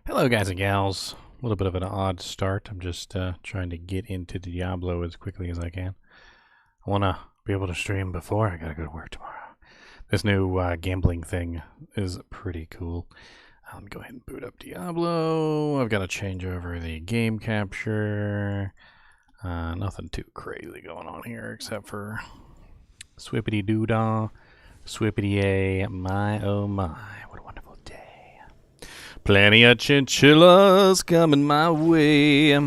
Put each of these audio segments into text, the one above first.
Hello guys and gals. A little bit of an odd start. I'm just trying to get into Diablo as quickly as I can. I want to be able to stream before I gotta go to work tomorrow. This new gambling thing is pretty cool. Let me go ahead and boot up Diablo. I've got to change over the game capture. Nothing too crazy going on here except for swippity doo dah, swippity a, my oh my. What a wonderful day. Plenty of chinchillas coming my way.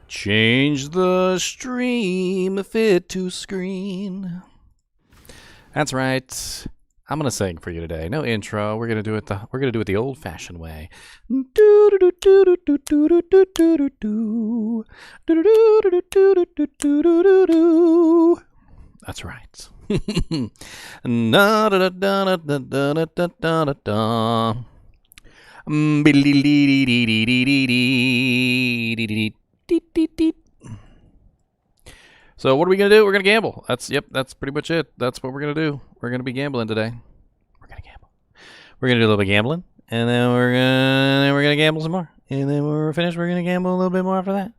Change the stream fit to screen. That's right. I'm gonna sing for you today. No intro. We're gonna do it the old-fashioned way. That's right. So what are we gonna do? We're gonna gamble. That's pretty much it. That's what we're gonna do. We're gonna be gambling today. We're gonna gamble. We're gonna do a little bit of gambling, and then we're gonna gamble some more. And then when we're finished, we're gonna gamble a little bit more after that.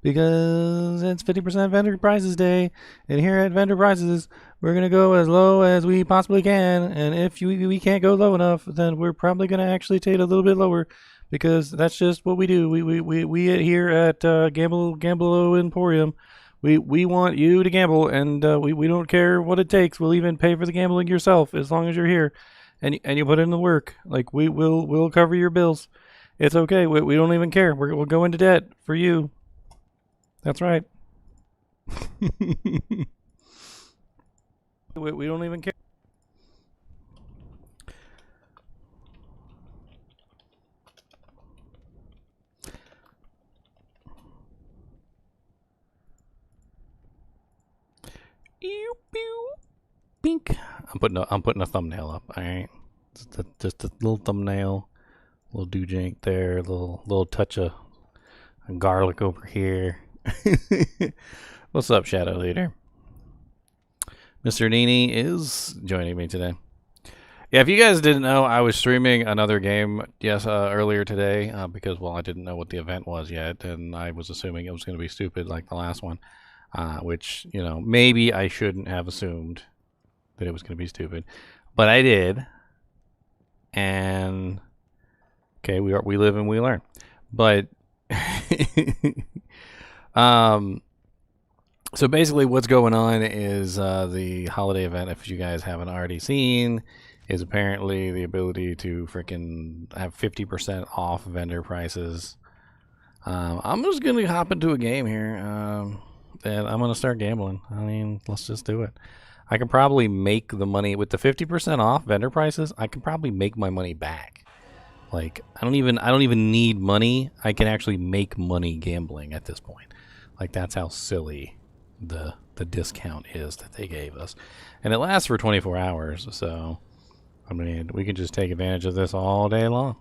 Because it's 50% vendor prices day, and here at vendor prices, we're gonna go as low as we possibly can. And if we can't go low enough, then we're probably gonna actually take it a little bit lower, because that's just what we do. We here at Gamble Emporium, we want you to gamble, and we don't care what it takes. We'll even pay for the gambling yourself as long as you're here, and you put in the work. Like we'll cover your bills. It's okay. We don't even care. We'll go into debt for you. That's right. we don't even care. Ew, pew, pink. I'm putting a thumbnail up. All right, just a little thumbnail, little doojank there, little touch of garlic over here. What's up, Shadow Leader? Mr. NiNi is joining me today. Yeah, if you guys didn't know, I was streaming another game, earlier today, because, well, I didn't know what the event was yet, and I was assuming it was going to be stupid like the last one, which, maybe I shouldn't have assumed that it was going to be stupid, but I did, and, okay, we live and we learn, but, so basically what's going on is the holiday event, if you guys haven't already seen, is apparently the ability to freaking have 50% off vendor prices. I'm just going to hop into a game here, and I'm going to start gambling. I mean, let's just do it. I can probably make the money with the 50% off vendor prices. I can probably make my money back. Like, I don't even need money. I can actually make money gambling at this point. Like, that's how silly the discount is that they gave us. And it lasts for 24 hours, so I mean, we can just take advantage of this all day long.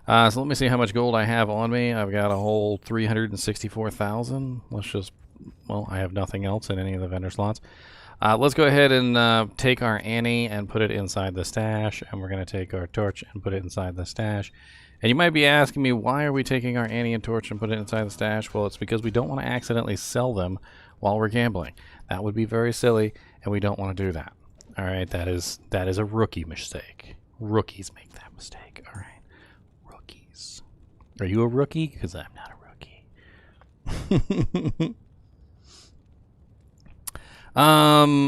So let me see how much gold I have on me. I've got a whole 364,000. Let's just, well, I have nothing else in any of the vendor slots. Let's go ahead and take our Annie and put it inside the stash, and we're going to take our torch and put it inside the stash. And you might be asking me, why are we taking our Annie and torch and put it inside the stash? Well, it's because we don't want to accidentally sell them while we're gambling. That would be very silly, and we don't want to do that. All right, that is a rookie mistake. Rookies make that mistake. All right, rookies. Are you a rookie? Because I'm not a rookie.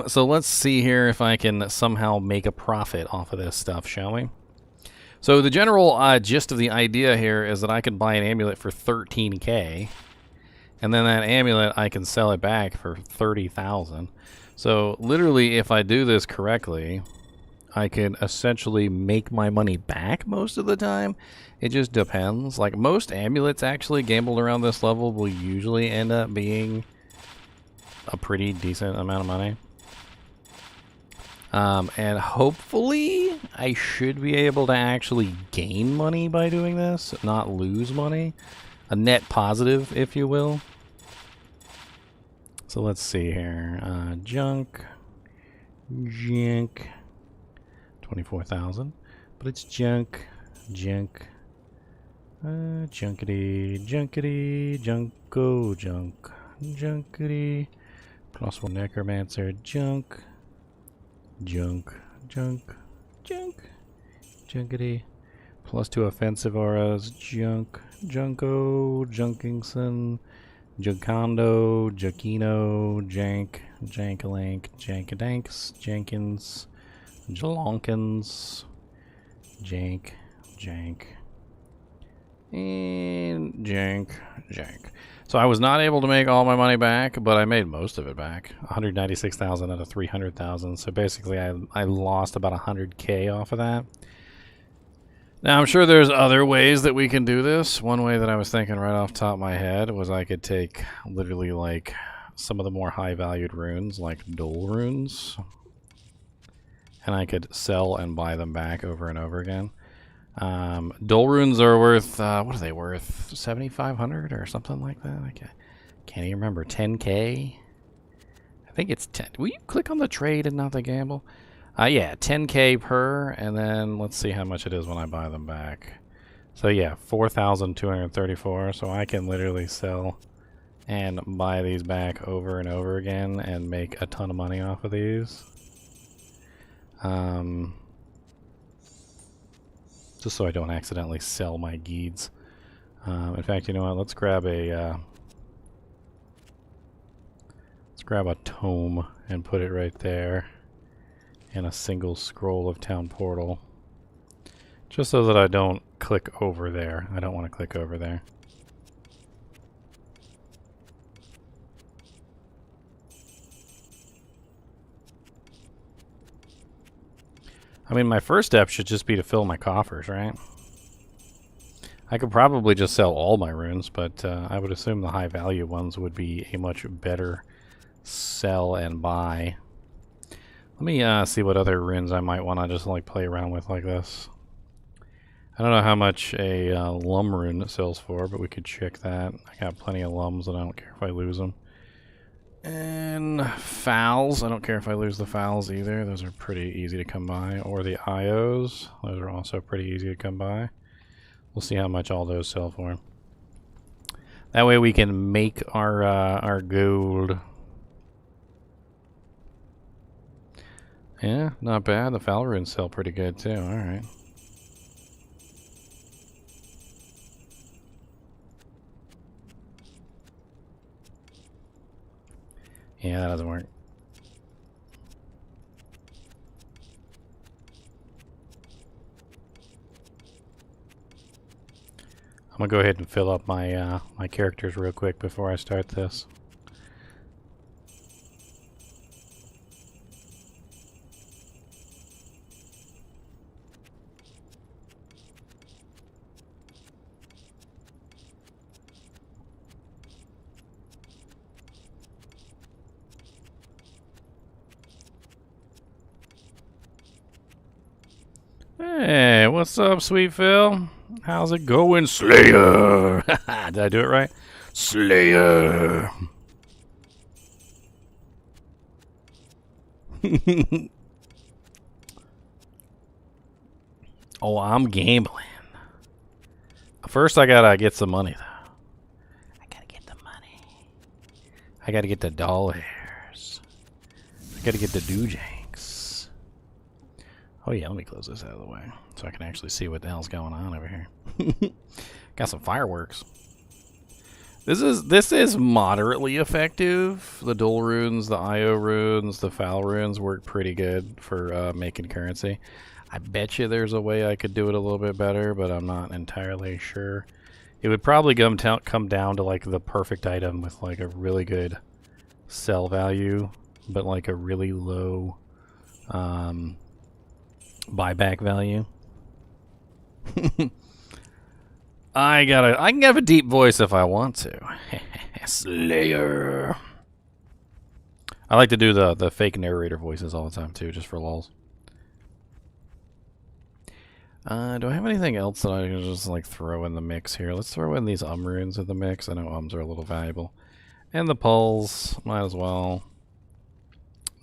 So let's see here if I can somehow make a profit off of this stuff, shall we? So the general gist of the idea here is that I can buy an amulet for 13k, and then that amulet I can sell it back for 30,000. So literally, if I do this correctly, I can essentially make my money back most of the time. It just depends. Like, most amulets actually gambled around this level will usually end up being a pretty decent amount of money. And hopefully I should be able to actually gain money by doing this, not lose money. A net positive, if you will. So let's see here. Junk. 24,000. But it's junk. Junkety, junkety, junko, junk. Junkety. Plus one necromancer, junk. Junk, junk, junk. Junkety. Plus two offensive auras, junk. Junko, Junkingson. Junkondo, Jukino, Jank, Jankalank, Jankadanks, Jenkins, Jalonkins, Jank, Jank, and Jank, Jank. So I was not able to make all my money back, but I made most of it back. 196,000 out of 300,000. So basically I lost about 100K off of that. Now, I'm sure there's other ways that we can do this. One way that I was thinking right off the top of my head was I could take literally like some of the more high-valued runes, like Dole runes, and I could sell and buy them back over and over again. Dole runes are worth, what are they worth? 7,500 or something like that? I can't even remember. 10K? I think it's 10. Will you click on the trade and not the gamble? Yeah, 10K per, and then let's see how much it is when I buy them back. So yeah, 4,234. So I can literally sell and buy these back over and over again and make a ton of money off of these. Just so I don't accidentally sell my geeds. In fact, you know what? Let's grab a tome and put it right there. And a single scroll of town portal, just so that I don't click over there. I don't want to click over there. I mean, my first step should just be to fill my coffers, right? I could probably just sell all my runes, but I would assume the high value ones would be a much better sell and buy. Let me see what other runes I might want to just like play around with like this. I don't know how much a lum rune sells for, but we could check that. I got plenty of lums and I don't care if I lose them. And fowls, I don't care if I lose the fowls either. Those are pretty easy to come by. Or the IOs, those are also pretty easy to come by. We'll see how much all those sell for. That way we can make our gold. Yeah, not bad. The foul runes sell pretty good too. Alright. Yeah, that doesn't work. I'm gonna go ahead and fill up my my characters real quick before I start this. Hey, what's up, Sweet Phil? How's it going, Slayer? Did I do it right? Slayer. Oh, I'm gambling. First, I gotta get some money, though. I gotta get the money. I gotta get the dollars. I gotta get the doojanks. Oh yeah, let me close this out of the way so I can actually see what the hell's going on over here. Got some fireworks. This is moderately effective. The dual runes, the IO runes, the foul runes work pretty good for making currency. I bet you there's a way I could do it a little bit better, but I'm not entirely sure. It would probably come down to like the perfect item with like a really good sell value, but like a really low buyback value. I can have a deep voice if I want to. Slayer. I like to do the fake narrator voices all the time too, just for lulz. Do I have anything else that I can just like throw in the mix here? Let's throw in these runes in the mix. I know ums are a little valuable. And the pulls, might as well.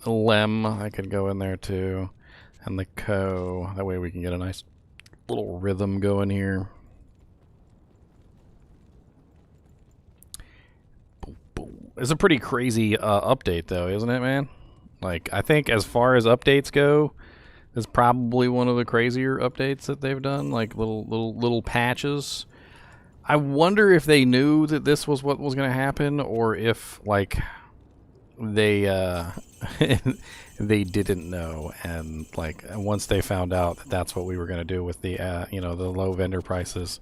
The lem, I could go in there too. And the that way we can get a nice little rhythm going here. it's a pretty crazy update, though, isn't it, man? Like, I think as far as updates go, it's probably one of the crazier updates that they've done. Like little patches. I wonder if they knew that this was what was going to happen, or if like they they didn't know, and like once they found out that that's what we were going to do with the you know, the low vendor prices,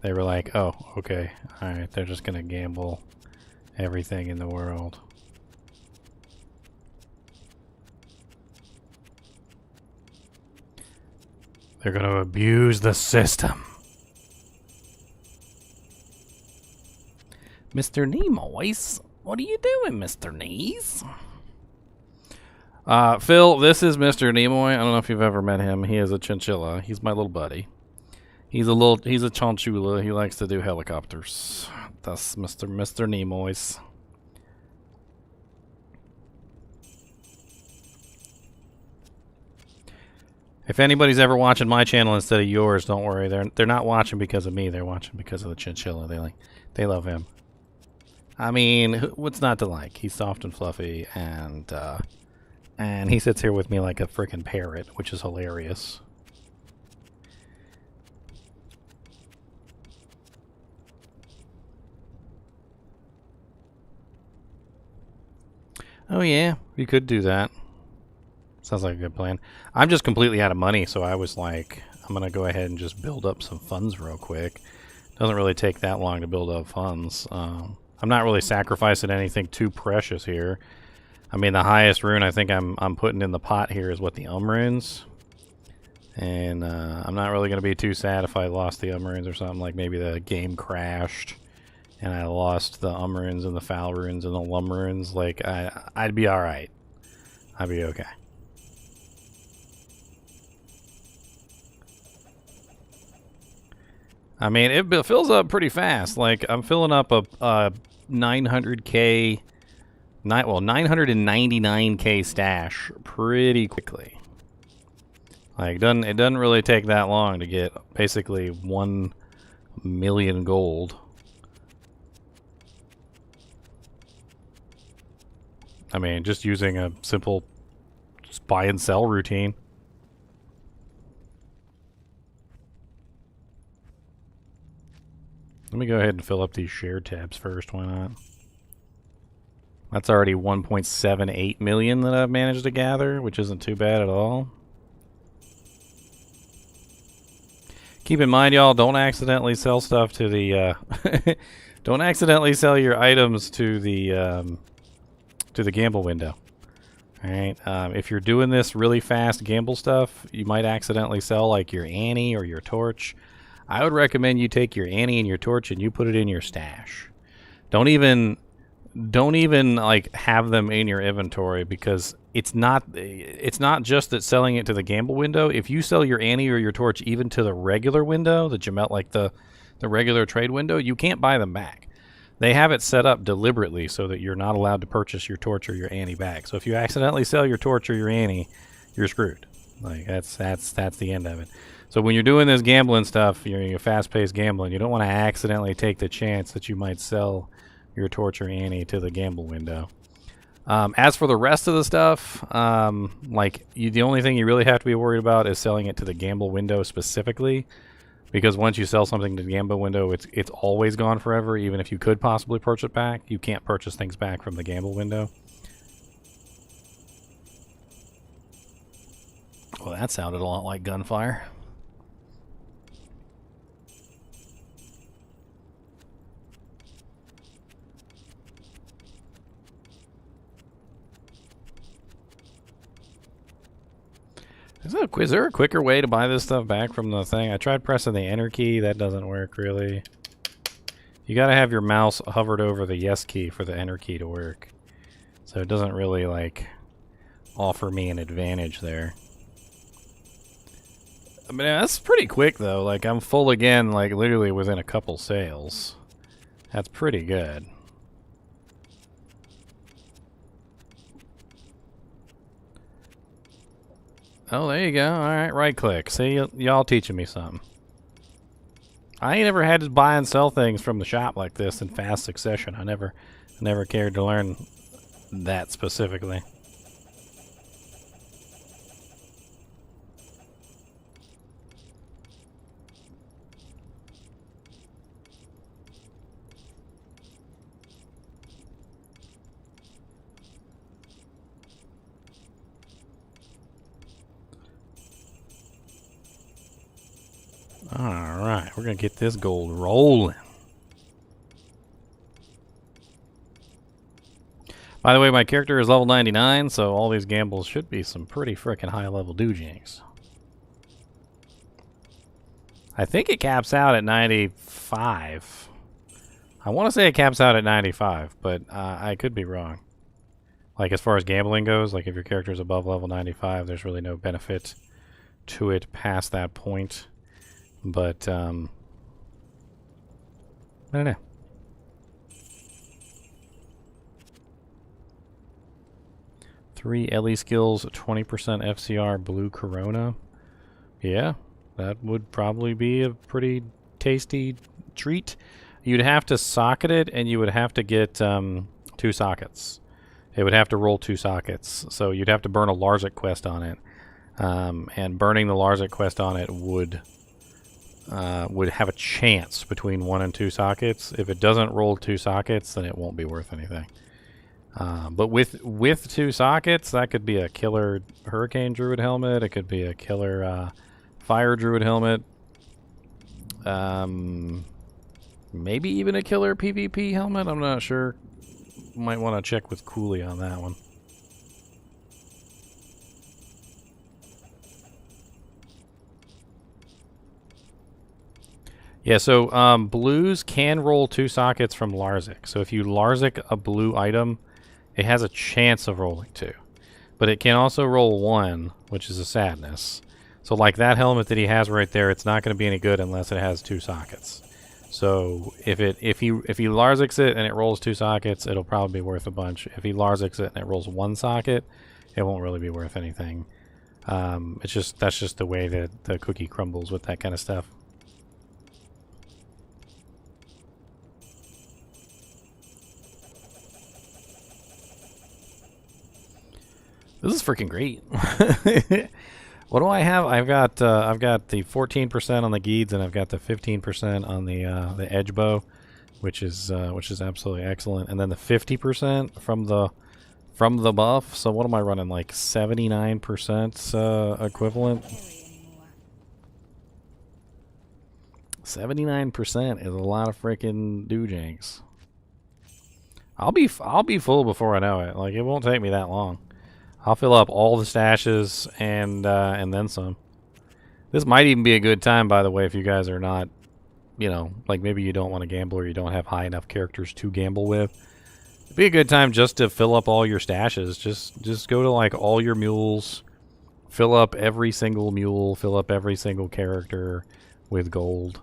they were like, oh, okay, all right, they're just going to gamble everything in the world. They're going to abuse the system. Mr. Nimoys, what are you doing, Mr. Knees? Phil, this is Mr. Nimoy. I don't know if you've ever met him. He is a chinchilla. He's my little buddy. He's a Chinchilla. He likes to do helicopters. That's Mr. Nimoys. If anybody's ever watching my channel instead of yours, don't worry. They're not watching because of me. They're watching because of the chinchilla. They love him. I mean, what's not to like? He's soft and fluffy, and he sits here with me like a freaking parrot, which is hilarious. Oh yeah, we could do that. Sounds like a good plan. I'm just completely out of money, so I was like, I'm gonna go ahead and just build up some funds real quick. Doesn't really take that long to build up funds. I'm not really sacrificing anything too precious here. I mean, the highest rune I think I'm putting in the pot here is what, the runes. And I'm not really going to be too sad if I lost the runes or something, like maybe the game crashed and I lost the runes and the foul runes and the lum runes. Like, I'd be alright. I'd be okay. I mean, it fills up pretty fast. Like, I'm filling up a 900k, 999k stash pretty quickly. Like, it doesn't really take that long to get basically 1 million gold. I mean, just using a simple buy and sell routine. Let me go ahead and fill up these share tabs first, why not? That's already 1.78 million that I've managed to gather, which isn't too bad at all. Keep in mind, y'all, don't accidentally sell stuff to the don't accidentally sell your items to the gamble window. Alright, if you're doing this really fast gamble stuff, you might accidentally sell like your Annie or your torch. I would recommend you take your Annie and your torch and you put it in your stash. Don't even like have them in your inventory, because it's not just that selling it to the gamble window. If you sell your Annie or your torch even to the regular window, the Jamel, like the regular trade window, you can't buy them back. They have it set up deliberately so that you're not allowed to purchase your torch or your Annie back. So if you accidentally sell your torch or your Annie, you're screwed. Like, that's the end of it. So when you're doing this gambling stuff, you're fast-paced gambling, you don't want to accidentally take the chance that you might sell your torch or Annie to the gamble window. As for the rest of the stuff, the only thing you really have to be worried about is selling it to the gamble window specifically, because once you sell something to the gamble window, it's always gone forever. Even if you could possibly purchase it back, you can't purchase things back from the gamble window. Well, that sounded a lot like gunfire. Is there a quicker way to buy this stuff back from the thing? I tried pressing the enter key. That doesn't work, really. You gotta have your mouse hovered over the yes key for the enter key to work. So it doesn't really, like, offer me an advantage there. I mean, that's pretty quick, though. Like, I'm full again, like, literally within a couple sales. That's pretty good. Oh, there you go. Alright, right click. See, y'all teaching me something. I ain't ever had to buy and sell things from the shop like this in fast succession. I never Never cared to learn that specifically. Alright, we're gonna get this gold rolling. By the way, my character is level 99, so all these gambles should be some pretty frickin' high level doojinks. I think it caps out at 95. I want to say it caps out at 95, but I could be wrong. Like, as far as gambling goes, like if your character is above level 95, there's really no benefit to it past that point. But, I don't know. Three LE skills, 20% FCR, blue Corona. Yeah, that would probably be a pretty tasty treat. You'd have to socket it, and you would have to get 2 sockets. It would have to roll 2 sockets. So you'd have to burn a Larzik quest on it. And burning the Larzik quest on it would have a chance between 1 and 2 sockets. If it doesn't roll 2 sockets, then it won't be worth anything. But with 2 sockets, that could be a killer Hurricane Druid helmet. It could be a killer Fire Druid helmet. Maybe even a killer PvP helmet. I'm not sure. Might want to check with Cooley on that one. Yeah, so blues can roll 2 sockets from Larzik. So if you Larzik a blue item, it has a chance of rolling 2. But it can also roll 1, which is a sadness. So like that helmet that he has right there, it's not going to be any good unless it has 2 sockets. So if he Larziks it and it rolls 2 sockets, it'll probably be worth a bunch. If he Larziks it and it rolls 1 socket, it won't really be worth anything. That's just the way that the cookie crumbles with that kind of stuff. This is freaking great. What do I have? I've got the 14% on the Geeds, and I've got the 15% on the Edge Bow, which is absolutely excellent. And then the 50% from the buff. So what am I running? Like 79% equivalent. 79% is a lot of freaking doojanks. I'll be full before I know it. Like, it won't take me that long. I'll fill up all the stashes and then some. This might even be a good time, by the way, if you guys are not, you know, like maybe you don't want to gamble or you don't have high enough characters to gamble with. It'd be a good time just to fill up all your stashes. Just go to like all your mules, fill up every single mule, fill up every single character with gold.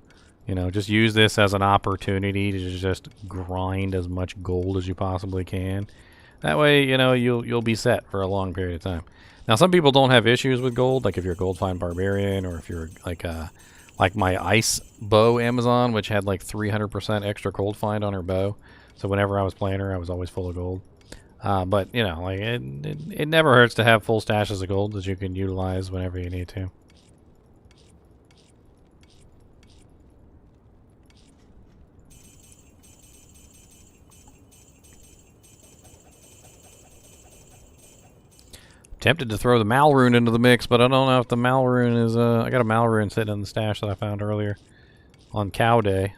You know, just use this as an opportunity to just grind as much gold as you possibly can. That way, you know, you'll be set for a long period of time. Now, some people don't have issues with gold, like if you're a gold find barbarian, or if you're like my ice bow Amazon, which had like 300% extra gold find on her bow. So whenever I was playing her, I was always full of gold. But you know, like it never hurts to have full stashes of gold that you can utilize whenever you need to. Tempted to throw the Malrune into the mix, but I don't know if the Malrune is... I got a Malrune sitting in the stash that I found earlier on Cow Day.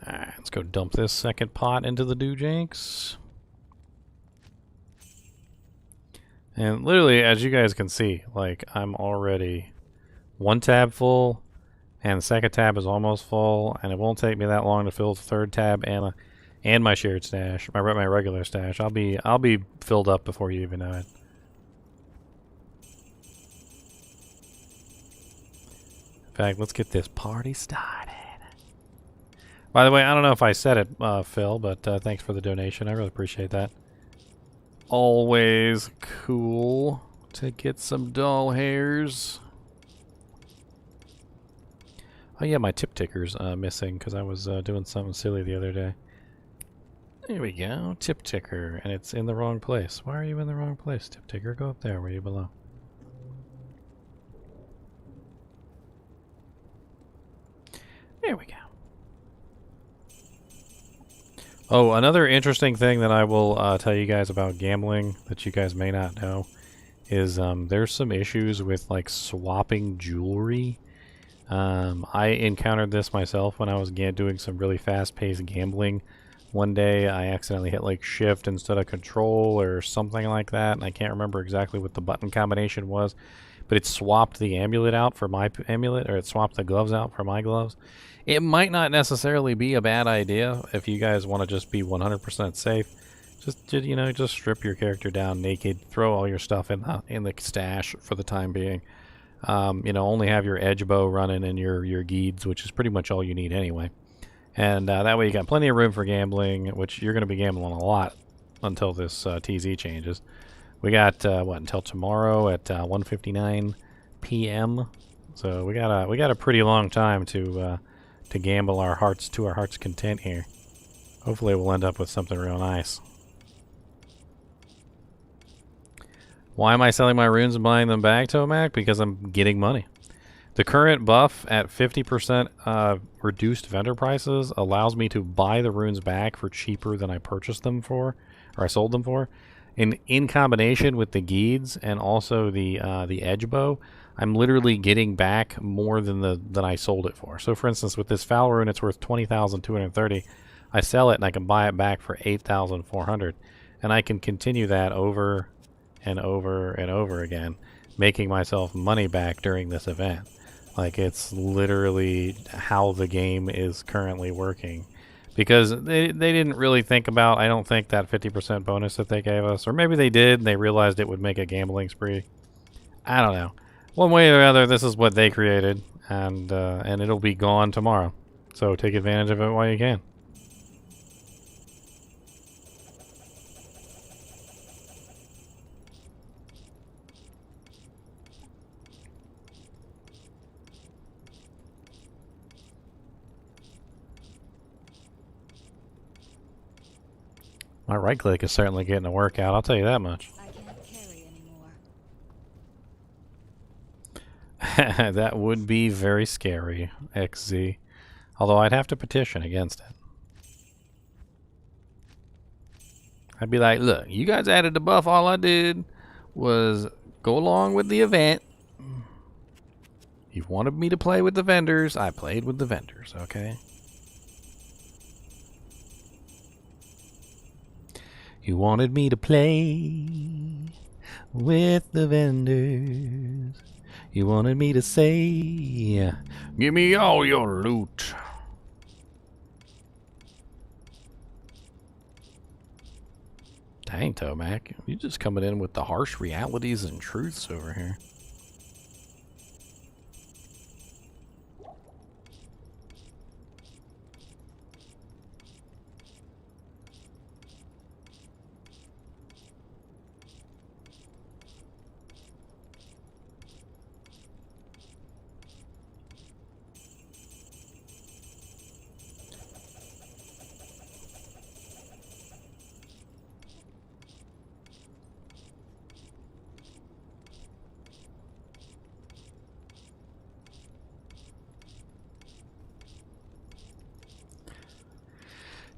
Alright, let's go dump this second pot into the doojanks. And literally, as you guys can see, like, I'm already... 1 tab full, and the second tab is almost full, and it won't take me that long to fill the 3rd tab and my shared stash, my regular stash. I'll be filled up before you even know it. In fact, let's get this party started. By the way, I don't know if I said it, Phil, but thanks for the donation. I really appreciate that. Always cool to get some doll hairs. Oh yeah, my tip ticker's missing because I was doing something silly the other day. There we go, tip ticker, and it's in the wrong place. Why are you in the wrong place, tip ticker? Go up there where you belong. There we go. Oh, another interesting thing that I will tell you guys about gambling that you guys may not know is there's some issues with like swapping jewelry. I encountered this myself when I was doing some really fast-paced gambling. One day I accidentally hit like shift instead of control or something like that, and I can't remember exactly what the button combination was, but it swapped the amulet out for my amulet, or it swapped the gloves out for my gloves. It might not necessarily be a bad idea if you guys want to just be 100% safe. Just you know, just strip your character down naked, throw all your stuff in the stash for the time being. You know, only have your edge bow running and your geeds, which is pretty much all you need anyway. And that way you got plenty of room for gambling, which you're going to be gambling a lot until this TZ changes. We got what, until tomorrow at 1:59 p.m. So we got a pretty long time to gamble our hearts to our heart's content here. Hopefully we'll end up with something real nice. Why am I selling my runes and buying them back, Tomac? Because I'm getting money. The current buff at 50% reduced vendor prices allows me to buy the runes back for cheaper than I purchased them for, or I sold them for. And in combination with the geeds and also the edge bow, I'm literally getting back more than I sold it for. So for instance, with this foul rune, it's worth 20,230. I sell it and I can buy it back for 8,400, and I can continue that over and over and over again, making myself money back during this event. Like, it's literally how the game is currently working. Because they didn't really think about, I don't think, that 50% bonus that they gave us. Or maybe they did and they realized it would make a gambling spree. I don't know. One way or other, this is what they created, and it'll be gone tomorrow. So take advantage of it while you can. My right click is certainly getting a workout, I'll tell you that much. I can't carry anymore. That would be very scary, XZ. Although I'd have to petition against it. I'd be like, look, you guys added the buff, all I did was go along with the event. You wanted me to play with the vendors, I played with the vendors, okay? You wanted me to play with the vendors. You wanted me to say, give me all your loot. Dang, Tomac, you're just coming in with the harsh realities and truths over here.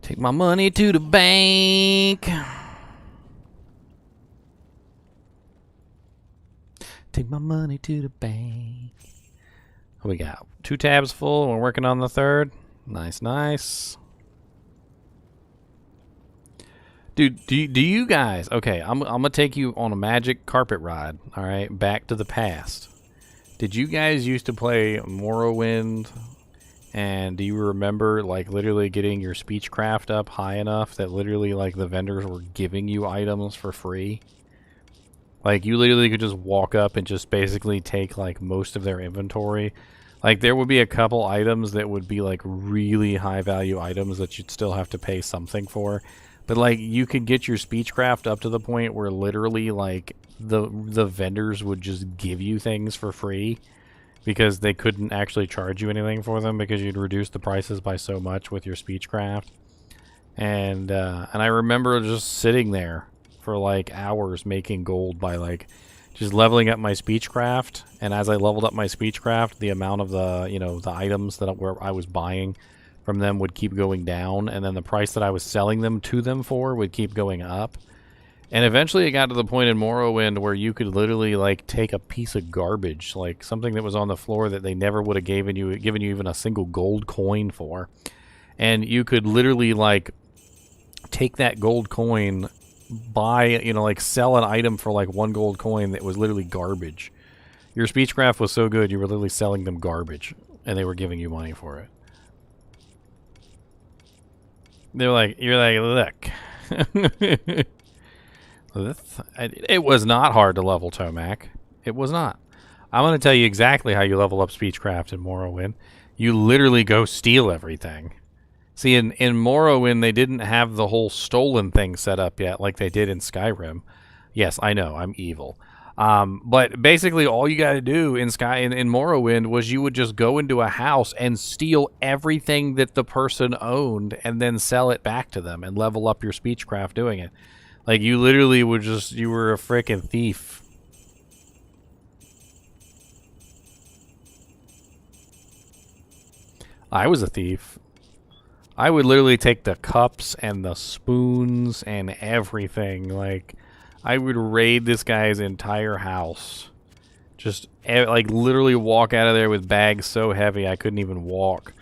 Take my money to the bank. Take my money to the bank. What we got? 2 tabs full. We're working on the 3rd. Nice, nice. Dude, do you guys... Okay, I'm going to take you on a magic carpet ride. All right, back to the past. Did you guys used to play Morrowind? And do you remember, like, literally getting your speechcraft up high enough that literally, like, the vendors were giving you items for free? Like, you literally could just walk up and just basically take, like, most of their inventory. Like, there would be a couple items that would be, like, really high-value items that you'd still have to pay something for. But like you could get your speechcraft up to the point where literally like the vendors would just give you things for free because they couldn't actually charge you anything for them because you'd reduce the prices by so much with your speechcraft. And I remember just sitting there for like hours making gold by like just leveling up my speechcraft. And as I leveled up my speechcraft, the amount of the the items that I was buying from them would keep going down, and then the price that I was selling them to them for would keep going up. And eventually it got to the point in Morrowind where you could literally like take a piece of garbage, like something that was on the floor that they never would have given you even a single gold coin for, and you could literally like take that gold coin, buy, like sell an item for like 1 gold coin that was literally garbage. Your speechcraft was so good you were literally selling them garbage and they were giving you money for it. You're like, look. It was not hard to level Tomac. It was not. I'm going to tell you exactly how you level up speechcraft in Morrowind. You literally go steal everything. See, in Morrowind, they didn't have the whole stolen thing set up yet like they did in Skyrim. Yes, I know, I'm evil. But basically all you got to do in Morrowind was you would just go into a house and steal everything that the person owned and then sell it back to them and level up your speechcraft doing it. Like you literally would you were a freaking thief. I was a thief. I would literally take the cups and the spoons and everything. Like, I would raid this guy's entire house. Just, like, literally walk out of there with bags so heavy I couldn't even walk.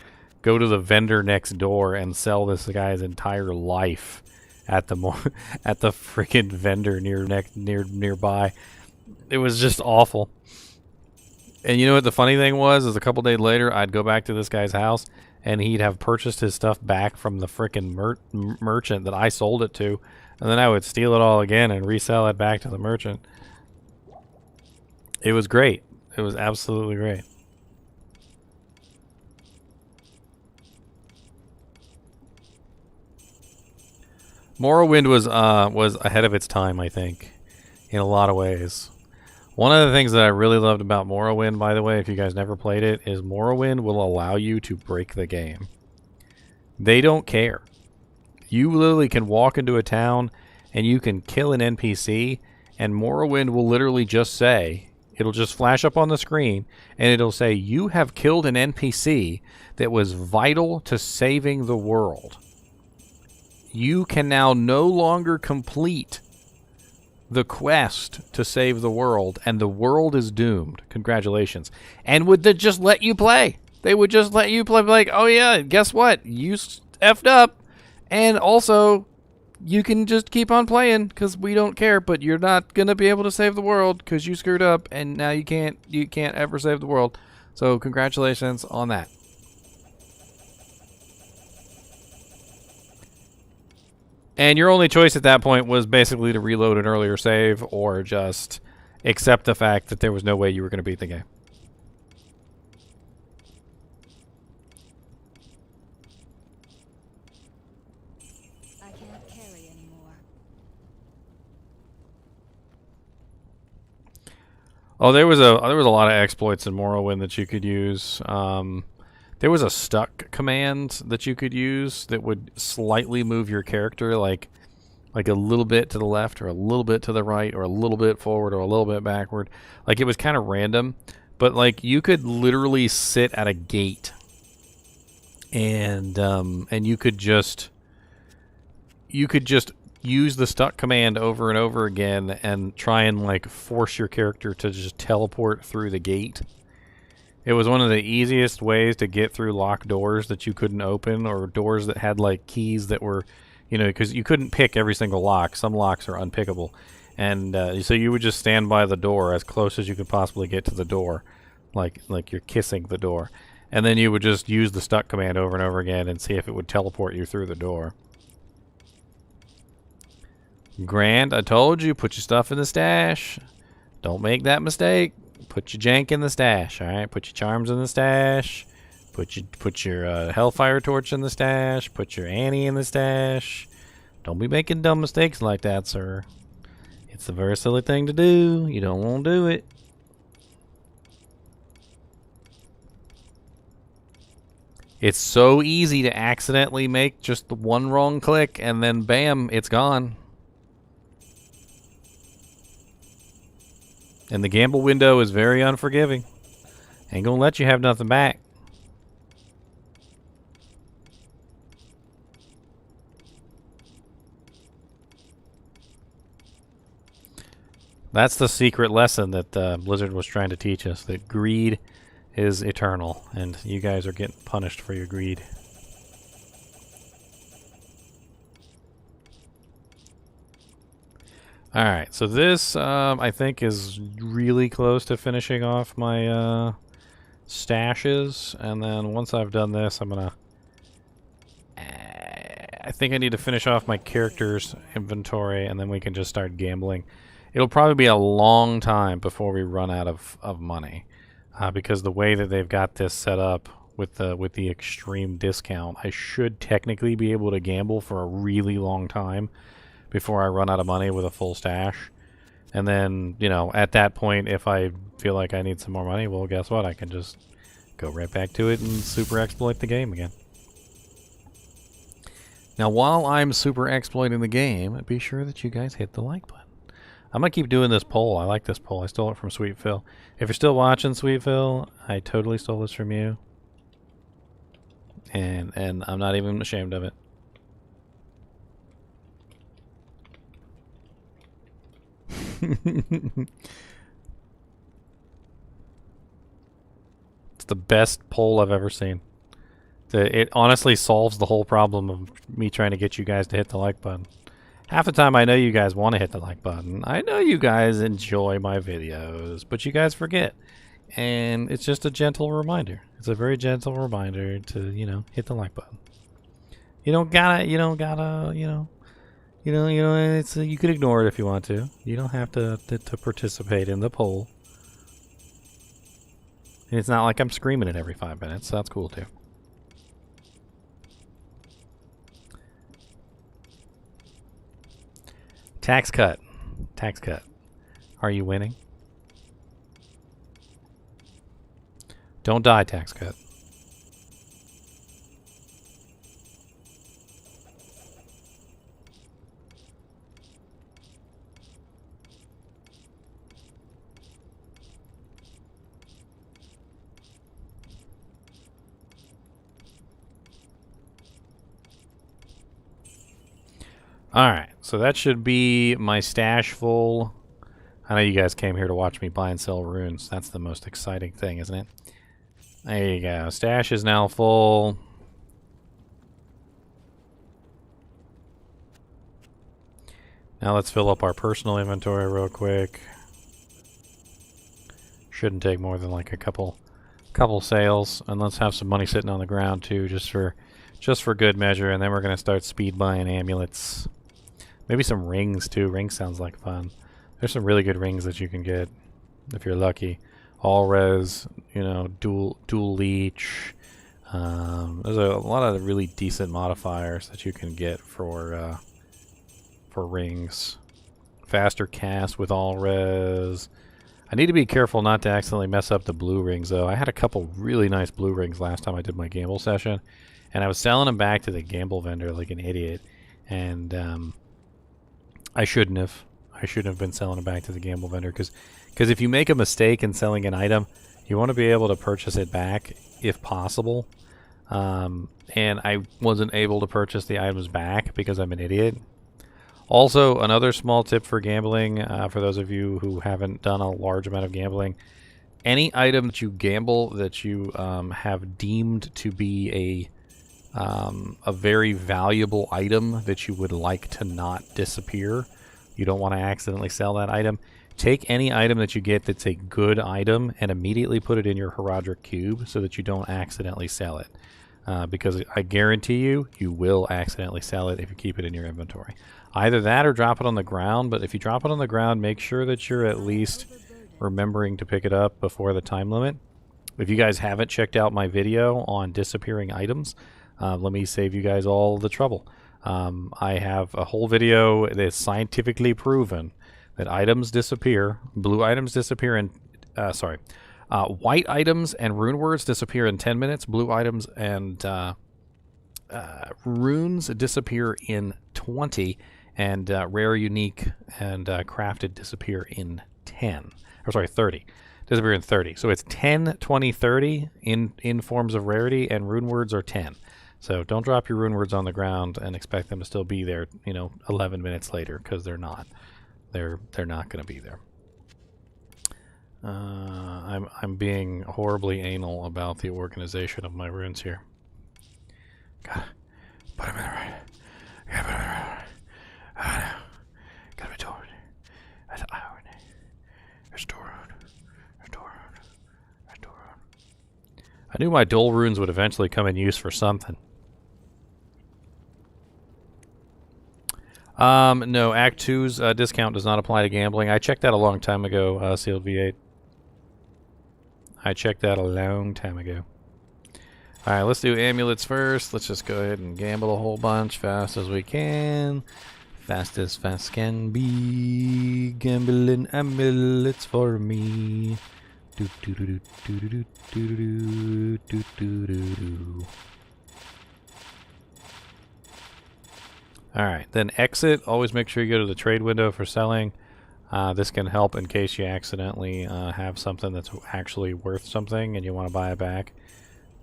Go to the vendor next door and sell this guy's entire life at the freaking vendor nearby. It was just awful. And you know what the funny thing was? Is a couple days later, I'd go back to this guy's house, and he'd have purchased his stuff back from the frickin' merchant that I sold it to, and then I would steal it all again and resell it back to the merchant. It was great. It was absolutely great. Morrowind was ahead of its time, I think, in a lot of ways. One of the things that I really loved about Morrowind, by the way, if you guys never played it, is Morrowind will allow you to break the game. They don't care. You literally can walk into a town and you can kill an NPC, and Morrowind will literally just say, it'll just flash up on the screen, and it'll say, you have killed an NPC that was vital to saving the world. You can now no longer complete the quest to save the world, and the world is doomed. Congratulations. And would they just let you play? They would just let you play, like, oh yeah, guess what? You effed up, and also you can just keep on playing because we don't care, but you're not gonna be able to save the world because you screwed up, and now you can't ever save the world. So congratulations on that. And your only choice at that point was basically to reload an earlier save or just accept the fact that there was no way you were going to beat the game. I can't carry anymore. Oh, there was a lot of exploits in Morrowind that you could use. There was a stuck command that you could use that would slightly move your character, like a little bit to the left or a little bit to the right or a little bit forward or a little bit backward. Like, it was kind of random, but like you could literally sit at a gate and you could just use the stuck command over and over again and try and like force your character to just teleport through the gate. It was one of the easiest ways to get through locked doors that you couldn't open, or doors that had like keys that were, because you couldn't pick every single lock. Some locks are unpickable. And so you would just stand by the door as close as you could possibly get to the door, like you're kissing the door. And then you would just use the stuck command over and over again and see if it would teleport you through the door. Grand, I told you, put your stuff in the stash. Don't make that mistake. Put your jank in the stash, all right? Put your charms in the stash. Put your Hellfire torch in the stash. Put your Annie in the stash. Don't be making dumb mistakes like that, sir. It's a very silly thing to do. You don't want to do it. It's so easy to accidentally make just the one wrong click and then bam, it's gone. And the gamble window is very unforgiving. Ain't gonna let you have nothing back. That's the secret lesson that Blizzard was trying to teach us, that greed is eternal, and you guys are getting punished for your greed. Alright, so this, I think, is really close to finishing off my stashes, and then once I've done this, I'm gonna... I think I need to finish off my character's inventory, and then we can just start gambling. It'll probably be a long time before we run out of money, because the way that they've got this set up with the extreme discount, I should technically be able to gamble for a really long time before I run out of money with a full stash. And then, you know, at that point, if I feel like I need some more money, well, guess what? I can just go right back to it and super exploit the game again. Now, while I'm super exploiting the game, be sure that you guys hit the like button. I'm going to keep doing this poll. I like this poll. I stole it from Sweet Phil. If you're still watching, Sweet Phil, I totally stole this from you. And I'm not even ashamed of it. It's the best poll I've ever seen. It honestly solves the whole problem of me trying to get you guys to hit the like button. Half the time I know you guys want to hit the like button. I know you guys enjoy my videos, but you guys forget. And it's just a gentle reminder. It's a very gentle reminder to, you know, hit the like button. You don't gotta, it's you could ignore it if you want to. You don't have to participate in the poll. And it's not like I'm screaming it every 5 minutes, so that's cool too. Tax cut. Tax cut. Are you winning? Don't die, tax cut. Alright, so that should be my stash full. I know you guys came here to watch me buy and sell runes. That's the most exciting thing, isn't it? There you go. Stash is now full. Now let's fill up our personal inventory real quick. Shouldn't take more than like a couple sales, and let's have some money sitting on the ground too, just for good measure. And then we're gonna start speed buying amulets. Maybe some rings too. Rings sounds like fun. There's some really good rings that you can get if you're lucky. All res, you know, dual leech. There's a lot of really decent modifiers that you can get for rings. Faster cast with all res. I need to be careful not to accidentally mess up the blue rings though. I had a couple really nice blue rings last time I did my gamble session, and I was selling them back to the gamble vendor like an idiot, and I shouldn't have. I shouldn't have been selling them back to the gamble vendor, because if you make a mistake in selling an item, you want to be able to purchase it back if possible. And I wasn't able to purchase the items back because I'm an idiot. Also, another small tip for gambling, for those of you who haven't done a large amount of gambling, any item that you gamble that you have deemed to be a very valuable item that you would like to not disappear, you don't want to accidentally sell that item, take any item that you get that's a good item and immediately put it in your Heraldric Cube so that you don't accidentally sell it. Because I guarantee you, you will accidentally sell it if you keep it in your inventory. Either that or drop it on the ground, but if you drop it on the ground, make sure that you're at least remembering to pick it up before the time limit. If you guys haven't checked out my video on disappearing items, let me save you guys all the trouble. I have a whole video that's scientifically proven that items disappear. Blue items disappear in, white items and rune words disappear in 10 minutes. Blue items and runes disappear in 20, and rare, unique, and crafted disappear in 10. Or sorry, 30. Disappear in 30. So it's 10, 20, 30 in forms of rarity, and rune words are 10. So don't drop your rune words on the ground and expect them to still be there, 11 minutes later, because they're not. They're not going to be there. I'm being horribly anal about the organization of my runes here. Gotta put them in the right. Gotta put them in the right. Gotta be told. That's iron. Restore. I knew my dual runes would eventually come in use for something. No, Act 2's discount does not apply to gambling. I checked that a long time ago, Sealed V8. I checked that a long time ago. Alright, let's do amulets first. Let's just go ahead and gamble a whole bunch fast as we can. Fast as fast can be. Gambling amulets for me. Do do do do do do do do do do do. Alright, then exit. Always make sure you go to the trade window for selling. This can help in case you accidentally have something that's actually worth something and you want to buy it back.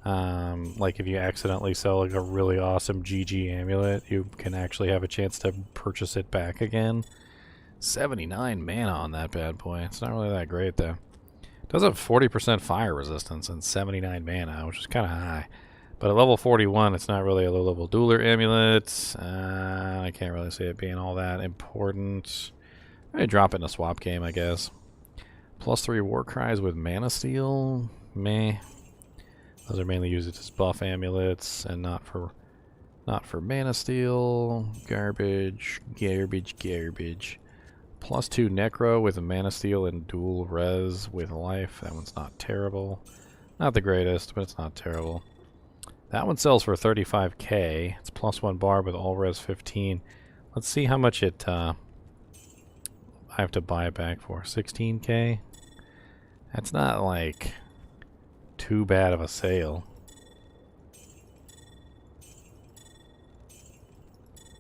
Like if you accidentally sell like a really awesome GG amulet, you can actually have a chance to purchase it back again. 79 mana on that bad boy. It's not really that great though. It does have 40% fire resistance and 79 mana, which is kind of high. But at level 41, it's not really a low-level dueler amulet. I can't really see it being all that important. I'm going to drop it in a swap game, I guess. +3 war cries with mana steal. Meh. Those are mainly used as buff amulets and not for mana steal. Garbage. +2 necro with a mana steal and dual res with life. That one's not terrible. Not the greatest, but it's not terrible. That one sells for 35k. It's +1 bar with all res 15. Let's see how much it I have to buy it back for. 16k? That's not like too bad of a sale.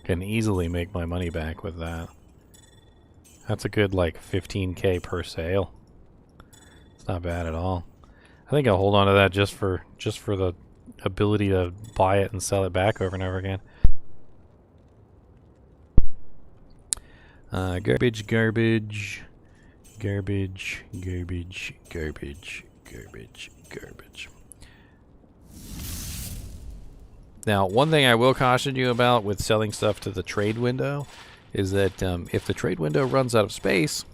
Can easily make my money back with that. That's a good like 15k per sale. It's not bad at all. I think I'll hold on to that just for the ability to buy it and sell it back over and over again. Garbage, garbage, garbage, garbage, garbage, garbage, garbage. Now, one thing I will caution you about with selling stuff to the trade window is that if the trade window runs out of space,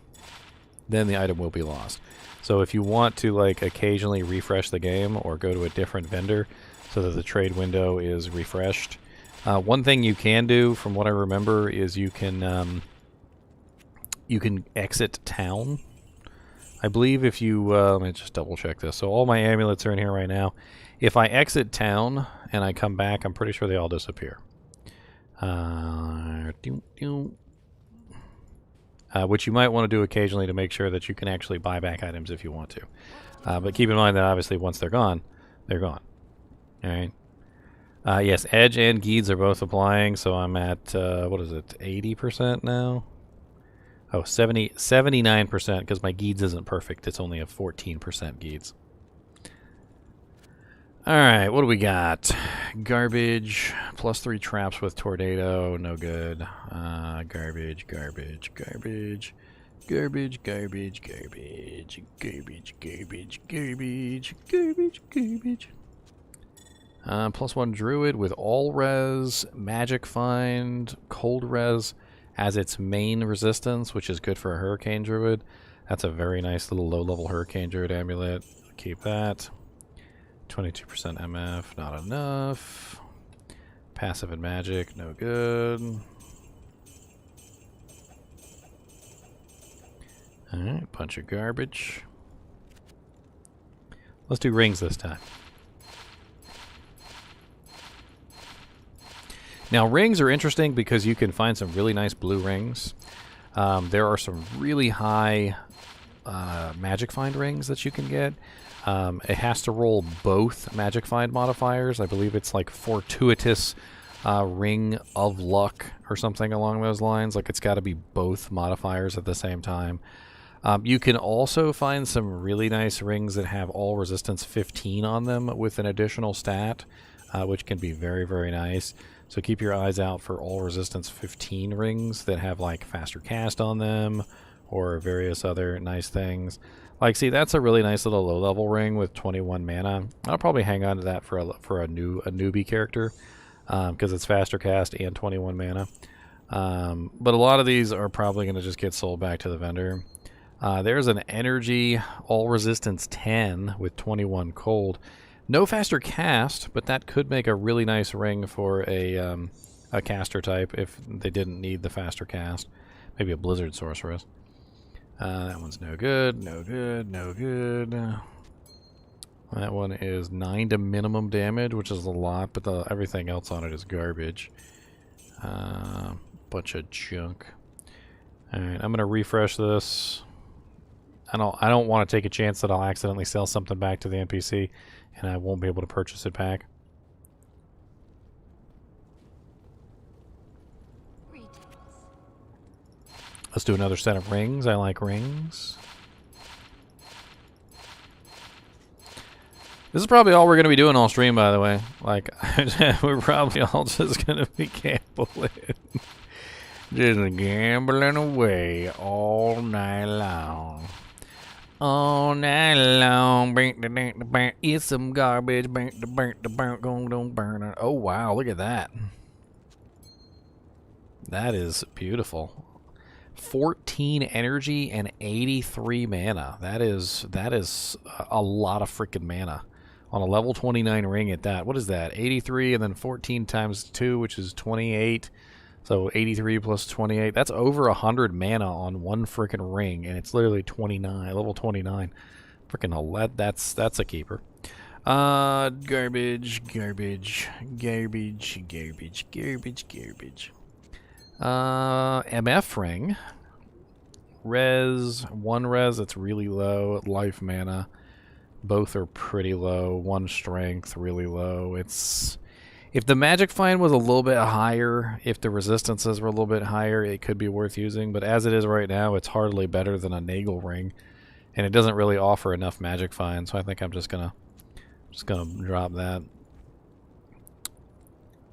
then the item will be lost. So if you want to like occasionally refresh the game or go to a different vendor so that the trade window is refreshed, one thing you can do, from what I remember, is you can exit town. I believe if you let me just double check this. So all my amulets are in here right now. If I exit town and I come back, I'm pretty sure they all disappear. Which you might want to do occasionally to make sure that you can actually buy back items if you want to. But keep in mind that obviously once they're gone, they're gone. Alright. Yes, Edge and Geeds are both applying, so I'm at, what is it, 80% now? Oh, 79%, because my Geeds isn't perfect. It's only a 14% Geeds. Alright, what do we got? Garbage, +3 traps with tornado, no good. Garbage, garbage, garbage. Garbage, garbage, garbage. Garbage, garbage, garbage. Garbage, garbage. +1 druid with all res, magic find, cold res as its main resistance, which is good for a hurricane druid. That's a very nice little low-level hurricane druid amulet. Keep that. 22% MF, not enough. Passive and magic, no good. Alright, bunch of garbage. Let's do rings this time. Now, rings are interesting because you can find some really nice blue rings. There are some really high magic find rings that you can get. It has to roll both magic find modifiers. I believe it's like fortuitous ring of luck or something along those lines. Like it's got to be both modifiers at the same time. You can also find some really nice rings that have all resistance 15 on them with an additional stat, which can be very, very nice. So keep your eyes out for all resistance 15 rings that have like faster cast on them or various other nice things. Like, see, that's a really nice little low-level ring with 21 mana. I'll probably hang on to that for a newbie character because it's faster cast and 21 mana. But a lot of these are probably going to just get sold back to the vendor. There's an energy all resistance 10 with 21 cold. No faster cast, but that could make a really nice ring for a caster type if they didn't need the faster cast. Maybe a blizzard sorceress. That one's no good, no good, no good. That one is 9 to minimum damage, which is a lot, but everything else on it is garbage. Bunch of junk. Alright, I'm gonna refresh this. I don't want to take a chance that I'll accidentally sell something back to the NPC and I won't be able to purchase it back. Let's do another set of rings. I like rings. This is probably all we're going to be doing all stream, by the way. Like, we're probably all just going to be gambling. Just gambling away all night long. All night long, it's some garbage. Don't burn it. Oh wow, look at that. That is beautiful. 14 energy and 83 mana. That is a lot of freaking mana on a level 29 ring at that. What is that? 83 and then 14 times 2, which is 28. So 83 plus 28, that's over 100 mana on one freaking ring, and it's literally 29, level 29. Freaking that's a keeper. Garbage. MF ring. One res, it's really low. Life mana. Both are pretty low. One strength, really low. If the magic find was a little bit higher, if the resistances were a little bit higher, it could be worth using. But as it is right now, it's hardly better than a Nagel ring, and it doesn't really offer enough magic find. So I think I'm just gonna drop that.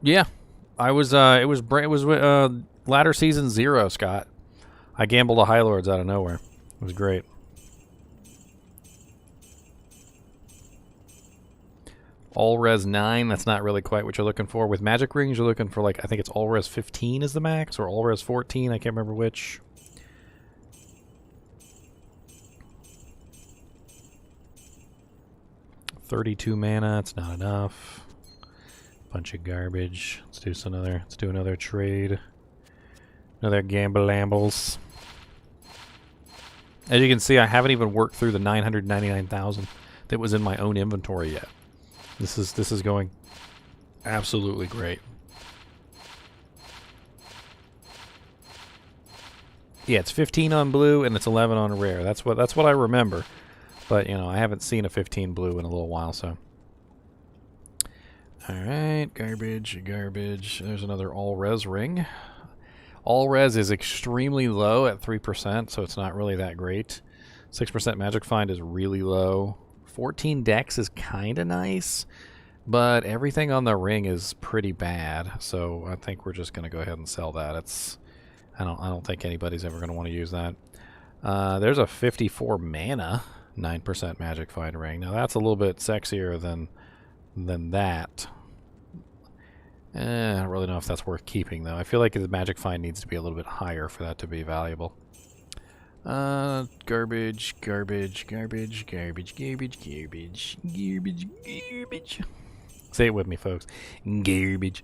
Yeah, it was ladder season 0, Scott. I gambled a High Lords out of nowhere. It was great. All res 9, that's not really quite what you're looking for. With magic rings, you're looking for, like, I think it's all res 15 is the max, or all res 14, I can't remember which. $32 mana, it's not enough. Bunch of garbage. Let's do another trade. Another gamble-lambles. As you can see, I haven't even worked through the 999,000 that was in my own inventory yet. This is going absolutely great. Yeah, it's 15 on blue and it's 11 on rare. That's what I remember. But, you know, I haven't seen a 15 blue in a little while, so. Alright, garbage. There's another all-res ring. All-res is extremely low at 3%, so it's not really that great. 6% magic find is really low. 14 dex is kind of nice, but everything on the ring is pretty bad, so I think we're just going to go ahead and sell that. I don't think anybody's ever going to want to use that. There's a 54 mana 9% magic find ring. Now that's a little bit sexier than that. I don't really know if that's worth keeping, though. I feel like the magic find needs to be a little bit higher for that to be valuable. Garbage. Say it with me, folks. Garbage.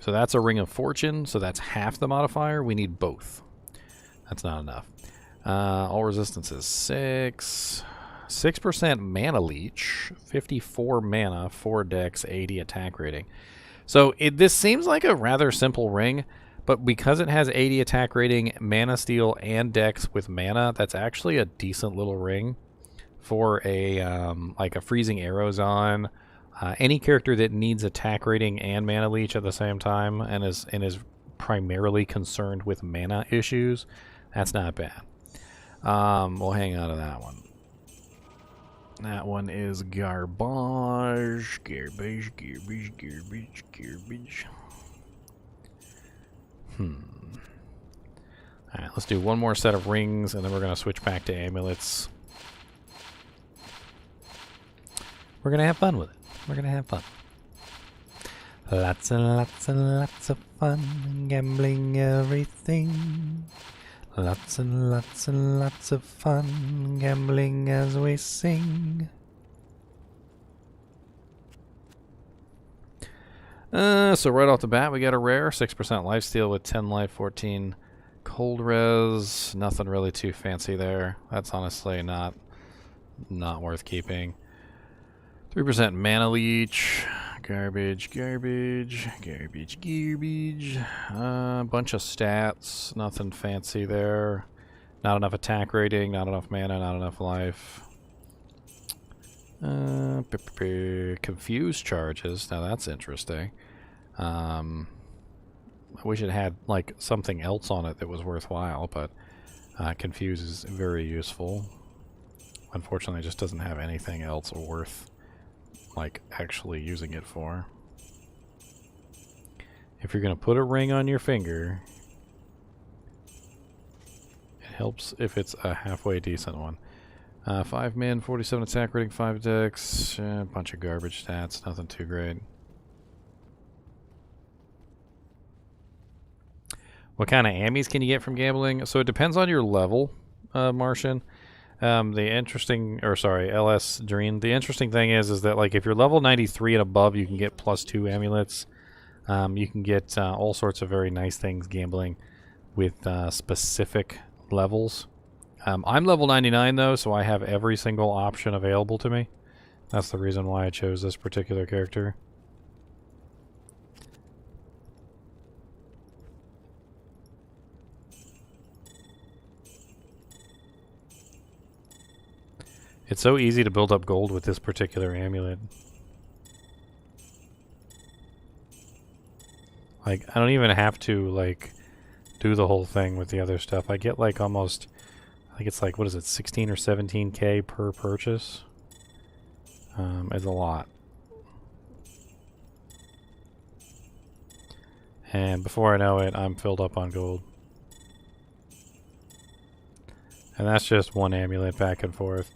So that's a Ring of Fortune, so that's half the modifier. We need both. That's not enough. All resistance is 6. 6% mana leech, 54 mana, 4 dex, 80 attack rating. So this seems like a rather simple ring, but because it has 80 attack rating, mana steal, and dex with mana, that's actually a decent little ring for a like a freezing arrows on. Any character that needs attack rating and mana leech at the same time and is primarily concerned with mana issues, that's not bad. We'll hang on to that one. That one is garbage. Garbage, garbage, garbage, garbage. Alright, let's do one more set of rings, and then we're going to switch back to amulets. We're going to have fun with it. We're going to have fun. Lots and lots and lots of fun, gambling everything. Lots and lots and lots of fun, gambling as we sing. So right off the bat, we got a rare, 6% lifesteal with 10 life, 14 cold res. Nothing really too fancy there. That's honestly not worth keeping. 3% mana leech. Garbage, garbage, garbage, garbage. Bunch of stats. Nothing fancy there. Not enough attack rating, not enough mana, not enough life. Confused charges. Now that's interesting. I wish it had like something else on it that was worthwhile, but confuse is very useful. Unfortunately, it just doesn't have anything else worth like actually using it for. If you're gonna put a ring on your finger, it helps if it's a halfway decent one. 5 min, 47 attack rating, 5 dex, a bunch of garbage stats, nothing too great. What kind of ammies can you get from gambling? So it depends on your level, Martian. LS Dream. The interesting thing is that like if you're level 93 and above, you can get +2 amulets. You can get all sorts of very nice things gambling with specific levels. I'm level 99 though, so I have every single option available to me. That's the reason why I chose this particular character. It's so easy to build up gold with this particular amulet. Like, I don't even have to, like, do the whole thing with the other stuff. I get, like, almost, I think it's like, what is it, 16 or 17k per purchase? It's a lot. And before I know it, I'm filled up on gold. And that's just one amulet back and forth.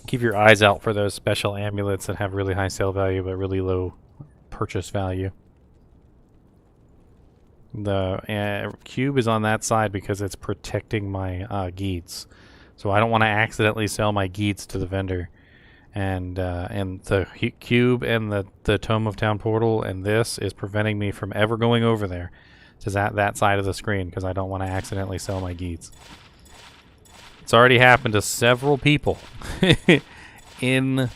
Keep your eyes out for those special amulets that have really high sale value but really low purchase value. The cube is on that side because it's protecting my geets. So I don't want to accidentally sell my geets to the vendor. And the cube and the Tome of Town portal and this is preventing me from ever going over there to that side of the screen because I don't want to accidentally sell my geets. It's already happened to several people in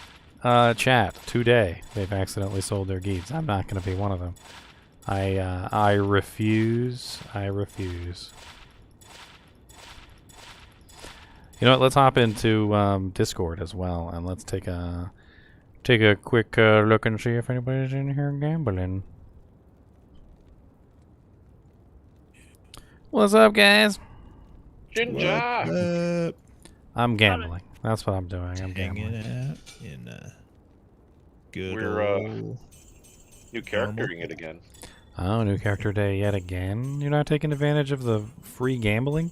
chat today. They've accidentally sold their geets. I'm not going to be one of them. I refuse. I refuse. You know what? Let's hop into Discord as well, and let's take a quick look and see if anybody's in here gambling. What's up, guys? Chinchilla! I'm gambling. That's what I'm doing. I'm gambling. Hanging out in good We're old new charactering it again. Oh, new character day yet again? You're not taking advantage of the free gambling?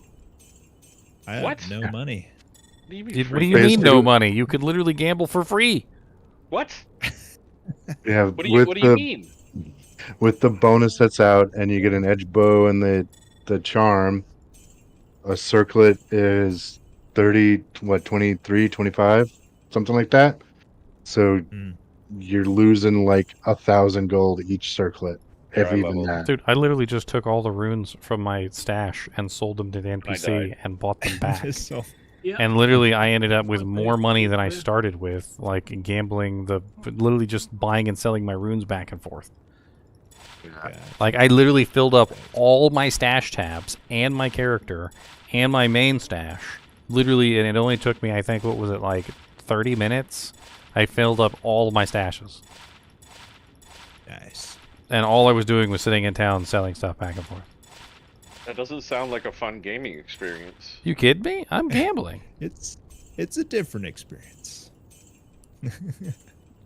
I What? have no money. What do you mean? What do free? you mean no money? You could literally gamble for free. What? Yeah, What do you mean? with the bonus that's out, and you get an edge bow and the charm. A circlet is 30, what, 23, 25, something like that. So you're losing like 1,000 gold each circlet, Here, if I even leveled. that. Dude, I literally just took all the runes from my stash and sold them to the NPC and bought them back. So, Yeah. And literally, I ended up with more money than I started with, like gambling literally just buying and selling my runes back and forth. God. Like, I literally filled up all my stash tabs and my character and my main stash. Literally, and it only took me, I think, what was it, like 30 minutes? I filled up all of my stashes. Nice. And all I was doing was sitting in town selling stuff back and forth. That doesn't sound like a fun gaming experience. You kidding me? I'm gambling. It's a different experience.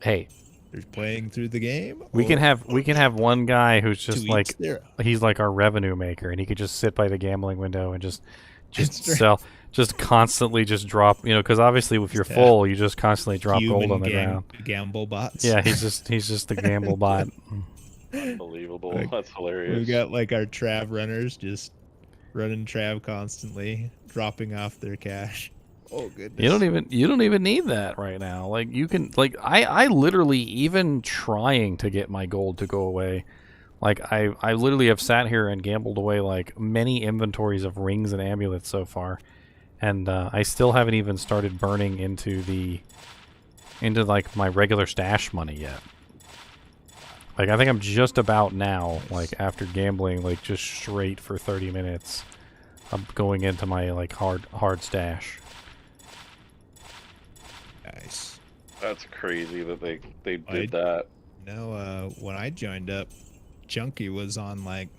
Hey, There's playing through the game. we can have one guy who's just to like each their own. he's like our revenue maker, and he could just sit by the gambling window and just That's right. sell, just constantly just drop, because obviously if you're Just full, you just constantly drop gold Human on the ground. gamble bots. Yeah, he's just the gamble bot. Unbelievable. Like, That's hilarious. We've got like our Trav runners just running Trav constantly, dropping off their cash. Oh goodness. You don't even need that right now. Like, you can, like, I literally, even trying to get my gold to go away, like I literally have sat here and gambled away like many inventories of rings and amulets so far, and I still haven't even started burning into like my regular stash money yet. Like, I think I'm just about now, like, after gambling like just straight for 30 minutes, I'm going into my like hard stash. Nice. That's crazy that they did that. No, when I joined up, Chunky was on like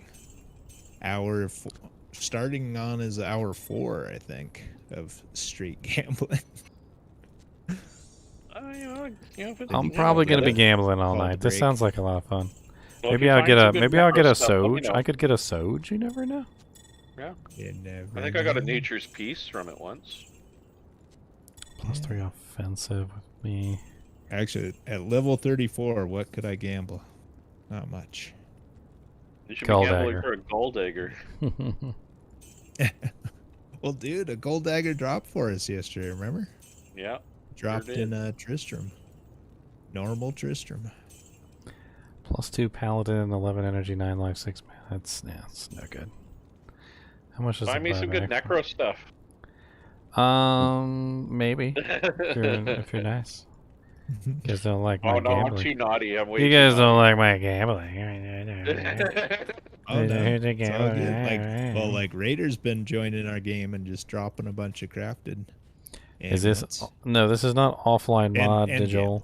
starting on his hour 4, I think, of street gambling. I'm probably gonna be gambling all Call the night. This break. sounds like a lot of fun. Well, if Maybe you I'll find get some a good maybe I'll get a macro stuff, let me Soj. know. I could get a Soj. You never know. Yeah. You never I think I got a know. nature's piece from it once. +3 offensive with me. Actually, at level 34, what could I gamble? Not much. You should Gold be gambling dagger. for a gold dagger. Well, dude, a gold dagger dropped for us yesterday, remember? Yeah. Dropped did. in Tristram. Normal Tristram. +2 paladin, 11 energy, 9 life, 6 mana. That's no good. How much does Find it me buy some good back necro stuff. for? Maybe if you're nice. You guys don't like my Oh no, I'm gambling. too naughty. I'm way You too guys don't naughty. like my gambling. Oh, no. Here's a It's all good. gambler. Like Raider's been joining our game and just dropping a bunch of crafted. Is this? amulets. No, this is not offline mod, and Digital.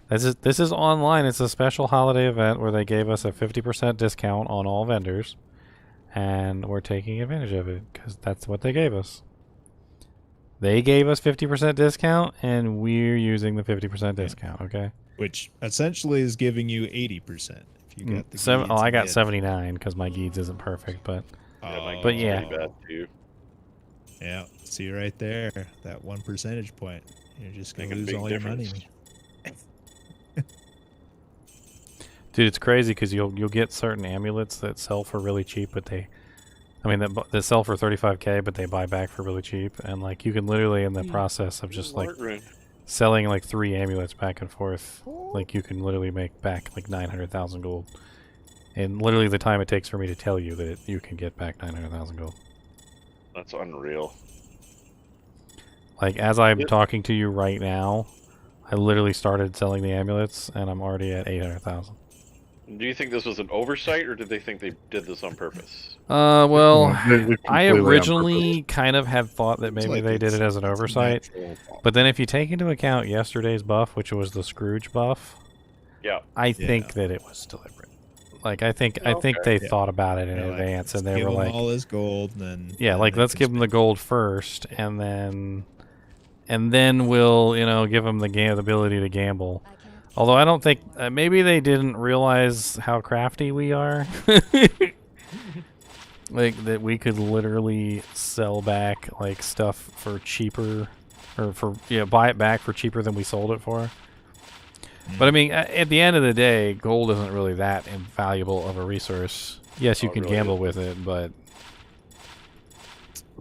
gambling. This is online. It's a special holiday event where they gave us a 50% discount on all vendors, and we're taking advantage of it because that's what they gave us. They gave us 50% discount, and we're using the 50% discount. Okay. Which essentially is giving you 80%. If you got the Seven. Oh, Geeds I and got get- 79 because my Geeds isn't perfect, but Yeah, my But game's yeah. pretty bad too. Yeah, see right there, that 1 percentage point. You're just gonna Make a lose big all difference. your money. dude, it's crazy because you'll get certain amulets that sell for really cheap, but that sell for 35k, but they buy back for really cheap, and like you can literally in the process of just like Art rune. selling like 3 amulets back and forth, like you can literally make back like 900,000 gold. And literally the time it takes for me to tell you that you can get back 900,000 gold. That's unreal. Like as I'm Yep. talking to you right now, I literally started selling the amulets and I'm already at 800,000. Do you think this was an oversight, or did they think they did this on purpose? Well, It's I completely on originally kind of had thought that maybe like they did it's- it as an it's oversight. natural. But then if you take into account yesterday's buff, which was the Scrooge buff, Yeah. I think that it was deliberate. Like I think Okay. they Yeah. thought about it in They're like, advance, and "Let's they give were him like, all his gold, and then yeah, then like they let's can give them the spend gold first, and then we'll give them the ability to gamble. I can't Although I don't think maybe they didn't realize how crafty we are. Like that we could literally sell back like stuff for cheaper, or buy it back for cheaper than we sold it for. But I mean, at the end of the day, gold isn't really that invaluable of a resource. Yes, you Oh, can really gamble with it, but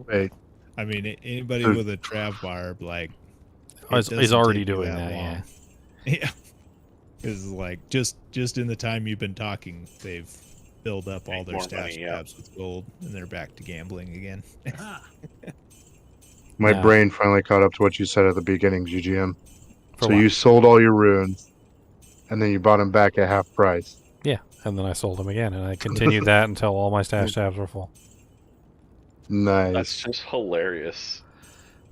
Wait, I mean, anybody Hmm. with a trav barb like is doesn't already take you doing that. Yeah. long. Yeah, because like just in the time you've been talking, they've filled up all Make their more stash money, yeah. tabs with gold, and they're back to gambling again. Ah, My Yeah. brain finally caught up to what you said at the beginning, GGM. For So what? you sold all your runes, and then you bought them back at half price. Yeah, and then I sold them again, and I continued that until all my stash tabs were full. That's Nice. just hilarious.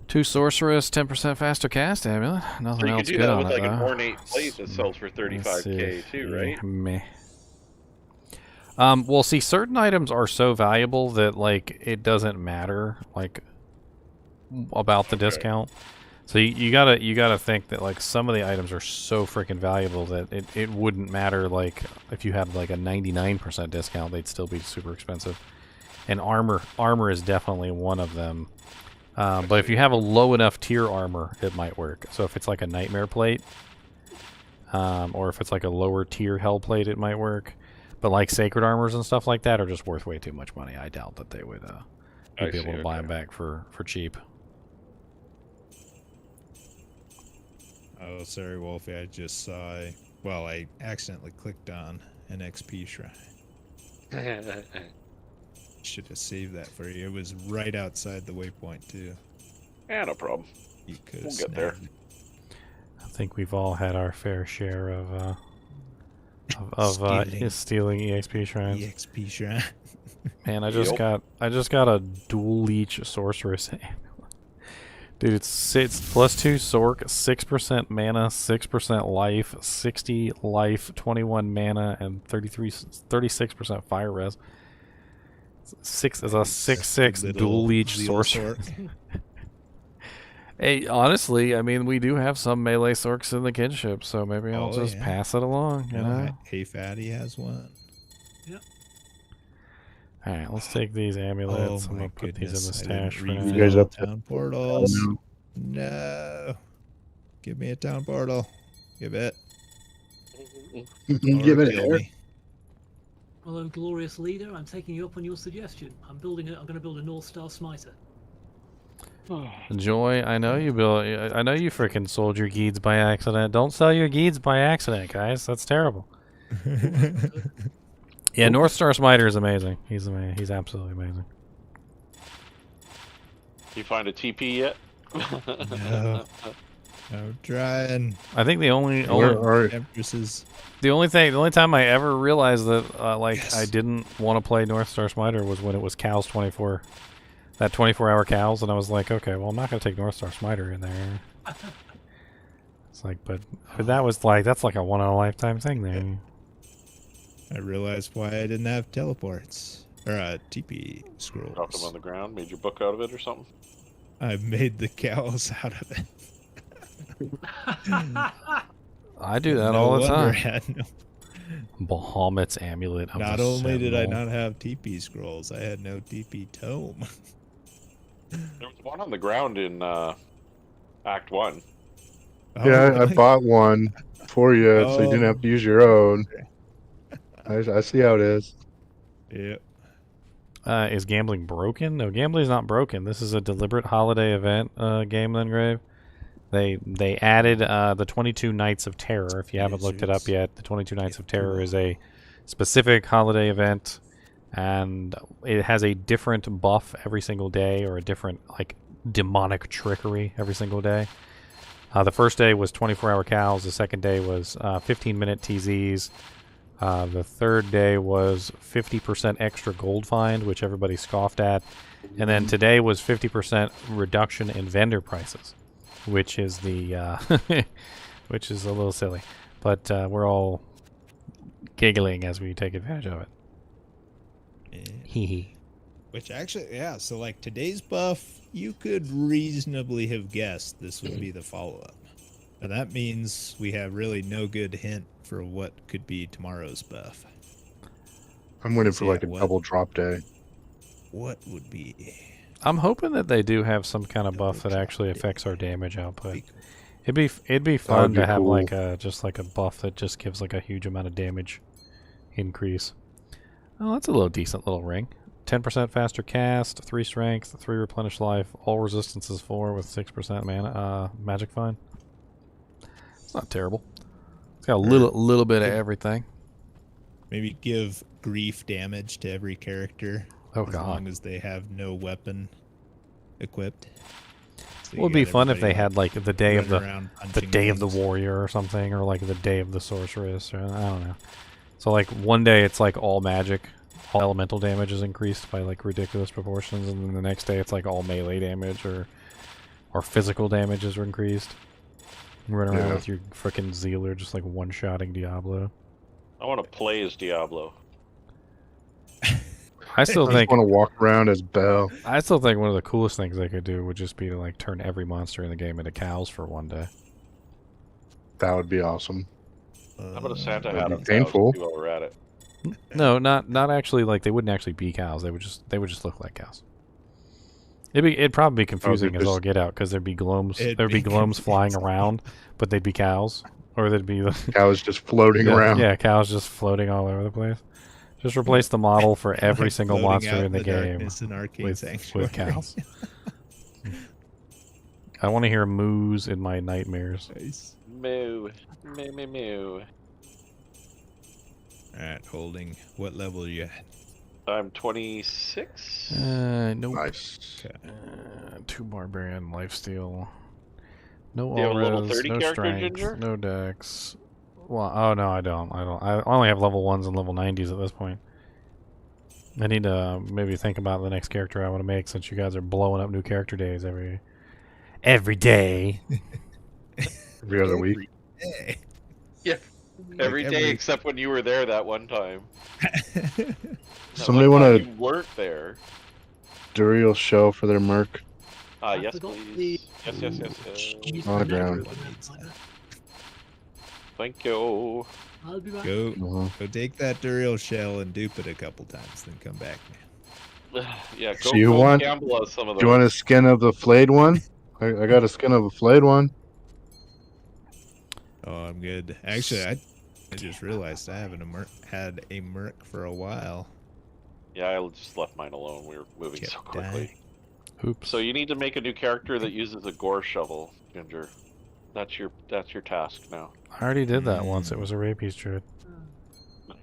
2 sorceress, 10% faster cast amulet. Nothing So you else could do good that on with it like an though. ornate plate that sells for Let's 35k see. too, Yeah, right? meh. Well, see, certain items are so valuable that like it doesn't matter like about the Okay. discount. So you gotta think that like some of the items are so freaking valuable that it wouldn't matter like if you had like a 99% discount, they'd still be super expensive. And armor is definitely one of them. But if you have a low enough tier armor, it might work. So if it's like a nightmare plate, or if it's like a lower tier hell plate, it might work. But like sacred armors and stuff like that are just worth way too much money. I doubt that they would you'd be able to buy them back for cheap. Oh, sorry, Wolfie. I just saw. Well, I accidentally clicked on an XP shrine. Should have saved that for you. It was right outside the waypoint too. Yeah, no problem. You could. We'll get there. I think we've all had our fair share of stealing EXP shrines. EXP shrine. Man, I just Yep. got a dual leech sorceress amulet. Dude, it's +2 sorc, 6% mana, 6% life, 60 life, 21 mana, and 36% fire res. Six is a 6/6 dual leech sorcerer. Hey, honestly, I mean, we do have some melee sorcs in the kinship, so maybe I'll just pass it along, you know? Hey Fatty has one. Alright, let's take these amulets. Oh I'm my gonna put goodness, these in the I stash didn't for now. You guys refill up to- town portals. No. No. Give me a town portal. Give it. Give Or it kill here. me. Hello, glorious leader. I'm taking you up on your suggestion. I'm going to build a North Star Smiter. Joy, I know you freaking sold your geeds by accident. Don't sell your geeds by accident, guys. That's terrible. Yeah, North Star Smiter is amazing. He's amazing. He's absolutely amazing. You find a TP yet? No. I'm trying. I think the only Empresses. the only time I ever realized that Yes. I didn't want to play North Star Smiter was when it was Cows 24. That 24-hour Cows, and I was like, okay, well, I'm not gonna take North Star Smiter in there. It's like, but that was like that's like a one in a lifetime thing there. I realized why I didn't have teleports. Or TP Dropped them scrolls. on the ground, made your book out of it or something? I made the cows out of it. I do that No all the wonder I time. had no- Bahamut's amulet. Of Not the only did I Sentinel. not have TP scrolls, I had no TP tome. There was one on the ground in Act 1. Oh, Yeah, I really? bought one for you, so you didn't have to use your own. I see how it is. Yep. Is gambling broken? No, gambling's not broken. This is a deliberate holiday event game, then, Grave. They added the 22 Nights of Terror. If you haven't looked it up yet, the 22 Nights of Terror is a specific holiday event, and it has a different buff every single day, or a different like demonic trickery every single day. The first day was 24-hour cows. The second day was 15-minute TZs. The third day was 50% extra gold find, which everybody scoffed at. And then today was 50% reduction in vendor prices, which is the which is a little silly. But we're all giggling as we take advantage of it. Hee hee. Which actually, yeah, so like today's buff, you could reasonably have guessed this would be the follow-up. And that means we have really no good hint for what could be tomorrow's buff. I'm waiting for Yeah, like a what? double drop day. What would be? I'm hoping that they do have some kind of buff that Double actually drop affects our day. damage output. Be- It'd be fun be to have cool. like a buff that just gives like a huge amount of damage increase. Oh, that's a little decent little ring. 10% faster cast, 3 strength, 3 replenish life, all resistances 4 with 6% mana magic find. It's not terrible. It's got a little bit of everything. Maybe give grief damage to every character Oh as god. long as they have no weapon equipped. So It you would be got fun if they everybody, had like the day of running the around the punching day of the things. warrior or something, or like the day of the sorceress, or I don't know. So like one day it's like all magic, all elemental damage is increased by like ridiculous proportions, and then the next day it's like all melee damage or physical damages are increased. You run around Yeah. with your frickin' Zealer just like one-shotting Diablo. I want to play as Diablo. I still I just think want to walk around as Belle. one of the coolest things they could do would just be to like turn every monster in the game into cows for one day. That would be awesome. How about a Santa that'd hat be of cows painful. too while we're at it? No, not actually. Like they wouldn't actually be cows. They would just look like cows. It'd probably be confusing as just- all get out because there'd be glomes. It'd There'd be be glomes flying confusing. around, but they'd be cows, or they'd be Cows just floating around. yeah, cows just floating all over the place. Just replace the model for every Like single floating monster out in the game darkness in Arcane Sanctuary. with cows. I want to hear moos in my nightmares. Nice. Moo, moo, moo, moo. Alright, holding. What level are you at? I'm 26. Nope. Nice. Okay. 2 barbarian lifesteal. No Do you have a level auras, 30 no character, strength, Ginger? no dex. Well, oh no, I don't. I only have level 1s and level 90s at this point. I need to maybe think about the next character I want to make since you guys are blowing up new character days every day. Every other week. Hey. Yeah, every Like day every- except when you were there that one time. That Somebody one want time a You weren't there. Duriel shell for their merc? Ah, I yes, forgot please. Yes. Use On the the ground. network. Thank you. I'll be back. Go, Uh-huh. go take that Duriel shell and dupe it a couple times, then come back, man. Yeah, go, So you go want- gamble us some of Do you want a those. skin of the flayed one? I got a skin of a flayed one. Oh, I'm good. Actually, I just realized I haven't had a merc for a while. Yeah, I just left mine alone. We were moving so Kept quickly. Oops. So you need to make a new character that uses a gore shovel, Ginger. That's your task now. I already did that once. It was a rapies druid. Uh,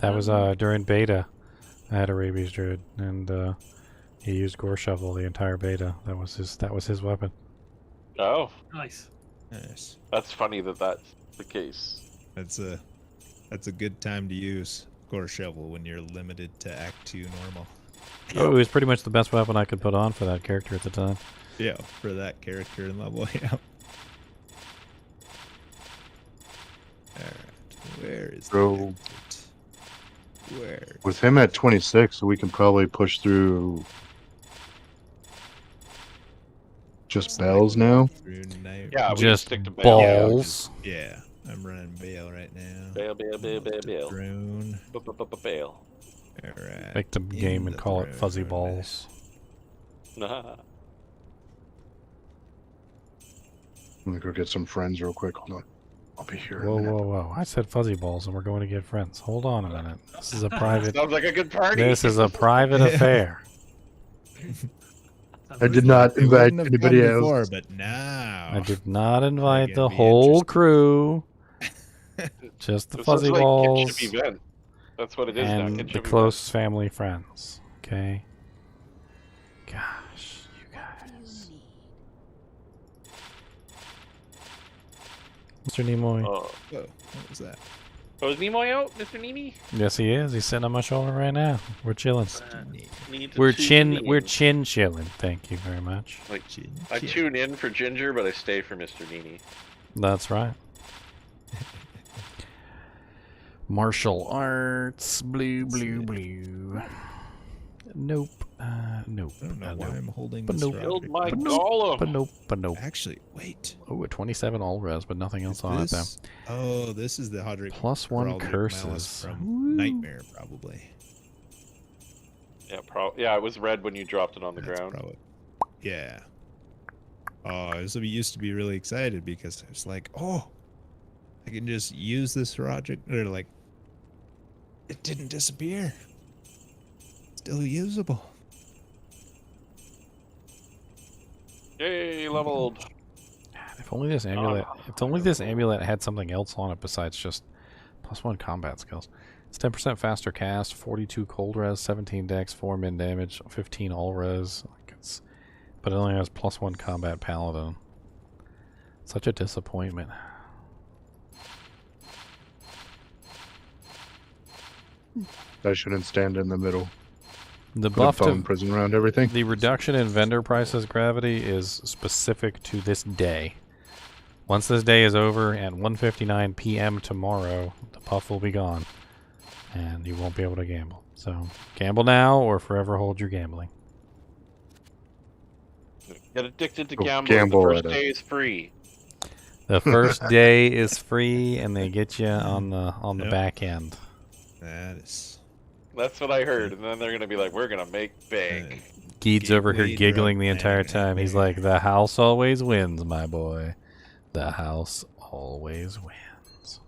That was during beta. I had a rabies druid, and he used gore shovel the entire beta. That was his weapon. Oh, Nice. Nice. that's funny that that's the case. That's a good time to use Gore Shovel when you're limited to Act 2 normal. Oh, it was pretty much the best weapon I could put on for that character at the time. Yeah, for that character and level, yeah. Alright, where is So- the exit? Where? With him at 26, we can probably push through just bells now. Through night. Yeah, we Just stick to Bale. balls. Yeah, I'm running Bale right now. Bale, Bale. Drone. Bale. Alright. Make the game and the call it throne. fuzzy balls. I'm gonna go get some friends real quick. Hold on. I'll be here. in a Whoa, minute. whoa, whoa! I said fuzzy balls, and we're going to get friends. Hold on a minute. This is a private. Sounds like a good party. This is a private Yeah. affair. I did not They invite wouldn't have anybody come else. before, but now. I did not invite gonna the be whole interesting. crew. Just the This sounds fuzzy like balls Kinship event. That's what it is now. and Kinship the event. close family friends. Okay. Gosh, you guys. Mr. Nimoy. Oh, Whoa, what was that? is Nimoy out, Mr. Nini? Yes, he is. He's sitting on my shoulder right now. We're chilling. Need to We're tune chin. We're in. chin chilling. Thank you very much. Like, Chin, I chin. tune in for Ginger, but I stay for Mr. Nini. That's right. Martial arts. Blue, blue, blue. Nope. Nope. I don't know why nope. I'm holding But this nope. rock. Build my But nope. golem. But nope. But nope. Actually, wait. Oh, a 27 all res, but nothing else Is on it though. this- Oh, this is the Hodrick. Plus one Heraldic curses. Malice from Woo. Nightmare, probably. Yeah, it was red when you dropped it on the That's ground. probably. Yeah. Oh, I used to be really excited because I was like, oh, I can just use this Roderick. Or like, it didn't disappear. Still usable. Yay, leveled. If only this amulet. If only this amulet had something else on it besides just +1 combat skills. It's 10% faster cast, 42 cold res, 17 dex, 4 min damage, 15 all res. Like but it only has +1 combat paladin. Such a disappointment. I shouldn't stand in the middle. The Put a buff phone to prison around everything. the reduction in vendor prices gravity is specific to this day. Once this day is over at 1:59 p.m. tomorrow, the buff will be gone, and you won't be able to gamble. So gamble now or forever hold your gambling. Get addicted to Go gambling. gamble The at first it. day is free. The first day is free, and they get you on the Yep. back end. That is. That's what I heard, and then they're gonna be like, "We're gonna make bank." Geed's over here Gateway giggling drug the entire man. time. He's like, "The house always wins, my boy. The house always wins."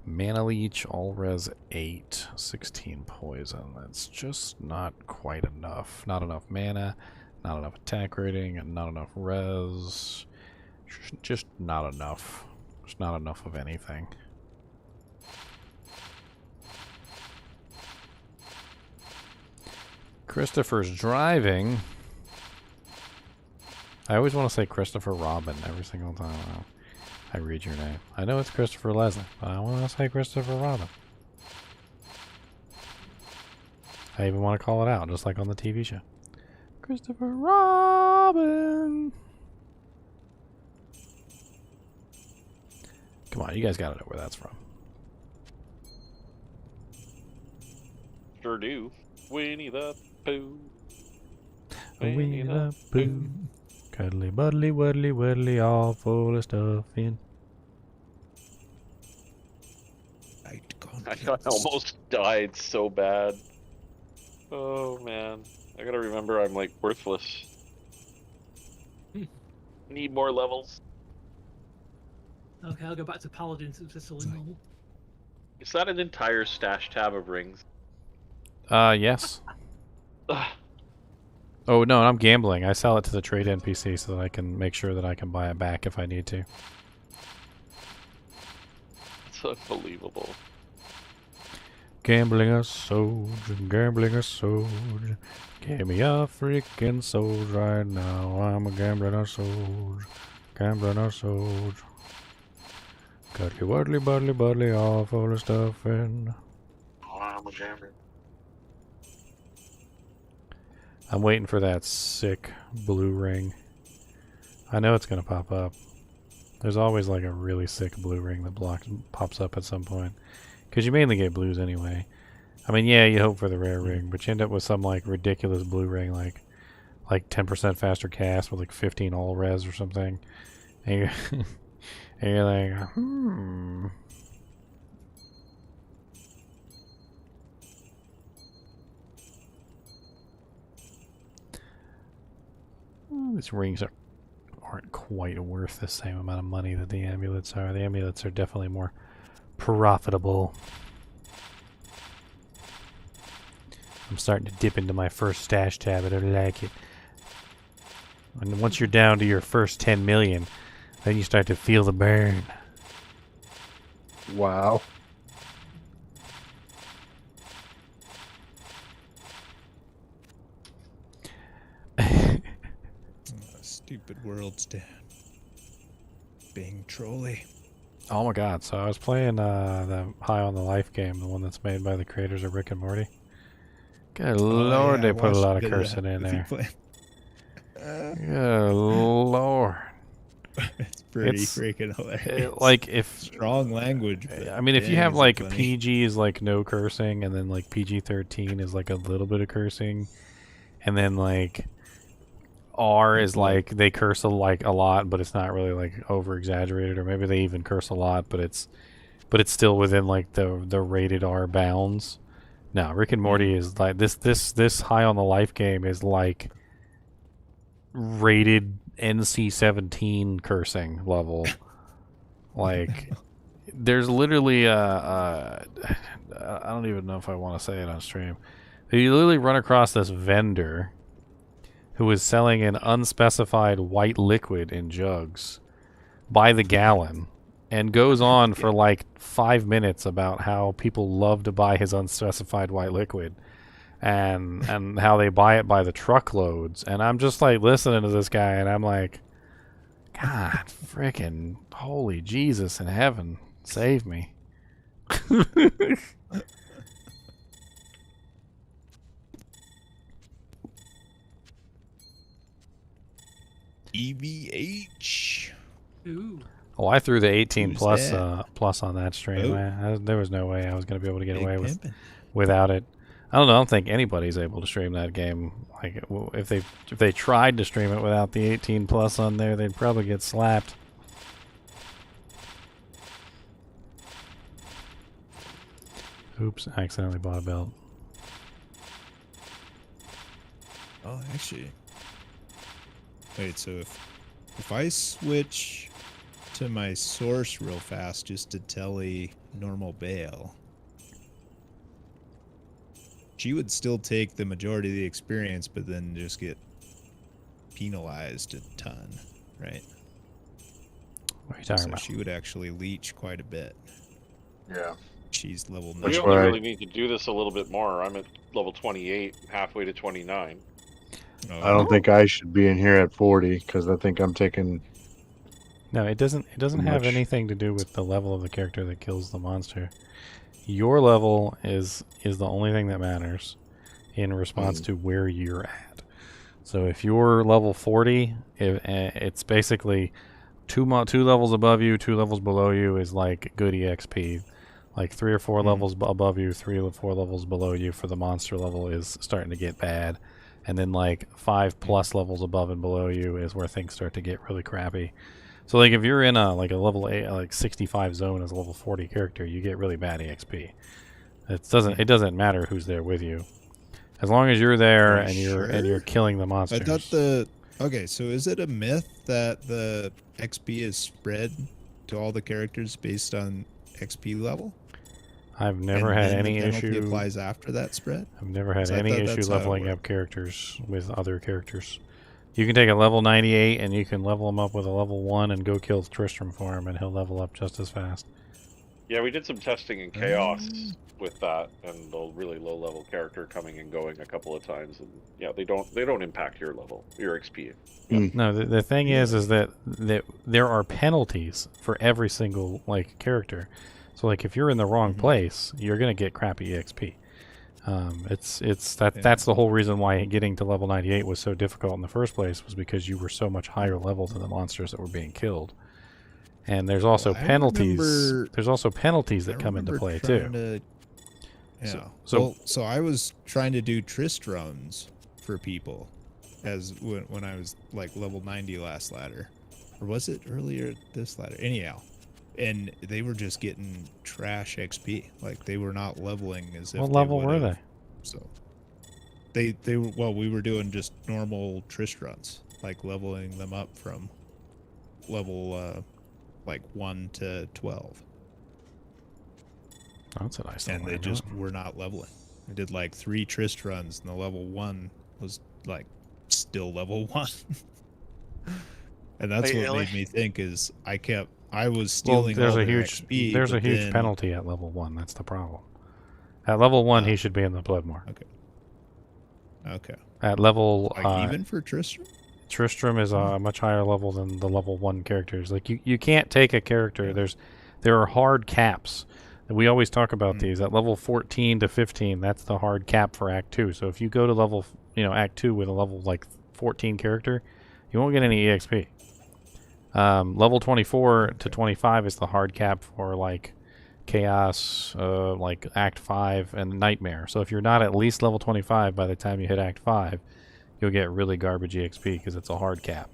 Mana leech, all res 8, 16 poison. That's just not quite enough. Not enough mana, not enough attack rating, and not enough res. Just not enough. Just not enough of anything. Christopher's driving. I always want to say Christopher Robin every single time I read your name. I know it's Christopher Leslie, but I want to say Christopher Robin. I even want to call it out, just like on the TV show. Christopher Robin. Come on, you guys gotta know where that's from. Sure do. Winnie the Pooh. Winnie the Pooh. Cuddly, buddly, wuddly, wuddly, all full of stuff in. I almost died so bad. Oh man, I gotta remember I'm like worthless. Need more levels. Okay, I'll go back to Paladin since it's still in normal. Is that an entire stash tab of rings? Yes. Ugh. Oh no, I'm gambling. I sell it to the trade NPC so that I can make sure that I can buy it back if I need to. It's unbelievable. Gambling a soldier, gambling a soldier. Give me a freaking soldier right now. I'm a gambling a soldier, gambling a soldier. Cuddly, wuddly, buddly, buddly, all full of stuff in. I'm a gambler. I'm waiting for that sick blue ring. I know it's gonna pop up. There's always like a really sick blue ring that pops up at some point. Because you mainly get blues anyway. I mean, yeah, you hope for the rare ring, but you end up with some like ridiculous blue ring, like 10% faster cast with like 15 all res or something. And you're, and you're like, These rings aren't quite worth the same amount of money that the amulets are. The amulets are definitely more profitable. I'm starting to dip into my first stash tab. I don't like it. And once you're down to your first 10 million, then you start to feel the burn. Wow. Stupid world's down. Being trolly. Oh my god, so I was playing the High on the Life game, the one that's made by the creators of Rick and Morty. Good lord, they put a lot of cursing in there. Good lord. It's pretty It's- freaking hilarious. Like if Strong language. But I mean, if you dang, have is it like funny. PG is like no cursing, and then like PG-13 is like a little bit of cursing, and then like R is like they curse a lot, but it's not really like over exaggerated, or maybe they even curse a lot, but it's still within like the rated R bounds. No, Rick and Morty is like this High on the Life game is like rated NC-17 cursing level. Like there's literally I don't even know if I want to say it on stream. You literally run across this vendor who is selling an unspecified white liquid in jugs by the gallon, and goes on for like 5 minutes about how people love to buy his unspecified white liquid. and how they buy it by the truckloads. And I'm just like listening to this guy, and I'm like, God, freaking holy Jesus in heaven, save me. EVH. Ooh. Oh, I threw the 18 Who's plus that? plus on that stream. Oh. There was no way I was going to be able to get Big away pimpin'. without it. I don't know. I don't think anybody's able to stream that game. Like if they tried to stream it without the 18 plus on there, they'd probably get slapped. Oops! I accidentally bought a belt. Oh, actually. Wait, so if I switch to my source real fast just to telly normal Bale, she would still take the majority of the experience, but then just get penalized a ton, right? What are you talking So about? she would actually leech quite a bit. Yeah. She's level We That's 9. only why- really need to do this a little bit more. I'm at level 28, halfway to 29. Oh, I don't think I should be in here at 40 because I think I'm taking. No, it doesn't. It doesn't Too have much. anything to do with the level of the character that kills the monster. Your level is the only thing that matters in response to where you're at. So if you're level 40, it's basically two levels above you, 2 levels below you is like good EXP. Like 3 or 4 levels above you, 3 or 4 levels below you for the monster level is starting to get bad. And then like 5 plus levels above and below you is where things start to get really crappy. So like if you're in a level 8, like 65 zone as a level 40 character, you get really bad EXP. It doesn't matter who's there with you, as long as you're there Are and you you're sure? killing the I monsters. thought okay, so is it a myth that the XP is spread to all the characters based on XP level? I've never And had then any the penalty issue. applies after that spread? I've never had So I any thought issue that's how it leveling up worked. characters with other characters. You can take a level 98 and you can level him up with a level 1 and go kill Tristram for him, and he'll level up just as fast. Yeah, we did some testing in Chaos with that, and a really low level character coming and going a couple of times, and yeah, they don't impact your level, your XP. No, the thing is that there are penalties for every single like character. So like if you're in the wrong place, you're gonna get crappy EXP. That's the whole reason why getting to level 98 was so difficult in the first place, was because you were so much higher level than the monsters that were being killed. And there's also Well, I penalties. remember- There's also penalties I that come into remember play too. trying to- yeah. So- So I was trying to do Tristrons for people as when I was like level 90 last ladder. Or was it earlier this ladder? Anyhow. And they were just getting trash XP. Like they were not leveling as if What they level were would've. they? So they were, well, we were doing just normal Tristrons, like leveling them up from level like 1 to 12. Oh, that's a nice. And little they area. just were not leveling. I did like 3 Trist runs, and the level 1 was like still level 1. And that's what made me think is I was stealing there's all a their huge XP, there's a but huge then- penalty at level 1. That's the problem. At level 1, he should be in the Bloodmore. Okay. At level Like even for Tristram? Tristram is a much higher level than the level 1 characters. Like you can't take a character. There are hard caps. We always talk about these. At level 14 to 15, that's the hard cap for Act 2. So if you go to level, Act 2 with a level like 14 character, you won't get any EXP. Level 24 to 25 is the hard cap for like Chaos, like Act 5 and Nightmare. So if you're not at least level 25 by the time you hit Act 5, you'll get really garbage EXP because it's a hard cap.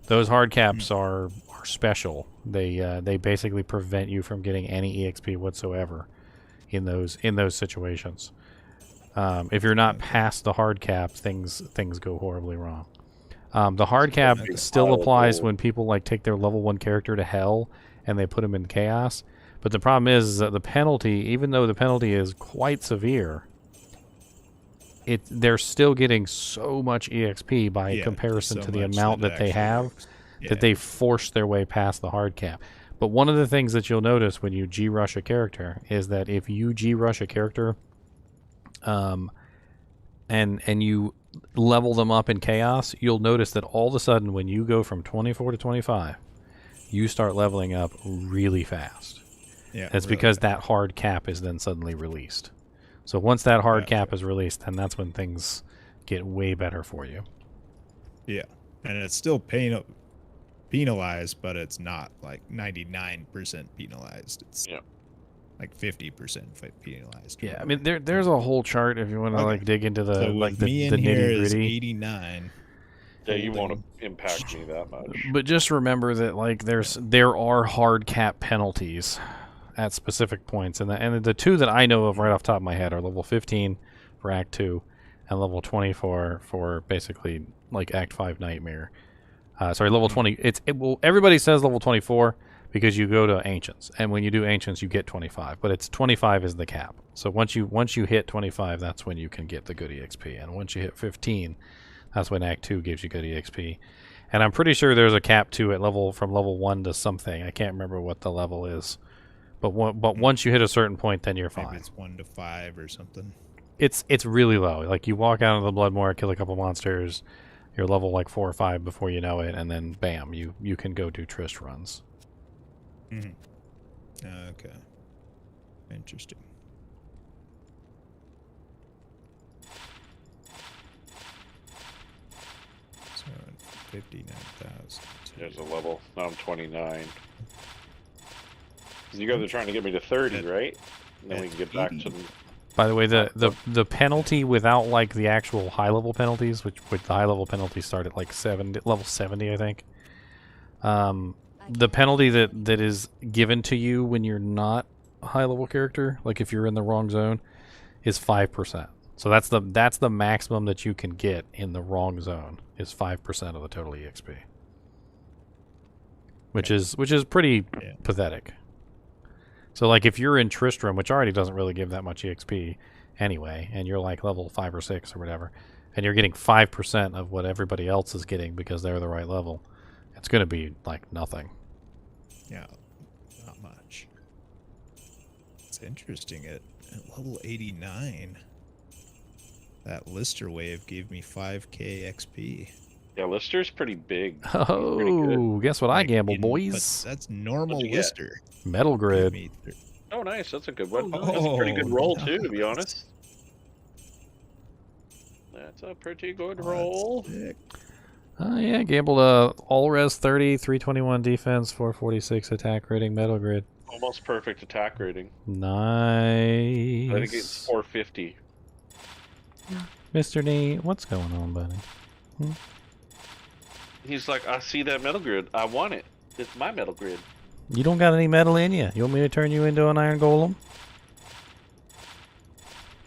Those hard caps are special. They basically prevent you from getting any EXP whatsoever in those situations. If you're not past the hard cap, things go horribly wrong. The hard cap still applies when people like take their level 1 character to hell and they put them in chaos. But the problem is that the penalty, even though the penalty is quite severe, they're still getting so much EXP by comparison to the amount that they have, that they force their way past the hard cap. But one of the things that you'll notice when you G-rush a character is that if you G-rush a character, and you level them up in chaos, you'll notice that all of a sudden when you go from 24 to 25, you start leveling up really fast. Yeah, It's really because fast. that hard cap is then suddenly released. So once that hard Gotcha. cap is released, then that's when things get way better for you. Yeah, and it's still penalized, but it's not like 99% penalized. It's Yeah. like 50% penalized. or Yeah, I whatever. mean there's a whole chart if you want to Okay. like dig into the So like with the, me the in here nitty is gritty. 89. Yeah, you won't holding- impact me that much. But just remember that like there are hard cap penalties at specific points, and the two that I know of right off the top of my head are level 15 for Act 2 and level 24 for basically like Act 5 Nightmare. Sorry, level 20. Everybody says level 24 because you go to Ancients, and when you do Ancients, you get 25. But it's 25 is the cap. So once you hit 25, that's when you can get the good EXP, and once you hit 15, that's when Act 2 gives you good EXP. And I'm pretty sure there's a cap too at from level 1 to something. I can't remember what the level is. But once you hit a certain point, then you're Maybe fine. it's 1 to 5 or something. It's really low. Like you walk out of the Bloodmoor, kill a couple monsters, you're level like 4 or 5 before you know it, and then bam, you can go do Trist runs. Okay. Interesting. So 59,000. There's a level. Now I'm 29. 'Cause you guys are trying to get me to 30, right? And then we can get back to... By the way, the penalty without like the actual high level penalties, which the high level penalties start at like level 70, I think. The penalty that is given to you when you're not a high level character, like if you're in the wrong zone, is 5%. So that's the maximum that you can get in the wrong zone is 5% of the total EXP, which is pretty pathetic. So like if you're in Tristram, which already doesn't really give that much EXP anyway, and you're like level 5 or 6 or whatever, and you're getting 5% of what everybody else is getting because they're the right level, it's going to be like nothing. Yeah, not much. It's interesting. At level 89, that Lister wave gave me 5k XP. Yeah, Lister's pretty big. Oh, guess what I gamble, But boys? that's normal What'd you get? Lister. Metal Grid. Gave me Oh, nice. That's a good one. Oh, That's a pretty good roll, nice. too, to be honest. That's a pretty good roll. sick. Oh yeah, gambled all res 30, 321 defense, 446 attack rating, Metal Grid. Almost perfect attack rating. Nice. I think it's 450. Mr. D, what's going on, buddy? He's like, I see that metal grid. I want it. It's my metal grid. You don't got any metal in you. You want me to turn you into an iron golem?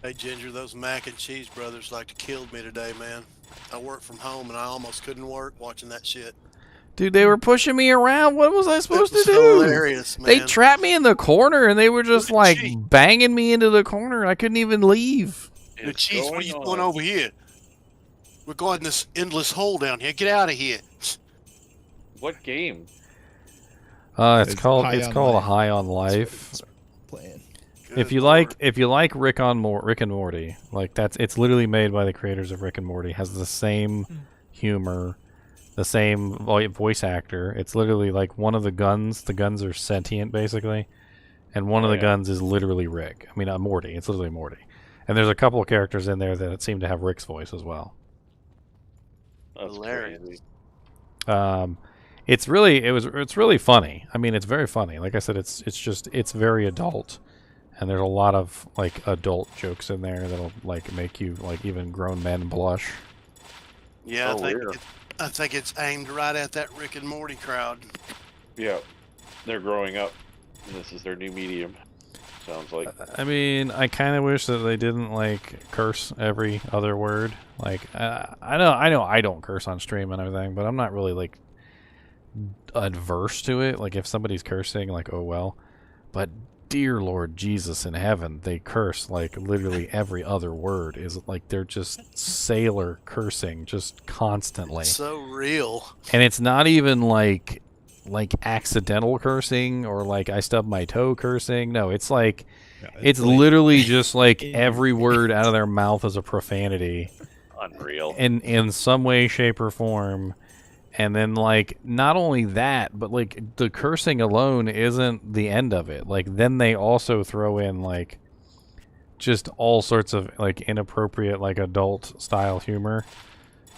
Hey Ginger, those mac and cheese brothers like to killed me today, man. I work from home and I almost couldn't work watching that shit. Dude, they were pushing me around. What was I supposed It was to do? hilarious, man. They trapped me in the corner and they were just Look at like cheese. banging me into the corner. I couldn't even leave. The It's cheese, what are you going doing on. over here? We're going this endless hole down here. Get out of here. What game? It's It's called High it's on called Life. High on That's what Life. it's playing. If Good you Lord. like Rick and Morty, like it's literally made by the creators of Rick and Morty. Has the same humor, the same voice actor. It's literally like one of the guns. The guns are sentient basically, and one of Oh, the yeah. guns is literally Rick. I mean, Morty. It's literally Morty. And there's a couple of characters in there that seem to have Rick's voice as well. That's Hilarious. crazy. It's really funny. I mean, it's very funny. Like I said, it's very adult, and there's a lot of like adult jokes in there that'll like make you like even grown men blush. Yeah, Oh, weird. I think it's aimed right at that Rick and Morty crowd. Yeah. They're growing up. And this is their new medium. Sounds like. I mean, I kind of wish that they didn't like curse every other word. Like, I know I don't curse on stream and everything, but I'm not really like adverse to it. Like if somebody's cursing, like oh well. But dear Lord Jesus in heaven, they curse like literally every other word is like they're just sailor cursing just constantly. So real. And it's not even like like accidental cursing or like I stubbed my toe cursing. No, it's like Yeah, it's like- literally just like in every your word out of face. their mouth is a profanity Unreal. in some way, shape, or form. And then like not only that, but like the cursing alone isn't the end of it. Like then they also throw in like just all sorts of like inappropriate like adult style humor.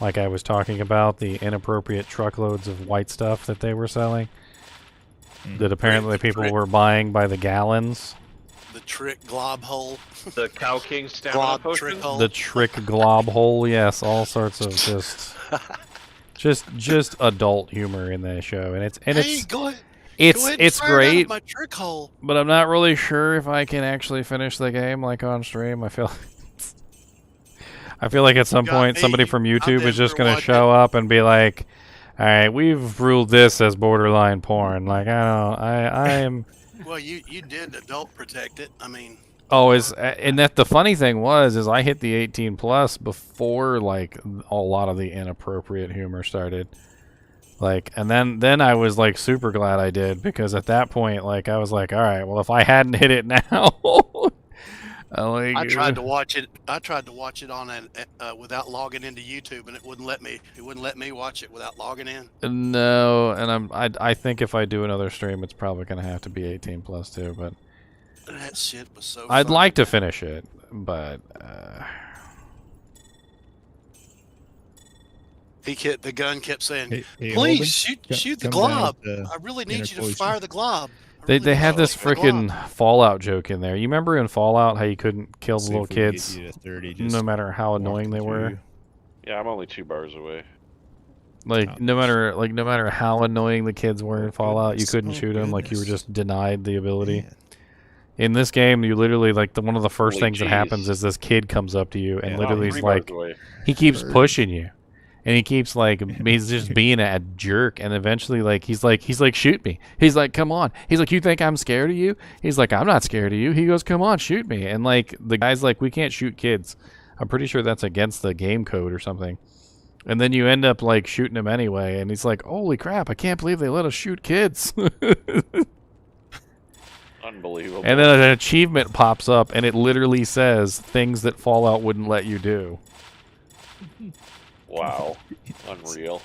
Like I was talking about the inappropriate truckloads of white stuff that they were selling that apparently people were buying by the gallons. The trick glob hole. The Cow King stamina Glob potion. trick hole. The trick glob hole, yes, all sorts of just adult humor in that show, and Hey, it's go ahead. it's Go ahead and it's fire it out of great, my trick hole. but I'm not really sure if I can actually finish the game like on stream. I feel like at some got point me. somebody from I'm YouTube is just never gonna watching. show up and be like, "All right, we've ruled this as borderline porn." Like I am. Well, you did adult protect it. I mean, Oh, and that the funny thing was I hit the 18 plus before like a lot of the inappropriate humor started. Like, and then I was like super glad I did, because at that point like I was like, all right, well if I hadn't hit it now, I tried to watch it. I tried to watch it on without logging into YouTube, and it wouldn't let me. It wouldn't let me watch it without logging in. No, and I think if I do another stream, it's probably gonna have to be 18 plus too. But That shit was so. I'd funny. like to finish it, but The gun kept saying, Hey, "Please Holden, shoot the come down glob. with the I really need you to interpolation. fire the glob." I they really had need you this to fire the glob." freaking Fallout joke in there. You remember in Fallout how you couldn't kill the See little if we can get kids, you to 30, no just matter how walk annoying they them were? through. Yeah, I'm only 2 bars away. Like no matter how annoying the kids were in Oh, Fallout, you goodness. couldn't Oh, shoot them. Like you were goodness. just denied the ability. Man. In this game, you literally like one of the first Holy things that jeez. happens is this kid comes up to you and Yeah. literally Wow, is 3 bars like away. he keeps Bird. pushing you, and he keeps like he's just being a jerk, and eventually like he's like shoot me. He's like, come on. He's like, you think I'm scared of you? He's like, I'm not scared of you. He goes, come on, shoot me. And like the guy's like, we can't shoot kids. I'm pretty sure that's against the game code or something. And then you end up like shooting him anyway, and he's like, holy crap, I can't believe they let us shoot kids. Unbelievable. And then an achievement pops up, and it literally says things that Fallout wouldn't let you do. Wow. Unreal.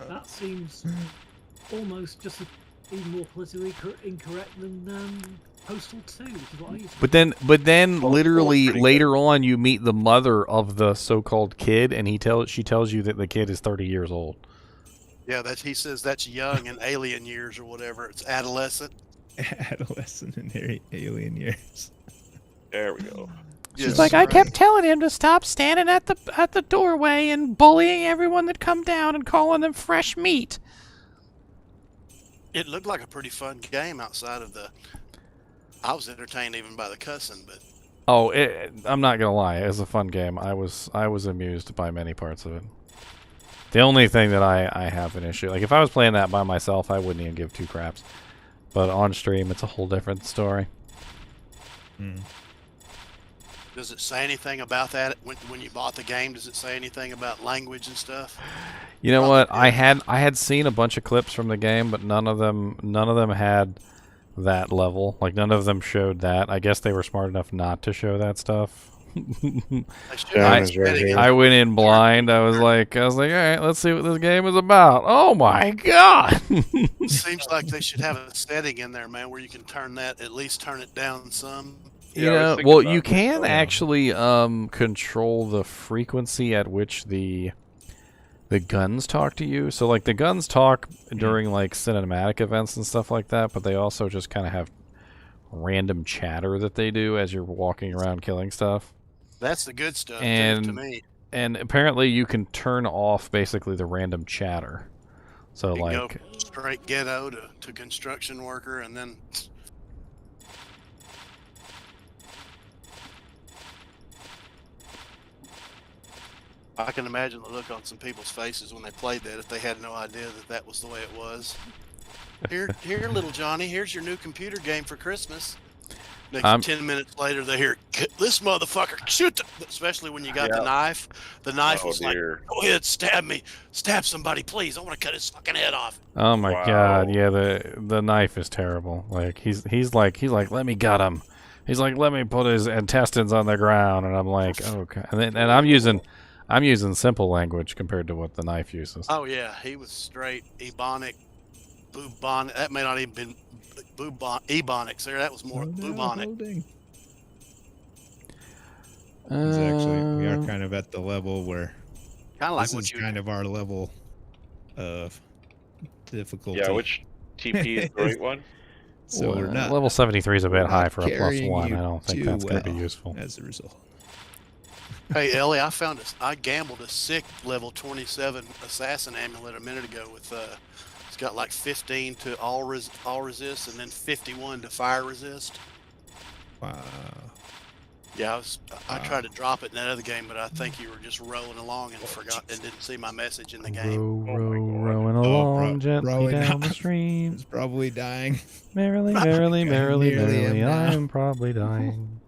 That seems almost just even more politically incorrect than Postal 2, which is what I used to But then, Well, literally pretty good. later on, you meet the mother of the so-called kid, and she tells you that the kid is 30 years old. Yeah, he says that's young in alien years or whatever. It's adolescent. Adolescent in their alien years. There we go. She's Yes. like, I kept telling him to stop standing at the doorway and bullying everyone that come down and calling them fresh meat. It looked like a pretty fun game outside of the. I was entertained even by the cussing, but Oh, I'm not gonna lie, it was a fun game. I was amused by many parts of it. The only thing that I have an issue, like if I was playing that by myself, I wouldn't even give 2 craps. But on stream, it's a whole different story. does it say anything about that when you bought the game? Does it say anything about language and stuff? You know Probably what? did. I had seen a bunch of clips from the game, but none of them had that level. Like none of them showed that. I guess they were smart enough not to show that stuff. They should Yeah, have it's right added it. here. I went in blind. I was like, all right, let's see what this game is about. Oh my god! Seems like they should have a setting in there, man, where you can at least turn it down some. You Yeah, I was know, thinking well, about you it. can Oh, yeah. actually control the frequency at which the guns talk to you. So like the guns talk during like cinematic events and stuff like that, but they also just kind of have random chatter that they do as you're walking around killing stuff. That's the good stuff to And me. and apparently you can turn off basically the random chatter. So You go like straight ghetto to construction worker, and then I can imagine the look on some people's faces when they played that if they had no idea that was the way it was. Here, little Johnny. Here's your new computer game for Christmas. Next 10 minutes later, they hear this motherfucker shoot. Especially when you got the knife. The knife was like, "Go ahead, stab me, stab somebody, please. I want to cut his fucking head off." Oh my god, yeah, the knife is terrible. Like he's like, let me gut him. He's like, let me put his intestines on the ground, and I'm like, okay. And I'm using simple language compared to what the knife uses. Oh yeah, he was straight ebonic, bubonic. That may not even been ebonics there. That was more bubonic. Actually, we are kind of at the level where kind of like this is kind of our level of difficulty. Yeah, which TP is the right one? So we're not level 73 is a bit high for a carrying +1. you I don't think too that's going to be well useful. as a result. Hey Ellie, I gambled a sick level 27 assassin amulet a minute ago with it's got like 15 to all resist and then 51 to fire resist. Wow. Yeah, I tried to drop it in that other game, but I think you were just rolling along and forgot and didn't see my message in the game. Rowing along gently down the stream. It's probably dying. Merrily, merrily, merrily, nearly merrily, am now. I'm probably dying.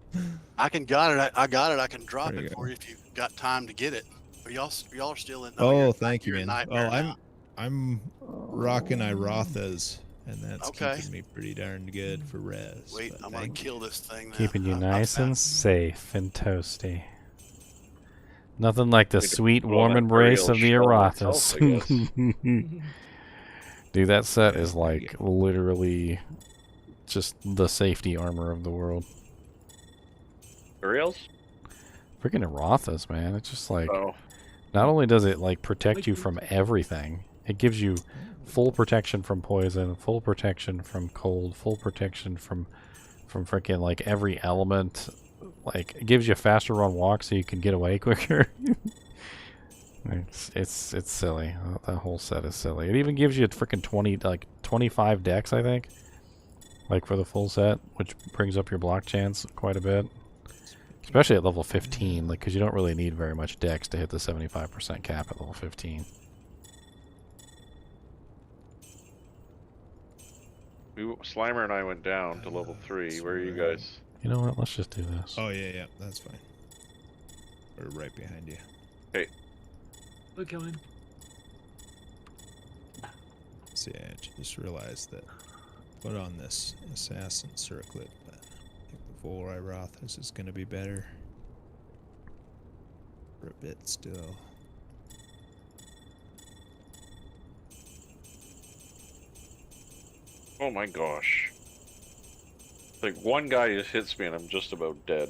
I got it. I can drop it for you if you got time to get it. Y'all are still in. Thank you, man. Well, I'm rocking Irothas, and that's keeping me pretty darn good for res. Wait, I'm gonna kill this thing now. Keeping you nice and safe and toasty. Nothing like the sweet, warm embrace of the Irothas. Dude, that set is like literally just the safety armor of the world. Ariels? Freaking Irothas, man. It's just like, not only does it like protect you from everything, it gives you full protection from poison, full protection from cold, full protection from freaking like every element. Like, it gives you a faster run walk so you can get away quicker. It's silly. That whole set is silly. It even gives you a freaking 25 dex, I think, like for the full set, which brings up your block chance quite a bit. Especially at level 15, like, because you don't really need very much dex to hit the 75% cap at level 15. Slimer and I went down to level 3. Where are you guys? You know what? Let's just do this. Oh, yeah, that's fine. We're right behind you. Okay. We're coming. See, I just realized that put on this assassin circlet, but I think the full Irothas is going to be better for a bit still. Oh my gosh. Like, one guy just hits me and I'm just about dead.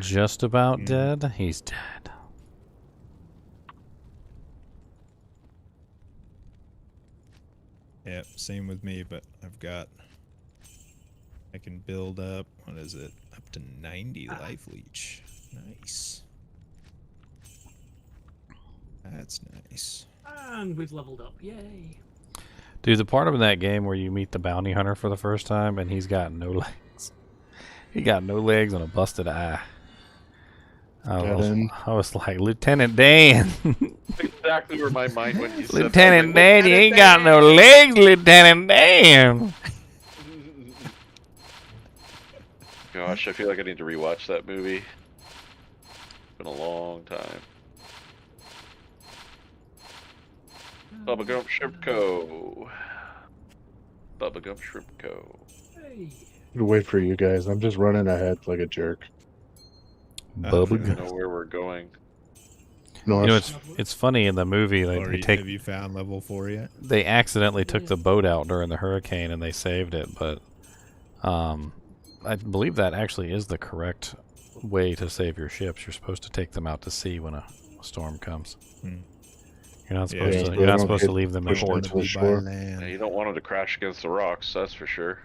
Just about dead? He's dead. Yep, same with me, but I can build up, what is it, up to 90 life leech. Nice. That's nice. And we've leveled up. Yay. Dude, the part of that game where you meet the bounty hunter for the first time and he's got no legs. He got no legs and a busted eye. I was like, Lieutenant Dan. Exactly where my mind went. Lieutenant Dan, you ain't got no legs, Lieutenant Dan. Gosh, I feel like I need to rewatch that movie. It's been a long time. Bubblegum Shrimp Co. Bubblegum Shrimp Co. Hey. Wait for you guys. I'm just running ahead like a jerk. I don't know where we're going. North. You know, it's funny in the movie. Have you found level 4 yet? They accidentally took the boat out during the hurricane and they saved it, but I believe that actually is the correct way to save your ships. You're supposed to take them out to sea when a storm comes. You're not supposed to. You're not supposed to leave them in port. Yeah, you don't want them to crash against the rocks. That's for sure.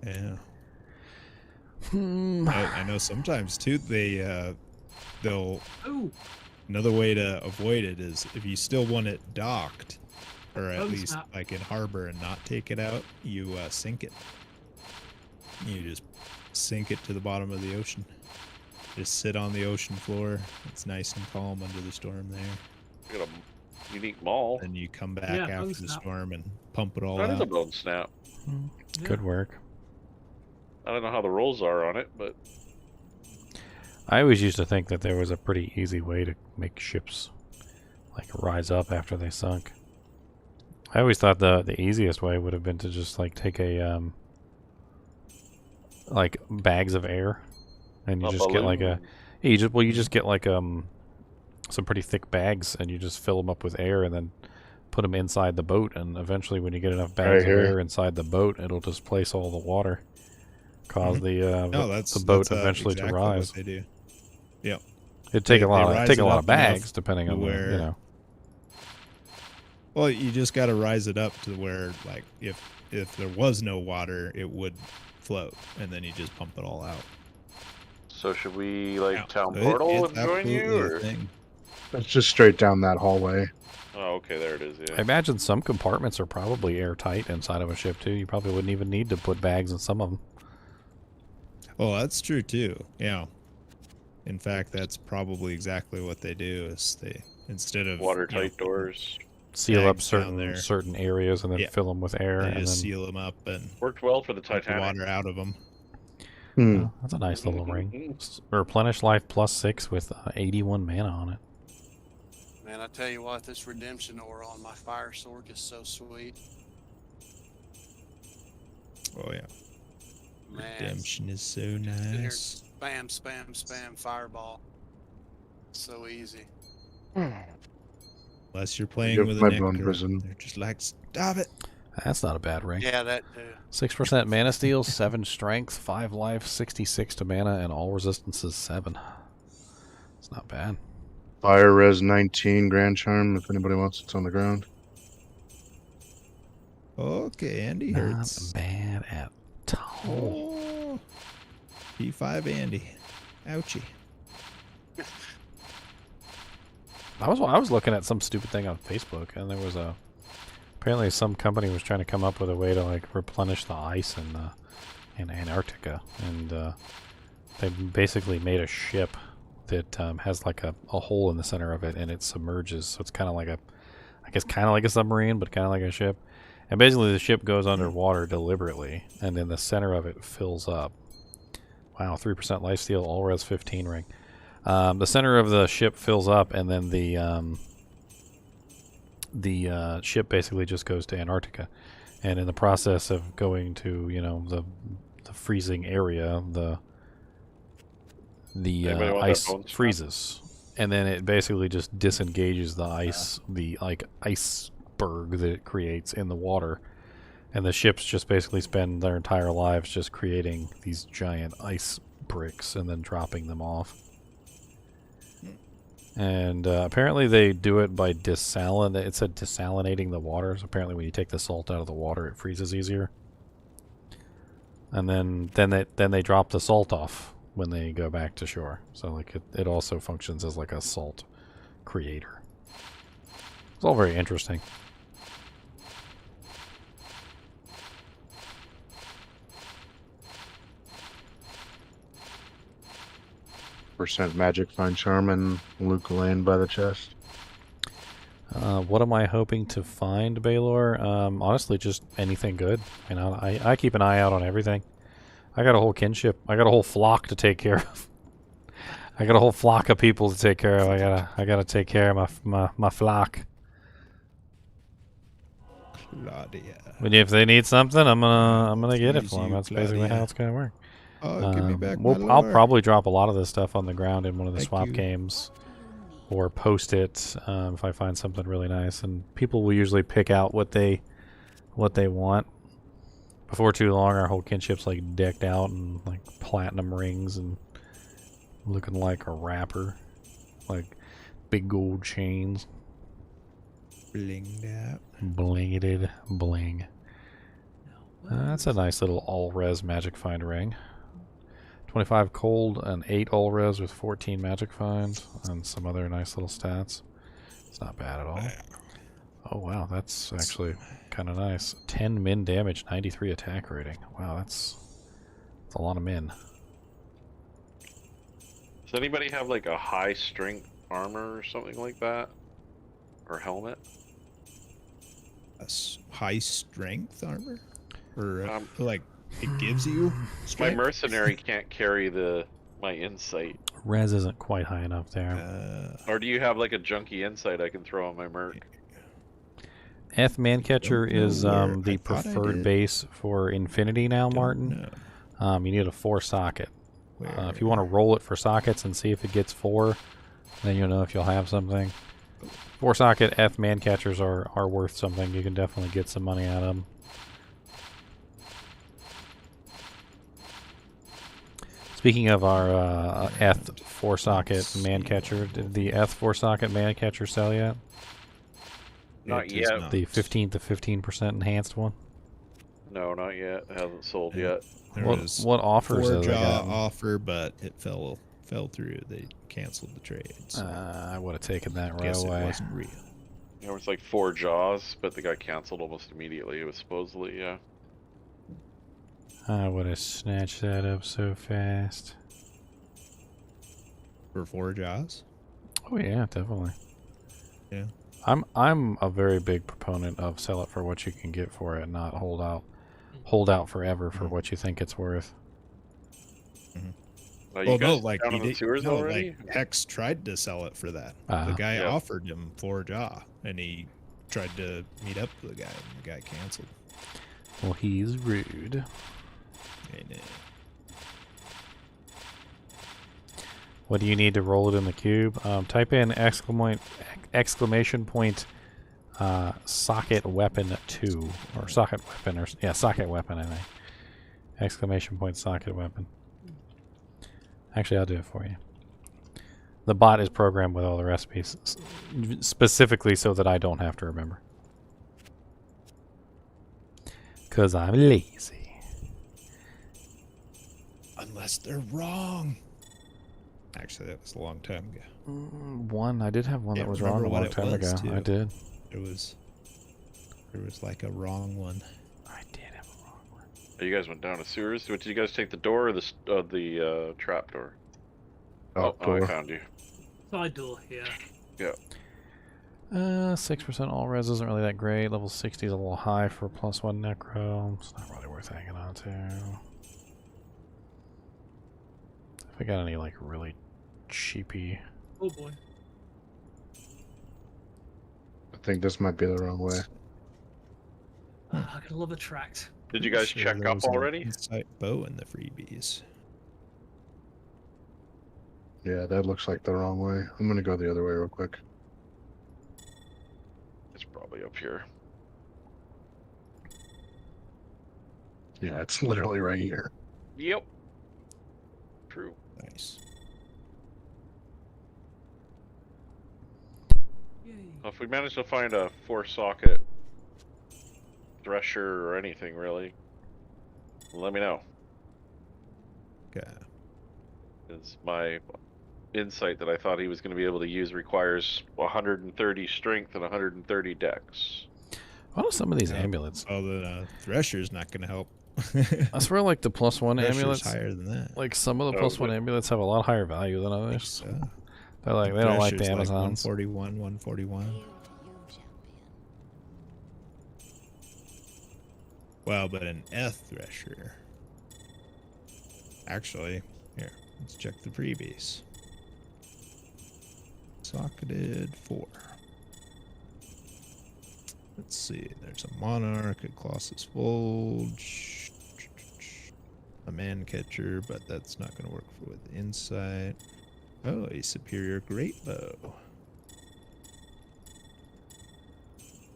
Yeah. I know sometimes too they'll another way to avoid it is if you still want it docked or at least like in harbor and not take it out, you sink it. You just sink it to the bottom of the ocean. Just sit on the ocean floor. It's nice and calm under the storm there. You got a unique maul. And you come back after the storm and pump it all That out. is a bone snap. Good work. I don't know how the rolls are on it, but I always used to think that there was a pretty easy way to make ships like rise up after they sunk. I always thought the easiest way would have been to just like take a like bags of air, and you a just get like a balloon. you just get like some pretty thick bags, and you just fill them up with air, and then put them inside the boat, and eventually when you get enough bags of here. air inside the boat, it'll displace all the water, cause No, the boat eventually exactly to rise. what they do. Yep. It'd take They a lot rise of it up bags enough depending on where- the, you know. Well, you just got to rise it up to where, like, if there was no water, it would float, and then you just pump it all out. So should we like Yeah. town It- portal it's and join you? absolutely a Or? thing. It's just straight down that hallway. Oh, okay, there it is. I Yeah. imagine some compartments are probably airtight inside of a ship too. You probably wouldn't even need to put bags in some of them. Well, that's true too. Yeah. In fact, that's probably exactly what they do. Is they instead of Watertight doors. Seal up Bags down there. certain areas and then Yeah. fill them with air, they and just then seal them up and Worked well for the pump the Titanic. water out of them. Hmm. oh, that's a nice little ring. Replenish life +6 with 81 mana on it. Man, I tell you what, this redemption aura on my fire sword is so sweet. Oh yeah. Man, Redemption is so sit here, nice. spam, spam, spam, fireball. So easy. Unless you're playing Give with a my nectar, bone prison. they're just like, stop it. That's not a bad ring. Yeah, that too. 6% mana steal, 7 strength, 5 life, 66 to mana, and all resistances 7. It's not bad. Fire res 19 Grand Charm. If anybody wants, it's on the ground. Okay, Andy Not hurts. bad at all. Oh, P5 Andy. Ouchie. I was looking at some stupid thing on Facebook, and there was apparently some company was trying to come up with a way to like replenish the ice in Antarctica, and they basically made a ship that has like a hole in the center of it, and it submerges, so it's kind of like a submarine, but kind of like a ship. And basically, the ship goes underwater deliberately, and then the center of it fills up. Wow, 3% lifesteal, all res 15 ring. The center of the ship fills up, and then the ship basically just goes to Antarctica. And in the process of going to, you know, the freezing area, the Anybody want ice that bone strap? freezes, and then it basically just disengages the ice, the like iceberg that it creates in the water. And the ships just basically spend their entire lives just creating these giant ice bricks and then dropping them off. And apparently they do it by desalinating the water. So apparently when you take the salt out of the water, it freezes easier. And then they drop the salt off when they go back to shore. So like it also functions as like a salt creator. It's all very interesting. % magic find charm and Luke Lane by the chest. What am I hoping to find, Baylor? Honestly, just anything good. You know, I keep an eye out on everything. I got a whole kinship. I got a whole flock to take care of. I got a whole flock of people to take care of. I gotta take care of my flock. Claudia. But if they need something, I'm gonna get it Please for them. you, That's basically how Claudia. it's gonna work. Oh, give me back my I'll lore. probably drop a lot of this stuff on the ground in one of the Thank swap you. games, or post it if I find something really nice. And people will usually pick out what they want. Before too long, our whole kinship's like decked out in like platinum rings and looking like a rapper, like big gold chains, Blinged out. blingeted bling. That's a nice little all-res magic find ring. 25 cold and 8 all-res with 14 magic find and some other nice little stats. It's not bad at all. Oh wow, that's actually kind of nice. 10 min damage, 93 attack rating. Wow, that's a lot of min. Does anybody have like a high strength armor or something like that? Or helmet? High strength armor? Or Um, like It gives you My strength. mercenary can't carry my insight. Res isn't quite high enough there. Or do you have like a junky insight I can throw on my merc? Eth Mancatcher Don't know is where- I the thought I preferred did. base for Infinity now, Martin. No. You need a 4 socket. Where? If you want to roll it for sockets and see if it gets 4, then you'll know if you'll have something. 4 socket Eth Mancatchers are worth something. You can definitely get some money out of them. Speaking of our Eth 4 socket Mancatcher, did the Eth 4 socket Mancatcher sell yet? Not It yet. does not. The 15 to 15% enhanced one. No, not yet. It hasn't sold yet. There What was what offers have they Jaw gotten? offer, but it fell through. They canceled the trade. So I would have taken that right guess it away. wasn't real. There was like 4 jaws, but they got canceled almost immediately. It was supposedly, yeah. I would have snatched that up so fast. For 4 jaws? Oh yeah, definitely. Yeah. I'm a very big proponent of sell it for what you can get for it, not hold out forever for what you think it's worth. You Well, no, guys like down he in the did, sewers no, already? like Hex tried to sell it for that. Ah. The guy Yeah. offered him 4 jaw, and he tried to meet up with the guy, and the guy canceled. Well, he's rude. And, What do you need to roll it in the cube? Type in exclamation point socket weapon 2 or socket weapon or socket weapon I think. Exclamation point socket weapon. Actually, I'll do it for you. The bot is programmed with all the recipes specifically so that I don't have to remember. 'Cause I'm lazy. unless they're wrong. Actually, that was a long time ago. One, I did have one Yeah, that was wrong a remember what long it time was, ago. I too. did. There was like a wrong one. I did have a wrong one. Oh, you guys went down to sewers? Did you guys take the door or the trap door? Oh, I Door. found you. Side door, yeah. 6% all res isn't really that great. Level 60 is a little high for +1 necro. It's not really worth hanging on to. If I got any like really cheapy. Oh boy. I think this might be the wrong way. I could love a tract. Did you guys Sure check there up was an already? Insight bow in the freebies. Yeah, that looks like the wrong way. I'm gonna go the other way real quick. It's probably up here. Yeah, it's literally right here. Yep. True. Nice. Yay. Well, if we manage to find a 4-socket thresher or anything, really, let me know. Okay. Because my insight that I thought he was going to be able to use requires 130 strength and 130 dex. What are some of these Yeah. amulets? Oh, the Thresher's not going to help. I swear, like the +1 Thresher's amulets, higher than that. like some of the Oh, +1 but- amulets have a lot higher value than I think others. so. They're like they don't like the Thresher's Amazons. 141, 141. Hail to you, champion. Well, but an Eth Thresher. Actually, here, let's check the freebies. Socketed 4. Let's see. There's a Monarch, a Colossus Bulge, a Man Catcher, but that's not going to work with Insight. Oh, a Superior Great Bow. Well,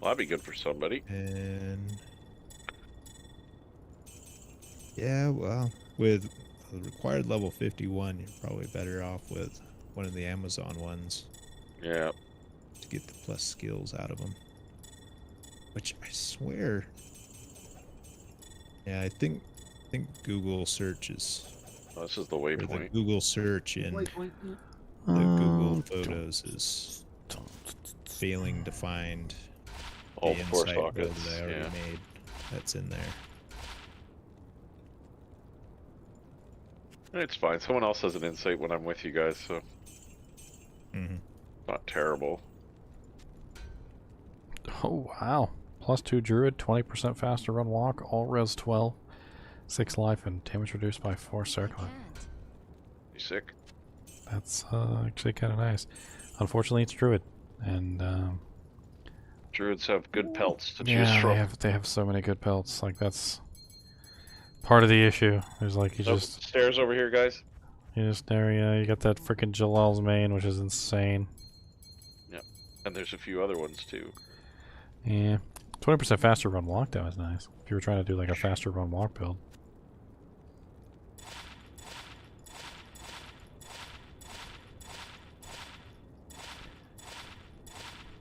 that'd be good for somebody. And yeah, well, with the required level 51, you're probably better off with one of the Amazon ones Yeah. to get the plus skills out of them. Which I swear, yeah, I think Google search is Well, this is the or the waypoint. Google search in Waypoint. Yeah. the Google Um, Photos is failing to find All the 4 insight build sockets. that I already Yeah. made that's in there. It's fine. Someone else has an insight when I'm with you guys, so Mm-hmm. not terrible. Oh wow! +2 druid, 20% faster run walk, all res 12. 6 life and damage reduced by 4 I circling. can't. You sick? That's actually kind of nice. Unfortunately, it's druid, and Druids have good pelts to choose yeah, from. they have so many good pelts. Like that's part of the issue. There's like you Nope, just stairs over here, guys. there. Yeah, you got that freaking Jalal's main, which is insane. And there's a few other ones too. Yeah, 20% faster run walk though is nice. If you were trying to do like a faster run walk build.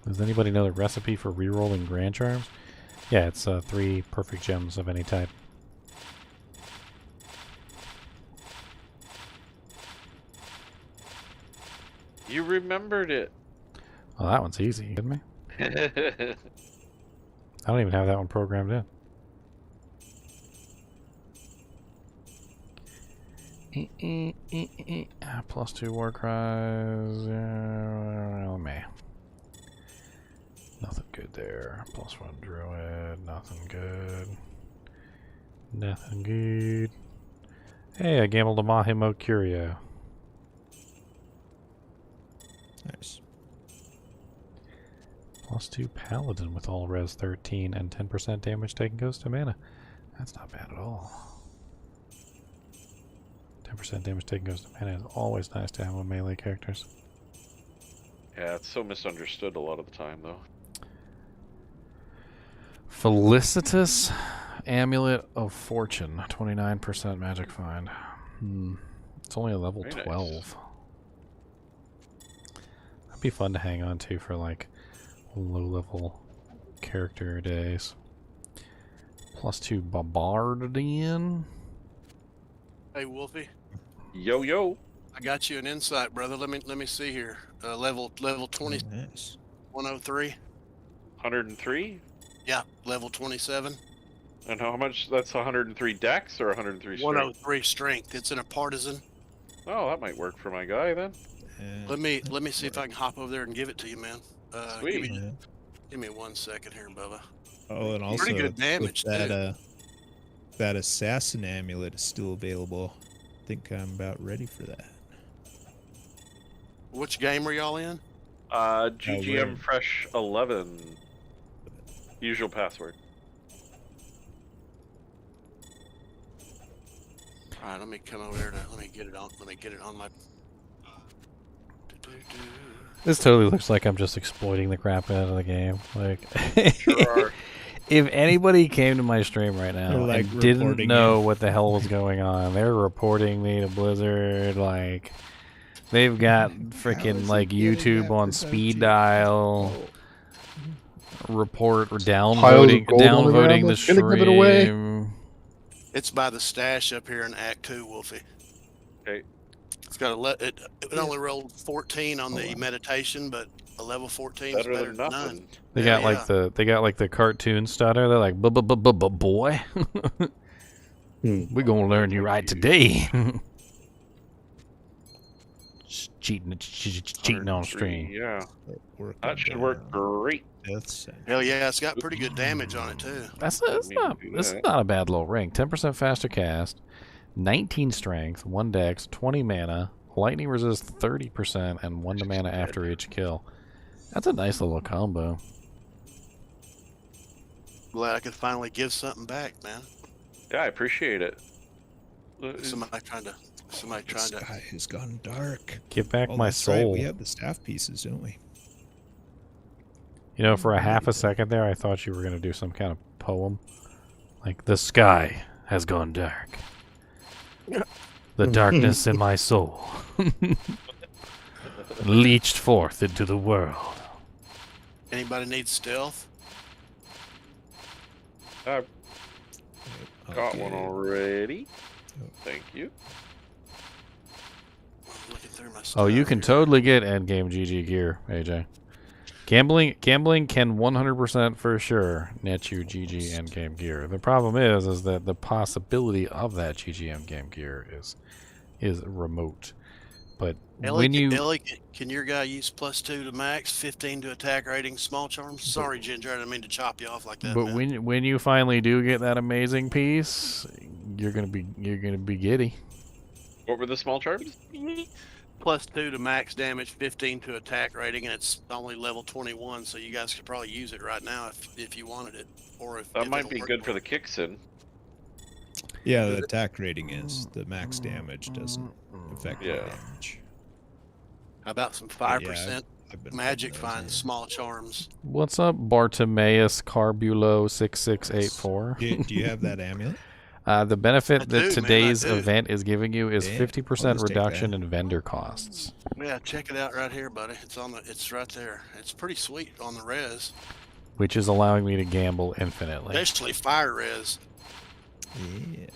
Does anybody know the recipe for rerolling Grand Charms? Yeah, it's 3 perfect gems of any type. You remembered it. Oh, that one's easy. You kidding me? I don't even have that one programmed in. Plus 2 war cries. Meh. Nothing good there. Plus 1 druid. Nothing good. Nothing good. Hey, I gambled a Mahimo Curio. Nice. Plus 2 paladin with all res 13 and 10% damage taken goes to mana. That's not bad at all. 10% damage taken goes to mana is always nice to have with melee characters. Yeah, it's so misunderstood a lot of the time, though. Felicitous Amulet of Fortune, 29% magic find. It's only a level Very 12. nice. That'd be fun to hang on to for like low-level character days. Plus 2 Bombardian. Hey, Wolfie, Yo yo. I got you an insight, brother. Let me see here. Level 20, Nice. 103. 103. Yeah, level 27. And how much? That's 103 dex or 103 strength? 103 strength. It's in a partisan. Oh, that might work for my guy then. Let me see if I can hop over there and give it to you, man. Sweet. Give me 1 second here, Bubba. Oh, and also Pretty good damage, with that too. that assassin amulet is still available. I think I'm about ready for that. Which game are y'all in? GGM Fresh 11. Usual password. All right, let me come over there to let me get it on my. This totally looks like I'm just exploiting the crap out of the game. Like, Sure are. if anybody came to my stream right now They're, like, and didn't reporting know you. what the hell was going on, they're reporting me to Blizzard. Like, they've got freaking like YouTube on speed dial. Report or downvoting gold on the ground, the let's get it, give it away. stream. It's by the stash up here in Act 2, Wolfie. Okay. It's got it only rolled 14 on the meditation, but a level 14 is Better better than than nothing. none. They Yeah, got like the cartoon stutter. They're like, boy, we're gonna learn you right today. cheating on 103, stream. Yeah, Working that should work down. great. Death sentence. Hell yeah, it's got pretty good damage on it too. That's Didn't mean to do this is that. not a bad little ring. 10% faster cast, 19 strength, 1 dex, 20 mana, lightning resist 30%, and 1 to mana after each kill. That's a nice little combo. Glad I could finally give something back, man. Yeah, I appreciate it. Somebody trying to. The sky has gone dark. Give back Oh, my that's right, soul. we have the staff pieces, don't we? You know, for a half a second there, I thought you were going to do some kind of poem. Like, the sky has gone dark. The darkness in my soul leached forth into the world. Anybody need stealth? I've got one Okay. already. Thank you. I'm looking through my Oh, you stuff can here. totally get endgame GG gear, AJ. Gambling can 100% for sure net you GG endgame gear. The problem is that the possibility of that GG endgame gear is remote. But Ellie, when you Ellie, can your guy use +2 to max, 15 to attack rating, small charms? Sorry, Ginger, I didn't mean to chop you off like that. but man. when you finally do get that amazing piece, you're gonna be giddy. What were the small charms? +2 to max damage, 15 to attack rating, and it's only level 21. So you guys could probably use it right now if you wanted it, or if That if might it'll be work good for you. the kicks in. Yeah, the attack rating is. The max damage doesn't affect Yeah. the damage. How about some Yeah, 5% I've been magic putting those find in. small charms? What's up, Bartimaeus Carbulo 6684? Do you have that amulet? The benefit I that do, man, I today's do. event is giving you is Damn, 50% I'll just take reduction that. in vendor costs, Yeah, check it out right here, buddy. It's right there. It's pretty sweet on the res, which is allowing me to gamble infinitely. especially fire res. Yeah.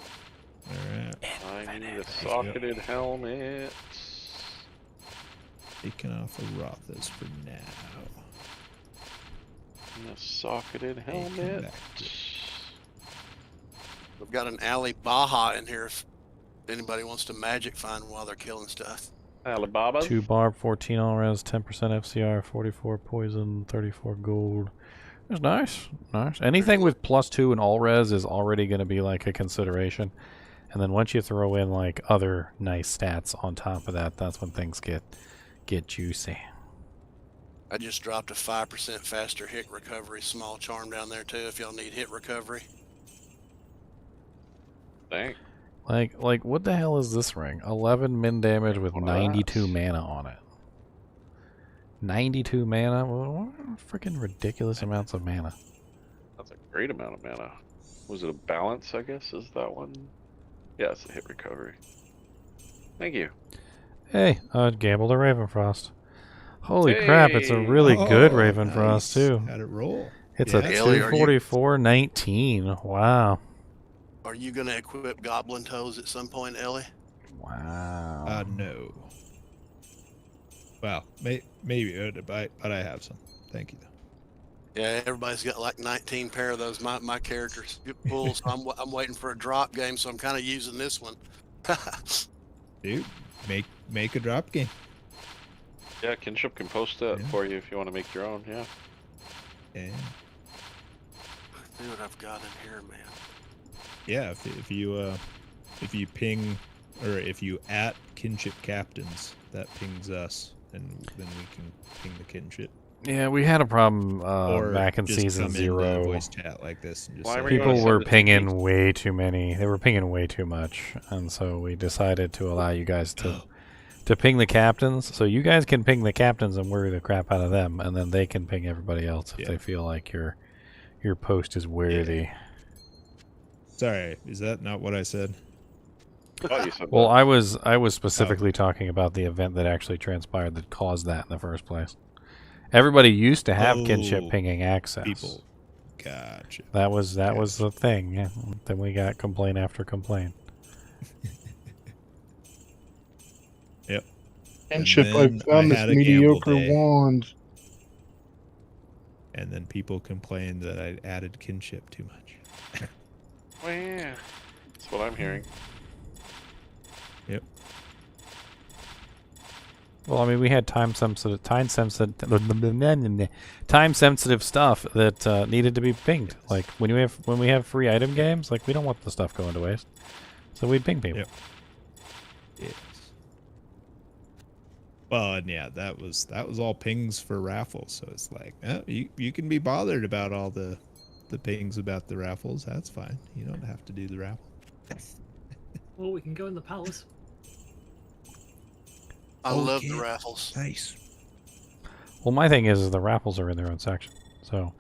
All right. I need a socketed helmet. Taking off the Rothas for now. And a socketed Hey, come helmet. back. We've got an alley Baja in here if anybody wants to magic find while they're killing stuff. Alibaba. 2 barb, 14 all res, 10% FCR, 44 poison, 34 gold. That's nice. Nice. Anything with +2 and all res is already going to be like a consideration. And then once you throw in like other nice stats on top of that, that's when things get juicy. I just dropped a 5% faster hit recovery small charm down there too if y'all need hit recovery. Dang. Like what the hell is this ring? 11 min damage with One of 92 those. mana on it. 92 mana? What freaking ridiculous amounts of mana. That's a great amount of mana. Was it a balance, I guess, is that one? Yeah, it's a hit recovery. Thank you. Hey, gamble to Ravenfrost. Holy crap, it's a really good Oh, Ravenfrost nice. too. How'd it roll? It's Yeah. a Ellie, are you- 244-19. Wow. Are you gonna equip goblin toes at some point, Ellie? Wow. No. Well, maybe, but I have some. Thank you. Yeah, everybody's got like 19 pair of those. My character's full, so I'm waiting for a drop game, so I'm kind of using this one. Dude, make a drop game. Yeah, Kinship can post that Yeah. for you if you want to make your own, yeah. Yeah. See what I've got in here, man. Yeah, if you ping or if you at kinship captains, that pings us, and then we can ping the kinship. Yeah, we had a problem Or back in just season come in 0. voice chat like this and just Why say, were you People gonna were send it to pinging me? way too many. They were pinging way too much, and so we decided to allow you guys to ping the captains. So you guys can ping the captains and worry the crap out of them, and then they can ping everybody else if Yeah. they feel like your post is worthy. Sorry, is that not what I said? Oh, you said Well, that. I was specifically talking about the event that actually transpired that caused that in the first place. Everybody used to have kinship Oh, pinging access. People. Gotcha. That was the thing. Yeah. Then we got complaint after complaint. Yep. Kinship, I then found I this had a gamble mediocre day. wand. And then people complained that I added kinship too much. Oh, yeah. That's what I'm hearing. Yep. Well, I mean, we had time sensitive stuff that needed to be pinged. Like when we have free item games, like we don't want the stuff going to waste, so we'd ping people. Yep. Yes. Well, and yeah, that was all pings for raffles. So it's like, you can be bothered about all the pings about the raffles. That's fine. You don't have to do the raffle. Or we can go in the palace. I love the Okay. raffles. Nice. Well, my thing is the raffles are in their own section. So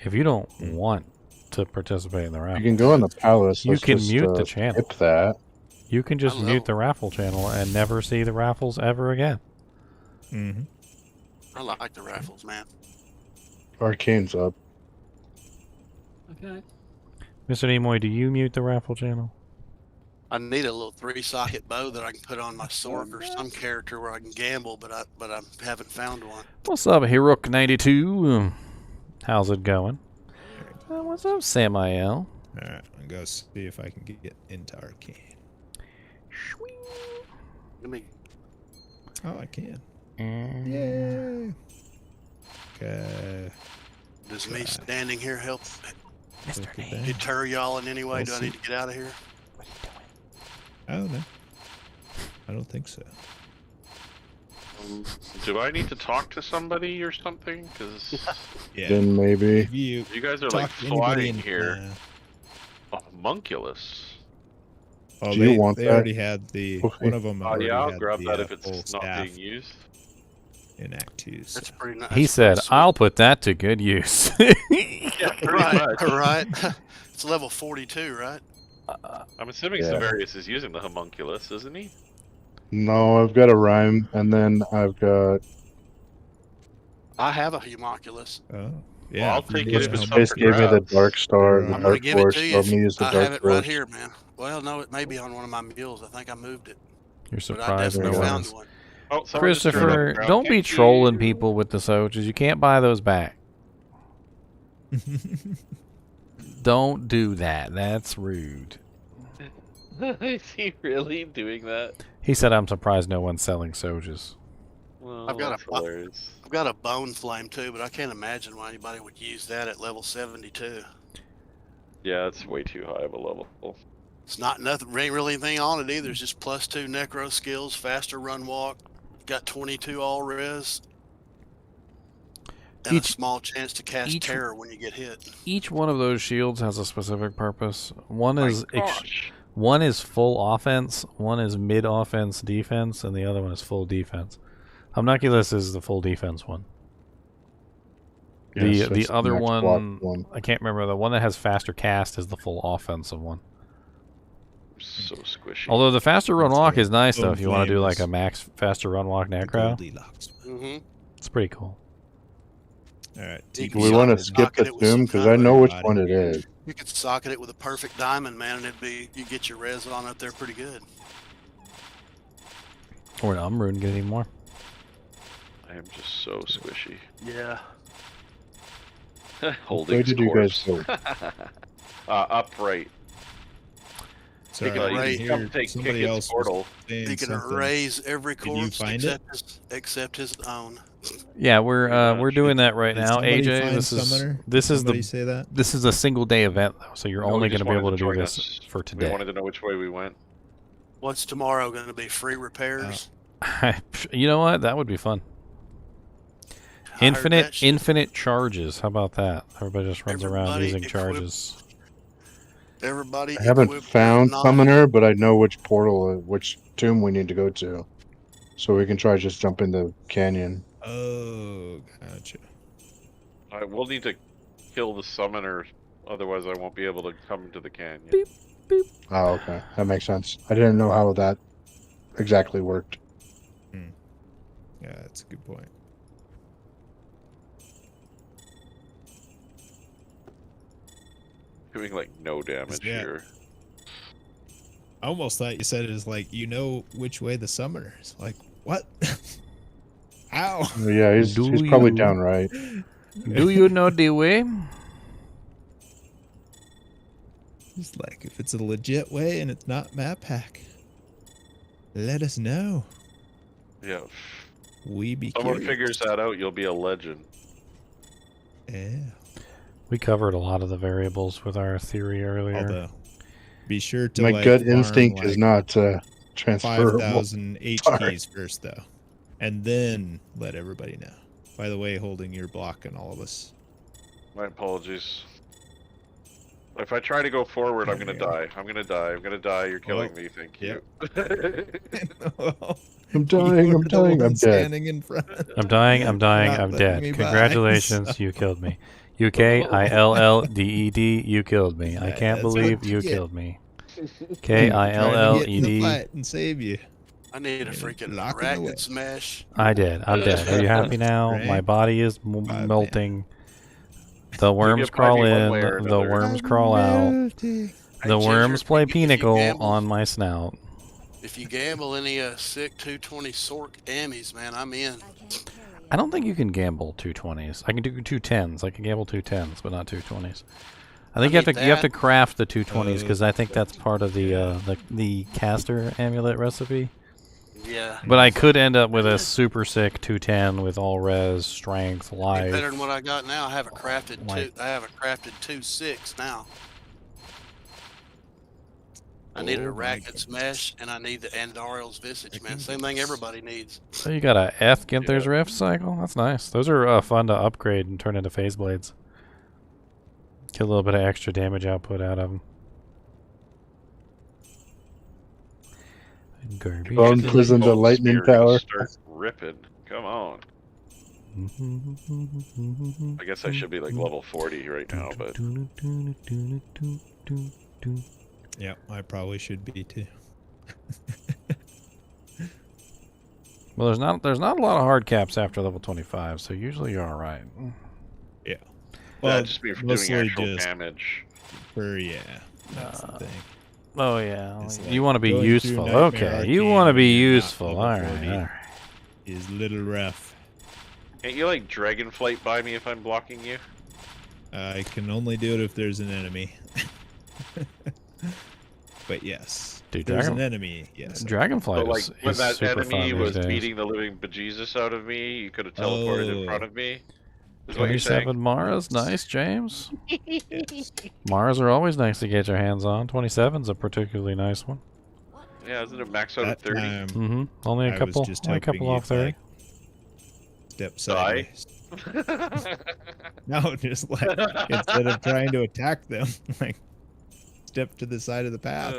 if you don't want to participate in the You raffle, can go in the palace. You Let's can just, mute the channel. skip that. you can just I mute love- the raffle channel and never see the raffles ever again. Mm-hmm. I like the raffles, man. Arcane's up. Okay. Mr. Nimoy, do you mute the raffle channel? I need a little 3-socket bow that I can put on my sword or some character where I can gamble, but I haven't found one. What's up, Herook92? How's it going? What's up, Samael? All right, I'll go see if I can get into Arcane. Let me. Oh, I can. Yeah. Yay. Okay. Does me standing here help Mr. Look at Nate, that. deter y'all in any way? We'll Do I see. need to get out of here? what are you doing? Oh no, I don't think so. Do I need to talk to somebody or something? Because Yeah, Then maybe. if you you guys are like talk to anybody flying in, here. Homunculus. oh, Do you want they that? already had the Okay. one of them. Oh Already yeah, I'll had grab the, that if full it's not staff being used. in Act 2. So. That's pretty nice. He said, "I'll put that to good use." Yeah, pretty Right, much. right. It's level 42, right? I'm assuming Yeah. Severius is using the homunculus, isn't he? No, I've got a rhyme, and then I've got I have a homunculus. Oh, yeah. I'll if you take need it a if it's Space up for gave me the grabs. Dark Star, the I'm I'm Dark gonna give it Force. to you. So I'm gonna use the I Dark have it Force. right here, man. Well, no, it may be on one of my mules. I think I moved it, You're but I surprised no definitely one found is. one. Oh, someone just turned up Christopher, and grabbed don't be Kenji. trolling people with the Sojas. You can't buy those back. Don't do that. That's rude. Is he really doing that? He said, "I'm surprised no one's selling Sojas." Well, I've got that's a- hilarious. I've got a bone flame too, but I can't imagine why anybody would use that at level 72. Yeah, it's way too high of a level. It's not nothing. Ain't really anything on it either. It's just +2 necro skills, faster run walk, got 22 all res, and a Each- small chance to cast each- terror when you get hit. Each one of those shields has a specific purpose. One My is gosh. one is full offense, one is mid offense defense, and the other one is full defense. Homunculus is the full defense one. Yes, the it's other max block one, I can't remember. The one that has faster cast is the full offensive one. So squishy. Although the faster run That's walk a is nice though. bone If you want to do flame like is a max faster run walk The necro, Goldilocks. Mm-hmm. it's pretty cool. All right. You Do we want to skip socket the it with some tomb? Because kind I of know which body. one it is. You could socket it with a perfect diamond, man, and it'd be you get your res on up there pretty good. Or an Umrune get any more. I am just so squishy. Yeah. Holding Where did you guys go? Upright. Sorry, can I raise- didn't come hear take somebody Kicket's else was portal. saying You can something. raise every Did you corpse find except his own. Yeah, we're doing that right Did now, somebody AJ. find This is Summoner? this Did is somebody the say that? this is a single day event though, so you're No, only we going just to be able wanted to do join this us. for We today. wanted to know which way we went. What's tomorrow going to be? Free repairs? You know what? That would be fun. I heard that shit. Infinite charges. How about that? Everybody just runs around Everybody using equip- charges. Everybody. I haven't equipped found with Summoner, but I know which portal, which tomb we need to go to. So we can try just jumping the canyon. Oh, gotcha. We'll need to kill the summoner, otherwise I won't be able to come into the canyon. Beep. Oh, okay. That makes sense. I didn't know how that exactly worked. Yeah, that's a good point. Doing like no damage Yeah. here. I almost thought you said it as like, you know which way the summoner is. Like, what? How? Yeah, he's Do probably you- down right. Do you know the way? It's like, if it's a legit way and it's not map hack, let us know. Yeah. We be Someone curious. figures that out, you'll be a legend. Yeah. We covered a lot of the variables with our theory earlier. Although, be sure to My like, gut farm, instinct is like, not transferable. 5,000 HPs first, though, and then let everybody know. By the way, holding your block and all of us. My apologies. If I try to go forward, I'm gonna Yeah. die. I'm gonna die. I'm gonna die. You're killing Well, me. Thank yep. you. Well, I'm dying, you I'm were the dying, one I'm dead. Standing in front. I'm dying, I'm dying, Not I'm letting dead. me by, Congratulations, so- you killed me. UKILLDED, you killed me. I Yeah, can't that's believe what you you get. killed me. Trying to get in the KILLED. fight and save you. I need a Yeah, freaking locking away. arachnid smash. I did. I'm dead. Are you happy now? Right. My body is Five melting. The worms get by crawl me one in. way or The another. worms crawl out. Melting. Hey, The Ginger, worms if play you- if you pinnacle gamble- on my snout. If you gamble any sick 220 Sork Ammies, man, I'm in. I can't carry I don't think you can gamble 220s. I can do 210s. I can gamble 210s, but not 220s. I think you have need to you have to that. craft the 220s because I think that's part of the caster amulet recipe. Yeah. But I could end up with a super sick 210 with all res, strength, Be life. better than what I got now. I have a crafted Like- two. I have a crafted 2.6 now. I needed a Oh my Racket goodness. Smash, and I need the Andariel's Visage, man. Same thing everybody needs. So you got a F Ginther's Rift cycle. That's nice. Those are fun to upgrade and turn into phase blades. Get a little bit of extra damage output out of them. Garbage. Well, imprisoned a Bone lightning Spear gonna tower. Start ripping. Come on. I guess I should be like level 40 right now, but Yeah, I probably should be too. Well, there's not a lot of hard caps after level 25, so usually you're all right. Yeah. well, just be doing mostly actual just damage. for that's the thing. Oh yeah, It's you like want to be going through useful. Nightmare Okay, you Arcane want to when be you're not useful. level All right, 40. all right. Is little rough. Can't you like dragonflight by me if I'm blocking you? I can only do it if there's an enemy. But yes, Dude, if there's Dragon- an enemy. Yes. Dragonflight But like is, when is that super fun enemy these was days. beating the living bejesus out of me, you could have teleported in front of me. Is what you're 27 saying? Maras, nice, James. Yes. Maras are always nice to get your hands on. 27's a particularly nice one. Yeah, isn't it max out That at 30? time, Mm-hmm. Only a I was couple, just only a hoping couple off you'd, 30. like, step sideways. No, just like instead of trying to attack them, like step to the side of the path.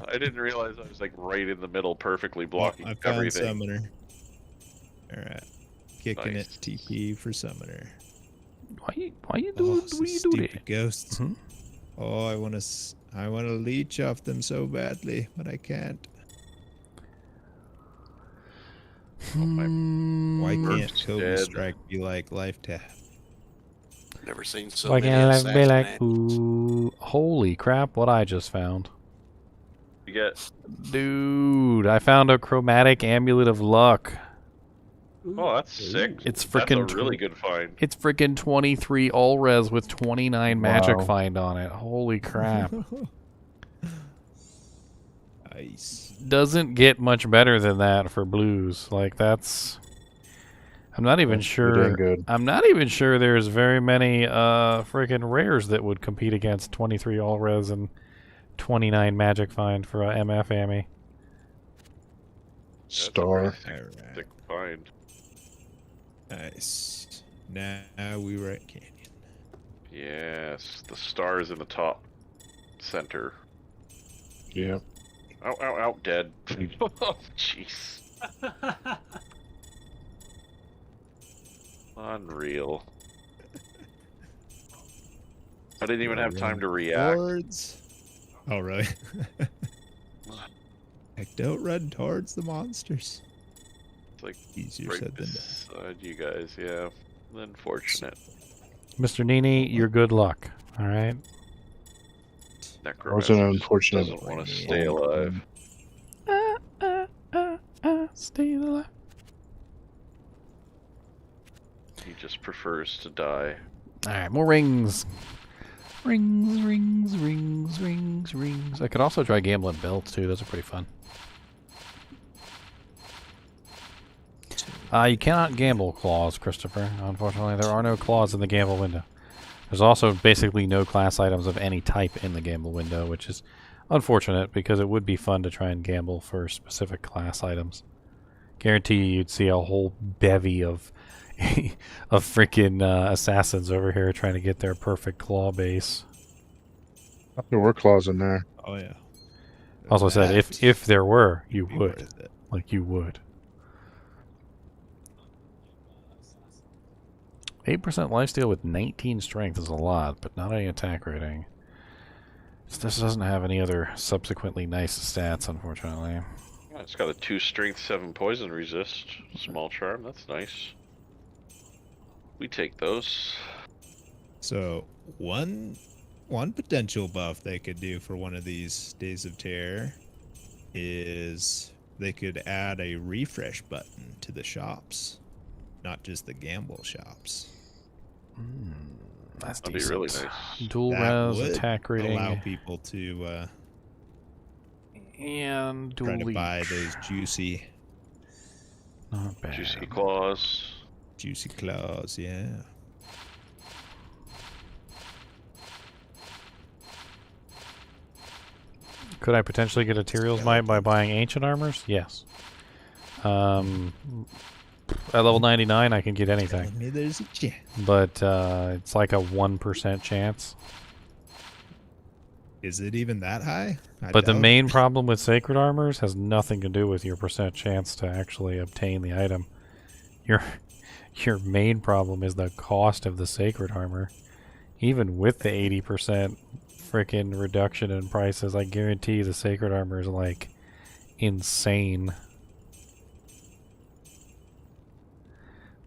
I didn't realize I was like right in the middle, perfectly Oh, blocking I found everything. summoner. All right, kicking Nice. it. TP for summoner. Why you doing Oh, what you do stupid there? ghosts. Mhm. Oh, I want to leech off them so badly, but I can't. Why can't Merc's Cobble dead. Strike be like life tap? Never seen so Why many can't I be assassin like, amulets. ooh, holy crap, what I just found. You get Dude, I found a chromatic amulet of luck. oh, that's sick. It's That's a frickin' really good find. It's freaking 23 all res with 29 magic Wow. find on it. Holy crap. Nice. Doesn't get much better than that for blues. Like that's I'm not even That's pretty dang sure good. I'm not even sure there's very many freaking rares that would compete against 23 all res and 29 magic find for a MF Ammy. That's a Star. pretty Alright. sick find. Nice. Now we were at Canyon. Yes, the star is in the top center. Yeah. Ow, ow, ow, dead. Oh, jeez. Unreal. I didn't even have time to react. Towards. Oh, really? Like, don't run towards the monsters. It's like Easier right said than done. beside you guys, yeah. Unfortunate. Mr. NiNi, you're good luck. Alright? Also Necromancer an unfortunate. doesn't want to stay alive. Stay alive. He just prefers to die. Alright, more rings. Rings, rings, rings, rings, rings. I could also try gambling belts too. Those are pretty fun. You cannot gamble claws, Christopher. Unfortunately, there are no claws in the gamble window. There's also basically no class items of any type in the gamble window, which is unfortunate because it would be fun to try and gamble for specific class items. Guarantee you'd see a whole bevy of of freaking assassins over here trying to get their perfect claw base. There were claws in there. Oh, yeah. Also said, That if there were, you be would. worth it. Like, you would. 8% lifesteal with 19 strength is a lot, but not any attack rating. This doesn't have any other subsequently nice stats, unfortunately. Yeah, it's got a 2 strength, 7 poison resist. Small charm, that's nice. We take those. So, one potential buff they could do for one of these Days of Terror is they could add a refresh button to the shops, not just the gamble shops. That's That'd be decent. really nice. Dual That res, would attack rating, allow people to and dual try to buy leech. those juicy Not bad. Juicy claws. claws. Yeah. Could I potentially get a Tyrael's Might by buying Ancient Armors? Yes. At level 99, I can get anything. Telling me there's a chance. But it's like a 1% chance. Is it even that high? I But the doubt main it. problem with Sacred Armors has nothing to do with your percent chance to actually obtain the item. Your main problem is the cost of the Sacred Armor. Even with the 80% frickin' reduction in prices, I guarantee the Sacred Armor is like insane.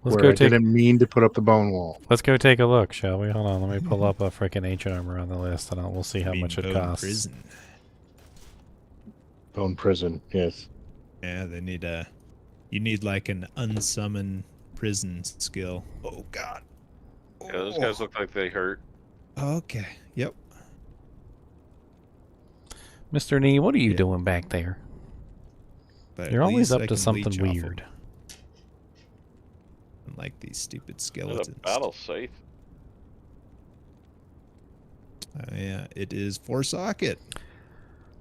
Let's Where go I take. didn't mean to put up the bone wall. Let's go take a look, shall we? Hold on, let me pull up a frickin' Ancient Armor on the list, and we'll see how Mean much it bone costs. Prison. Bone prison, yes. Yeah, they need a. You need like an unsummon prison skill. Oh God. Yeah, those guys look like they hurt. Okay. Yep. Mr. Nee, what are you Yeah. doing back there? But You're at always least up I to can something leech off 'em, weird. unlike these stupid There's a skeletons. battle safe. Yeah, it is for socket.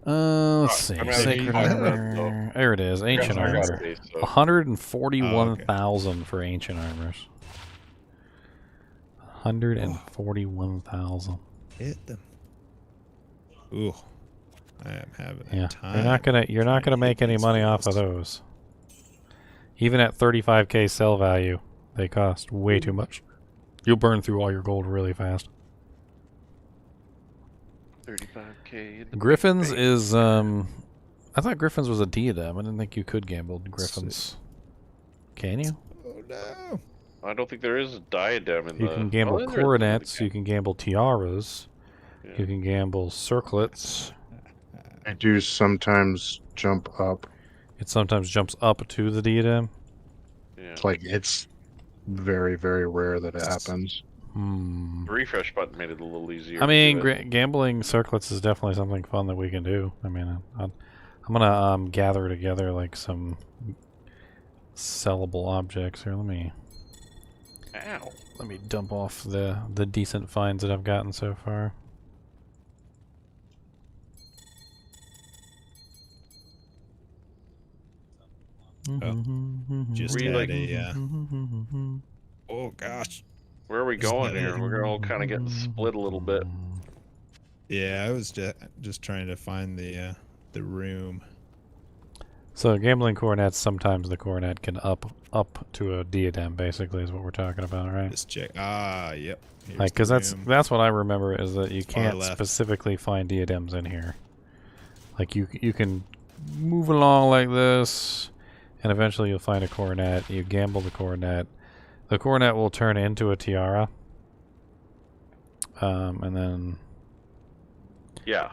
Let's see. I mean, Sacred I got that, Armor. though. There it is. Ancient I got Armor. space, so. 141,000 for Ancient Armors. 141,000. Hit them. Ooh, I am having a Yeah, time. you're not gonna make hit any these money off of fools. those. Even at 35k sell value, they cost way too much. You'll burn through all your gold really fast. 35k. in the Griffins bank. is I thought Griffins was a diadem. I didn't think you could gamble Griffins. Can you? Oh no! I don't think there is a diadem in You the. can gamble there is in the coronets. game. You can gamble tiaras. Yeah. You can gamble circlets. I do sometimes jump up. It sometimes jumps up to the diadem. Yeah. It's like it's very, very rare that it happens. Hmm. The refresh button made it a little easier. I mean, to do it. gambling circlets is definitely something fun that we can do. I mean, I'm gonna gather together like some sellable objects here. Let me Ow. dump off the decent finds that I've gotten so far. Just Really? had a. Oh gosh. Where are we going here? We're all kind of getting split a little bit. Yeah, I was just trying to find the room. So gambling coronets, sometimes the coronet can up to a diadem. Basically, is what we're talking about, right? Just check. Ah, yep. Here's Like, the because room. that's what I remember is that you Far can't left. specifically find diadems in here. Like you can move along like this, and eventually you'll find a coronet. You gamble the coronet. The coronet will turn into a tiara, and then Yeah.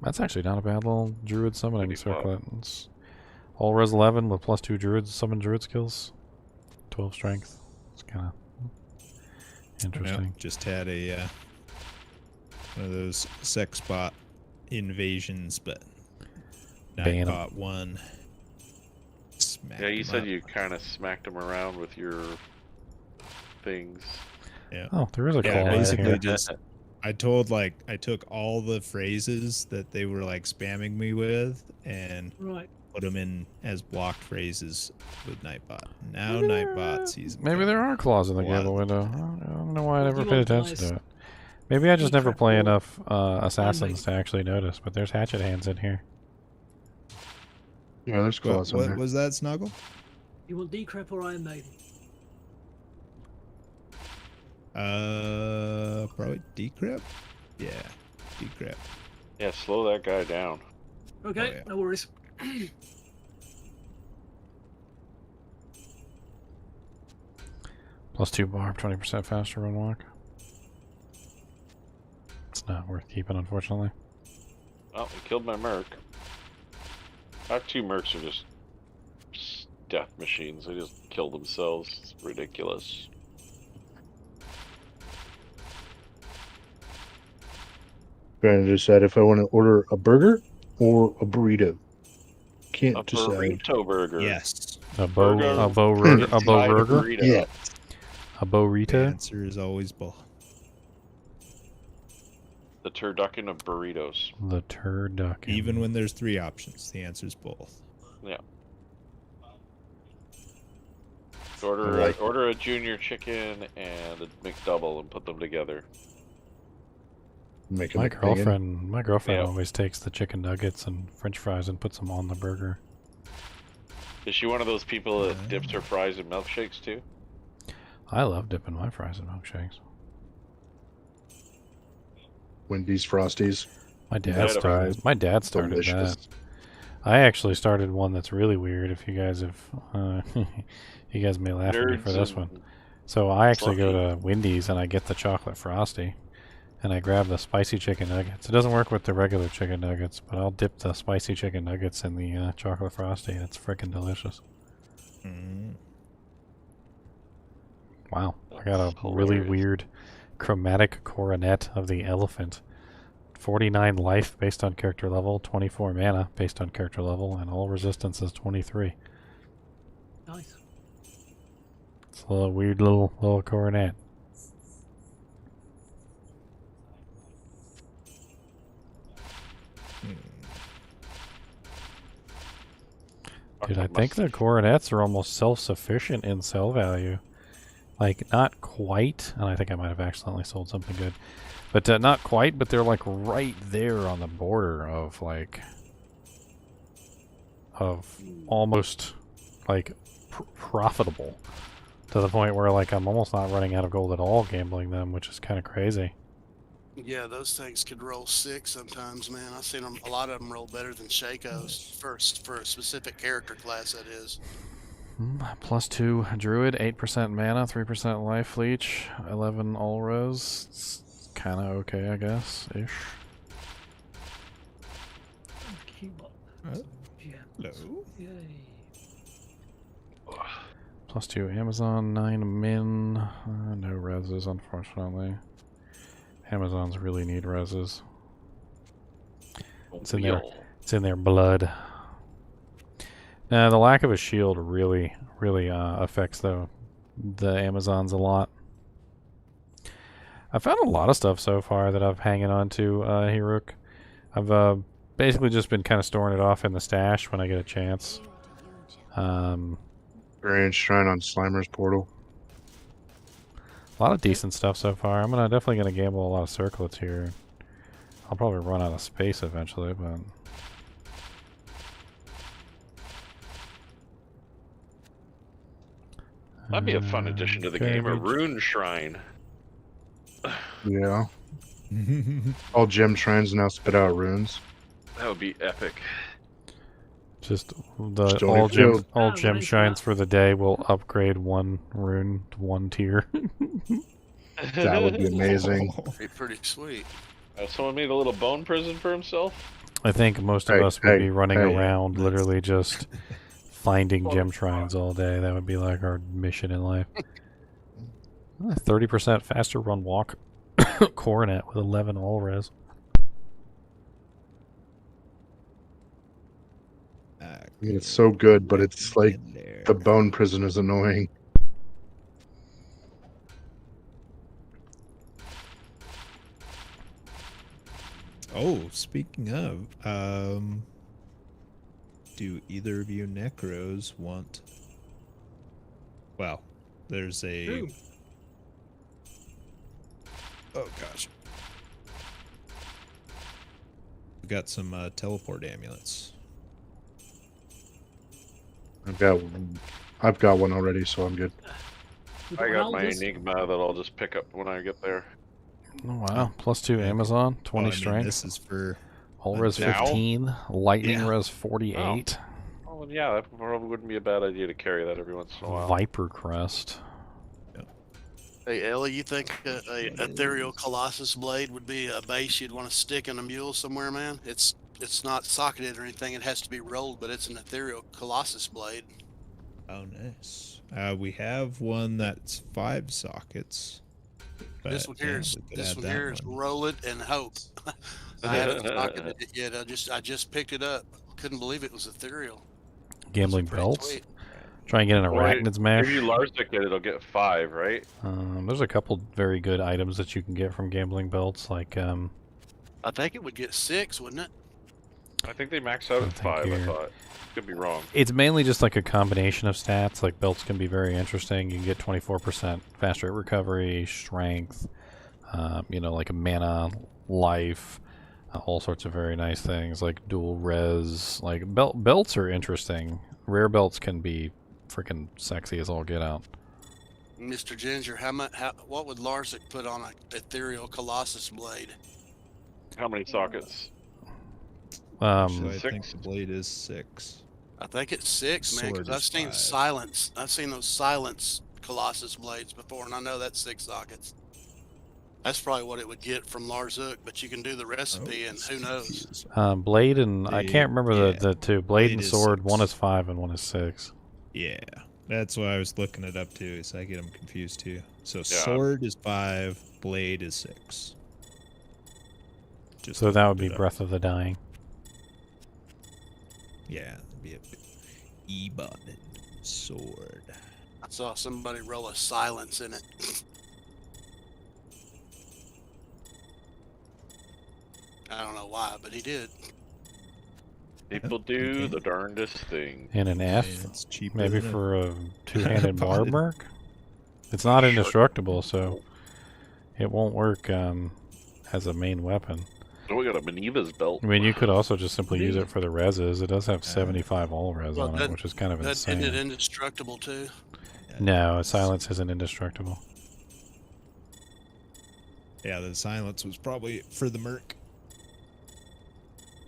that's actually not a bad little druid summoning 25. circlet. It's all res 11 with +2 druid summon druid skills, 12 strength. It's kind of interesting. Yep, just had a one of those sex bot invasions, but Ban 'em. Nightbot won. Smacked Yeah, you him said up. you kind of smacked him around with your things. Yeah. Oh, there is a Yeah, call right basically here. just I took all the phrases that they were like spamming me with and Right. put them in as blocked phrases with Nightbot. Now Nightbot sees them. Maybe there are claws in the Wow. gamble window. I don't know why I Well, never you paid want attention nice to it. Maybe I just never decrepit play or enough assassins handmade. to actually notice. But there's hatchet hands in here. Yeah, there's claws in What there. was that, Snuggle? You want Decrep or Iron Maiden? Probably Decrep. Yeah, Decrep. Yeah, slow that guy down. Okay, yeah. no worries. +2 barb, 20% faster run walk. It's not worth keeping, unfortunately. Oh, he killed my merc. Our two mercs are just death machines. They just kill themselves. It's ridiculous. Trying to decide if I want to order a burger or a burrito. Can't A decide. burrito burger. Yes. A bow Burger. burger, a bow Fried burger, burrito. Yeah. a bow The rita. answer is always both. The turducken of burritos. The turducken. Even when there's 3 options, the answer's both. Yeah. I Order like order a junior chicken and a McDouble and put them together. Make a My McBacon. girlfriend Yeah. always takes the chicken nuggets and French fries and puts them on the burger. Is she one of those people that dips her fries in milkshakes too? I love dipping my fries in milkshakes. Wendy's Frosties. My dad That's started. My dad started Delicious. that. I actually started one that's really weird. If you guys have, you guys may laugh at me for this one. So I actually go to Wendy's and I get the chocolate frosty, and I grab the spicy chicken nuggets. It doesn't work with the regular chicken nuggets, but I'll dip the spicy chicken nuggets in the chocolate frosty, and it's freaking delicious. Mm. Wow, I got a That's really hilarious. weird chromatic coronet of the elephant. 49 life based on character level, 24 mana based on character level, and all resistance is 23. Nice. It's a little weird little coronet. Dude, I think the coronets are almost self-sufficient in sell value. Like, not quite, and I think I might have accidentally sold something good. But not quite, but they're like right there on the border of like... of almost like profitable. To the point where like I'm almost not running out of gold at all gambling them, which is kind of crazy. Yeah, those things could roll 6 sometimes, man. I've seen them, a lot of them roll better than Shakos for a specific character class, that is. +2 druid, 8% mana, 3% life leech, 11 all rose. It's kind of okay, I guess, ish. Cubot. Oh, Yeah. hello. Yay. +2 Amazon, 9 min. No reses, unfortunately. Amazons really need reses. It's in there. It's in their blood. Now, the lack of a shield really affects the Amazons a lot. I found a lot of stuff so far that I'm hanging on to, Hiruk. I've basically just been kind of storing it off in the stash when I get a chance. Variant Shrine on Slimer's Portal. A lot of decent stuff so far. I'm definitely gonna gamble a lot of circlets here. I'll probably run out of space eventually, but That'd be a fun addition to the game, a rune shrine. Yeah. All gem shrines now spit out runes. That would be epic. just the Stony all gem Field. all Oh, gem nice, shrines yeah. for the day will upgrade one rune to 1 tier. That would be amazing. Pretty sweet. Someone made a little bone prison for himself. I think most of Hey, us would hey, be running hey. around literally just finding gem shrines all day. That would be like our mission in life. 30% faster run walk coronet with 11 all res. I mean, it's so good, but it's like the bone prison is annoying. Oh, speaking of, do either of you necros want? Well, there's a. Ooh. Oh gosh. We got some teleport amulets. I've got one already, so I'm good. We've I an got my Aldous. Enigma that I'll just pick up when I get there. Oh wow. +2 Amazon, 20 I mean, strength. this is for. All res now? 15, lightning Yeah. res 48, Oh, yeah, that probably wouldn't be a bad idea to carry that every once in a while. Viper crest. Hey, Ellie, you think a ethereal colossus blade would be a base you'd want to stick in a mule somewhere, man? It's not socketed or anything. It has to be rolled, but it's an ethereal colossus blade. Oh, nice. We have one that's 5 sockets. This but, one yeah, here is we could this add one that here is one. roll it and hope. I haven't socketed it yet. I just picked it up. Couldn't believe it was ethereal. Gambling Pretty belts. sweet. Try and get an Well, arachnid's mash. If you Larsic it, it'll get 5, right? There's a couple very good items that you can get from gambling belts, like I think it would get 6, wouldn't it? I think they max out I at think 5. I you're- thought. Could be wrong. It's mainly just like a combination of stats. Like belts can be very interesting. You can get 24% faster rate recovery, strength, like a mana, life, all sorts of very nice things like dual res. Like belts are interesting. Rare belts can be freaking sexy as all get out. Mr. Ginger, what would Larsic put on a ethereal Colossus blade? How many sockets? Actually, I 6? think the blade is 6. I think it's 6, man, Sword because I've is seen 5. silence. I've seen those silence Colossus blades before, and I know that's 6 sockets. That's probably what it would get from Larzook, but you can do the recipe, and who knows? Blade and I can't remember yeah. the two. Blade Blade and is sword. 6. One is 5 and one is 6. Yeah, that's why I was looking it up too. So I get them confused too. So sword is 5, blade is 6. Just So that would looked be it up. Breath of the Dying. Yeah, it'd be a E-button sword. I saw somebody roll a silence in it. I don't know why, but he did. People do the darndest thing. And an Yeah, F, it's cheaper maybe than for a two-handed Bonded. barb merc. It's not Sure. indestructible, so it won't work as a main weapon. Oh, we got a Minerva's belt. I mean, you could also just simply use it for the reses. It does have 75 all res Well, on it, which is kind of Isn't it insane. indestructible too? No, silence isn't indestructible. Yeah, the silence was probably for the merc.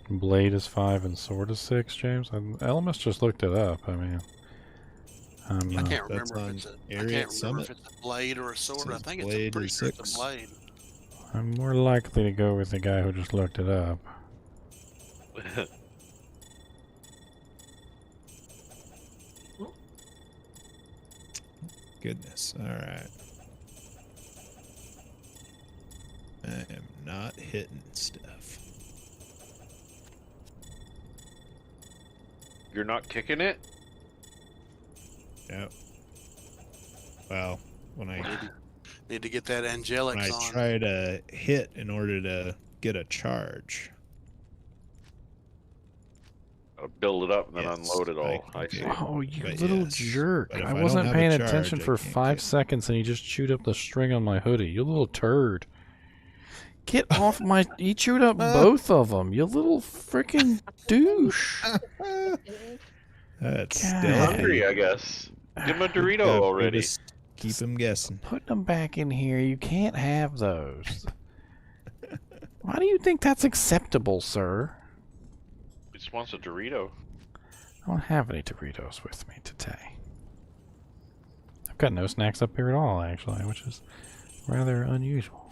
Blade is 5 and sword is 6, James. Elemis just looked it up. I mean, I can't That's remember on if it's a. I Ariat can't remember Summit. if it's a blade or a sword. I Says think it's a blade pretty is sure it's 6. a blade. I'm more likely to go with the guy who just looked it up. Goodness. All right. I am not hitting stuff. You're not kicking it? Yep. Well, when I Need to get that angelics when I on. try to hit in order to get a charge. Build it up and then Yes, unload it all. I I can see. kick. Oh, you But little yes, jerk. but if I I don't wasn't have a paying charge, attention I for can't 5 kick. seconds and you just chewed up the string on my hoodie. You little turd. Get off my... You chewed up both of them. You little freaking douche. That's God. He's stealthy. hungry, I guess. Give him a Good Dorito job, already. Davis. Keep him guessing. Put them back in here. You can't have those. Why do you think that's acceptable, sir? He just wants a Dorito. I don't have any Doritos with me today. I've got no snacks up here at all, actually, which is rather unusual.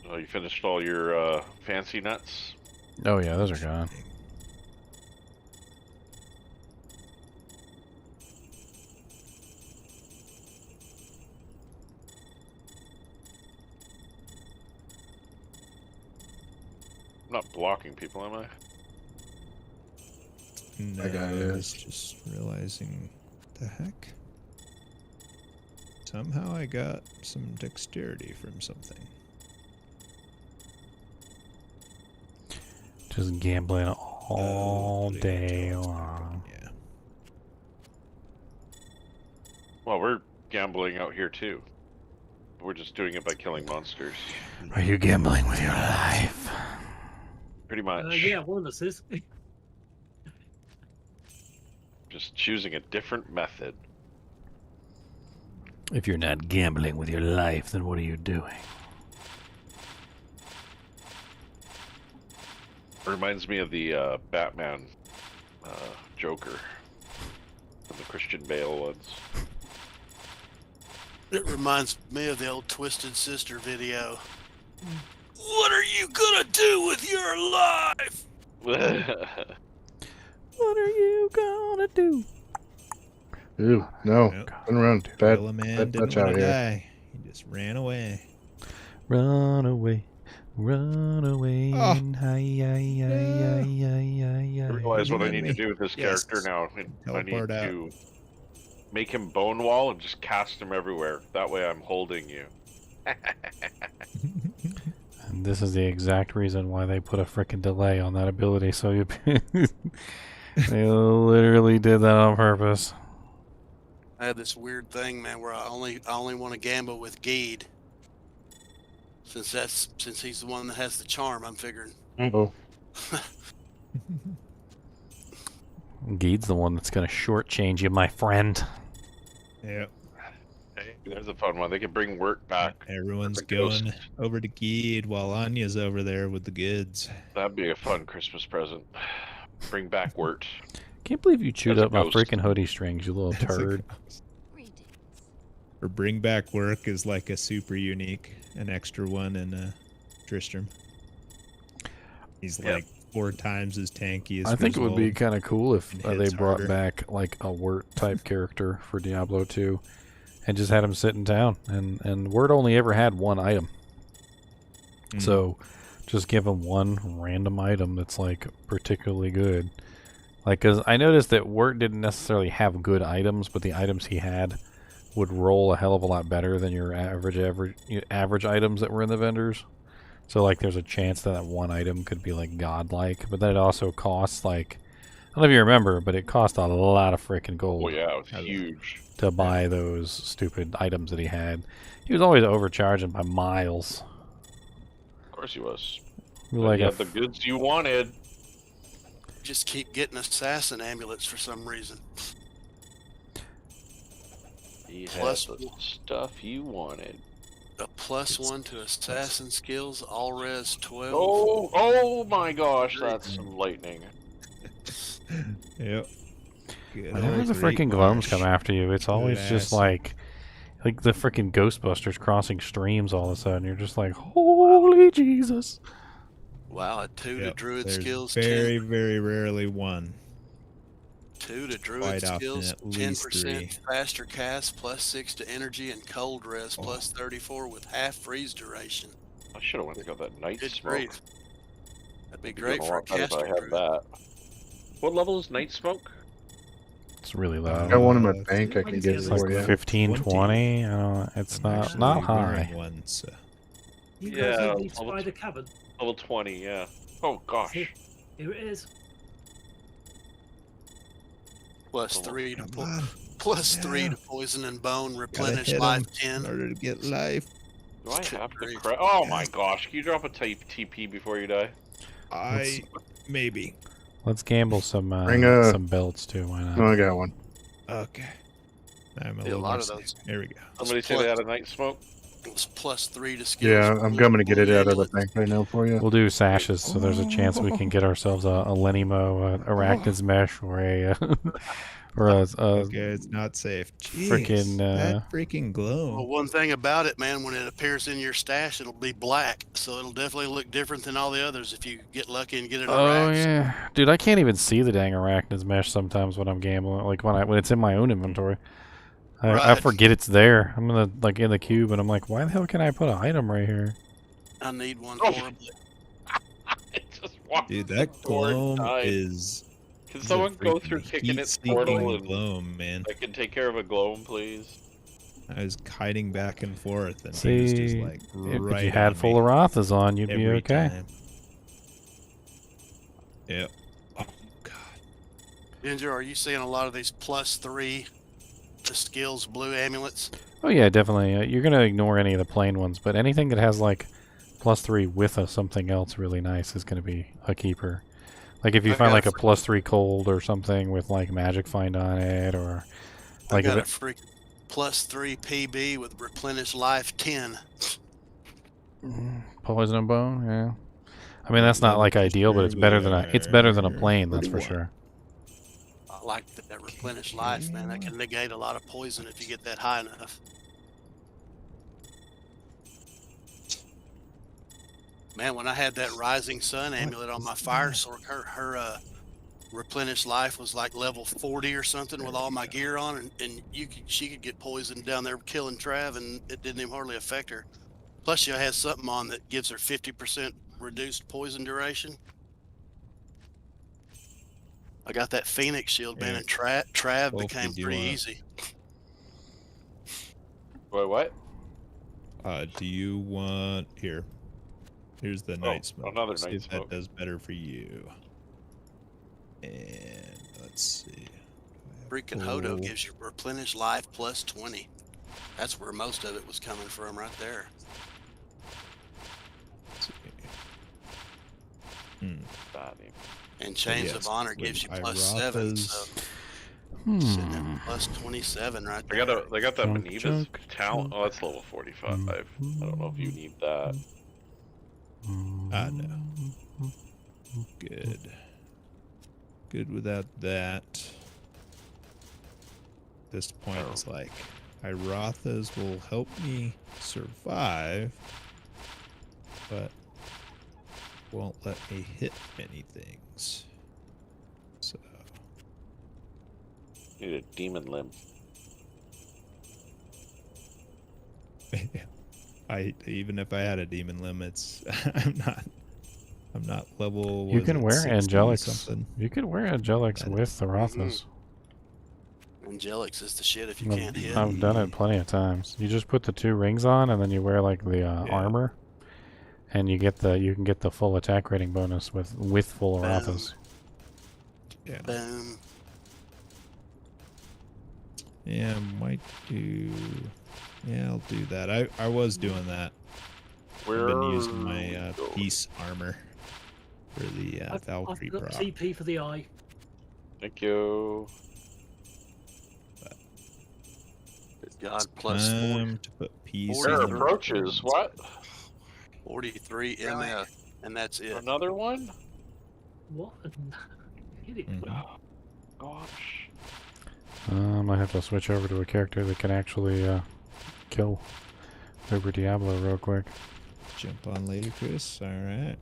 Oh, you finished all your fancy nuts? Oh yeah, those are gone. I'm not blocking people, am I? No, That guy I was is. just realizing the heck. Somehow I got some dexterity from something. Just gambling all Pretty day much all it's long. broken, Yeah. Well, we're gambling out here too. We're just doing it by killing monsters. Are you gambling with your life? Pretty much. Yeah, one of us is. Just choosing a different method. If you're not gambling with your life, then what are you doing? Reminds me of the Batman Joker. And the Christian Bale ones. It reminds me of the old Twisted Sister video. What are you gonna do with your life? What are you gonna do? Ooh, no. Yep. Turn around. Bad, Gorilla Man bad didn't touch want out to here. die. He just ran away. Run away, Oh, and I realize what I need to me. do with this Yes. character now. I need Teleport out. to make him bone wall and just cast him everywhere. That way I'm holding you. And this is the exact reason why they put a frickin' delay on that ability. So you, they literally did that on purpose. I had this weird thing, man, where I only want to gamble with Geed. Since he's the one that has the charm, I'm figuring. Oh, Geed's the one that's gonna shortchange you, my friend. Yep. Hey, there's a fun one. They can bring work back. Everyone's The ghost. going over to Geed while Anya's over there with the goods. That'd be a fun Christmas present. Bring back Wirt. Can't believe you chewed As a up my ghost. freaking hoodie strings, you little It's like- turd. Greetings. Or bring back work is like a super unique, an extra one in Tristram. He's Yep. like 4 times as tanky as I think it would be Griswold. kind of cool if and they hits brought harder. back like a Wirt type character for Diablo 2 and just had him sit in town. And Wirt only ever had one item. Mm. So just give him one random item that's like particularly good. Like, cause I noticed that Wirt didn't necessarily have good items, but the items he had would roll a hell of a lot better than your average items that were in the vendors. So like, there's a chance that that one item could be like godlike, but then it also costs like, I don't know if you remember, but it cost a lot of freaking gold Oh yeah, it was I love huge. to buy those stupid items that he had. He was always overcharging by miles. Of course he was. Like He a had the goods you wanted. Just keep getting assassin amulets for some reason. He Plus had the stuff you wanted. A +1 to assassin skills, all res 12. Oh my gosh, that's some lightning. Yep. Good whenever old the Great freaking Gloams Marsh. come after you, it's always just ass. like the freaking Ghostbusters crossing streams all of a sudden. You're just like, holy Jesus. Wow, a 2 to Yep, druid there's skills, very, 10. very rarely one. 2 to druid Quite often skills, at least 10% 3. faster cast, +6 to energy and cold res, +34 with half freeze duration. I should have went and got that night Good smoke. grief. That'd be Be great doing for a lot better if caster I had druid. that. What level is night smoke? It's really I low. got one in my Uh, bank I can get It's like for like you. 15, 20. 20. It's I'm not actually high. wearing one, so. You guys Yeah, have the I'll- spider cavern. Level 20, yeah. Oh gosh. Here it is. +3 to Come on. +3 Yeah. to poison and bone, Gotta replenish hit life 'em in 10. order to get life. Do I Good have to grief. craft? Oh my gosh, can you drop a TP before you die? Maybe. Let's gamble some Bring a- some belts too. Why not? No, I got one. Okay. I'm a See, a little lot more of safe. those. There we go. Somebody say they had a night smoke? It was +3 to skills. Yeah, I'm coming to get it blue out of the amulet. bank right now for you. We'll do sashes, so there's a chance we can get ourselves a Lenimo, Arachnid's Mesh, or a or a Okay, it's not safe. Jeez, frickin', that freaking glow. Well, one thing about it, man, when it appears in your stash, it'll be black, so it'll definitely look different than all the others if you get lucky and get it. Oh yeah, dude, I can't even see the dang Arachnid's Mesh sometimes when I'm gambling. Like when it's in my own inventory, I Right. forget it's there. I'm in the cube, and I'm like, why the hell can I put an item right here? I need one Oh. horribly. It just walked Dude, through that the door and gloam died. is. Can is a someone go freaking through kicking its heat-seeking portal and gloam, man. I can take care of a gloam, please? I was kiting back and forth, and he was just See, like if right you had on full me Arathas on, you'd be every okay. time. Yep. Oh god. Ginger, are you seeing a lot of these +3 to skills blue amulets? Oh yeah, definitely. You're gonna ignore any of the plain ones, but anything that has like +3 with something else really nice is gonna be a keeper. Like if you I've find got like a a +3 cold or something with like magic find on it, or I like if got a it, freaking +3 PB with replenish life 10. poison and bone. Yeah, I mean that's not Level like ideal, but it's better than a plain. That's for 31. sure. I like that replenish life, man. That can negate a lot of poison if you get that high enough. Man, when I had that rising sun amulet on my fire sword, her replenish life was like level 40 or something with all my gear on, and she could get poisoned down there killing Trav, and it didn't even hardly affect her. Plus, she has something on that gives her 50% reduced poison duration. I got that Phoenix shield, man, Yeah. and Trav Both became did you pretty want? easy. Wait, what? Do you want here? Here's the night smoke. another See night if smoke. that does better for you. And let's see. Freaking Hodo gives you replenish life plus 20. That's where most of it was coming from, right there. Body. And Chains yes, of Honor with gives you plus 7. So sitting at plus 27 right They there. got that Chunk, Maniva's chunk, talent. chunk. Oh, that's level 45. I don't know if you need that. No. Good. Good without that. At this point, it's like Irathas will help me survive, but won't let me hit many things. So You need a demon limb. even if I had a demon limits, I'm not level. You was can it wear 60 angelics. something. You can wear angelics That with the Rothas. Angelics is the shit if you can't hit. I've done it plenty of times. You just put the 2 rings on, and then you wear like the armor, and you can get the full attack rating bonus with full Boom. Rothas. Yeah. Boom. Yeah, might do. Yeah, I'll do that. I was doing that. I've been using my peace armor for the Valkyrie I've got prop. TP for the eye. Thank you. Good God, plus 40, Time to put peace There on are the approaches. weapons. What? 43 MF, and that's it. Another one? What? Hit it, Mhm. please. Gosh. I might have to switch over to a character that can actually kill over Diablo real quick. Jump on later, Chris. All right.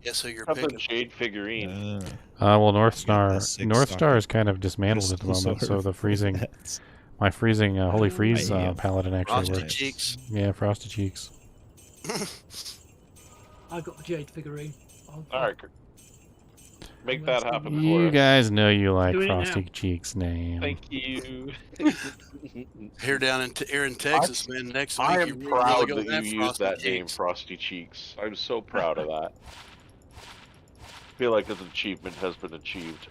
Guess who you're That's a picking? jade figurine. Well, North got Star. the 6 North Star socket is kind of dismantled at the crystal moment, so sword the for freezing, that. my freezing Holy Freeze I am paladin actually Frosty works. Cheeks. Yeah, Frosty Cheeks. I got a jade figurine. Alright. Make I'm that gonna happen see for You us. guys know you like Doing it Frosty now. Cheeks' name. Thank you. Here in Texas, man. Next week I you am really proud gonna that you have used Frosty that name, Cheeks. Frosty Cheeks. I'm so proud of that. I feel like this achievement has been achieved.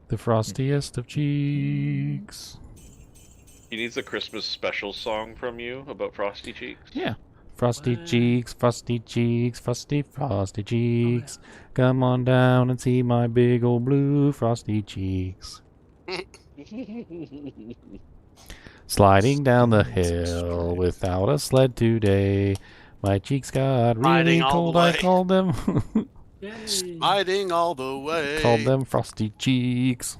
The frostiest of cheeks. He needs a Christmas special song from you about Frosty Cheeks. Yeah. Frosty Wow. cheeks, frosty cheeks, frosty cheeks. Come on down and see my big old blue frosty cheeks. Sliding down the hill without a sled today. My cheeks got really Riding all cold. the I way. called them Yay. Riding all the way. called them frosty cheeks.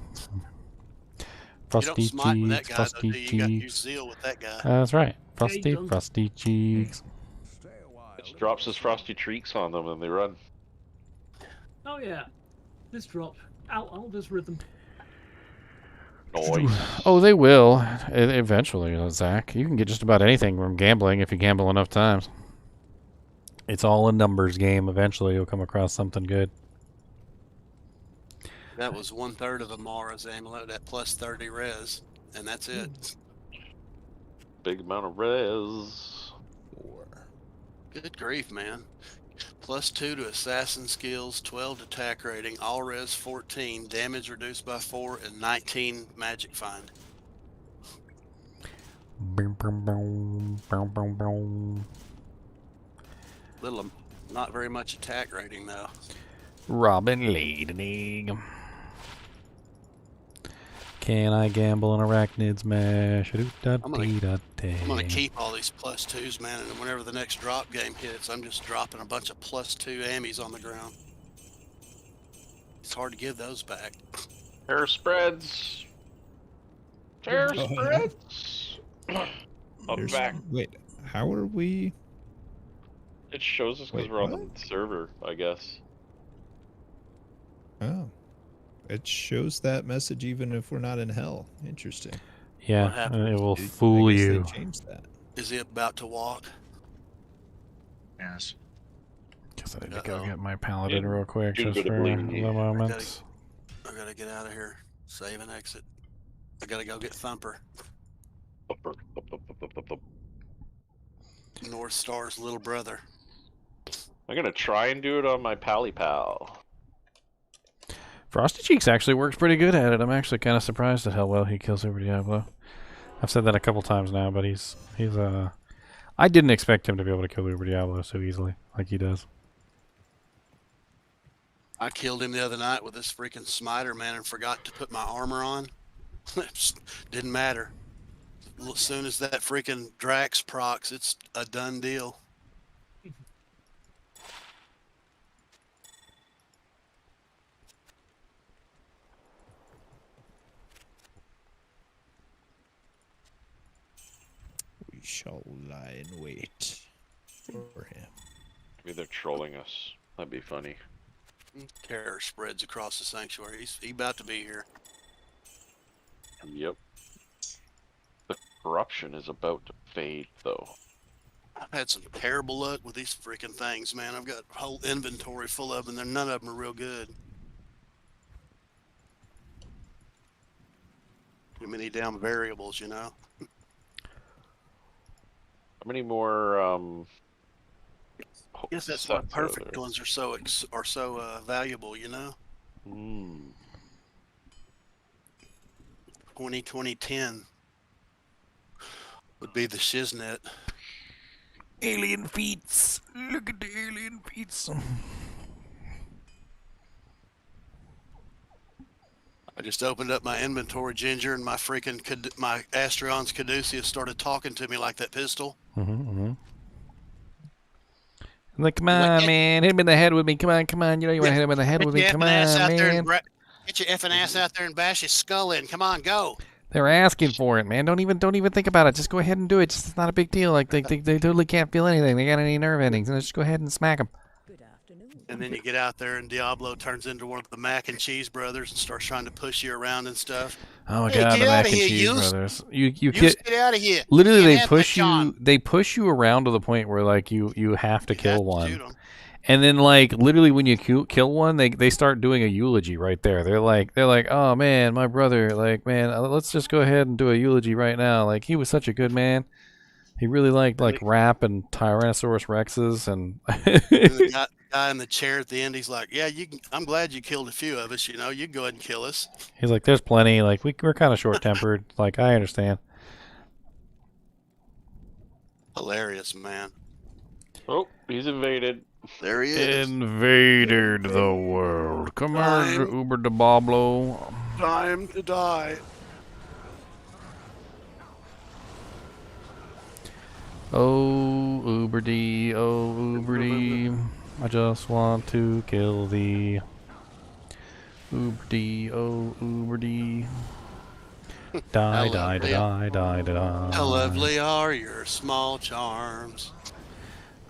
You Frosty don't smite with that cheeks, guy, though, frosty do you? You got your cheeks. zeal with that guy. That's right. Frosty, done. frosty cheeks. It drops his Frosty Treeks on them and they run. Oh yeah. This drop. Alder's rhythm. Noise. Oh, they will eventually, Zach. You can get just about anything from gambling if you gamble enough times. It's all a numbers game. Eventually, you'll come across something good. That was 1/3 of Amara's amulet at plus 30 res, and that's it. Big amount of res. 4. Good grief, man. Plus 2 to assassin skills, 12 to attack rating, all res 14, damage reduced by 4, and 19 magic find. Boom, boom, boom, boom, boom, boom. Not very much attack rating though. Robin Lady. Can I gamble an arachnid smash? I'm gonna keep all these plus 2s, man, and whenever the next drop game hits, I'm just dropping a bunch of plus 2 ammies on the ground. It's hard to give those back. Hair spreads. Hair Oh, yeah. spreads. I'm There's- back. Wait, how are we? It shows us because Wait, we're on what? the server, I guess. Oh, it shows that message even if we're not in hell. Interesting. What Yeah, happened? it will I fool guess you. They changed that. Is he about to walk? Yes. Guess I need to go Uh-oh. get my paladin real quick just for Indubitably. the moment. I gotta get out of here. Save and exit. I gotta go get Thumper, Up, up, up, up, up, up, up. North Star's little brother. I'm gonna try and do it on my Pally Pal. Frosty Cheeks actually works pretty good at it. I'm actually kind of surprised at how well he kills Uber Diablo. I've said that a couple times now, but he's I didn't expect him to be able to kill Uber Diablo so easily, like he does. I killed him the other night with this freaking smiter, man, and forgot to put my armor on. Didn't matter. As soon as that freaking Drax procs, it's a done deal. We shall lie in wait for him. Maybe they're trolling us. That'd be funny. Terror spreads across the sanctuary. He's about to be here. Yep. The corruption is about to fade, though. I've had some terrible luck with these freaking things, man. I've got a whole inventory full of them, and none of them are real good. Too many damn variables, you know. How many more? I guess that's why perfect ones are so valuable, you know. 2010 would be the shiznit. Alien feats. Look at the alien feats. I just opened up my inventory, Ginger, and my freaking my Astrion's Caduceus started talking to me like that pistol. Like, come on, man, hit him in the head with me. Come on. You know you want to hit him in the head with me. Come on, man. Get your effing ass out there and bash his skull in. Come on, go. They're asking for it, man. Don't even think about it. Just go ahead and do it. It's not a big deal. Like they totally can't feel anything. They got any nerve endings, and just go ahead and smack them. Good afternoon. And then you get out there, and Diablo turns into one of the Mac and Cheese brothers and starts trying to push you around and stuff. Oh my Hey, God, get the Mac outta and here, Cheese you. brothers. You get get out of here. literally You they can't push have that, you. They push you around to the point where like you have to You kill have to one. shoot 'em. And then, like, literally when you kill one, they start doing a eulogy right there. They're like, oh, man, my brother, like, man, let's just go ahead and do a eulogy right now. Like, he was such a good man. He really liked, like, rap and Tyrannosaurus Rexes. And And the guy in the chair at the end, he's like, yeah, I'm glad you killed a few of us, you know. You go ahead and kill us. he's like, there's plenty. Like, we're kind of short-tempered. Like, I understand. Hilarious, man. Oh, he's invaded. There he is. Invaded the world. Come here, Uber Diablo. Time to die. Oh, Uber D, oh, Uber D. I just want to kill thee. Uber D, oh, Uber D. Die. How lovely are your small charms.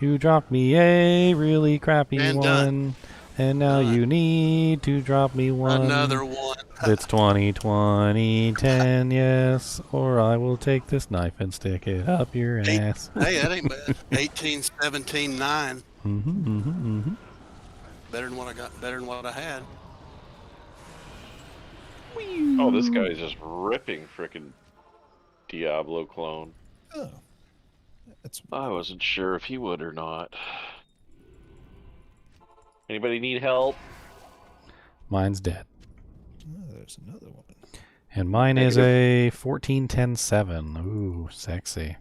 You dropped me a really crappy And one. done. And now Done. you need to drop me one. Another one. It's 2010, yes. Or I will take this knife and stick it up your ass. Hey, that ain't bad. 18, 17, 9. Better than what I got. Better than what I had. Oh, this guy is just ripping frickin' Diablo clone. Oh, that's I wasn't sure if he would or not. Anybody need help? Mine's dead. oh, there's another one. And mine is a 1410-7. Ooh, sexy.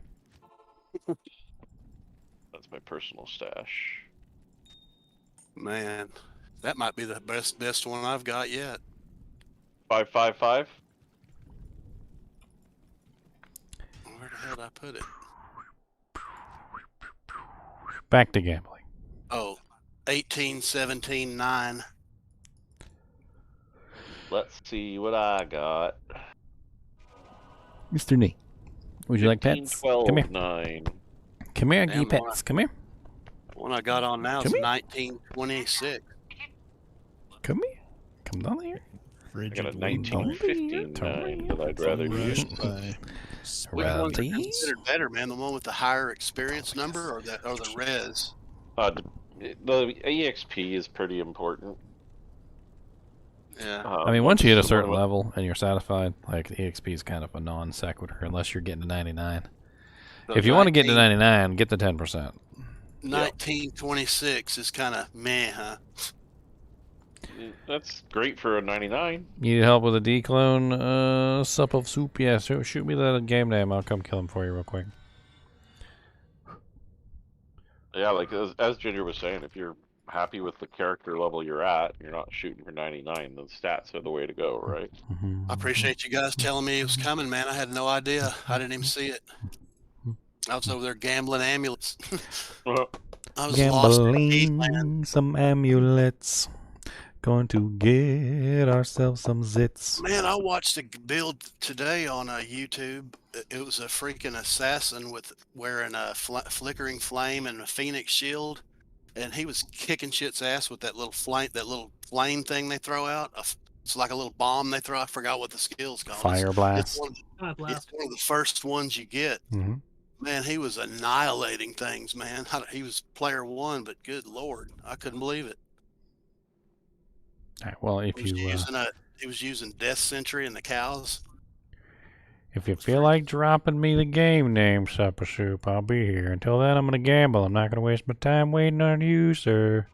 That's my personal stash. Man, that might be the best one I've got yet. 555. Where the hell did I put it? Back to gambling. Oh, 18, 17, 9. Let's see what I got. Mr. Nee, would you like 15, pets? 12, Come here. 9. Come here, Damn, give pets. Come here. The one I got on now is Come here. 1926. Come here. Come down here. I got a Frigid 1915 9 that I'd rather use. Rushed by Which one's Rowdies. considered better, man? The one with the higher experience number or the res? The EXP is pretty important. Yeah. I mean, once you hit a so certain what- level and you're satisfied, like the EXP is kind of a non sequitur unless you're getting to 99. So If you want to get to 19 99, get the 10%. 1926 is kind of meh, huh? That's great for a 99. You need help with a declone sup of soup? Yeah, so shoot me the game name. I'll come kill him for you real quick. Yeah, like as Ginger was saying, if you're happy with the character level you're at, you're not shooting for 99, the stats are the way to go, right? I appreciate you guys telling me it was coming, man. I had no idea. I didn't even see it. I was over there gambling amulets. I was lost in Gambling some amulets. Going to get ourselves some zits. Man, I watched a build today on YouTube. It was a freaking assassin with wearing a flickering flame and a phoenix shield, and he was kicking shit's ass with that little flame thing they throw out. It's like a little bomb they throw. I forgot what the skill's called. Fire blast. It's one of the first ones you get. Mm-hmm. Man, he was annihilating things, man. He was player 1, but good lord, I couldn't believe it. All right, well, if He was using Death Sentry and the cows. If you feel like dropping me the game name, Supper Soup, I'll be here. Until then, I'm going to gamble. I'm not going to waste my time waiting on you, sir.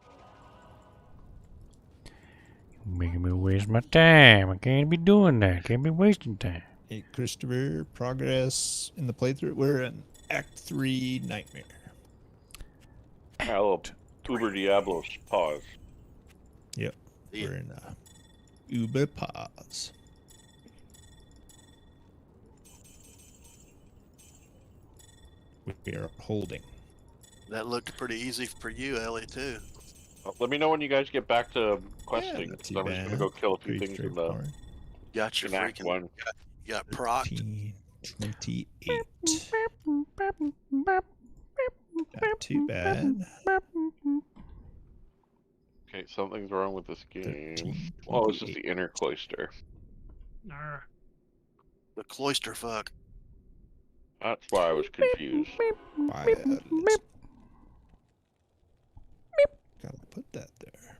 You're making me waste my time. I can't be doing that. Can't be wasting time. Hey, Christopher, progress in the playthrough. We're in Act 3 Nightmare. Hello, Uber Diablo's pause. Yep. We're in Uber pause. We are holding. That looked pretty easy for you, Ellie, too. Let me know when you guys get back to questing. not too So I'm just gonna bad. go kill a few Pretty things in the straightforward. Got your in Act freaking 1. You got proc. 28. Not too bad. Okay, something's wrong with this game. 13, Oh, it's just 28. the inner cloister. Nah. The cloister fuck. That's why I was confused. Violet. Gotta put that there.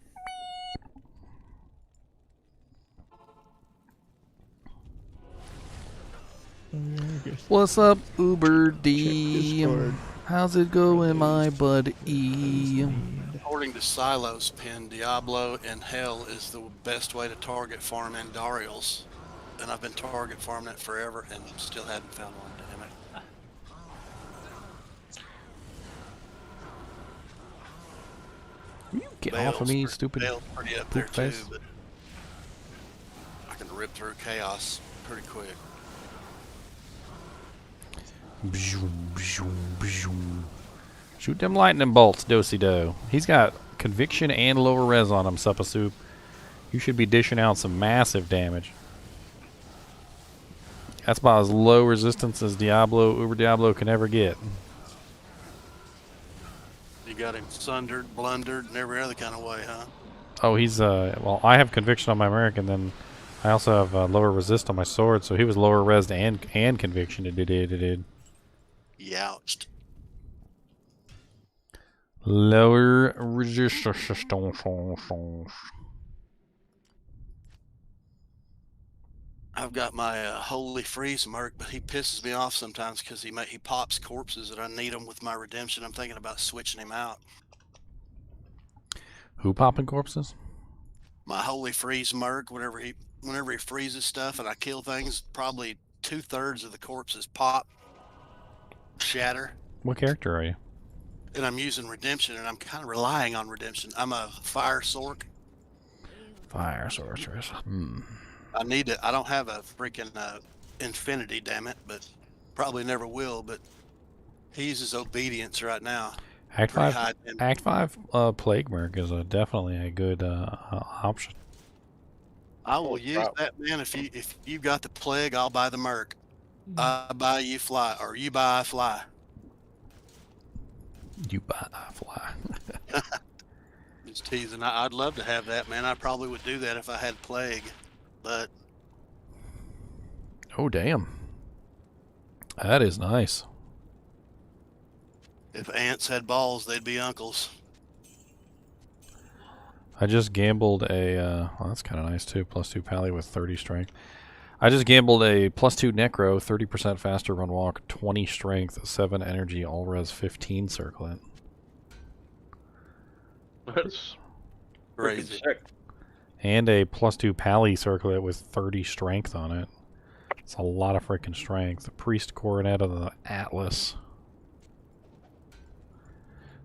What's up, Uber D? Discord. How's it going, my buddy? According to Silo's pin, Diablo in Hell is the best way to target farm Andariels. And I've been target farming it forever and still hadn't found one, damn it. Will you get off of me, stupid Bale's pretty up there poop too, face? but I can rip through chaos pretty quick. Shoot them lightning bolts, do-si-do. He's got conviction and lower res on him, Suppa Soup. You should be dishing out some massive damage. That's about as low resistance as Uber Diablo can ever get. You got him sundered, blundered, and every other kind of way, huh? Oh, he's, well, I have conviction on my American, then I also have lower resist on my sword, so he was lower res and conviction. Youched. Lower resistance. I've got my Holy Freeze Merc, but he pisses me off sometimes because he pops corpses and I need them with my redemption. I'm thinking about switching him out. Who popping corpses? My Holy Freeze Merc, whenever he freezes stuff and I kill things, probably 2/3 of the corpses pop, shatter. What character are you? And I'm using redemption, and I'm kind of relying on redemption. I'm a fire sork. Fire sorceress. I need it. I don't have a freaking infinity, damn it, but probably never will. But he uses obedience right now. Act Pretty 5. high damage. Act 5 Plague Merc is definitely a good option. I will use crap. that, man. If you got the plague, I'll buy the merc. I buy you fly, or you buy I fly. You buy, I fly. Just teasing. I'd love to have that, man. I probably would do that if I had plague, but Oh, damn. That is nice. if ants had balls, they'd be uncles. I just gambled a, well, that's kind of nice too. +2 pally with 30 strength. I just gambled a +2 necro, 30% faster run walk, 20 strength, 7 energy, all res 15 circlet. That's freaking Crazy. sick. And a +2 pally circlet with 30 strength on it. It's a lot of freaking strength. The priest coronet of the Atlas.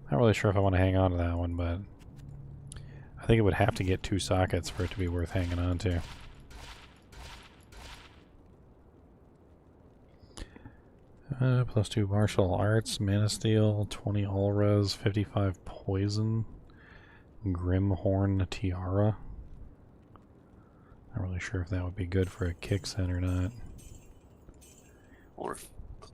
Not really sure if I want to hang on to that one, but I think it would have to get 2 sockets for it to be worth hanging on to. +2 martial arts, mana steel, 20 all res, 55 poison, Grimhorn tiara. Not really sure if that would be good for a kicksin or not. Or I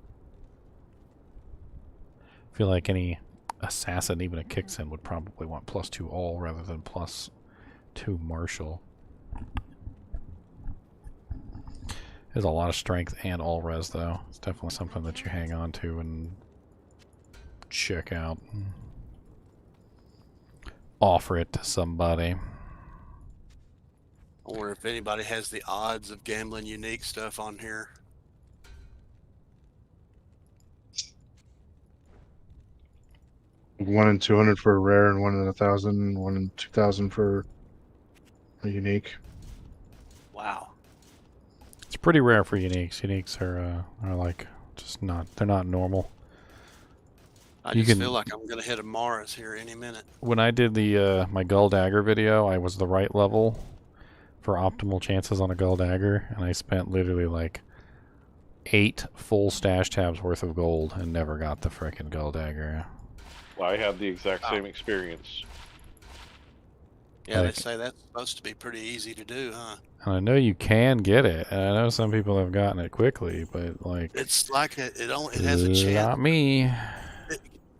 feel like any assassin, even a kicksin, would probably want +2 all rather than +2 martial. There's a lot of strength and all res though. It's definitely something that you hang on to and check out. Offer it to somebody. or if anybody has the odds of gambling unique stuff on here. One in 200 for a rare, and 1 in 1,000, 1 in 2,000 for a unique. Wow. It's pretty rare for uniques. Uniques are like just not. They're not normal. I You just can- feel like I'm gonna hit a Mars here any minute. When I did the my Gull Dagger video, I was the right level for optimal chances on a Gull Dagger, and I spent literally like 8 full stash tabs worth of gold and never got the frickin' Gull Dagger. Well, I had the exact same experience. Yeah, Like- they say that's supposed to be pretty easy to do, huh? And I know you can get it, and I know some people have gotten it quickly, but like, It's like it has a chance. not me.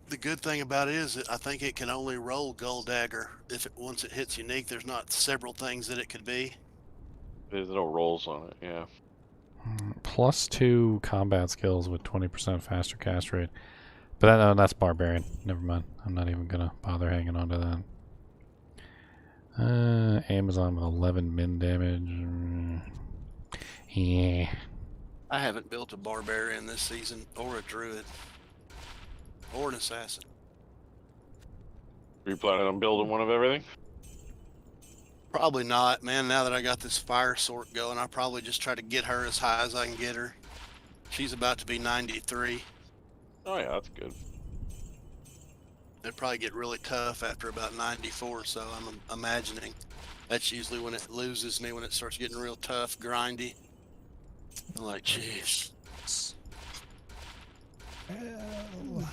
The good thing about it is that I think it can only roll Gold Dagger if once it hits unique. There's not several things that it could be. There's no rolls on it, yeah. +2 combat skills with 20% faster cast rate. But that's Barbarian. Never mind. I'm not even gonna bother hanging on to that. Amazon with 11 min damage. Yeah. I haven't built a Barbarian this season, or a Druid, or an Assassin. Are you planning on building one of everything? Probably not, man. Now that I got this fire sort going, I'll probably just try to get her as high as I can get her. She's about to be 93. Oh yeah, that's good. It'd probably get really tough after about 94, so I'm imagining that's usually when it loses me, when it starts getting real tough, grindy. I'm like, jeez. Hell,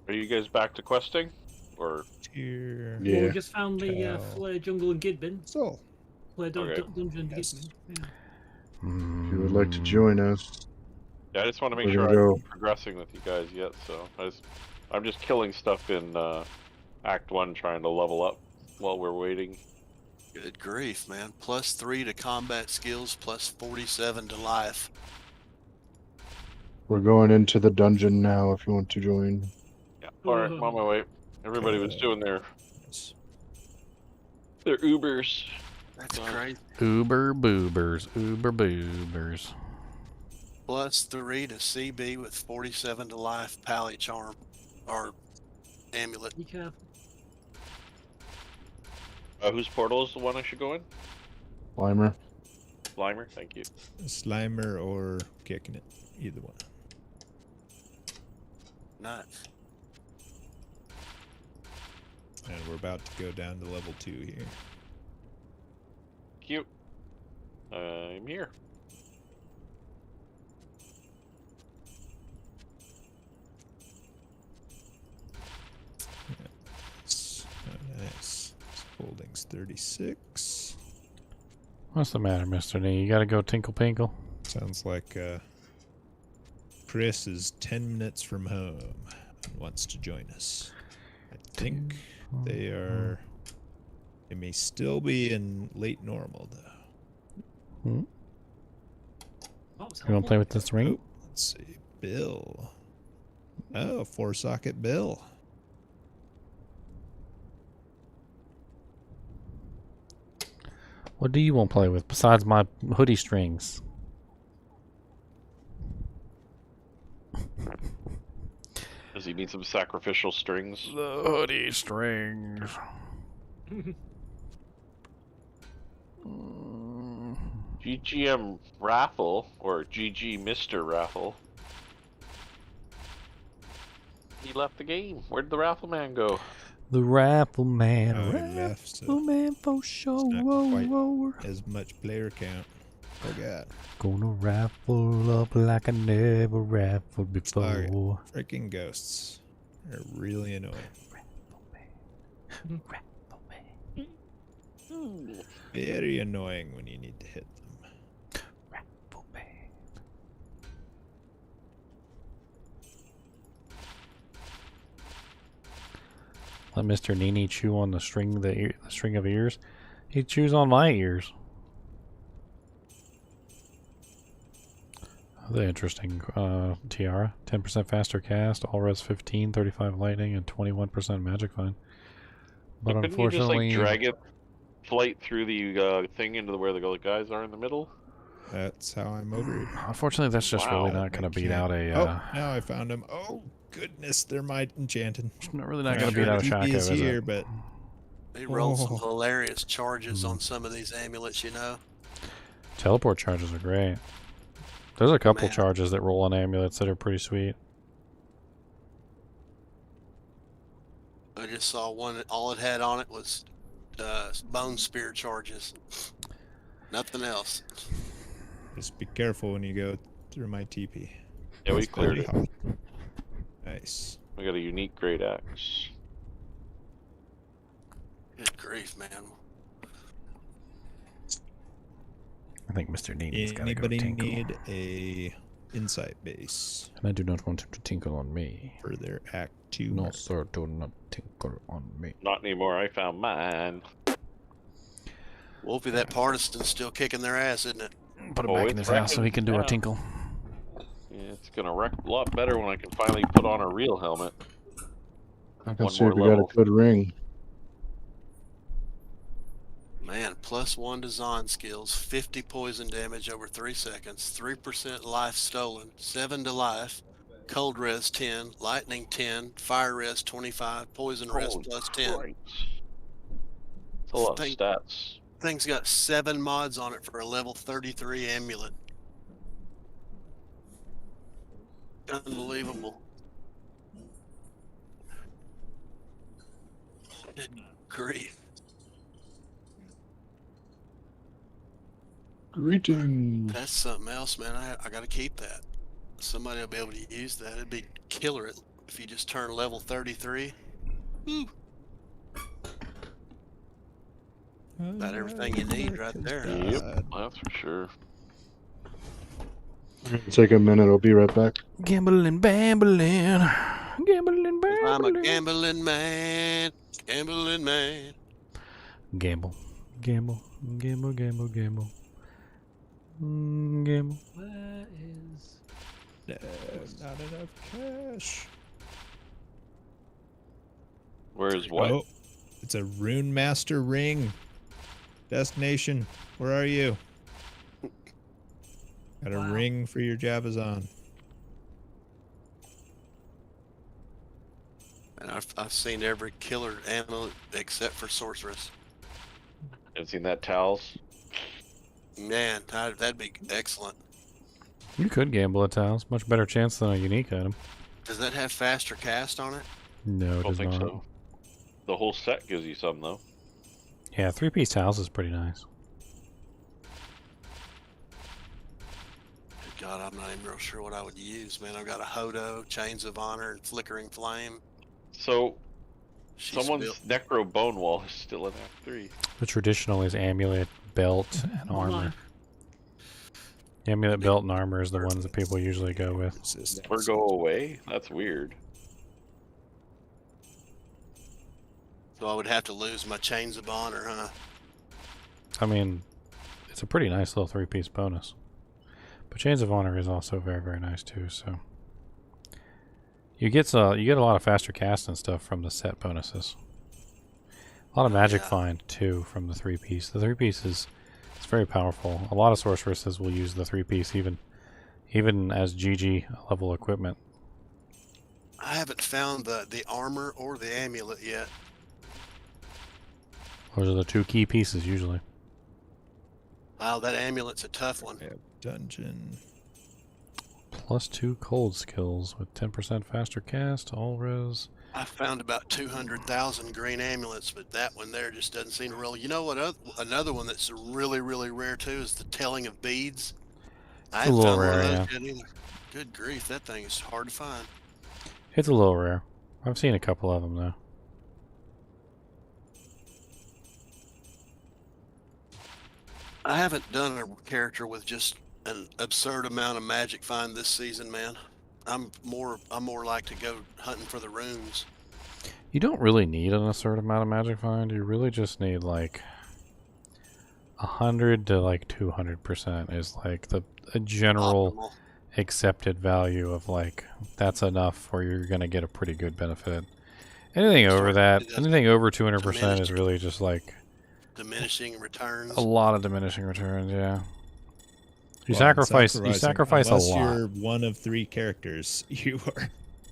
Are you guys back to questing? Or tier. Well, Yeah. we just found the Cow. Flare Jungle and Gidbin. So, Flare Okay. Dungeon and Yes. Gidbin. Yeah. If you would like to join us, yeah, I just want to make We're sure gonna I'm go. progressing with you guys yet. So I'm just killing stuff in Act 1, trying to level up while we're waiting. Good grief, man. +3 to combat skills, +47 to life. we're going into the dungeon now if you want to join. Yeah. All right, I'm on my way. Everybody was doing their Ubers. That's crazy. Uber boobers. Uber boobers. +3 to CB with 47 to life, Pally Charm, or Amulet. Be careful. Whose portal is the one I should go in? Slimer. Slimer, thank you. Slimer or kicking it. Either one. Nice. And we're about to go down to level 2 here. Cute. I'm here. Nice. Holdings 36. What's the matter, Mr. Nee? You gotta go tinkle pinkle? Sounds like Chris is 10 minutes from home and wants to join us. I think they are. They may still be in late normal though. That was You wanna play with this ring? Oh, let's see. Bill. Oh, 4-socket Bill. What do you want to play with besides my hoodie strings? Does he need some sacrificial strings? The hoodie strings. GGM Raffle, or GG Mr. Raffle. He left the game. Where'd the Raffle Man go? The raffle man, Oh, he left, so raffle man for sure. not Whoa, quite whoa. as much player count. Oh god. Gonna raffle up like I never raffled before. Sorry. Freaking ghosts. They're really annoying. Raffle man. Very annoying when you need to hit them. Raffle man. Let Mr. NiNi chew on the string, the string of ears. He chews on my ears. The interesting tiara. 10% faster cast, all res 15, 35 lightning, and 21% magic find. But Couldn't unfortunately, you just like drag it, flight through the thing into where the guys are in the middle? That's how I'm over it. unfortunately, that's just really not going to beat out a. Oh, now I found him. Oh goodness, they're my enchanted. Not really not going to beat out a TP Shaco, is is here, it? but They roll some Oh. hilarious charges on some of these amulets, you know. Teleport charges are great. There's a couple Man. charges that roll on amulets that are pretty sweet. I just saw one that all it had on it was bone spear charges. Nothing else. just be careful when you go through my TP. Yeah, we It's cleared very it. hot. Nice. We got a unique great axe. Good grief, man. I think Mr. NiNi's got to go Anybody tinkle. need a insight base And I do not want him to tinkle on me. for their Act 2? No, sir, do not tinkle on me. Not anymore. I found mine. Wolfie, that partisan's still kicking their ass, isn't it? Put him Oh, back in it's his house so he wrecking can do a now. tinkle. Yeah, it's gonna wreck a lot better when I can finally put on a real helmet. I can One see if more we got level. a good ring. Man, +1 design skills, 50 poison damage over 3 seconds, 3% life stolen, 7 to life, cold res 10, lightning 10, fire res 25, poison res Holy plus 10. Christ. It's a lot of Thank- stats. Thing's got 7 mods on it for a level 33 amulet. Unbelievable. Good grief. Greetings. That's something else, man. I gotta keep that. Somebody will be able to use that. It'd be killer if you just turn level 33. Woo. About everything you need right there. Yep, that's for sure. Take a minute. I'll be right back. Gambling, bambling. Gambling, 'Cause I'm a bambling. gambling man. Gambling man. Gamble. Gamble. Gamble, gamble, gamble. Gamble. Where is? No, not enough cash. Where's what? Oh, it's a Rune Master ring. Destination, where are you? Got a Wow. ring for your Jabazon. And I've seen every killer amulet except for sorceress. Haven't seen that towels. Man, that'd be excellent. You could gamble at tiles. Much better chance than a unique item. Does that have faster cast on it? No, it Don't does think not. so. The whole set gives you some though. Yeah, 3-piece tiles is pretty nice. Good God, I'm not even real sure what I would use, man. I've got a Hodo, Chains of Honor, and Flickering Flame. So She's someone's built- Necro Bone Wall is still in Act 3. The traditional is amulet, belt, and armor. Amulet, belt, and armor is the ones that people usually go with. Resistance. Never go away? That's weird. So I would have to lose my Chains of Honor, huh? I mean, it's a pretty nice little 3-piece bonus. But Chains of Honor is also very, very nice too. So you get a lot of faster cast and stuff from the set bonuses. A lot of magic Yeah. find too from the 3-piece. The 3-piece is it's very powerful. A lot of sorceresses will use the 3-piece even as GG level equipment. I haven't found the armor or the amulet yet. Those are the two key pieces usually. Wow, that amulet's a tough one. We have dungeon. +2 cold skills with 10% faster cast, all res. I found about 200,000 green amulets, but that one there just doesn't seem to roll. You know what? Another one that's really, really rare too is the telling of beads. I a haven't little found one rare, of yeah. those yet either. Good grief, that thing is hard to find. It's a little rare. I've seen a couple of them though. I haven't done a character with just an absurd amount of magic find this season, man. I'm more like to go hunting for the runes. You don't really need an absurd amount of magic find. You really just need like 100 to like 200% is like a general Optimal. accepted value of like that's enough or you're gonna get a pretty good benefit. Anything over that, anything over 200% is really just like Diminishing returns. a lot of diminishing returns. Yeah, you Well, and sacrifice a unless lot. you're one of 3 characters, you are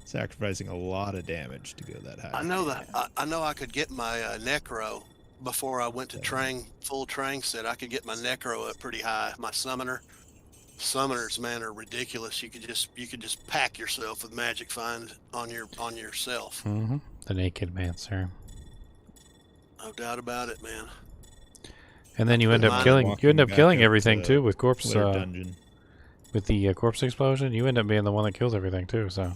sacrificing a lot of damage to go that high. I know that. I know I could get my Necro before I went to full train set. I could get my Necro up pretty high. My summoners, man, are ridiculous. You could just pack yourself with magic find on yourself. The naked mancer. No doubt about it, man. And then you end up Mine killing. You end up walking killing back up everything to too with corpse. Flare dungeon. With the corpse explosion, you end up being the one that kills everything too. So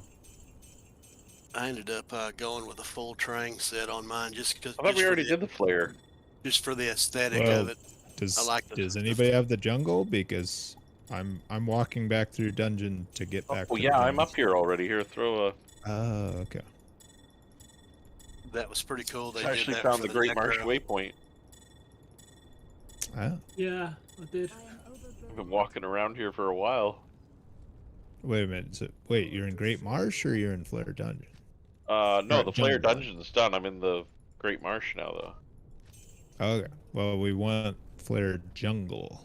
I ended up going with a full train set on mine just because. I thought we already did the flare. Just for the aesthetic Well, of it. Does anybody have the jungle? Because I'm walking back through dungeon to get back. Oh to yeah, the I'm ruins. up here already. Here, throw a. Oh, okay. That was pretty cool. They I actually did that found for the Great Marsh Necro. waypoint. Ah, Yeah, I did. I am I've overgrown. been walking around here for a while. wait a minute. Wait, you're in Great Marsh or you're in Flare Dungeon? No, Alright, the flare jungle. dungeon's done. I'm in the Great Marsh now, though. Okay. Well, we want Flare Jungle,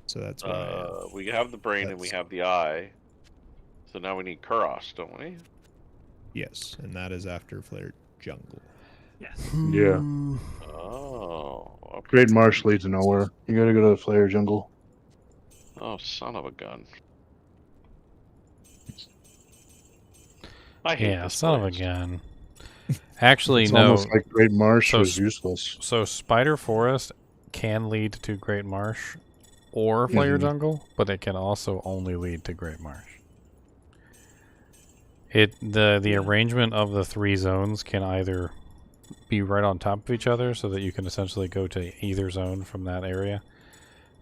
so that's where I am. We have the brain and we That's- have the eye. So now we need Kuros, don't we? Yes, and that is after Flare Jungle. Yes. Yeah. Oh. Okay. Great Marsh leads to nowhere. You gotta go to the Flare Jungle. Oh, son of a gun. I hate yeah, this son of a place. gun. Actually, It's no. almost like Great Marsh So was s- useless. So Spider Forest can lead to Great Marsh or Flare Mhm. Jungle, but it can also only lead to Great Marsh. The arrangement of the 3 zones can either be right on top of each other so that you can essentially go to either zone from that area.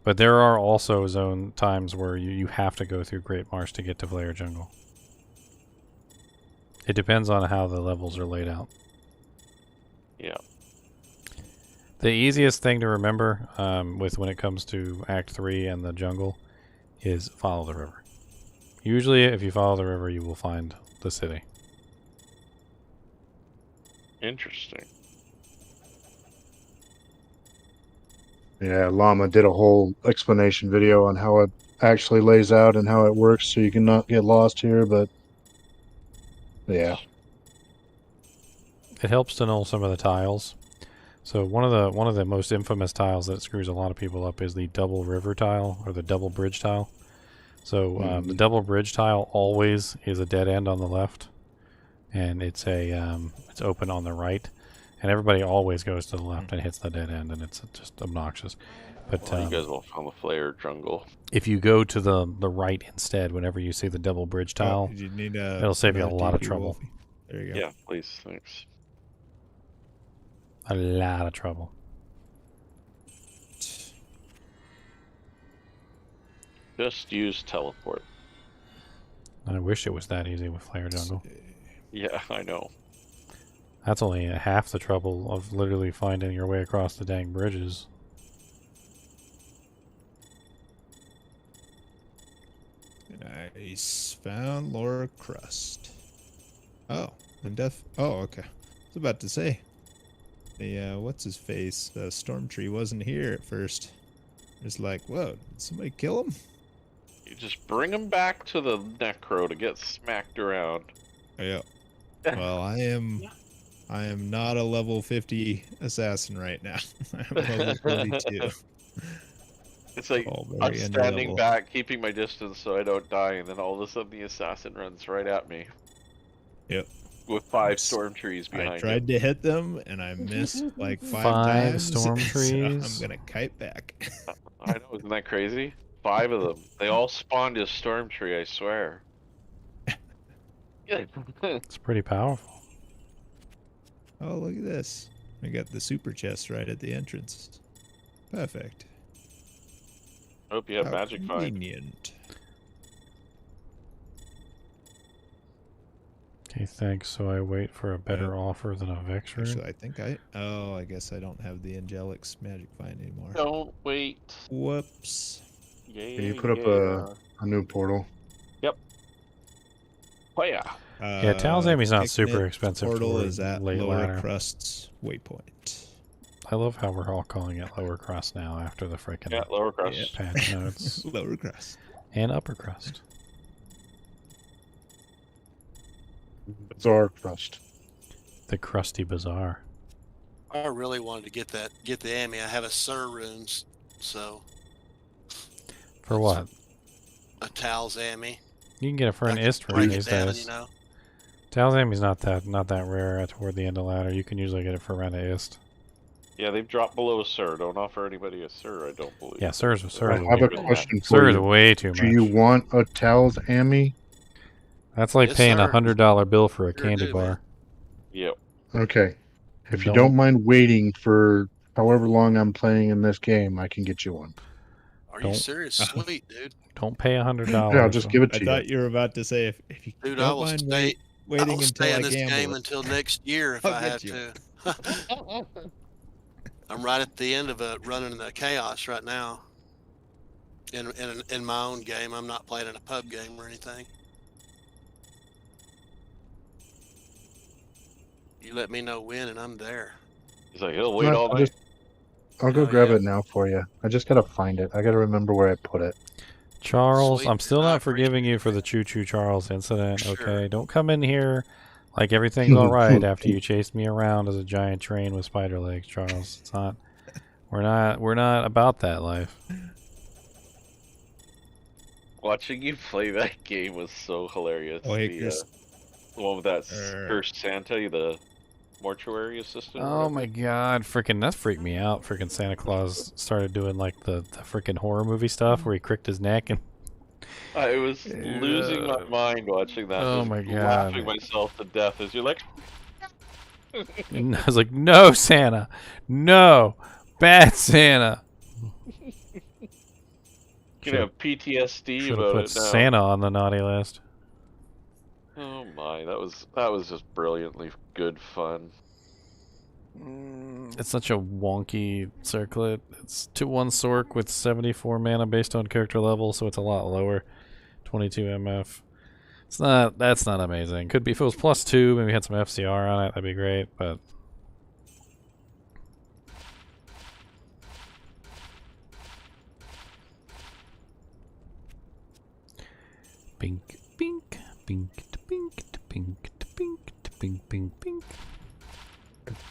But there are also zone times where you have to go through Great Marsh to get to Flare Jungle. It depends on how the levels are laid out. Yeah. The easiest thing to remember with when it comes to Act 3 and the jungle is follow the river. Usually, if you follow the river, you will find the city. Interesting. Yeah, Llama did a whole explanation video on how it actually lays out and how it works so you can not get lost here, but yeah. It helps to know some of the tiles. So one of the most infamous tiles that screws a lot of people up is the double river tile or the double bridge tile. So the double bridge tile always is a dead end on the left, and it's open on the right, and everybody always goes to the left and hits the dead end, and it's just obnoxious. But Well, you guys will find the flare jungle. if you go to the right instead, whenever you see the double bridge tile, Oh, did you need it'll save you a lot of DP, trouble. Wolfie? There you go. Yeah, please, thanks. A lot of trouble. Just use teleport. I wish it was that easy with Flare Jungle. Yeah, I know. That's only half the trouble of literally finding your way across the dang bridges. Nice. Found Laura Crust. Oh, oh, okay. I was about to say. The what's his face? Stormtree wasn't here at first. It's like, whoa, did somebody kill him? You just bring him back to the Necro to get smacked around. Oh, yeah. Well, I am I am not a level 50 assassin right now. I'm level 42. It's like All I'm very standing underlevel. back, keeping my distance so I don't die, and then all of a sudden the assassin runs right at me Yep. with 5 Oops. storm trees I behind tried him. to hit them and I missed like 5 5 times. storm So trees. I'm gonna kite back. I know, isn't that crazy? 5 of them. They all spawned as storm tree, I swear. It's pretty powerful. Oh, look at this. I got the super chest right at the entrance. Perfect. Hope you have How magic find. convenient. Okay, thanks. So I wait for a better offer than a Vexer. Actually, I think oh, I guess I don't have the Angelic's magic find anymore. Don't wait. Whoops. Yeah, Can you put up a new portal? Oh yeah. Yeah, Talzami's not super Picnic expensive Portal toward is at late Lower ladder. Crust's waypoint. I love how we're all calling it lower crust now after the freaking Yeah, lower crust. Yeah. patch notes. Lower Crust. And upper crust. Bizarre crust. The crusty bazaar. I really wanted to get the Ami. I have a Sir runes, so For what? a Tal's Ami. You can get it for an I can ist rune break it these down, days. you know. Talzami's not that rare toward the end of ladder. You can usually get it for around a ist. Yeah, they've dropped below a Sir. Don't offer anybody a Sir, I don't believe. Yeah, Sir's I is have a way, question for Sir is you. way too Do you much. want a Tal's Ami? That's like Yes, paying sir. $100 bill for a Sure candy do, bar. man. Yep. Okay. If you don't mind waiting for however long I'm playing in this game, I can get you one. Are Don't- you serious? Sweet, dude. Don't pay $100. Yeah, I'll just give it I to thought you. you were about to say if you Dude, I don't will mind stay. waiting I'll until stay I in this game gamble. until next year if I'll I have get you. to. I'm right at the end of running the chaos right now. In my own game, I'm not playing in a pub game or anything. You let me know when, and I'm there. He's like, he'll wait all I'll night. I'll go Oh, grab yeah. it now for you. I just gotta find it. I gotta remember where I put it. Charles, Sweet, I'm still dude, I not forgiving you appreciate for it. the Choo Choo Charles incident, Sure. okay? Don't come in here like everything's alright after you chased me around as a giant train with spider legs, Charles. It's not we're not about that life. Watching you play that game was so hilarious. Oh, hey, the, Chris. the one with that Er. cursed Santa, the mortuary assistant. or Oh whatever. my god, that freaked me out. Freaking Santa Claus started doing like the freaking horror movie stuff where he cricked his neck and I was losing my mind watching that. Oh just my God. laughing myself to death as you're like, and I was like, "No, Santa. No. Bad Santa." you have PTSD Should have about put it now. Santa on the naughty list. Oh my, that was just brilliantly good fun. It's such a wonky circlet. It's 2/1 Sork with 74 mana based on character level, so it's a lot lower. 22 MF. That's not amazing. Could be if it was +2, maybe had some FCR on it, that'd be great, but bink bink bink bink bink bink bink bink bink.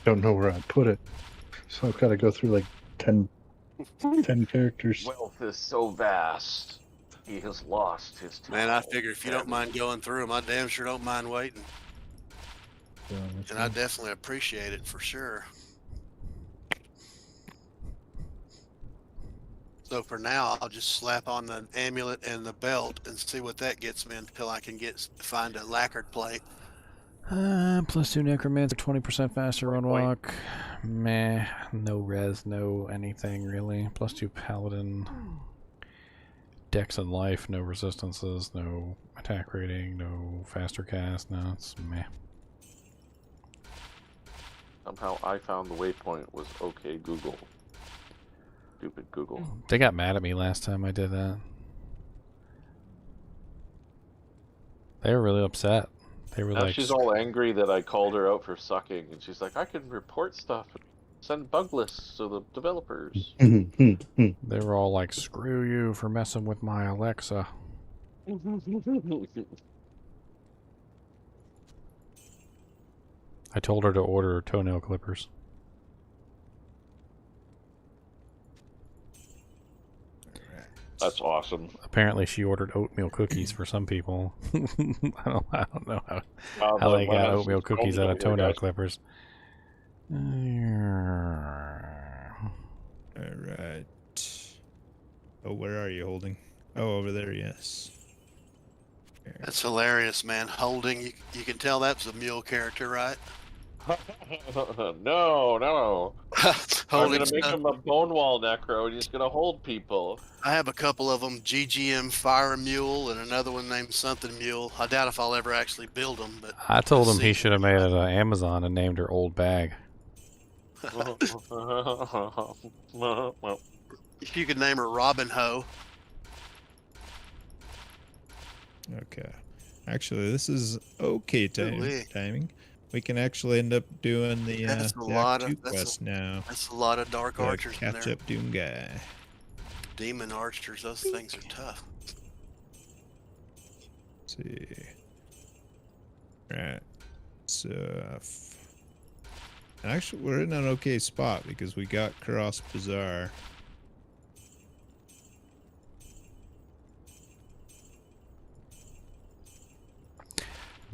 Don't know where I put it. So I've gotta go through like 10 characters. Wealth is so vast. He has lost his time. Man, I figure if you don't mind going through them, I damn sure don't mind waiting. And I definitely appreciate it for sure. So for now, I'll just slap on the amulet and the belt and see what that gets me until I can find a lacquered plate. +2 Necromancer, 20% faster run Point. walk. Meh. No res, no anything really. +2 Paladin. Dex and life, no resistances, no attack rating, no faster cast. No, it's meh. Somehow I found the waypoint was okay Google. Stupid Google. They got mad at me last time I did that. They were really upset. They were Now like, she's all angry that I called her out for sucking, and she's like, I can report stuff and send bug lists to the developers. they were all like, screw you for messing with my Alexa. I told her to order toenail clippers. That's awesome. Apparently, she ordered oatmeal cookies for some people. I don't know how The they got women oatmeal cookies out of here, toenail guys. clippers. All right. Oh, where are you holding? Oh, over there. Yes. That's hilarious, man. Holding, you can tell that's a mule character, right? No. I'm Holding gonna make stuff. him a bone wall necro, and he's gonna hold people. I have a couple of them, GGM Fire Mule and another one named something Mule. I doubt if I'll ever actually build them, but I told let's him he see. should have made it Amazon and named her Old Bag. If you could name her Robin Ho. Okay. Actually, this is okay Ooh-wee. timing. We can actually end up doing the That's a the lot Act of- 2 quest now. That's a lot of dark The archers in catch there. up Doom guy. Demon archers, those things are tough. Let's see. Right. So, actually, we're in an okay spot because we got Cross Bazaar.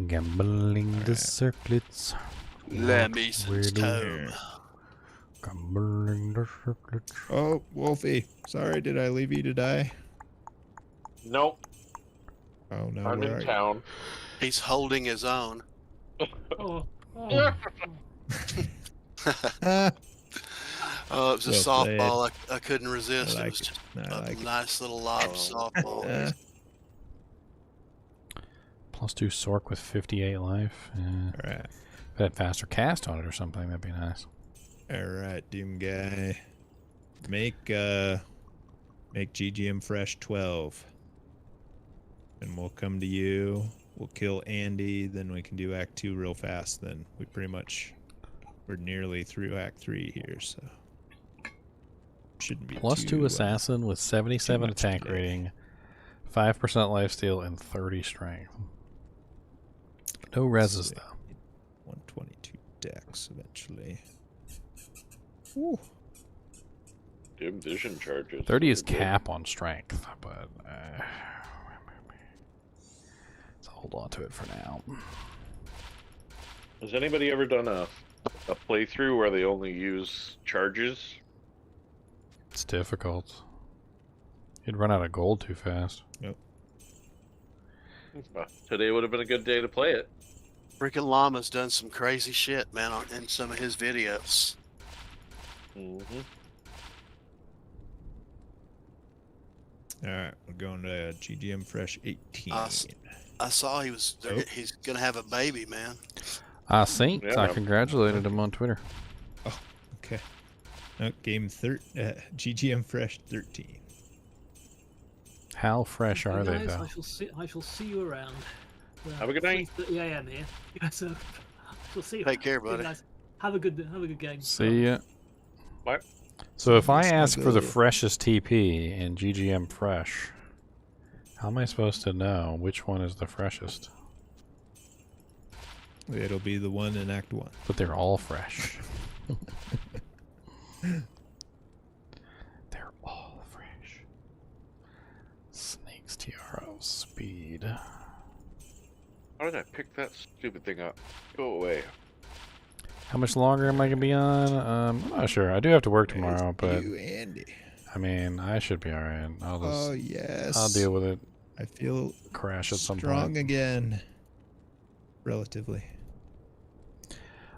Gambling the circlets. Lamison's Weirdo. Tome. Gambling the circlets. Oh, Wolfie. Sorry, did I leave you to die? Nope, Oh no, I'm where in are you? town. He's holding his own. Oh, Ah, Oh, it was a Well played. softball. I couldn't resist. I it like was it. just I a like it. nice little live softball. +2 Sork with 58 life. Yeah. All right. If it had faster cast on it or something, that'd be nice. All right, Doom guy. Make GGM Fresh 12. And we'll come to you. We'll kill Andy, then we can do Act 2 real fast. Then we're nearly through Act 3 here, so shouldn't be +2 too, assassin with 77 much attack today. rating, 5% lifesteal, and 30 strength. No reses see. though. 122 dex eventually. Whew. Dim vision charges. 30 is Pretty good. cap on strength, but let's hold on to it for now. Has anybody ever done a playthrough where they only use charges? It's difficult. You'd run out of gold too fast. Today would have been a good day to play it. Freaking Llama's done some crazy shit, man, in some of his videos. Mm-hmm. All right, we're going to GGM Fresh 18. I saw he was. Oh. He's gonna have a baby, man. I synced. Yeah, I man. congratulated him on Twitter. Okay. GGM Fresh 13. How fresh are they guys, though? I shall see you around. Have a good night. 3:30 a.m. here. Yeah, so I shall see you. Take care, See you buddy. guys. Have a good game. See ya. Bye. So if I Let's ask for the go. freshest TP in GGM Fresh, how am I supposed to know which one is the freshest? It'll be the one in Act 1. But they're all fresh. They're all fresh. Snake's Tiara speed. How did I pick that stupid thing up? Go away. How much longer am I gonna be on? I'm not sure. I do have to work tomorrow, but You, Andy. I mean, I should be alright. Oh, yes. I'll deal with it. I feel Crash at some strong point. again. Relatively.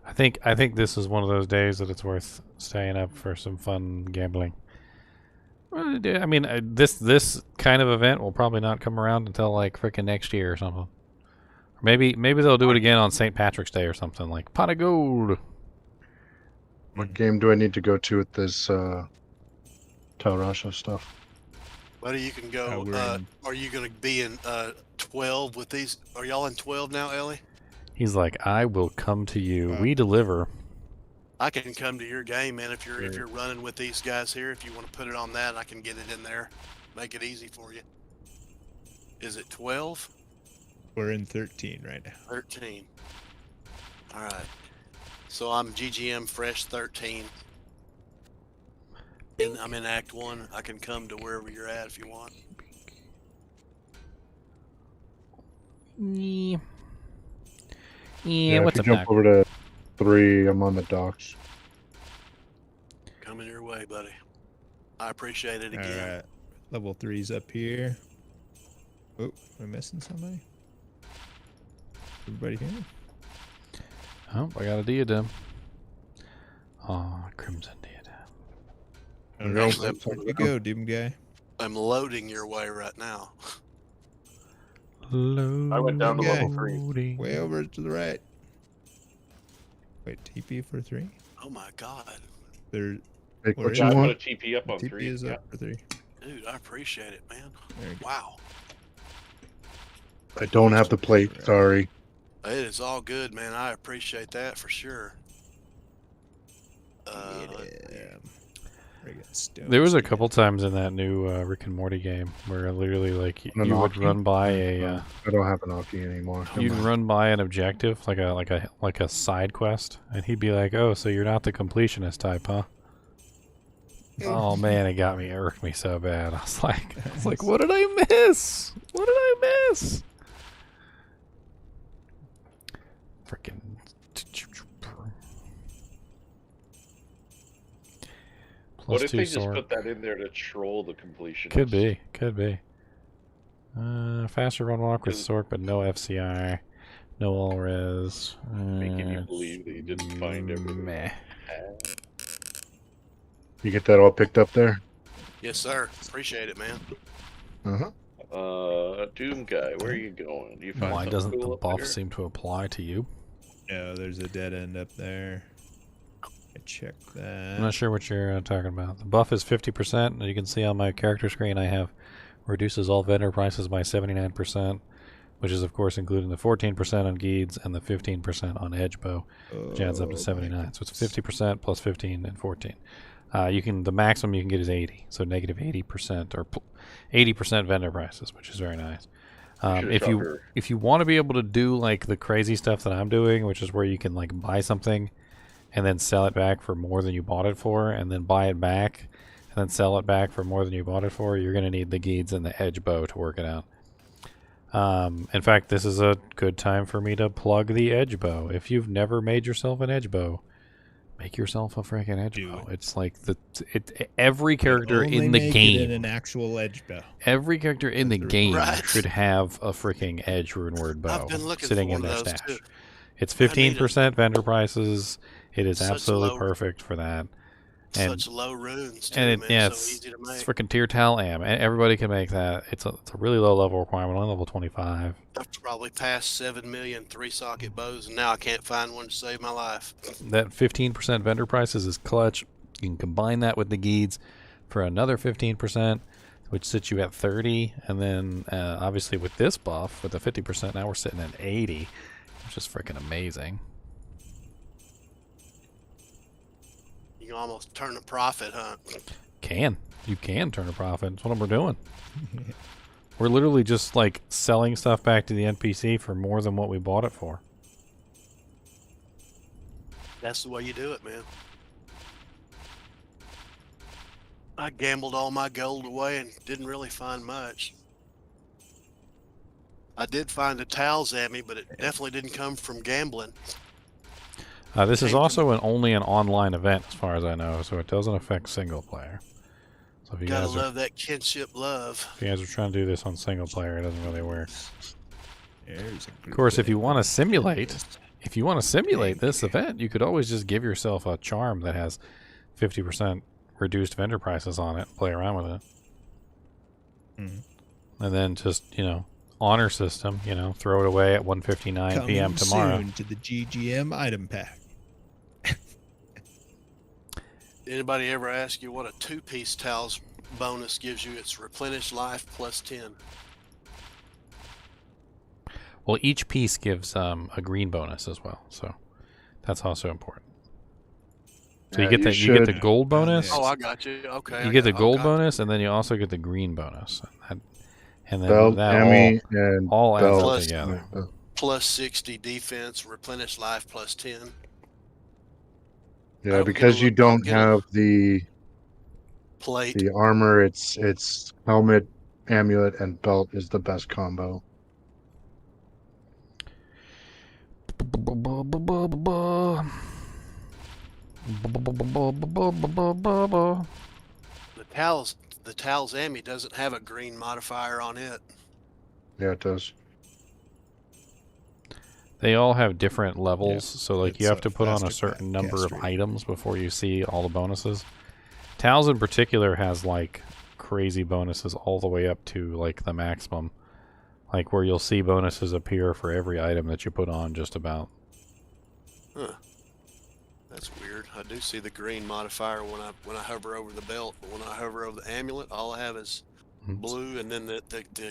I think this is one of those days that it's worth staying up for some fun gambling. Well, I mean, this kind of event will probably not come around until like freaking next year or something. Or maybe they'll do it again on St. Patrick's Day or something, like pot of gold. What game do I need to go to with this Taurasha stuff? Buddy, you can go. we're in- Are you gonna be in 12 with these? Are y'all in 12 now, Ellie? He's like, I will come to you. Wow. We deliver. I can come to your game, man. If you're running with these guys here, if you want to put it on that, I can get it in there. Make it easy for you. Is it 12? We're in 13 right now. 13. All right. So I'm GGM fresh 13. And I'm in Act 1. I can come to wherever you're at if you want. Yeah. Yeah, Yeah, if what's you up, jump Doc? over to 3, I'm on the docks. Coming your way, buddy. I appreciate it All again. right. Level 3's up here. Oh, am I missing somebody? Everybody here? Oh, I got a diadem. Oh, crimson diadem. All right, Actually, where'd you go, Doom guy? I'm loading your way right now. I went down to Okay. level 3. Way over to the right. Wait, TP for 3? Oh my god. There, Pick Where what is you Yeah, I put a want. TP up on TP 3. is Yeah. up for 3. Dude, I appreciate it, man. There we go. Wow. I don't have the plate. Sorry. It is all good, man. I appreciate that for sure. Yeah. Friggin' stone There was a skin. couple times in that new Rick and Morty game where literally, like, you would Anarchy? run by a, I don't have an Aki anymore. you'd run by an objective, like a side quest, and he'd be like, "Oh, so you're not the completionist type, huh?" Oh man, it got me, it irked me so bad. I was like, what did I miss? What did I miss? Freaking. What if 2 they just sword. put that in there to troll the completion? Could be. Faster run walk with Does- sword, but no FCR, no all res. Making you believe that you didn't find everything. Meh. You get that all picked up there? Yes, sir. Appreciate it, man. Uh-huh. Doom guy, where are you going? You find Why something doesn't cool the up buff there? seem to apply to you? No, there's a dead end up there. I checked that. I'm not sure what you're talking about. The buff is 50%, and you can see on my character screen I have reduces all vendor prices by 79%, which is of course including the 14% on Geeds and the 15% on Edgebow, which adds up to Oh, 79. So it's 50% plus 15 and 14. The maximum you can get is 80, so negative 80% or 80% vendor prices, which is very nice. Should've If shot you her. if you want to be able to do like the crazy stuff that I'm doing, which is where you can like buy something and then sell it back for more than you bought it for, and then buy it back and then sell it back for more than you bought it for, you're going to need the Geeds and the Edge Bow to work it out. In fact, this is a good time for me to plug the Edge Bow. If you've never made yourself an Edge Bow, make yourself a freaking Edge Do Bow. it. It's like every character Only in the make it game. in an actual edge bow. Every character in the That's game right. should have a freaking Edge Rune Word bow I've been looking sitting for in one their of those stash. too. It's I need 15% vendor prices. It is Such absolutely low- perfect for that. And Such low runes too, and man. yeah, So it's easy to it's make. freaking tier tal am. Everybody can make that. It's a really low level requirement, only level 25. I've probably passed 7 million 3-socket bows, and now I can't find one to save my life. That 15% vendor prices is clutch. You can combine that with the Geeds for another 15%, which sits you at 30. And then obviously with this buff, with the 50%, now we're sitting at 80, which is freaking amazing. You can almost turn a profit, huh? You can turn a profit. That's what we're doing. We're literally just like selling stuff back to the NPC for more than what we bought it for. That's the way you do it, man. I gambled all my gold away and didn't really find much. I did find a Talzami, but it definitely didn't come from gambling. This is Came also only an online event, as far as I know, so it doesn't affect single player. So if you Gotta guys are love that kinship love. trying to do this on single player, it doesn't really work. There's a Of course, if you want to to simulate this event, you could always just give yourself a charm that has 50% reduced vendor prices on it. Play around with it, Mhm. and then just honor system. Throw it away at 1:59 p.m. tomorrow. Soon to the GGM item pack. Anybody ever ask you what a 2-piece towels bonus gives you? It's replenish life plus 10. Well, each piece gives a green bonus as well, so that's also important. So Yeah, you get the should. gold bonus. Oh, I got you. Okay. You I get the got- gold got bonus, and then you also get the green bonus, and then Belt, that Emmy, and all adds up belt. Plus- together. Plus 60 defense, replenish life plus 10. Yeah, I'm because gonna you look- I'm don't gonna have the plate. armor. It's helmet, amulet, and belt is the best combo. The Tal's Ammy doesn't have a green modifier on it. Yeah, it does. They all have different levels, Yeah, so like you it's have a to put on a faster certain number cast of rate. items before you see all the bonuses. Tal's in particular has like crazy bonuses all the way up to like the maximum, like where you'll see bonuses appear for every item that you put on just about. Huh. That's weird. I do see the green modifier when I hover over the belt, but when I hover over the amulet, all I have is blue, and then the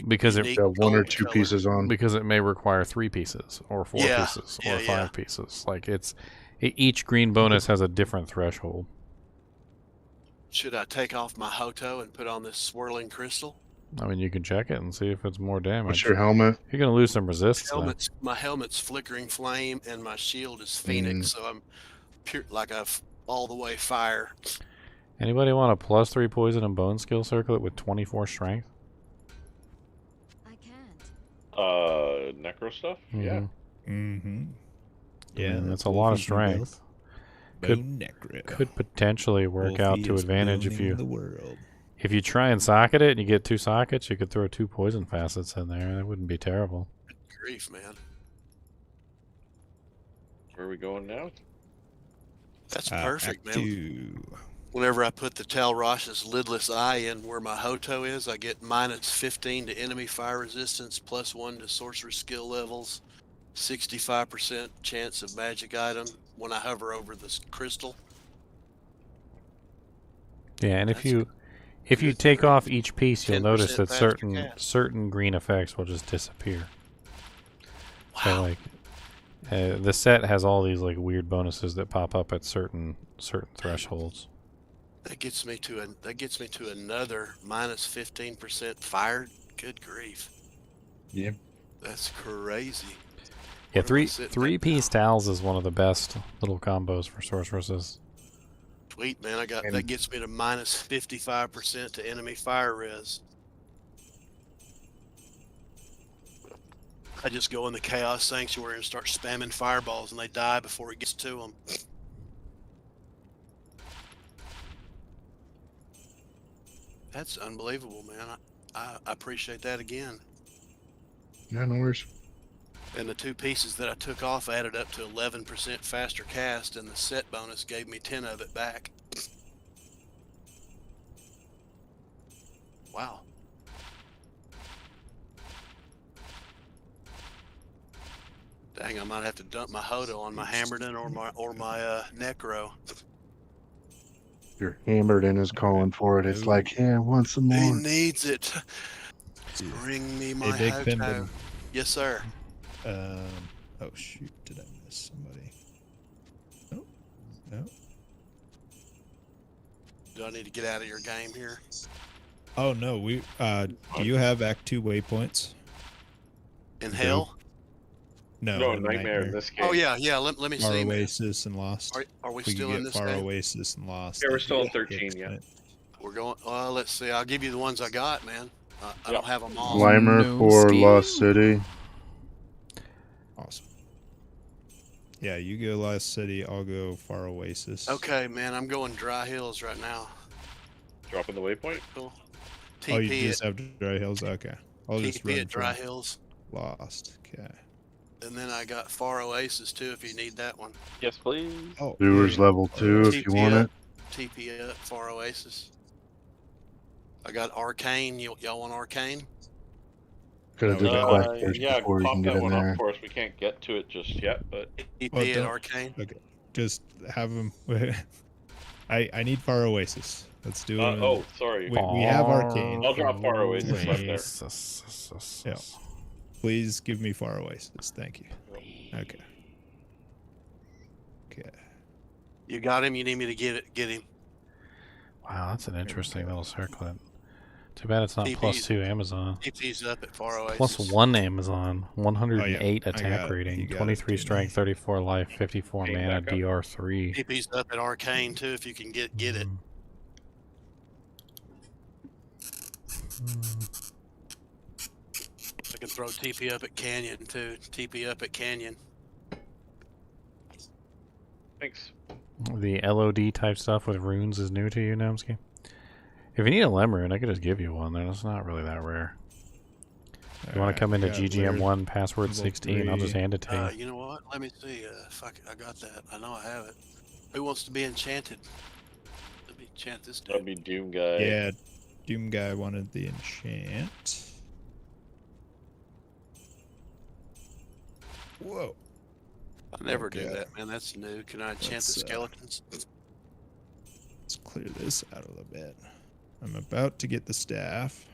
Because it- unique Yeah, one or gold two color. pieces on. Because it may require 3 pieces or 4 Yeah, pieces or yeah, 5 yeah. pieces. Like each green bonus has a different threshold. Should I take off my Hoto and put on this swirling crystal? I mean, you can check it and see if it's more damage. What's your helmet? You're gonna lose some resist. Though. My helmet's flickering flame, and my shield is phoenix, so I'm pure like all the way fire. Anybody want a +3 poison and bone skill circlet with 24 strength? I can't. Necro stuff. Yeah. Mm-hmm. Yeah, Yeah, that's a lot of Wolfie's strength. Bone necro. Could potentially work out Wolfie to is advantage if boning you the world. if you try and socket it and you get 2 sockets, you could throw 2 poison facets in there. That wouldn't be terrible. Grief, man. Where are we going now? That's perfect, Act man. 2. Whenever I put the Tal Rosh's lidless eye in where my Hoto is, I get -15 to enemy fire resistance, +1 to sorcerer skill levels, 65% chance of magic item when I hover over this crystal. Yeah, and if That's you good take grief. off each piece, you'll 10% notice that faster certain cast. certain green effects will just disappear. So Wow. like the set has all these like weird bonuses that pop up at certain thresholds. That gets me to another -15% fire. Good grief. Yep. That's crazy. Yeah, What am I sitting at three-piece now? towels is one of the best little combos for sorceresses. Sweet, man. And- That gets me to -55% to enemy fire res. I just go in the Chaos Sanctuary and start spamming fireballs, and they die before it gets to them. That's unbelievable, man. I appreciate that again. Yeah, no worries. And the 2 pieces that I took off added up to 11% faster cast, and the set bonus gave me 10 of it back. Wow. Dang, I might have to dump my Hodo on my Hammerden or my Necro. Your Hammerden is calling for it. It's like, yeah, I want some He more. needs it. Bring me my Big Hodo. Pimpin'. Yes, sir. Oh shoot, did I miss somebody? No. No. Do I need to get out of your game here? Oh no, we do you have Act 2 waypoints? In hell? No, in nightmare in this game. Oh yeah. Let me Far see. man. Oasis and Lost. Are we we still could in get this Far game? Oasis and Lost. Yeah, we're that'd still be in 13, yeah. excellent. We're going. Let's see. I'll give you the ones I got, man. I Yep. don't have them all. Slimer No for ski. Lost City. Awesome. Yeah, you go Lost City, I'll go Far Oasis. Okay, man. I'm going Dry Hills right now. Dropping the waypoint. Cool. Oh, you TP just have Dry Hills? Okay. I'll just TP run at Dry from Hills, Lost. Okay. and then I got Far Oasis too. If you need that one. Yes, please. Oh, Doers level 2 if you want it. TP up Far Oasis. I got Arcane. Y'all want Arcane? Gotta No, do we the got quest it. first Yeah, before you pop can that get in one there. up for us. We can't get to it just yet, but TP Oh, at don't- Arcane. Okay. Just have them. I need Far Oasis. Let's do it. oh, sorry. We have Arcane. I'll drop Far Oasis right there. Yeah. Please give me Far Oasis. Thank you. Okay. Okay. You got him. You need me to get him. Wow, that's an interesting little circlet. Too bad it's not plus TP's 2 Amazon. TP's up at Far Oasis. Plus 1 Amazon. 108 I got attack it. rating. You got it, 23 didn't strength, you? 34 life, 54 Came mana, back up. DR3. TP's up at Arcane too if you can get it. I can throw TP up at Canyon too. TP up at Canyon. Thanks. The LOD type stuff with runes is new to you, Nomsky? If you need a Lemrune, I could just give you one. Then it's not really that rare. If you want to come into GGM1 password level 16, I'll just 3. hand it to you. You know what? Let me see. Fuck it, I got that. I know I have it. Who wants to be enchanted? Let me enchant this dude. That'd be Doom Guy. Yeah, Doom Guy wanted the enchant. Whoa. I never do Okay. that, man. That's new. Can I enchant Let's, the skeletons? Let's clear this out a little bit. I'm about to get the staff.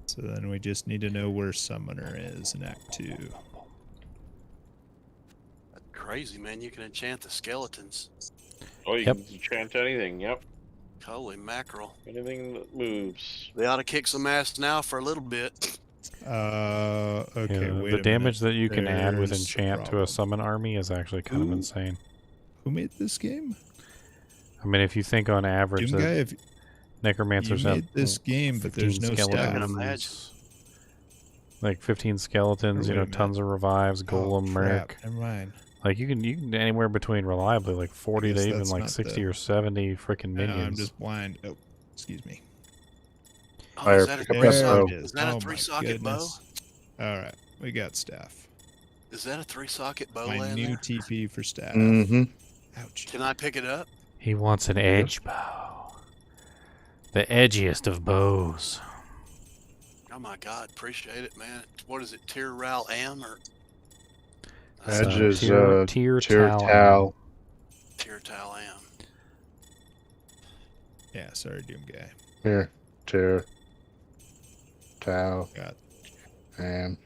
So then we just need to know where Summoner is in Act 2. That's crazy, man. You can enchant the skeletons. Oh, you Yep. can enchant anything. Yep. Holy mackerel. Anything that moves. They ought to kick some ass now for a little bit. Okay, Yeah, wait the a damage minute. that you can add with There's a enchant to a problem. summon army is actually kind of Ooh. insane. Who made this game? I mean, if you think on average Doom Guy, that if Necromancers you have made this game, but 15 there's no skeletons, staff. like 15 skeletons, Wait you a know, tons of revives, golem, Oh, merc. crap. Never mind. Like you can anywhere between reliably like 40 to guess even that's like not 60 the- or 70 freaking No, minions. I'm just blind. Oh, excuse me. Oh, Fire, is that a pick up three that socket? bow. Is that Oh a my 3-socket bow? goodness. All right, we got staff. Is that a 3-socket bow My laying new there? TP for staff. Mm-hmm. Ouch. Can I pick it up? He wants an edge bow. The edgiest of bows. Oh my god, appreciate it, man. What is it, Tier Ral Am or Edge So, is tier Tier Tal. Tal. Tier Tal Am? Yeah, sorry, Doom Guy. Here. Tier Tal. Got And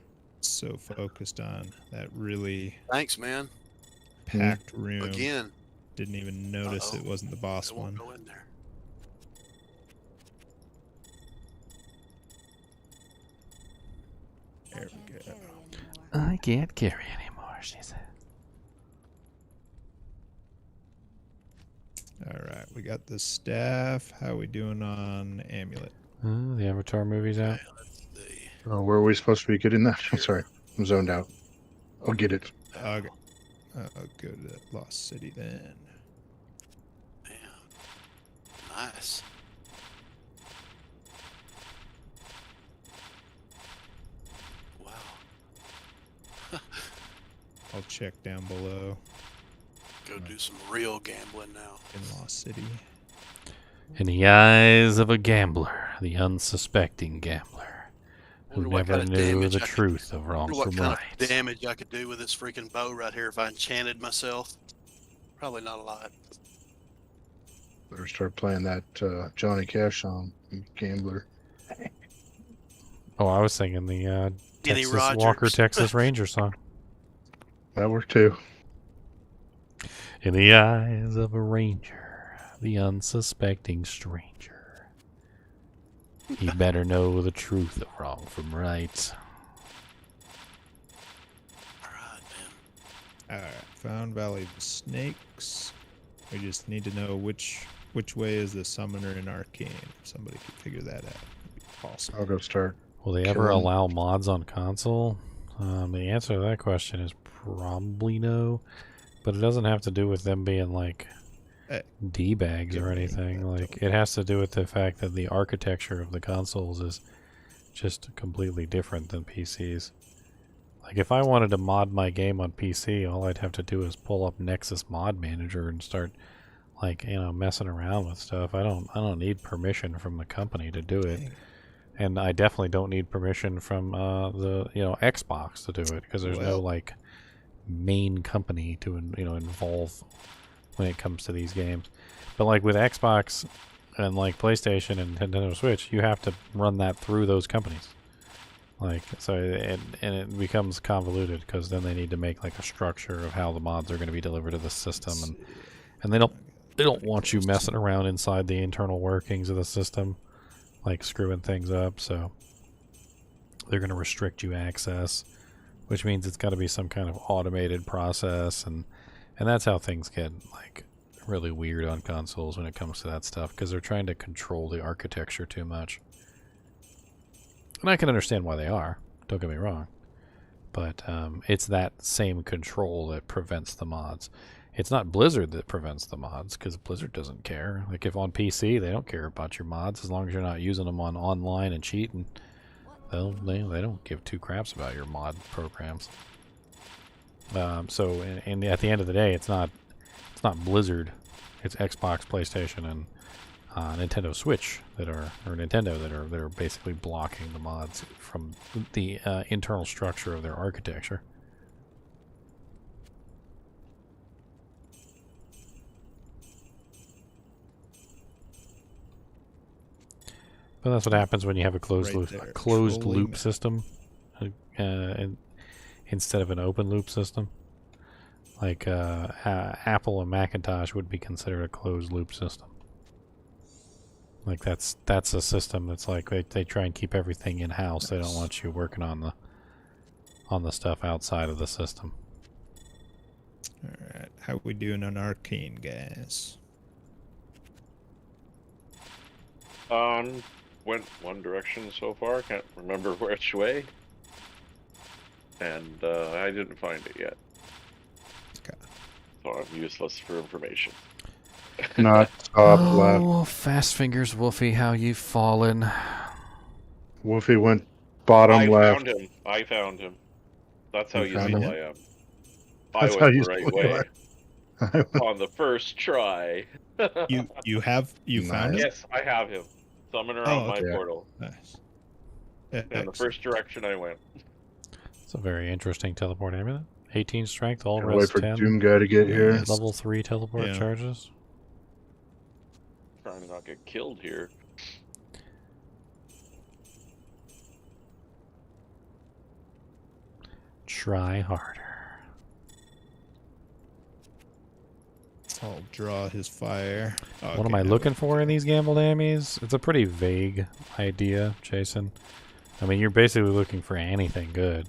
so focused on that really Thanks, man. packed room. Again, Didn't even notice Uh-oh. it wasn't the boss it won't one. go in there. There I we can't go. carry anymore. I can't carry anymore, she said. All right, we got the staff. How we doing on amulet? The Avatar movie's out. Okay, let's see. where are we supposed to be getting that? I'm sorry. I'm zoned out. I'll get it. Okay. I'll go to that Lost City then. Damn. Nice. Wow. I'll check down below Go do some real gambling now. in Lost City. In the eyes of a gambler, the unsuspecting gambler, who Wonder what never kind of knew damage the I could- truth of wrong Wonder what from kind right. of damage I could do with this freaking bow right here if I enchanted myself. Probably not a lot. Better start playing that Johnny Cash song, Gambler. Oh, I was singing the Kenny Texas Rogers. Walker Texas Ranger song. That worked too. In the eyes of a ranger, the unsuspecting stranger, he better know the truth of wrong from right. Alright, man. All right, found Valley of the Snakes. We just need to know which way is the summoner in Arcane. If somebody could figure that out, it'd be awesome. I'll go start. Will they ever Killing. allow mods on console? The answer to that question is probably no, but it doesn't have to do with them being like D-bags give or me anything. that Like token. it has to do with the fact that the architecture of the consoles is just completely different than PCs. Like if I wanted to mod my game on PC, all I'd have to do is pull up Nexus Mod Manager and start like, you know, messing around with stuff. I don't need permission from the company to do it. Dang. And I definitely don't need permission from the Xbox to do it because there's no Well- like main company to involve when it comes to these games. But like with Xbox and like PlayStation and Nintendo Switch, you have to run that through those companies. Like so, it becomes convoluted because then they need to make like a structure of how the mods are going to be delivered to the system, and they don't want you messing around inside the internal workings of the system. like screwing things up. So they're going to restrict you access, which means it's got to be some kind of automated process, and that's how things get like really weird on consoles when it comes to that stuff, because they're trying to control the architecture too much. And I can understand why they are, don't get me wrong, but it's that same control that prevents the mods. It's not Blizzard that prevents the mods, because Blizzard doesn't care. Like, if on PC, they don't care about your mods as long as you're not using them on online and cheating. They don't give two craps about your mod programs. So at the end of the day, it's not Blizzard, it's Xbox, PlayStation, and Nintendo Switch or Nintendo that are basically blocking the mods from the internal structure of their architecture. But that's what happens when you have a closed loop system, and instead of an open loop system. Like Apple and Macintosh would be considered a closed loop system. Like that's a system that's like they try and keep everything in house. They don't want you working on the stuff outside of the system. All right, how we doing on Arcane, guys? Went one direction so far. Can't remember which way, and I didn't find it yet. Okay. So I'm useless for information. Not top left. Oh, fast fingers, Wolfie, how you've fallen. Wolfie went bottom left. I found him. That's how You found useful him? I am. That's I how went the useful right you way are. on the first try. You found him? Yes, I have him. Summoner on my portal. Nice. In the first direction I went. It's a very interesting teleport amulet. 18 strength, all Wait res for 10. Doom Guy to get here. Yes. Level 3 teleport Yeah. charges. Trying to not get killed here. Try harder. I'll draw his fire. What am I looking for in these gamble dammies? It's a pretty vague idea, Jason. I mean, you're basically looking for anything good.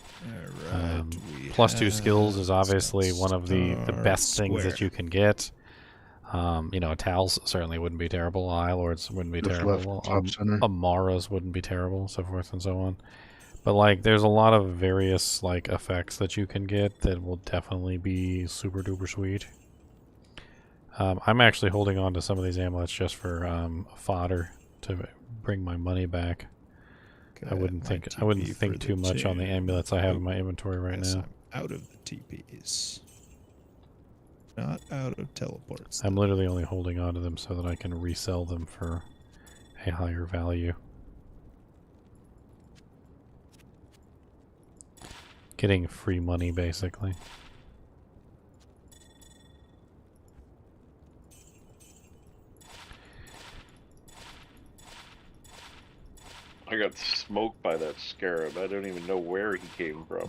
Plus 2 skills is obviously one of the best things that you can get. You know, Tals certainly wouldn't be terrible. Lords wouldn't be Just terrible. left top center. Amaras wouldn't be terrible, so forth and so on. But like, there's a lot of various like effects that you can get that will definitely be super duper sweet. I'm actually holding on to some of these amulets just for fodder to bring my money back. Okay, I wouldn't my think TP too for much on the two. amulets I have in my inventory right Yes, now. I'm out of the TPs. Not out of teleports. I'm literally only holding on to them so that I can resell them for a higher value. Getting free money, basically. I got smoked by that scarab. I don't even know where he came from.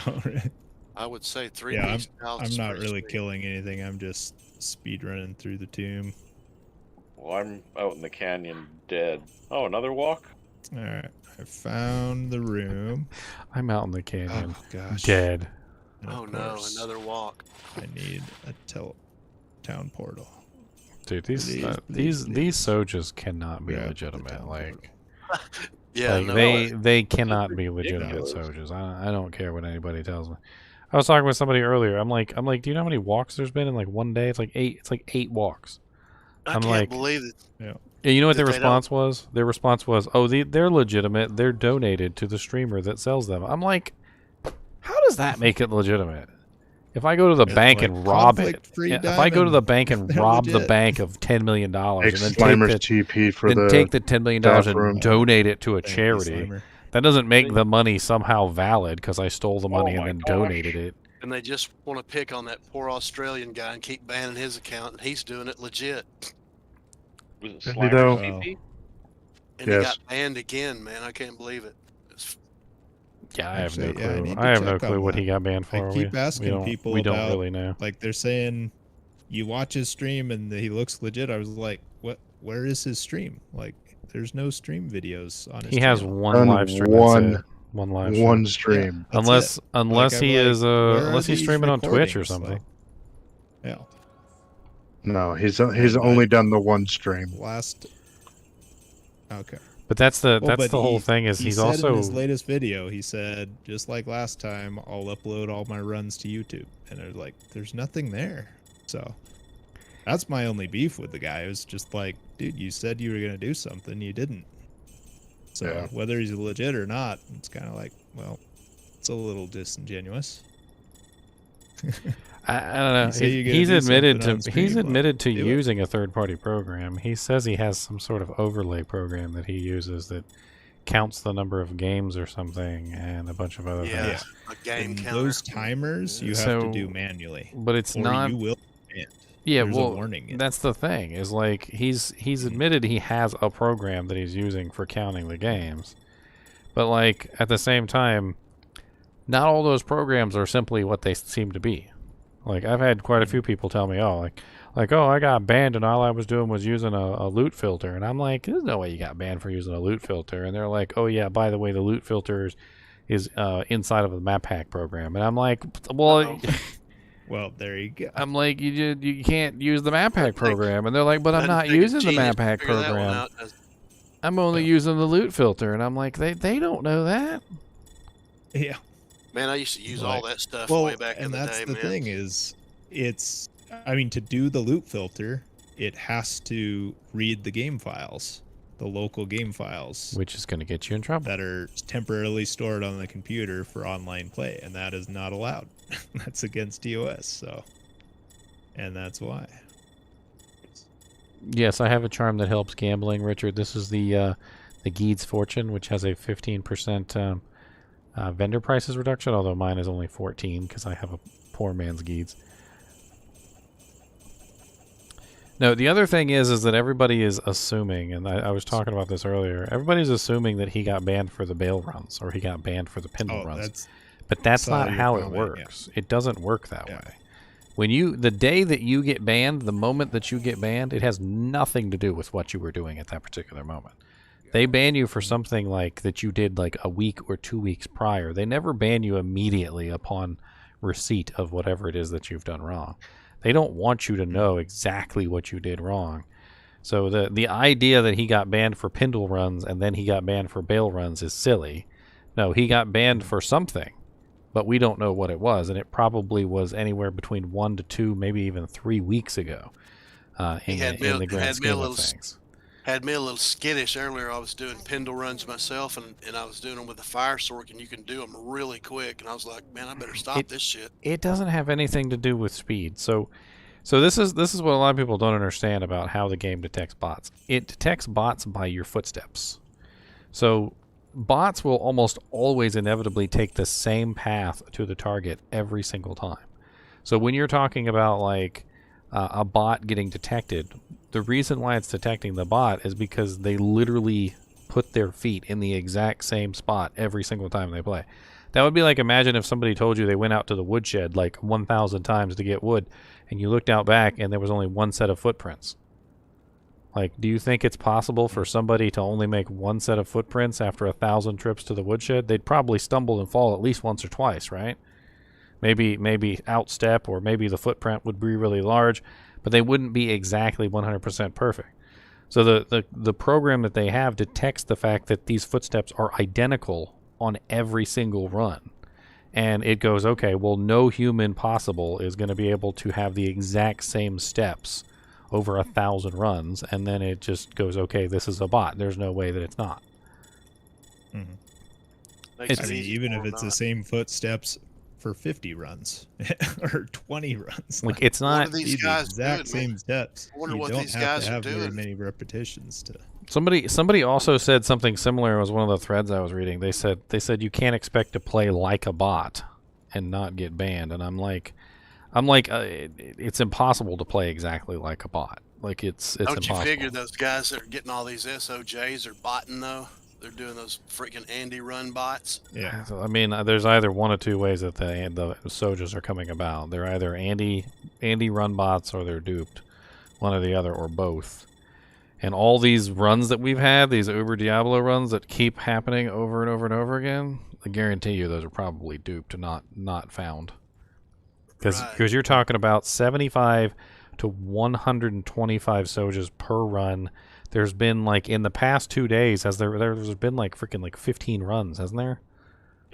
All right. I would say 3 Yeah, piece out I'm is not pretty really sweet. killing anything. I'm just speed running through the tomb. Well, I'm out in the canyon dead. Oh, another walk? All right. I found the room. I'm out in the canyon, Oh gosh. dead. And of Oh no, course, another walk. I need a town portal. Dude, these Please. Sojas cannot be Grab the legitimate. town Like, Yeah, like no, they cannot be legitimate ridiculous. Sojas. I don't care what anybody tells me. I was talking with somebody earlier. I'm like, do you know how many walks there's been in like one day? It's like 8. It's like 8 walks. I I'm can't like- believe it. And you know what That their they don't- response was? Their response was, "Oh, they're legitimate. They're donated to the streamer that sells them." I'm like, how does that make it legitimate? If I go to the It's bank like and rob it, conflict-free if I go to diamond, the bank and they're rob the legit. bank of $10 million and Take then Slimer's take TP for then the take the $10 million staff and room. donate it to a Thank you, charity, Slimer. that doesn't make the money somehow valid because I stole the money Oh and my then gosh. donated it. And they just want to pick on that poor Australian guy and keep banning his account, and he's doing it legit. Was it Did he Slimer's though? TP? And Yes. he got banned again, man. I can't believe it. It's- Yeah, I have no Actually, yeah, I clue. need to I have no check clue on what that. he got banned for. I keep asking people we don't about- really know. Like they're saying, you watch his stream and he looks legit. I was like, what? Where is his stream? Like, there's no stream videos on his He has channel. one Done live stream. one- That's it. One live stream. One Yeah, stream. that's unless it. unless Like, he I'm is like, where unless are he's these streaming on Twitch or recordings, something. though? Yeah. No, he's And only done the one stream. Last. Okay. But that's the Well, that's but the whole he- thing is he he's said also in his latest video, he said, just like last time, I'll upload all my runs to YouTube. And they're like, there's nothing there. So that's my only beef with the guy. It was just like, dude, you said you were gonna do something, you didn't. So Yeah. whether he's legit or not, it's kind of like, well, it's a little disingenuous. I don't know. You say you're gonna He's do admitted something to on he's stream, well, admitted to do it. using a third-party program. He says he has some sort of overlay program that he uses that counts the number of games or something and a bunch of other Yeah, things. a game And counter. those timers you have So- to do manually, But it's or not. you will be banned. Yeah, There's a well, warning in that's the thing. Is like he's admitted he has a program that he's using for counting the games, but like at the same time, not all those programs are simply what they seem to be. Like I've had quite a few people tell me, oh, oh, I got banned and all I was doing was using a loot filter, and I'm like, there's no way you got banned for using a loot filter, and they're like, oh yeah, by the way, the loot filter is inside of the map hack program, and I'm like, well. Uh-oh. Well, there you go. I'm like, you can't use the map hack program, and they're like, but I'm Doesn't not take a using the genius map to hack figure that one program. out, does it? I'm only using the loot filter, and I'm like, they don't know that. Yeah. Man, I used to use all that stuff Well, way back in and the that's day, the man. thing is, it's. I mean, to do the loot filter, it has to read the game files, the local game files Which is going to get you in trouble. that are temporarily stored on the computer for online play, and that is not allowed. That's against TOS. So, and that's why. Yes, I have a charm that helps gambling, Richard. This is the Geed's Fortune, which has a 15% vendor prices reduction, although mine is only 14 because I have a poor man's Geeds. No, the other thing is that everybody is assuming, and I was talking about this earlier, everybody's assuming that he got banned for the bail runs or he got banned for the Pendle runs. That's But that's saw not your how it comment, yeah. works. It doesn't work that Yeah. way. When the day that you get banned, the moment that you get banned, it has nothing to do with what you were doing at that particular moment. They ban you for something like that you did like a week or 2 weeks prior. They never ban you immediately upon receipt of whatever it is that you've done wrong. They don't want you to know exactly what you did wrong. So the idea that he got banned for Pendle runs and then he got banned for bail runs is silly. No, he got banned for something, but we don't know what it was, and it probably was anywhere between 1 to 2, maybe even 3 weeks ago. In the grand scheme of things. Had me a little skittish earlier. I was doing Pendle runs myself, and I was doing them with a fire sword, and you can do them really quick. And I was like, man, I better stop this shit. It doesn't have anything to do with speed. So this is what a lot of people don't understand about how the game detects bots. It detects bots by your footsteps. So bots will almost always inevitably take the same path to the target every single time. So when you're talking about like a bot getting detected, the reason why it's detecting the bot is because they literally put their feet in the exact same spot every single time they play. That would be like, imagine if somebody told you they went out to the woodshed like 1,000 times to get wood, and you looked out back and there was only one set of footprints. Like, do you think it's possible for somebody to only make one set of footprints after 1,000 trips to the woodshed? They'd probably stumble and fall at least once or twice, right? Maybe outstep, or maybe the footprint would be really large, but they wouldn't be exactly 100% perfect. So the program that they have detects the fact that these footsteps are identical on every single run. And it goes, okay, well, no human possible is going to be able to have the exact same steps over 1,000 runs. And then it just goes, okay, this is a bot. There's no way that it's not. Makes I it mean, easy even for if 'em it's the not. same footsteps for 50 runs or 20 runs. Like, it's What not... are these These guys exact doing, man? same steps. I wonder You what don't these have guys to are have very doing. many repetitions to. Somebody also said something similar. It was one of the threads I was reading. They said you can't expect to play like a bot and not get banned. And I'm like, it's impossible to play exactly like a bot. Like it's Don't impossible. you figure those guys that are getting all these SOJs are botting though? They're doing those freaking Andy run bots. Yeah. So, I mean, there's either one of two ways that the Sojas are coming about. They're either Andy run bots or they're duped, one or the other or both. And all these runs that we've had, these Uber Diablo runs that keep happening over and over and over again, I guarantee you those are probably duped, not found. Because you're talking about 75 to 125 Sojas per run. There's been like in the past 2 days, there's been like freaking like 15 runs, hasn't there?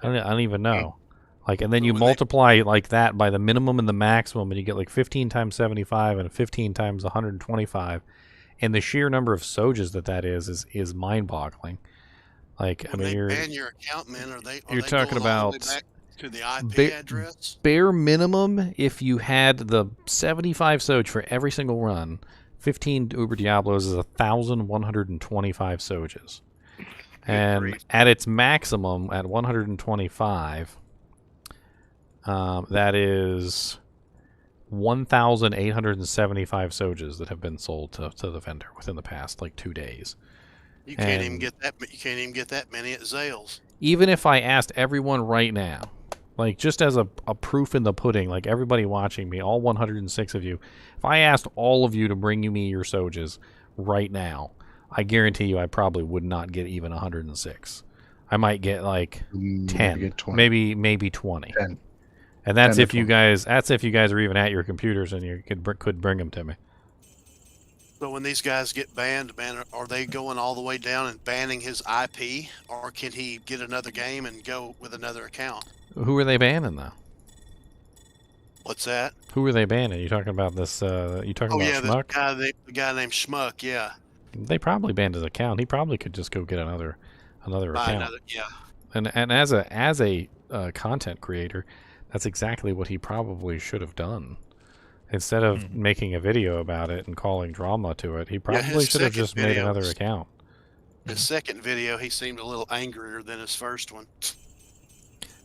I don't even know. Like, and then you multiply like that by the minimum and the maximum, and you get like 15 times 75 and 15 times 125. And the sheer number of Sojas that is mind-boggling. Like, I mean, you're ban your account, man. Are you're they talking going all about the way back to the IP address? bare minimum. If you had the 75 Soj for every single run, 15 Uber Diablos is 1,125 Sojas. And at its maximum, at 125, that is 1,875 Sojas that have been sold to the vendor within the past like 2 days. You can't even get that. You can't even get that many at Zales. Even if I asked everyone right now, like just as a proof in the pudding, like everybody watching me, all 106 of you, if I asked all of you to bring me your Sojas right now, I guarantee you I probably would not get even 106. I might get like 10, maybe 20. 10. And that's if you guys are even at your computers and you could bring them to me. So when these guys get banned, man, are they going all the way down and banning his IP, or can he get another game and go with another account? Who are they banning though? What's that? Who are they banning? You talking about this? You talking about Schmuck? The guy named Schmuck. Yeah. They probably banned his account. He probably could just go get another account. Yeah. And as a content creator, that's exactly what he probably should have done. Instead of making a video about it and calling drama to it, he probably should have just made another account. His second video, he seemed a little angrier than his first one.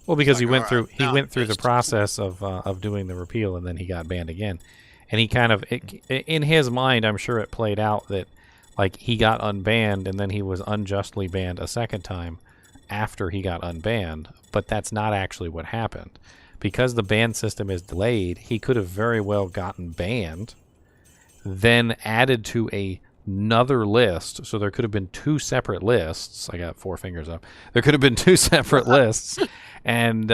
Well, because he went through the process of doing the repeal, and then he got banned again. And he kind of, in his mind, I'm sure it played out that like he got unbanned and then he was unjustly banned a second time after he got unbanned. But that's not actually what happened. Because the ban system is delayed, he could have very well gotten banned, then added to another list. So there could have been 2 separate lists. I got 4 fingers up. There could have been 2 separate lists, and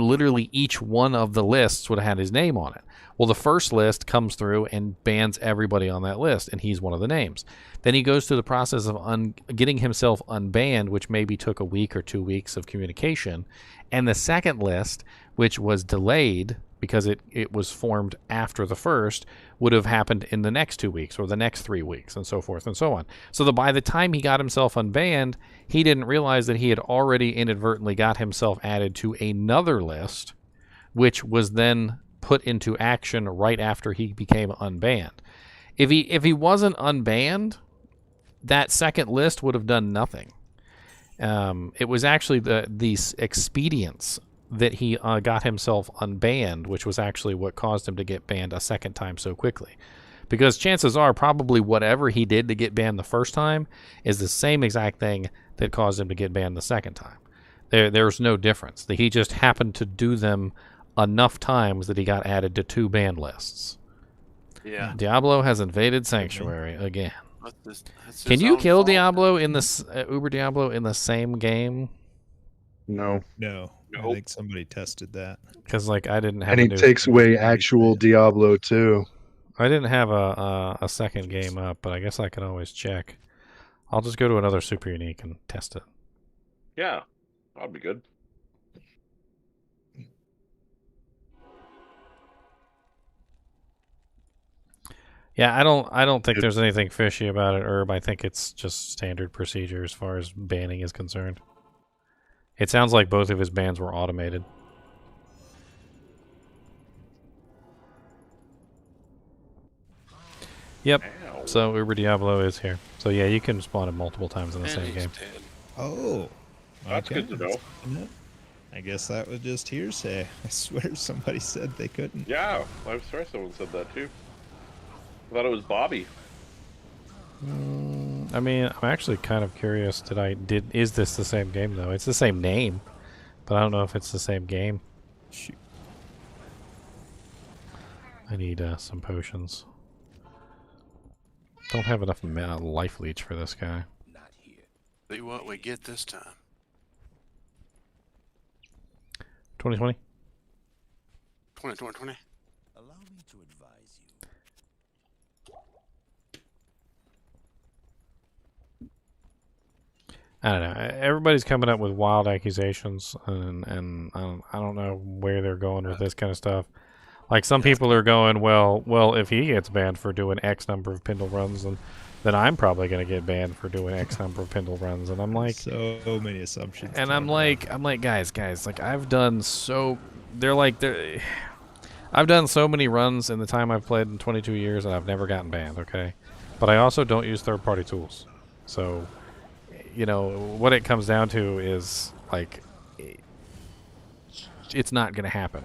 literally each one of the lists would have had his name on it. Well, the first list comes through and bans everybody on that list, and he's one of the names. Then he goes through the process of getting himself unbanned, which maybe took a week or 2 weeks of communication. And the second list, which was delayed because it was formed after the first, would have happened in the next 2 weeks or the next 3 weeks and so forth and so on. So by the time he got himself unbanned, he didn't realize that he had already inadvertently got himself added to another list, which was then put into action right after he became unbanned. If he wasn't unbanned, that second list would have done nothing. It was actually the expedience that he got himself unbanned, which was actually what caused him to get banned a second time so quickly. Because chances are probably whatever he did to get banned the first time is the same exact thing that caused him to get banned the second time. There's no difference. He just happened to do them enough times that he got added to 2 ban lists. Yeah. Diablo has invaded Sanctuary again. That's Can you kill Diablo in this Uber Diablo in the same game? No. No. Nope. I think somebody tested that. Because like I didn't have. And he takes away actual Diablo too. I didn't have a second game up, but I guess I can always check. I'll just go to another super unique and test it. Yeah, that'd be good. Yeah, I don't think there's anything fishy about it, Herb. I think it's just standard procedure as far as banning is concerned. It sounds like both of his bans were automated. Yep. Ow. So Uber Diablo is here. So yeah, you can spawn him multiple times in the same game. Oh. That's good to know. I guess that was just hearsay. I swear somebody said they couldn't. Yeah, I'm sorry someone said that too. I thought it was Bobby. I mean, I'm actually kind of curious. Is this the same game though? It's the same name, but I don't know if it's the same game. Shoot. I need some potions. don't have enough life leech for this guy. See what we get this time. 2020. 2020. Allow me to advise you. I don't know. Everybody's coming up with wild accusations, and I don't know where they're going with this kind of stuff. Like some people are going, well, if he gets banned for doing X number of Pindle runs, then I'm probably gonna get banned for doing X number of Pindle runs, and I'm like, so many assumptions. and I'm like, guys, like I've done so. I've done so many runs in the time I've played in 22 years, and I've never gotten banned. Okay, but I also don't use third-party tools, so you know what it comes down to is like, it's not gonna happen.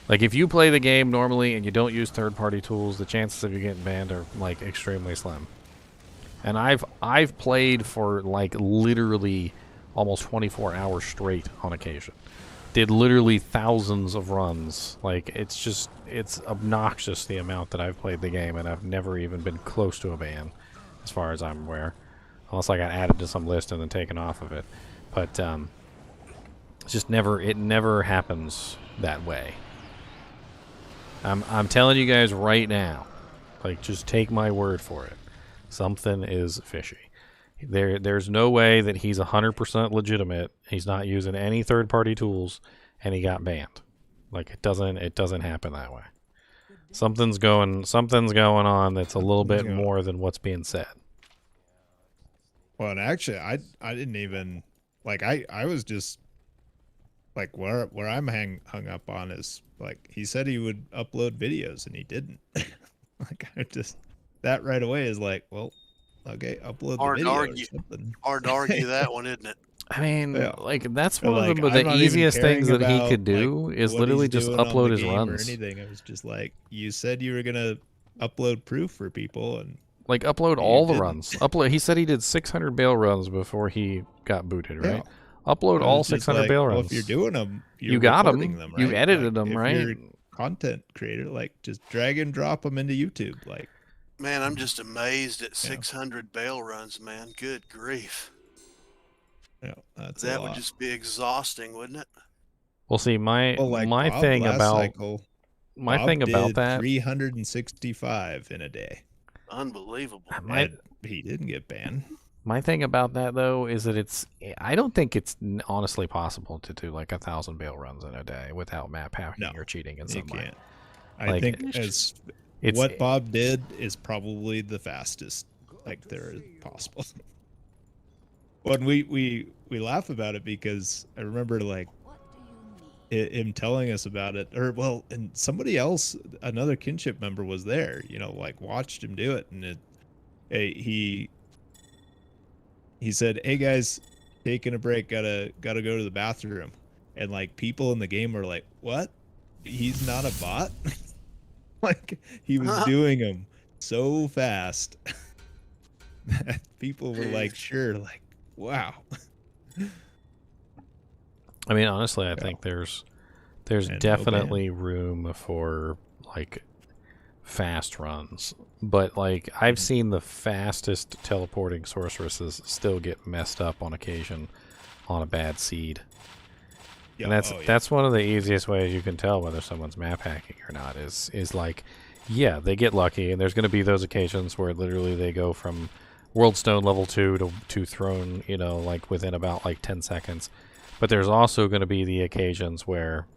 Like, if you play the game normally and you don't use third-party tools, the chances of you getting banned are, like, extremely slim. And I've played for, like, literally almost 24 hours straight on occasion. Did literally thousands of runs. Like, it's obnoxious the amount that I've played the game, and I've never even been close to a ban, as far as I'm aware. Unless I got added to some list and then taken off of it. But, it never happens that way. I'm telling you guys right now, like, just take my word for it. Something is fishy. There's no way that he's 100% legitimate. He's not using any third-party tools, and he got banned. Like, it doesn't happen that way. Something's going on that's a little bit more than what's being said. Well, and actually, I didn't even like. I was just like where I'm hung up on is like he said he would upload videos and he didn't. Like I just that right away is like, well, okay, upload Hard the to video argue. or something. Hard to argue that one, isn't it? I mean, Yeah. like, that's But, one like, of the I'm not even easiest things caring that he about, could do like, is what literally he's just doing on upload the his game runs. or anything. I was just like, you said you were gonna upload proof for people and Like, upload all the runs. He said he did 600 bail runs before he got booted, right? Yeah. Upload I all was just 600 like, bail well, runs. if you're doing them, You got recording them. right? You edited Like, them, if right? You're a content creator, like just drag and drop them into YouTube. Like, Man, I'm just amazed at 600 bail runs, man. Good grief. yeah, that's a That would lot. just be exhausting, wouldn't it? Well, see, my Well, like my Bob thing last about cycle, my Bob thing about did that 365 in a day. Unbelievable. And he didn't get banned. my thing about that though is that I don't think it's honestly possible to do like 1,000 bail runs in a day without map hacking or cheating in You some way. can't. I Like, think what Bob did is probably the fastest like there is possible. When we laugh about it because I remember like What do you need? him telling us about it, or well, and somebody else, another kinship member was there, like watched him do it, and he said, "Hey guys, taking a break, gotta go to the bathroom," and like people in the game were like, "What? He's not a bot?" Like he was doing them so fast that people were like, "Sure," like, "Wow." I mean, honestly, I think there's And definitely room for like fast runs, but like I've seen the fastest teleporting sorceresses still get messed up on occasion on a bad seed. Yeah, And that's one of the easiest ways you can tell whether someone's map hacking or not is like, yeah, they get lucky, and there's going to be those occasions where literally they go from World Stone level 2 to Throne, like within about like 10 seconds. But there's also going to be the occasions where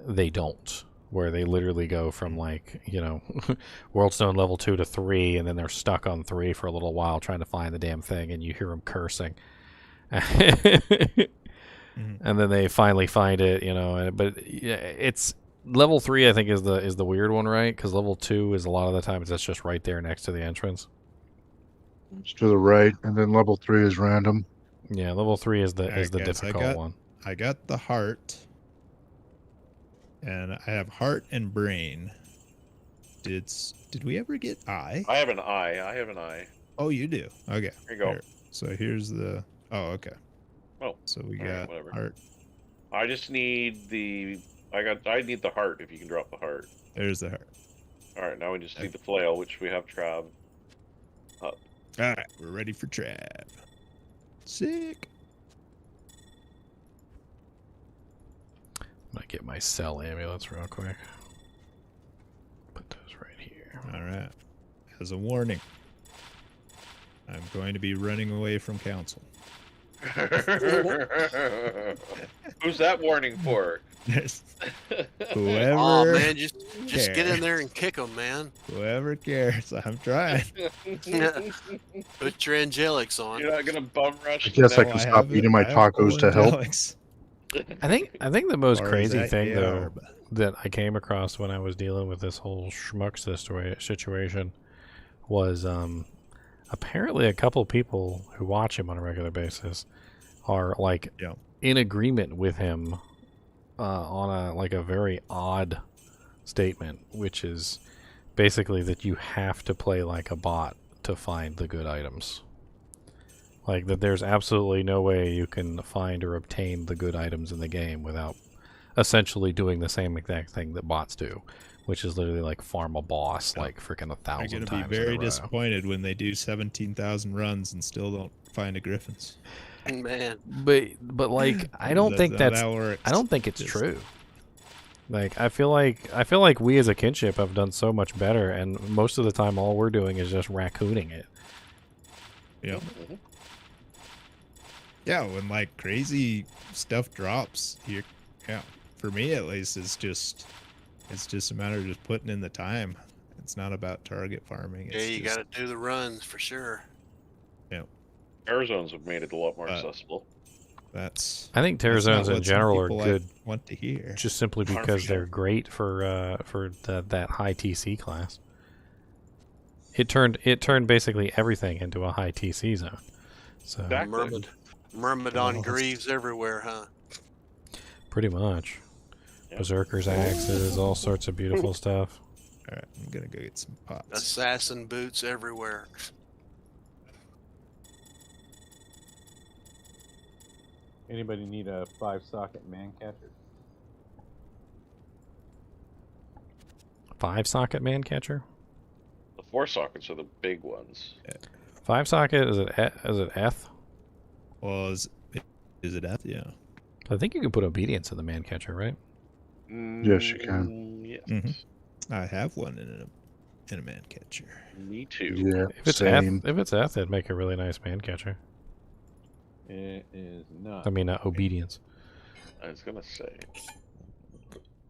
they don't, where they literally go from like, World Stone level 2 to 3, and then they're stuck on 3 for a little while trying to find the damn thing, and you hear them cursing. And then they finally find it, but yeah, it's level 3 I think is the weird one, right? Because level 2 is a lot of the times that's just right there next to the entrance. It's to the right, and then level 3 is random. Yeah, level 3 is the Alright, guys, difficult one. I got the heart, and I have heart and brain. Did we ever get eye? I have an eye. Oh, you do. Okay. Here you go. Here. So here's the. Oh, okay. Oh. So we all right, got whatever. heart. I just need the. I need the heart. If you can drop the heart. There's the heart. All right. Now we just need the flail, which we have Trav. Up. All right, we're ready for trap. Sick. I'm gonna get my cell amulets real quick. Put those right here. All right. As a warning, I'm going to be running away from council. Who's that warning for? There's whoever. Oh man, just get in cares. there and kick them, man. Whoever cares, I'm trying. Put your angelics on. You're not gonna bum rush. I guess I No, can stop have eating it. my I have full tacos to help. angelics. I think the most Or is crazy that thing though AR, but- that I came across when I was dealing with this whole schmuck situation was apparently a couple people who watch him on a regular basis are like Yeah. in agreement with him on a very odd statement, which is basically that you have to play like a bot to find the good items. Like that there's absolutely no way you can find or obtain the good items in the game without essentially doing the same exact thing that bots do, which is literally like farm a boss like freaking 1,000 I'm times. going to be very in a row. disappointed when they do 17,000 runs and still don't find a Griffins. Man, But like I don't think how that's that works. I don't think it's Just- true. Like I feel like we as a kinship have done so much better, and most of the time all we're doing is just raccooning it. Yeah. Yeah, when like crazy stuff drops here, yeah. For me at least, it's just a matter of just putting in the time. It's not about target farming. yeah, It's you just, got to do the runs for sure. Air zones have made it a lot more Uh, accessible. That's. I think terror that's not zones in what some general are people, like, good want to hear. just simply Hard because for they're sure. great for that high TC class. It turned basically everything into a high TC zone. So Exactly. Myrmidon Lost. Greaves everywhere, huh? pretty much. Yeah. Berserker's axes, all sorts of beautiful stuff. All right, I'm gonna go get some pots. Assassin boots everywhere. Anybody need a 5-socket man catcher? 5-socket man catcher? The 4 sockets are the big ones. 5-socket is it F? Well, is it at? Yeah. I think you can put obedience in the man catcher, right? Yes, you can. Yes. Mhm. I have one in a man catcher. Me too. Yeah, If it's same. F, it'd make a really nice man catcher. It is not. I mean, obedience. I was gonna say.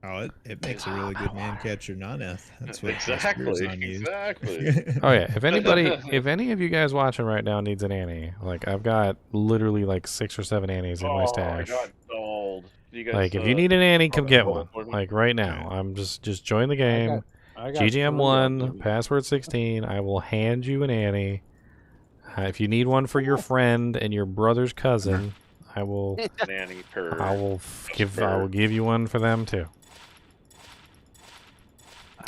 Oh, it makes a really good man catcher non-F. That's what Exactly. on used. Exactly. Oh yeah, if any of you guys watching right now needs an Annie, like I've got literally like 6 or 7 Annies in my I stash. got sold. You guys, Like if you need an Annie, come get hold one. it for me? Like right now, I'm just join the game. I got 3 I'll give GGM1 you. password 16. I will hand you an Annie. If you need one for your friend and your brother's cousin, I will Nanny per. I will give you one for them too.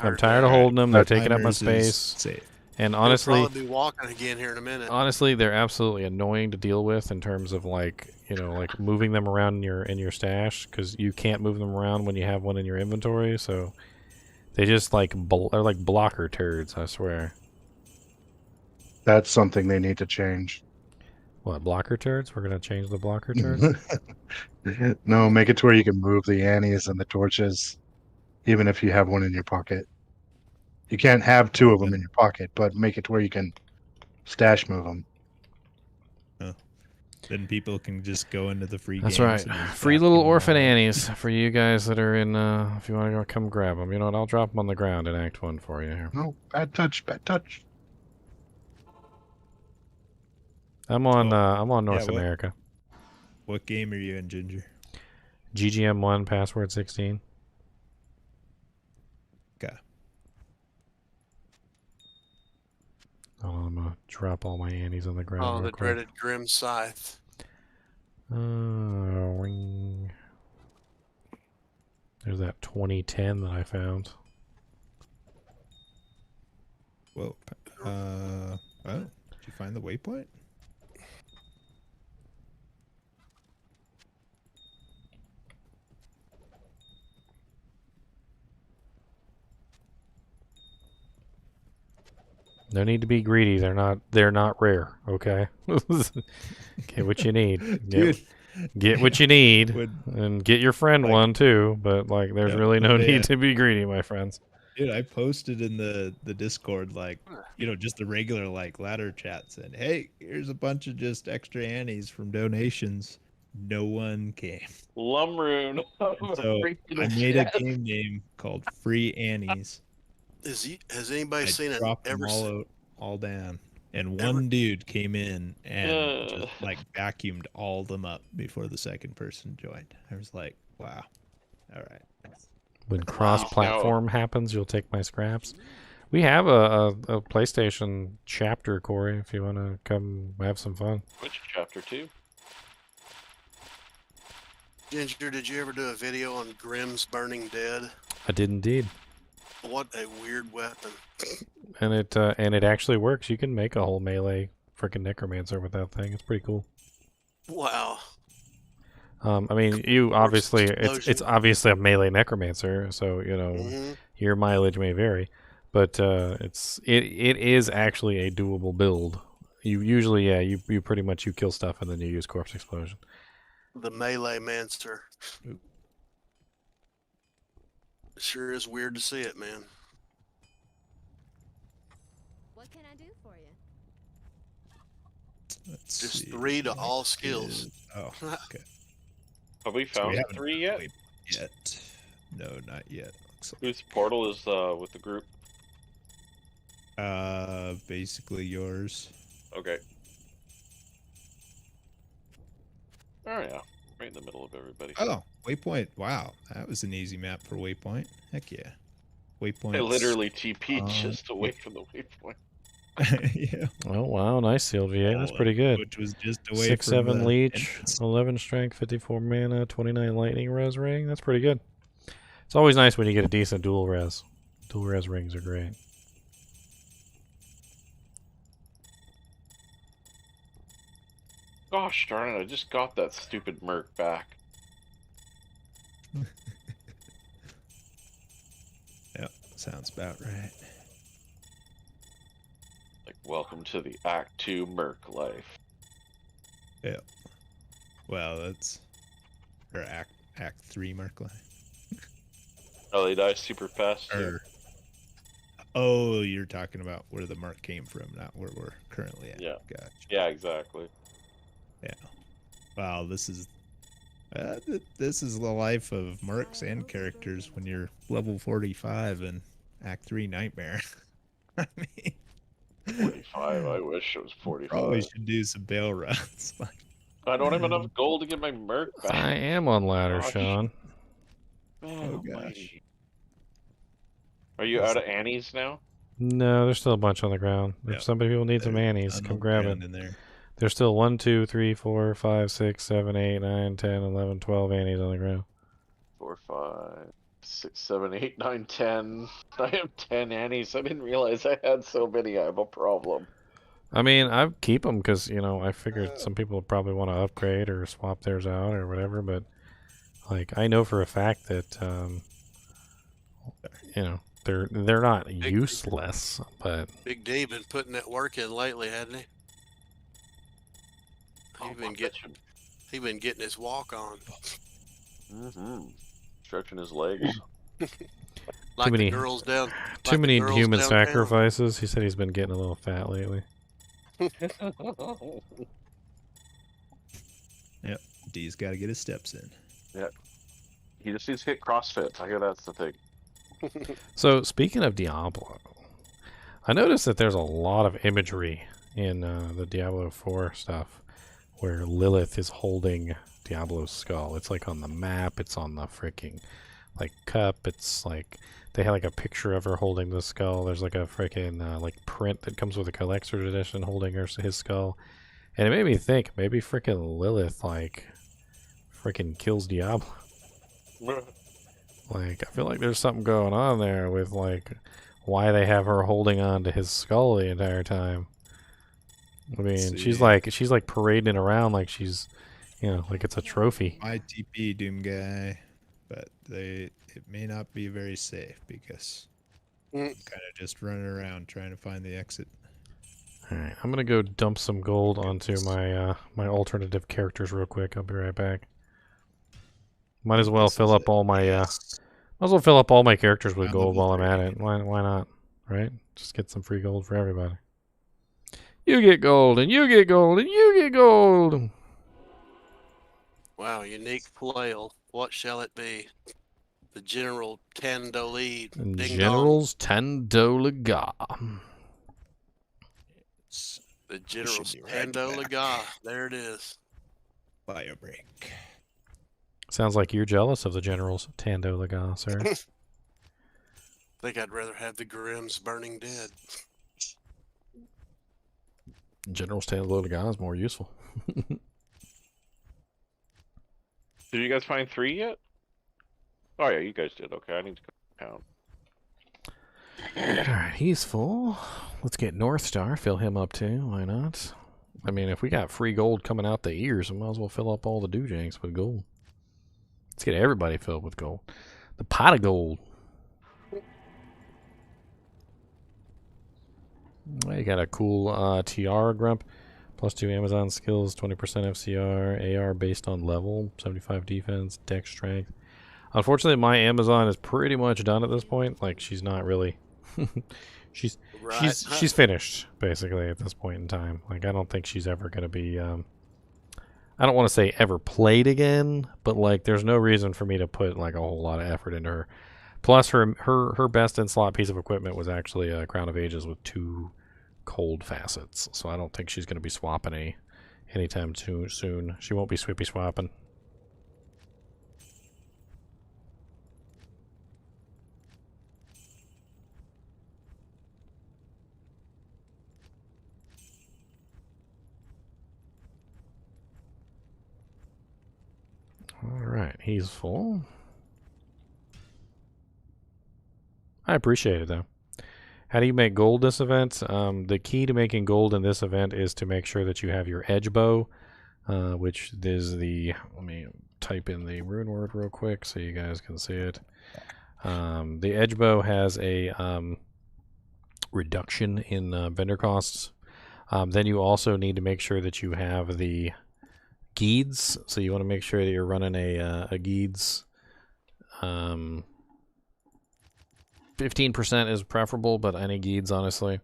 I'm tired of holding them. They're taking up my Timers is space. safe. And He'll honestly, probably be walking again here in a minute. honestly, they're absolutely annoying to deal with in terms of like like moving them around in your stash because you can't move them around when you have one in your inventory. So they just like they're like blocker turds. I swear. That's something they need to change. What blocker turds? We're gonna change the blocker turds. No, make it to where you can move the Annies and the torches, even if you have one in your pocket. You can't have 2 of them in your pocket, but make it to where you can stash move them. Then people can just go into the free That's games right. and just Free back little them orphan all. Annies for you guys that are in. If you want to go, come grab them. You know what? I'll drop them on the ground in Act 1 for you here. No, bad touch, bad touch. I'm on Oh, North what? America. What game are you in, Ginger? GGM1 password 16. Okay. Hold on, I'm gonna drop all my Annies on the ground. Oh, real the quick. dreaded Grim Scythe. Wing. There's that 2010 that I found. Well, oh, did you find the waypoint? No need to be greedy. They're not rare. Okay. Get what you need. Dude, Get what you need, Would- and get your friend like- one too. But like, there's Yeah, really no they, need to be greedy, my friends. dude, I posted in the Discord, like, just the regular like ladder chat saying, "Hey, here's a bunch of just extra annies from donations." No one came. Lumroon. So I made a game name called Free Annies. Has anybody I seen it? dropped them all down, and one dude came in and just like vacuumed all them up before the second person joined. I was like, wow, all right. When cross-platform happens, you'll take my scraps. We have a PlayStation chapter, Corey. If you want to come have some fun. Which chapter 2? Ginger, did you ever do a video on Grimm's Burning Dead? I did indeed, What a weird weapon. and it actually works. You can make a whole melee freaking necromancer with that thing. It's pretty cool. Wow. I mean, you obviously it's explosion. obviously a melee necromancer, so Mhm. your mileage may vary, but it is actually a doable build. You usually you pretty much you kill stuff and then you use corpse explosion. The melee mancer. It sure is weird to see it, man. What can I do for you? Let's Just see. 3 to What all skills. Oh, okay. Have we So found haven't 3 yet? played Yet? No, not yet. Looks Whose portal is with the group? like basically yours. Okay. Oh yeah, right in the middle of everybody. Oh, Waypoint. Wow, that was an easy map for Waypoint. Heck yeah. Waypoint. I literally TP'd just away from the waypoint. Yeah. Oh wow, nice sealed VA. That's pretty good. Which was just away 6, from 7 the leech, entrance. 11 strength, 54 mana, 29 lightning res ring. That's pretty good. It's always nice when you get a decent dual res. Dual res rings are great. Gosh darn it! I just got that stupid merc back. Yep, sounds about right. Like, welcome to the Act 2 merc life. Yeah. Well, that's or Act 3 Merkline. Oh, they die super fast too. Oh, you're talking about where the mark came from, not where we're currently at. Yeah. Gotcha. Yeah, exactly. Yeah. Wow, this is the life of mercs and characters when you're level 45 in Act 3 Nightmare. I mean, 45. I wish it was 45. probably should do some bail runs. Like, I don't have enough gold to get my merc back. I am on ladder, Gosh. Sean. Man Oh, almighty. Are you out of Annies now? No, there's still a bunch on the ground. Yep. If some people need some there's annies, none come on the grab ground it. in there. There's still 1, 2, 3, 4, 5, 6, 7, 8, 9, 10, 11, 12 annies on the ground. 4, 5, 6, 7, 8, 9, 10. I have 10 Annies. I didn't realize I had so many. I have a problem. I mean, I keep them because, I figured some people would probably want to upgrade or swap theirs out or whatever, but, like, I know for a fact that, they're not useless, but... Big D been putting that work in lately, hasn't he? He been getting his walk on. Stretching his legs. Like many- the girls down. Too like the many girls human downtown. sacrifices. He said he's been getting a little fat lately. Yep. D's got to get his steps in. He just needs to hit CrossFit. I hear that's the thing. So, speaking of Diablo, I noticed that there's a lot of imagery in the Diablo 4 stuff where Lilith is holding Diablo's skull. It's like on the map, it's on the freaking cup. It's like they have like a picture of her holding the skull. There's like a freaking like print that comes with a collector's edition holding his skull. And it made me think maybe freaking Lilith freaking kills Diablo. Like, I feel like there's something going on there with, why they have her holding on to his skull the entire time. I mean, she's like parading around like she's, like it's a trophy. ITP Doom guy, but it may not be very safe because kind of just running around trying to find the exit. Alright, I'm gonna go dump some gold onto my my alternative characters real quick. I'll be right back. Might as well fill up all my might as well fill up all my characters with Around gold level while I'm at 30. it. Why not? Right? Just get some free gold for everybody. You get gold, and you get gold, and you get gold. Wow, unique flail. What shall it be? The General Tandoli Ding Dong. General's Tandolaga. The General's Should be right Tandolaga. back. There it is. Bio break. Sounds like you're jealous of the General's Tandolaga, sir. I think I'd rather have the Grimm's Burning Dead. General's Tandolaga is more useful. Did you guys find 3 yet? Oh yeah, you guys did. Okay, I need to count. Alright, he's full. Let's get North Star, fill him up too, why not? I mean, if we got free gold coming out the ears, we might as well fill up all the doojanks with gold. Let's get everybody filled with gold. The pot of gold. Well, you got a cool TR Grump. +2 Amazon skills, 20% FCR, AR based on level, 75 defense, dex strength. Unfortunately, my Amazon is pretty much done at this point. Like, she's not really... she's finished, basically, at this point in time. Like, I don't think she's ever going to be... I don't want to say ever played again, but, like, there's no reason for me to put, like, a whole lot of effort into her. Plus, her best in-slot piece of equipment was actually a Crown of Ages with 2 cold facets. So I don't think she's going to be swapping anytime too soon. She won't be swippy swapping. Alright, he's full. I appreciate it, though. How do you make gold this event? The key to making gold in this event is to make sure that you have your edge bow, which is the... Let me type in the rune word real quick so you guys can see it. The edge bow has a reduction in vendor costs. Then you also need to make sure that you have the Geeds, so you want to make sure that you're running a Geeds. 15% is preferable, but any Geeds, honestly.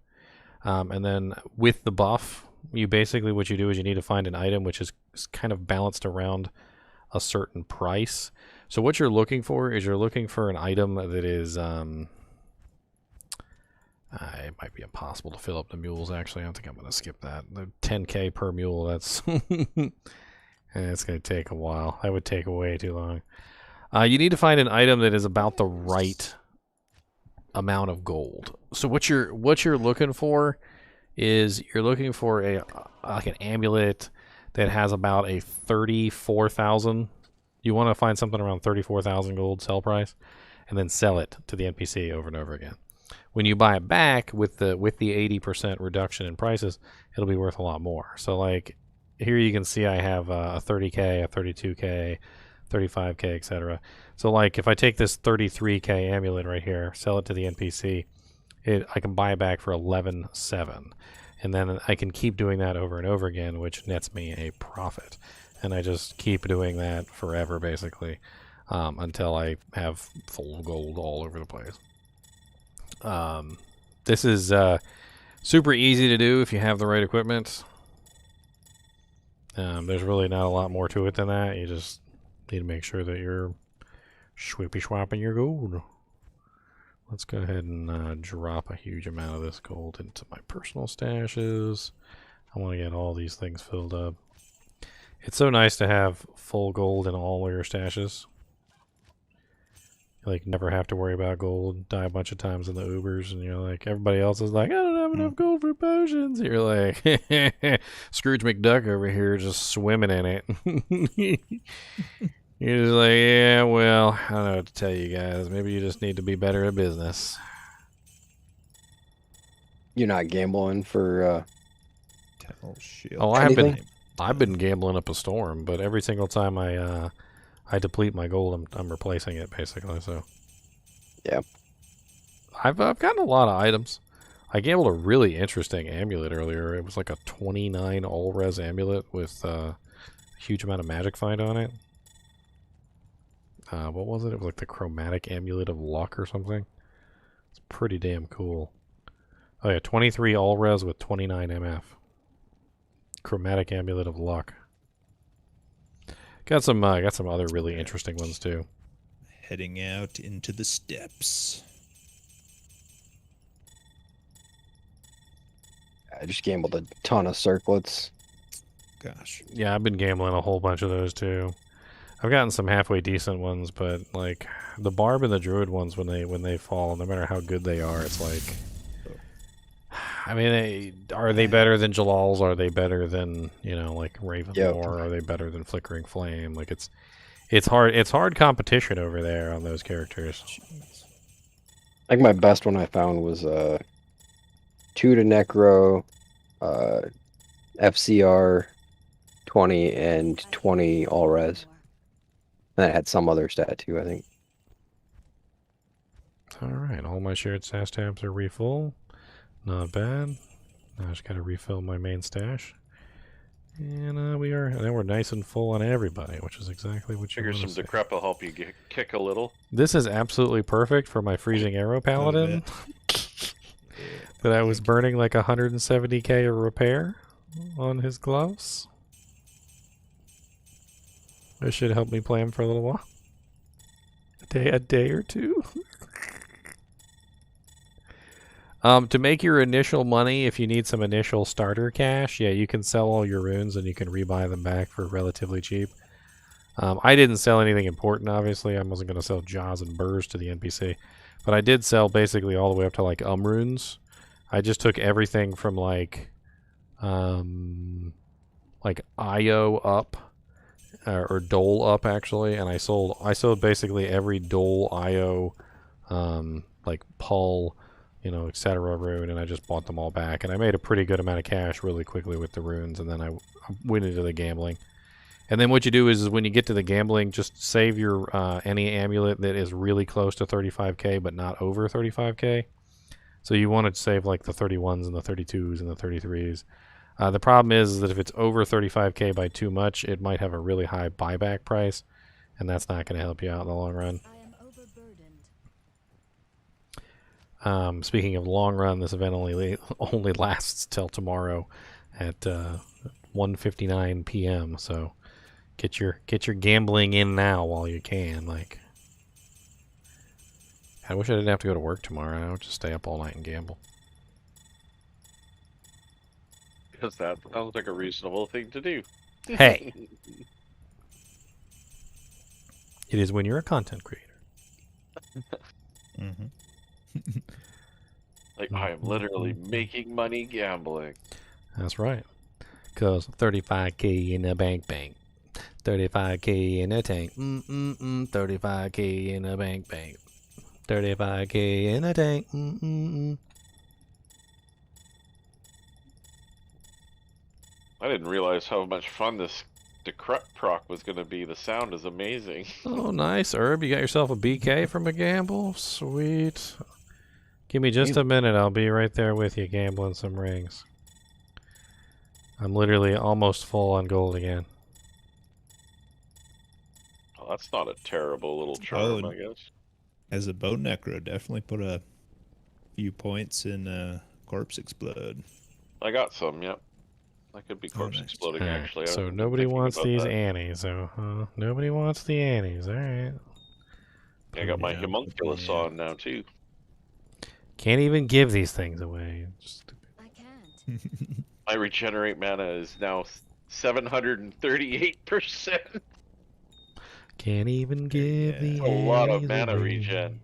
And then with the buff, you basically, what you do is you need to find an item which is kind of balanced around a certain price. So what you're looking for is you're looking for an item that is... it might be impossible to fill up the mules, actually. I think I'm going to skip that. The 10k per mule, that's... it's going to take a while. That would take way too long. You need to find an item that is about the right amount of gold. So what you're looking for is you're looking for a like an amulet that has about a 34,000. You want to find something around 34,000 gold sell price, and then sell it to the NPC over and over again. When you buy it back with the 80% reduction in prices, it'll be worth a lot more. So like here you can see I have a 30k, a 32k, 35k, etc. So like if I take this 33k amulet right here, sell it to the NPC, I can buy it back for 11.7, and then I can keep doing that over and over again, which nets me a profit. And I just keep doing that forever, basically, until I have full gold all over the place. This is super easy to do if you have the right equipment. There's really not a lot more to it than that. You just need to make sure that you're swippy swapping your gold. Let's go ahead and drop a huge amount of this gold into my personal stashes. I want to get all these things filled up. It's so nice to have full gold in all of your stashes. You, like, never have to worry about gold. Die a bunch of times in the Ubers, and you're like, everybody else is like, I don't have enough gold for potions. You're like, Scrooge McDuck over here just swimming in it. You're just like, yeah, well, I don't know what to tell you guys. Maybe you just need to be better at business. You're not gambling for Shield. Oh, anything? I've been gambling up a storm, but every single time I deplete my gold, I'm replacing it basically. So yeah, I've gotten a lot of items. I gambled a really interesting amulet earlier. It was like a 29 all-res amulet with a huge amount of magic find on it. What was it? It was like the chromatic amulet of luck or something. It's pretty damn cool. Oh yeah, 23 all-res with 29 MF. Chromatic amulet of luck. Got some other really interesting ones too. Heading out into the steppes. I just gambled a ton of circlets. Gosh. Yeah, I've been gambling a whole bunch of those too. I've gotten some halfway decent ones, but like the barb and the druid ones, when they fall, no matter how good they are, it's like, I mean, are they better than Jalal's? Are they better than, you know, like Ravenlore? Yep. Are they better than Flickering Flame? Like it's hard competition over there on those characters. I think my best one I found was 2 to Necro, FCR, 20 and 20 all res. And I had some other stat too, I think. Alright, all my shared stash tabs are refull. Not bad. Now I just gotta refill my main stash. And now we're nice and full on everybody, which is exactly what you Figure want some to see. decrep will help you kick a little. This is absolutely perfect for my Freezing Arrow Paladin. That I was burning like 170k a repair on his gloves. This should help me play him for a little while. A day or two. To make your initial money, if you need some initial starter cash, yeah, you can sell all your runes and you can rebuy them back for relatively cheap. I didn't sell anything important, obviously. I wasn't going to sell Jaws and Burrs to the NPC. But I did sell basically all the way up to like runes. I just took everything from like IO up, or Dole up actually, and I sold basically every Dole IO, like Pull, you know, etc. rune, and I just bought them all back, and I made a pretty good amount of cash really quickly with the runes, and then I went into the gambling. And then what you do is when you get to the gambling, just save your any amulet that is really close to 35k but not over 35k. So you want to save like the 31s and the 32s and the 33s. The problem is that if it's over 35k by too much, it might have a really high buyback price, and that's not going to help you out in the long run. I am overburdened. Speaking of long run, this event only lasts till tomorrow at 1:59 p.m. So get your gambling in now while you can. Like, I wish I didn't have to go to work tomorrow. I would just stay up all night and gamble. Because that sounds like a reasonable thing to do. Hey, it is when you're a content creator. Mm-hmm. Like, I am literally making money gambling. That's right. Because 35k in a bank. 35k in a tank. 35k in a bank. 35k in a tank. I didn't realize how much fun this decrep proc was going to be. The sound is amazing. Oh, nice, Herb. You got yourself a BK from a gamble? Sweet. Give me just a minute. I'll be right there with you gambling some rings. I'm literally almost full on gold again. Well, that's not a terrible little charm, I guess. As a bow necro, definitely put a few points in Corpse Explode. I got some, yep. I could be corpse nice. exploding, Alright, actually. so nobody wants these Annies. Nobody wants the Annies. Alright. I got my homunculus on now, too. Can't even give these things away. I can't. My regenerate mana is now 738%. Can't even give the That's a lot of Annies mana away. regen.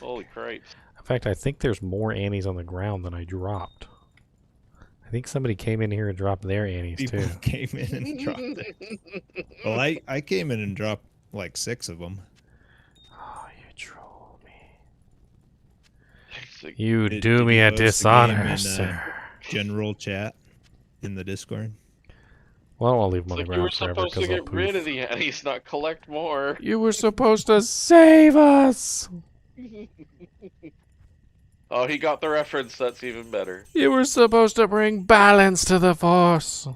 Holy Christ. In fact, I think there's more Annies on the ground than I dropped. I think somebody came in here and dropped their Annies People too. came in and dropped it. Well, I came in and dropped like 6 of them. Oh, you troll me. Like, You Did do you me a post the game dishonor, in, sir. General chat in the Discord. Well, I'll leave them on it's the like you were ground forever supposed to because I'll get rid poof. of the Annies, not collect more. You were supposed to save us! Oh, he got the reference. That's even better. You were supposed to bring balance to the Force.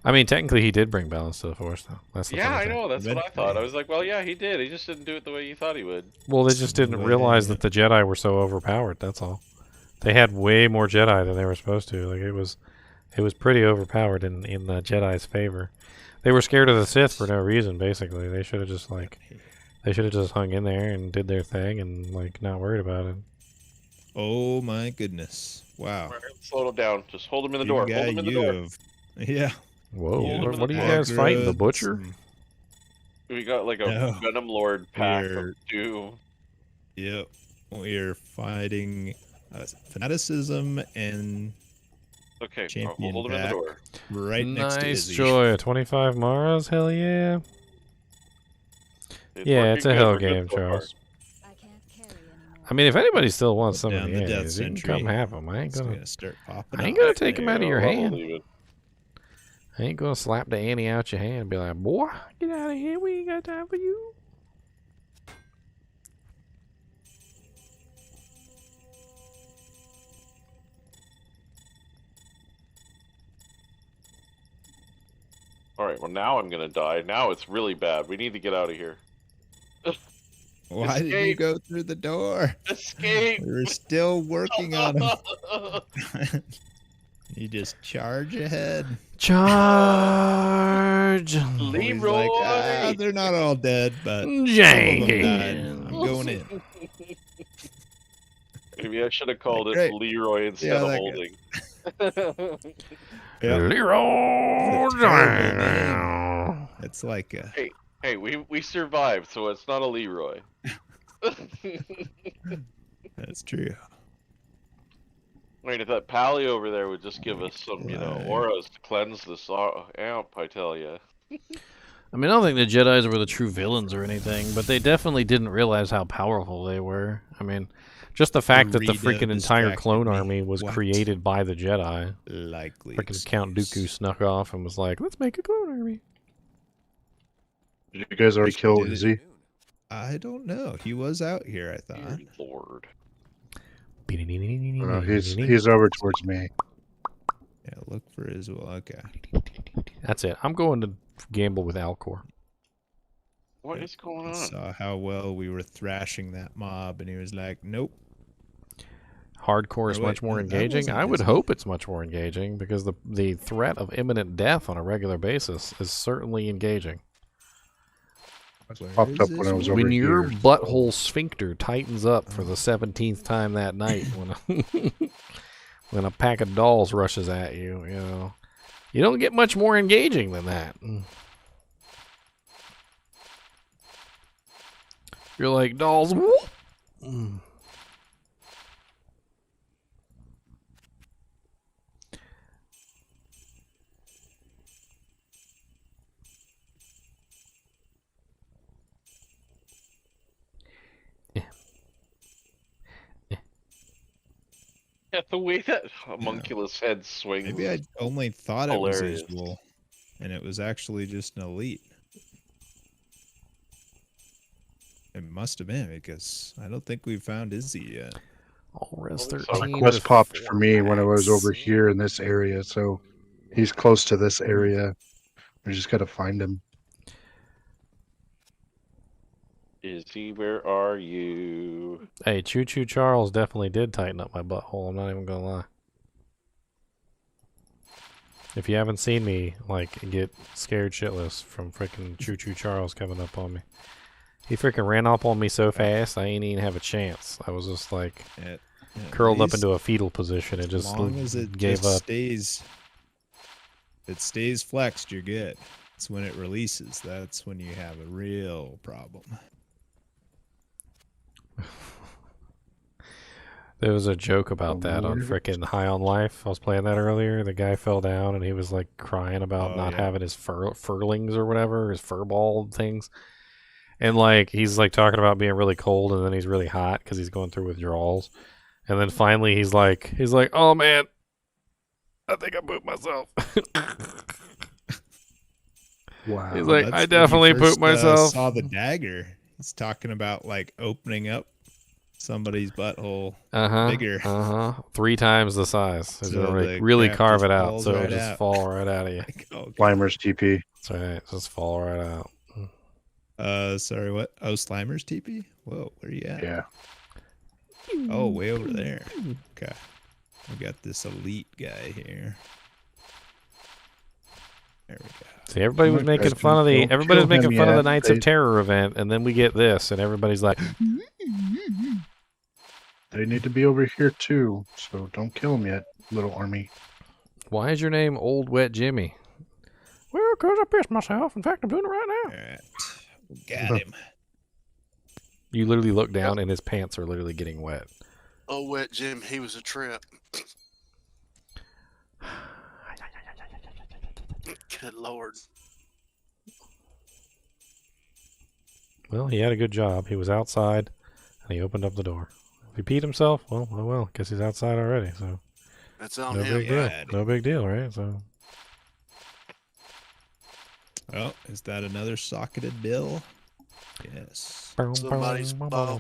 I mean, technically, he did bring balance to the Force, though. That's the Yeah, funny I thing. know. That's what I thought. I was like, well, yeah, he did. He just didn't do it the way you thought he would. Well, they just didn't realize that the Jedi were so overpowered. That's all. They had way more Jedi than they were supposed to. Like it was pretty overpowered in the Jedi's favor. They were scared of the Sith for no reason. Basically, they should have just hung in there and did their thing and like not worried about it. Oh my goodness! Wow. Right, slow him down. Just hold him in the You door. guy, Hold him in the you door. have- Yeah. Whoa! Yeah, What are you guys fighting? The aggroed Butcher? some- We got like a No. Venom Lord pack We're- of doom. Yep. We're fighting fanaticism and Okay, champion hold him in the pack door. right next to Nice Izzy. joy. 25 Maras? Hell yeah. It's Yeah, working it's a good. hell We're good game, so far. Charles. I can't carry anymore. I mean, if anybody still wants some of Down the the Death A's, you can Sentry. come have them. I ain't It's gonna. gonna start popping I ain't off. gonna take them out of your I'll hand. leave it. I ain't gonna slap the Annie out your hand and be like, boy, get out of here. We ain't got time for you. Alright, well now I'm gonna die. Now it's really bad. We need to get out of here. Why did you Escape. go through the door? Escape! We're still working on him. You just charge ahead. Charge! He's Leroy! like, ah, they're not all dead, but some of them died. Jenkins! I'm going in. Maybe I should have called it Great. Leroy instead Yeah, of that holding. Yep. Leroy! It's a terrible name. It's like a Hey, we survived, so it's not a Leroy. that's true. Wait, if that pally over there would just give us some, Right. auras to cleanse this amp, I tell you. I mean, I don't think the Jedis were the true villains or anything, but they definitely didn't realize how powerful they were. I mean, just the fact that the Rita freaking entire distracted clone me. army was What? created by the Jedi. Likely. Freaking Count excuse. Dooku snuck off and was like, let's make a clone army. Did you guys already kill Did it- Izzy? I don't know. He was out here, I thought. Dear Lord. He's over towards me. Yeah, look for his well. Okay. That's it. I'm going to gamble with Alcor. What is going I on? saw how well we were thrashing that mob, and he was like, "Nope." Hardcore is Oh, wait, much more that engaging. wasn't I would Izzy. hope it's much more engaging because the threat of imminent death on a regular basis is certainly engaging. Where Popped is up when I Izzy? was over When your here. butthole sphincter tightens up for the 17th time that night when a pack of dolls rushes at you, you don't get much more engaging than that. You're like, dolls, whoop. Yeah, the way that homunculus head swings. Maybe I only thought it was Hilarious. Izzy, and it was actually just an elite. It must have been because I don't think we found Izzy yet. All res Well, 13. Quest with popped 4 for me when I was packs. over here in this area, so he's close to this area. We just gotta find him. Izzy, where are you? Hey, Choo Choo Charles definitely did tighten up my butthole. I'm not even gonna lie. If you haven't seen me, get scared shitless from freaking Choo Choo Charles coming up on me. He freaking ran up on me so fast, I ain't even have a chance. I was just At curled up least into a fetal position and as just long as it gave just up. stays, if it stays flexed, you're good. It's when it releases that's when you have a real problem. There was a joke about that on freaking High on Life. I was playing that earlier. The guy fell down and he was crying about Oh, not yeah. having his furlings or whatever, his fur ball things. And he's talking about being really cold and then he's really hot because he's going through withdrawals. And then finally he's like, oh man, I think I pooped myself. Wow. He's like, That's I when he definitely first, pooped myself. saw the dagger. He's talking about opening up somebody's butthole Uh-huh. bigger. Uh-huh. 3 times the size. It's So gonna the really craft carve just it out, falls so it'll right just out. fall right out of you. Like, oh, God. Climbers TP. That's right. Just fall right out. Sorry, what? Oh, Slimer's TP? Whoa, where you at? Yeah. Oh, way over there. Okay. We got this elite guy here. There we go. See, everybody was Come on, making guys, fun of the don't everybody was kill him making fun of the yet. Knights of Terror event, and then we get this, and everybody's like, They need to be over here too, so don't kill them yet, little army. "Why is your name Old Wet Jimmy?" Well, 'cause I pissed myself. In fact, I'm doing it right now. All right. We got him. You literally look down, and his pants are literally getting wet. Oh, wet Jim, he was a trip. Good Lord. Well, he had a good job. He was outside, and he opened up the door. If he peed himself, well, oh well. Guess he's outside already, so That's on no him. big deal. Yeah. No big deal, right? So Oh, is that another socketed bill? Yes. Somebody's Oh.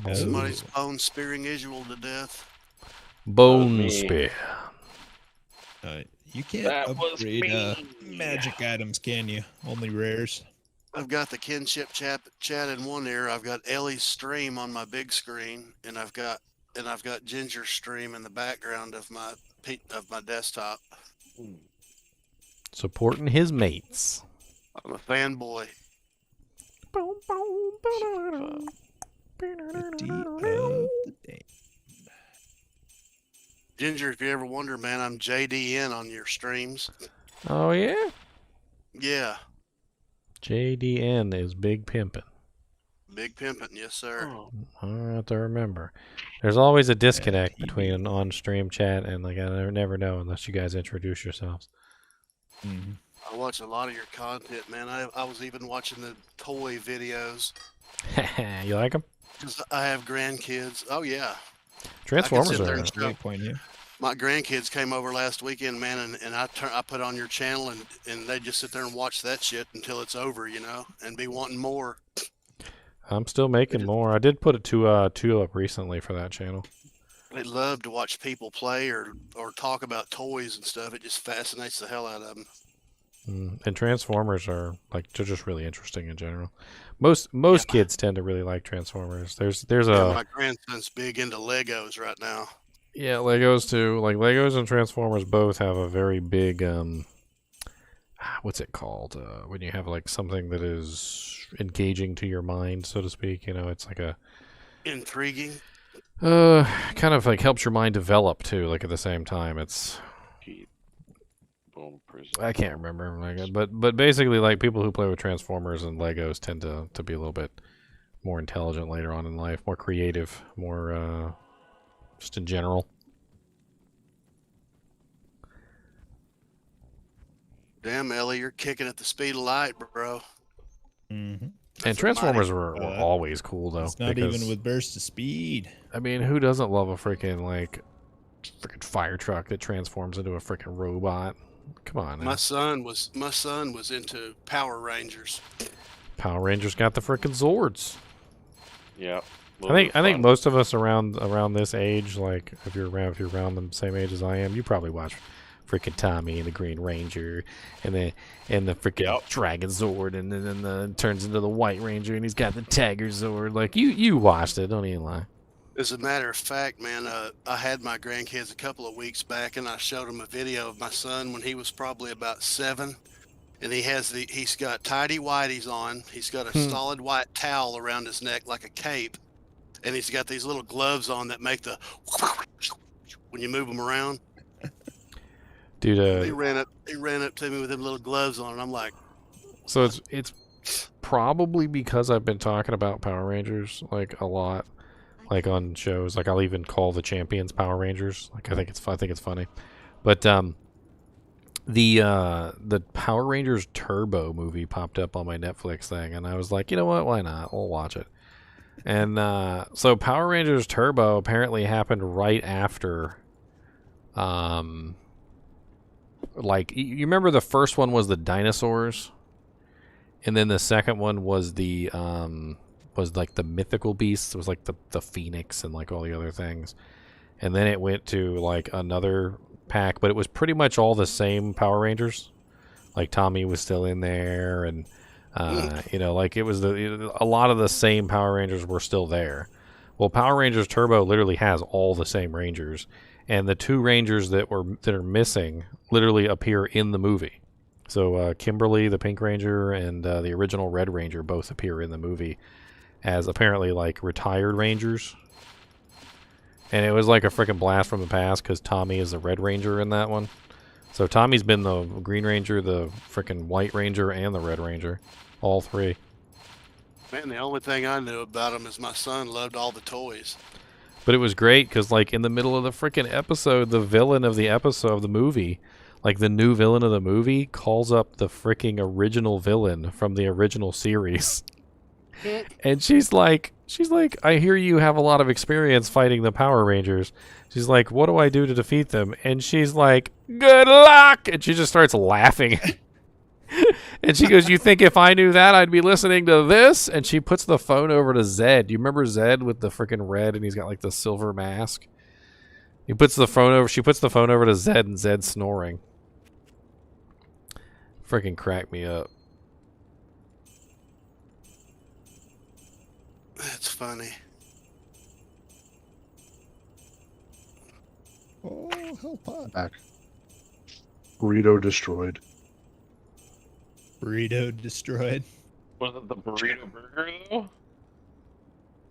bone spearing Israel to death. bone me. spear. You can't That was upgrade me. magic items, can you? Only rares. I've got the kinship chat in one ear. I've got Ellie's stream on my big screen, and I've got Ginger's stream in the background of my desktop. Supporting his mates. I'm a fanboy. 50 of the day. Ginger, if you ever wonder, man, I'm JDN on your streams. Oh yeah, Yeah, JDN is big pimpin'. big pimpin', yes sir. Oh, I have to remember. There's always a disconnect he- between an on-stream chat and like I never know unless you guys introduce yourselves. Mhm. I watch a lot of your content, man. I was even watching the toy videos You like them? because I have grandkids. Oh yeah, Transformers sit there are. and Great point here. my grandkids came over last weekend, man, and I put on your channel and they just sit there and watch that shit until it's over, you know, and be wanting more. I'm still making more. I did put a two up recently for that channel. They love to watch people play or talk about toys and stuff. It just fascinates the hell out of them. And Transformers are like they're just really interesting in general. Most kids tend to really like Transformers. There's Yeah, a my grandson's big into Legos right now. yeah, Legos too. Like Legos and Transformers both have a very big what's it called? When you have like something that is engaging to your mind, so to speak. You know, it's like a Intriguing. kind of like helps your mind develop too. Like at the same time, it's Boom, prison. I can't remember, like, but basically, like people who play with Transformers and Legos tend to be a little bit more intelligent later on in life, more creative, more just in general. Damn, Ellie, you're kicking at the speed of light, bro. Mm-hmm. And Transformers were Uh, always cool though. It's not because, even with burst of speed. I mean, who doesn't love a freaking fire truck that transforms into a freaking robot? Come on, now. My son was into Power Rangers. Power Rangers got the freaking Zords. Yeah. I think most of us around this age, like if you're around the same age as I am, you probably watch freaking Tommy and the Green Ranger, and the freaking Dragon Zord, and then it turns into the White Ranger, and he's got the Tiger Zord. Like you watched it, don't even lie. As a matter of fact, man, I had my grandkids a couple of weeks back, and I showed them a video of my son when he was probably about 7, and he's got tidy whities on. He's got a solid white towel around his neck like a cape, and he's got these little gloves on that make the when you move them around. Dude, He ran up to me with them little gloves on, and I'm like, so it's probably because I've been talking about Power Rangers like a lot. Like on shows, like I'll even call the champions Power Rangers. Like I think it's funny, but the Power Rangers Turbo movie popped up on my Netflix thing, and I was like, you know what, why not? We'll watch it. And so Power Rangers Turbo apparently happened right after, like you remember the first one was the dinosaurs, and then the second one was the was like the mythical beasts. It was like the phoenix and like all the other things. And then it went to like another pack, but it was pretty much all the same Power Rangers. Like Tommy was still in there, and you know, like it was a lot of the same Power Rangers were still there. Well, Power Rangers Turbo literally has all the same Rangers, and the 2 Rangers that are missing literally appear in the movie. So Kimberly, the Pink Ranger, and the original Red Ranger both appear in the movie as apparently like retired Rangers. And it was like a freaking blast from the past because Tommy is the Red Ranger in that one. So Tommy's been the Green Ranger, the freaking White Ranger, and the Red Ranger. All 3. Man, the only thing I knew about him is my son loved all the toys. But it was great because, like, in the middle of the freaking episode, the villain of the episode of the movie, like the new villain of the movie, calls up the freaking original villain from the original series. And she's like, I hear you have a lot of experience fighting the Power Rangers. She's like, what do I do to defeat them? And she's like, good luck! And she just starts laughing. And she goes, you think if I knew that, I'd be listening to this? And she puts the phone over to Zed. Do you remember Zed with the freaking red and he's got like the silver mask? She puts the phone over to Zed, and Zed's snoring. Freaking cracked me up. That's funny. Oh, help pot. Back. Burrito destroyed. Burrito destroyed. Was it the burrito burger though?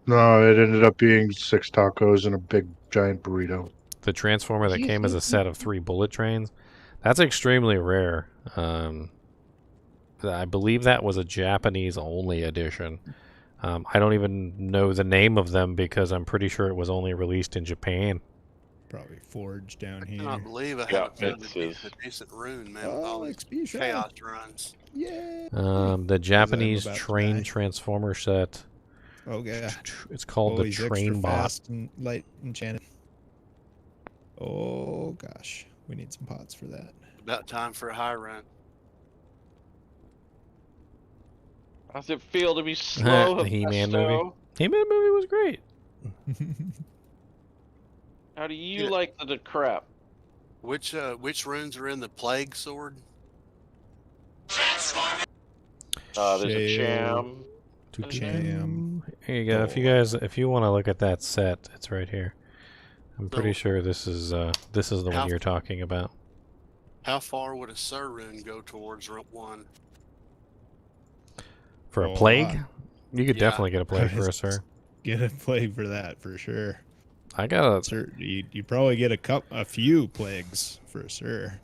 No, it ended up being 6 tacos and a big giant burrito. The Transformer that came as a set of 3 bullet trains, that's extremely rare. I believe that was a Japanese only edition. I don't even know the name of them because I'm pretty sure it was only released in Japan. Probably forged down I here. cannot believe I Yeah, haven't found it's a decent rune, man, with all these XP shot. chaos runs. Yeah. The Japanese about to train die. transformer set. Oh yeah. It's called the He's extra Train Bot. fast and light enchanted. Oh gosh, we need some pots for that. About time for a high run. How's it feel to be slow? The He-Man Pesto? movie. He-Man movie was great. How do you Yeah. like the crap? Which runes are in the plague sword? There's a Shale. cham. Cham. Here you go. If you want to look at that set, it's right here. I'm pretty sure this is the one you're talking about. How far would a Sir rune go towards one? For a Oh, plague, you could Yeah. definitely get a plague for a Sir. Get a plague for that for sure. I got Sir, you probably get a few plagues for sure.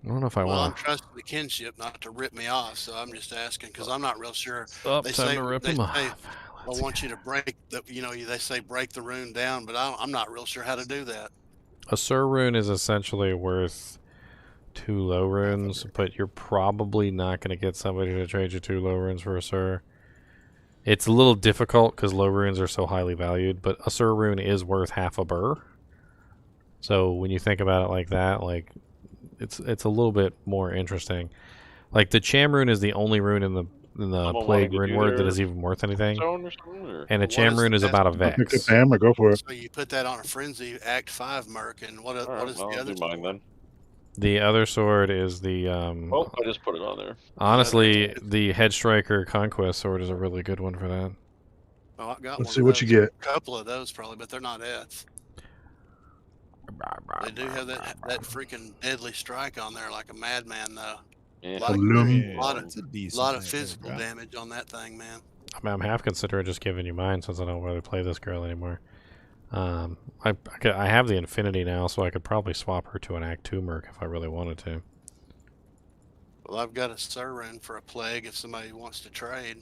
I don't know if I Well, I'm want. trusting the kinship not to rip me off, so I'm just asking because I'm not real sure. Oh, They time say- to rip they him off. say, I want you to break the, they say break the rune down, but I'm not real sure how to do that. A Sir rune is essentially worth 2 low runes, but you're probably not going to get somebody to trade you 2 low runes for a Sir. It's a little difficult because low runes are so highly valued, but a Sir rune is worth half a burr. So when you think about it like that, like it's a little bit more interesting. Like the Cham rune is the only rune in the Someone plague wanting to rune do word that their is even worth anything. Stone or something, or- And a What Cham is rune is that? about a Pick the Vex. hammer, go for it. So you put that on a frenzy Act 5 merc, and what All right, is well, the I'll other do mine then. The other sword is the Oh, I just put it on there. honestly, the Head Striker Conquest sword is a really good one for that. Oh, I got Let's one see of what you those. get. A couple of those probably, but they're not F's. They do have that freaking deadly strike on there like a madman though. Yeah. Like, Balloon. lot of- It's a decent lot of knife, physical bro. damage on that thing, man. I mean, I'm half considering just giving you mine since I don't really play this girl anymore. I have the Infinity now, so I could probably swap her to an Act 2 Merc if I really wanted to. Well, I've got a Sir rune for a plague if somebody wants to trade.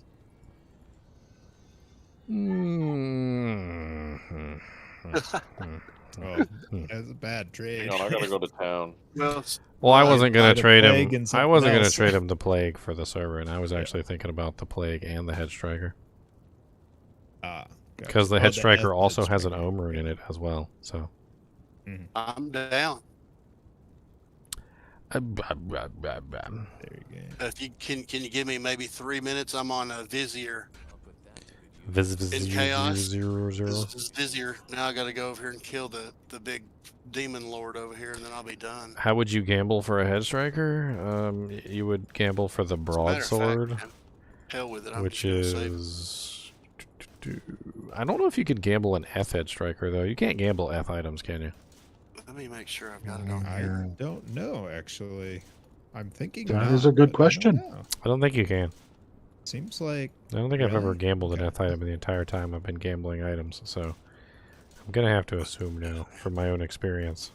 Oh, that's a bad trade. Hang on, I gotta go to town. Well, Well, I wasn't buy gonna the trade plague him. and I something wasn't gonna else. trade him the Plague for the server, and I was actually thinking about the Plague and the Head Striker because the Oh, Head Striker also Head has an Striker. Ohm rune in it as well. So. I'm down. There you go. If you can you give me maybe 3 minutes? I'm on a Vizier. in chaos. This is busier. Now I got to go over here and kill the big demon lord over here, and then I'll be done. How would you gamble for a head striker? You would gamble for the As a matter of fact, broadsword, man, hell with it. I'm which just gonna save it. is. I don't know if you could gamble an F head striker though. You can't gamble F items, can you? Let me make sure I've got it on I here. don't know, actually. I'm thinking That is a good but I don't question. know. I don't think you can. Seems like I don't think I've ever Really? gambled an Okay. F item the entire time I've been gambling items, so I'm gonna have to assume no from my own experience.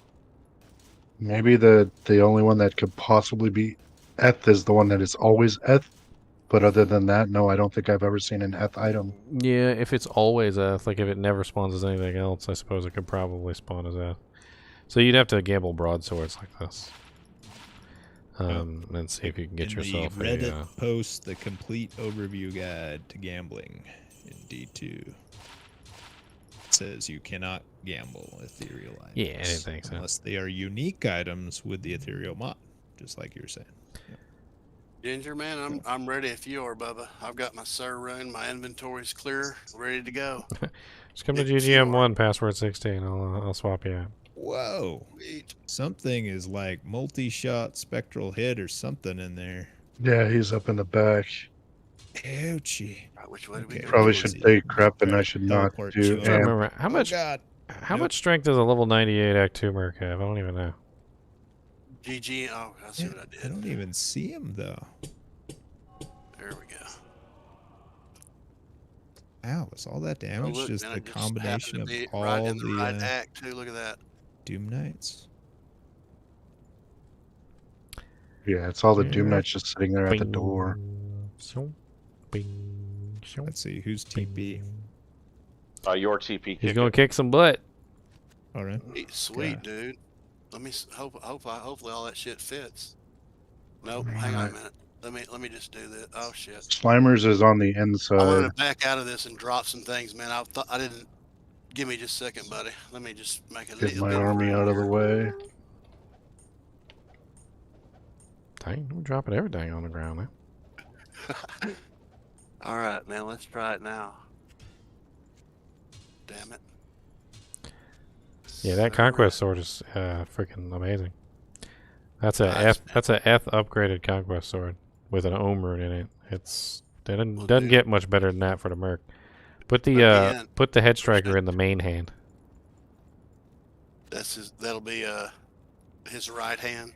Maybe the only one that could possibly be Eth is the one that is always Eth. But other than that, no, I don't think I've ever seen an Eth item. Yeah, if it's always F, like if it never spawns as anything else, I suppose it could probably spawn as F. So you'd have to gamble broadswords like this. And see if you can get in yourself the Reddit a. post, the complete overview guide to gambling in D2. It says you cannot gamble ethereal items. Yeah, I didn't think so. Unless they are unique items with the ethereal mod, just like you were saying. Ginger man, I'm ready if you are, Bubba. I've got my Sir rune, my inventory's clear, ready to go. Just come to If you GGM1, password 16. I'll swap you out. Whoa. Sweet. Something is like multi-shot spectral hit or something in there. Yeah, he's up in the back. Ouchie. Right, which way do we Okay. go? Probably Easy. should take crap and Try I to should not teleport do you I'm trying to amp. remember how much. Oh God. How Nope. much strength does a level 98 Act 2 merc have? I don't even know. GG. Oh, I see what I I did. don't even see him though. There we go. Wow, was all that Oh, damage look, just man, the it just happened combination to of be all right in the the right act too. Look at that. Doom Knights? Yeah, it's all the Yeah. Doom Knights just sitting there at the door. Let's see, who's TP? Your TP. He's gonna kick some butt. All right. Sweet, dude. Let me hopefully all that shit fits. Nope. Hang on a minute. Let me just do this. Oh shit. Slimers is on the I inside. wanted to back out of this and drop some things, man. I didn't. Give me just a second, buddy. Let me just make a Get little my bit army out of the way. Dang, we're dropping everything on the ground, man. All right, man. Let's try it now. Damn it. Yeah, that conquest sword is freaking amazing. That's a Nice, F. That's a F upgraded conquest sword with an ohm rune in it. It doesn't Well, doesn't dude. get much better than that for the merc. Put the Again, put the head striker in the main hand. That'll be his right hand.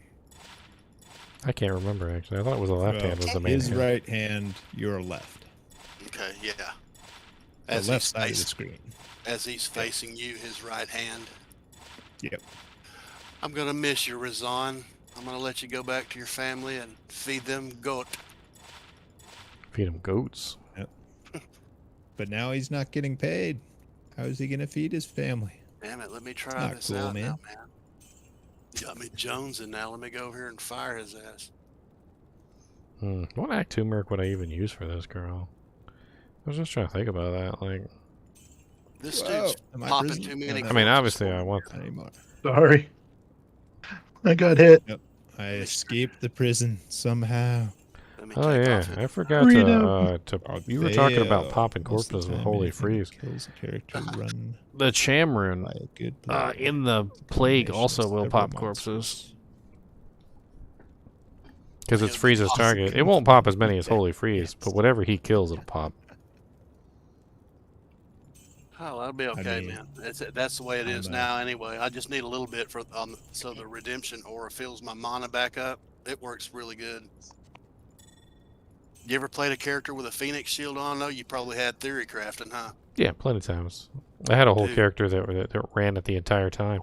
I can't remember actually. I thought it was the left hand was the main His hand. right hand, your left. Okay, yeah. The As left he's side of the facing, screen. as he's facing you, his right hand. Yep. I'm gonna miss you, Razan. I'm gonna let you go back to your family and feed them goat. Feed him goats. But now he's not getting paid. How is he going to feed his family? Damn it, let me try not this cool, out man. now, man. You got me jonesing now. Let me go over here and fire his ass. What Act 2 merc would I even use for this girl? I was just trying to think about that. Like, This Whoa, dude's am I popping prison? too many. No, I mean, corpses obviously for I me. want Not anymore. Sorry. I got hit. I escaped the prison somehow. Let me Oh take yeah, off his- I forgot to you were talking about Fail. popping Most of corpses the with time, Holy anything Freeze. that kills a character run The Chamrune by a good player. in the plague Combination also of will several pop monsters. corpses because it's Yeah, Freeze's possible. target. It won't pop as many as Holy Freeze, but whatever he kills, it'll pop. Oh, that'll be okay, mean, man. That's the way it is I'm, now. Anyway, I just need a little bit so the redemption aura fills my mana back up. It works really good. You ever played a character with a Phoenix shield on? No, you probably had theory crafting, huh? Yeah, plenty of times. I had a whole Dude. character that ran it the entire time.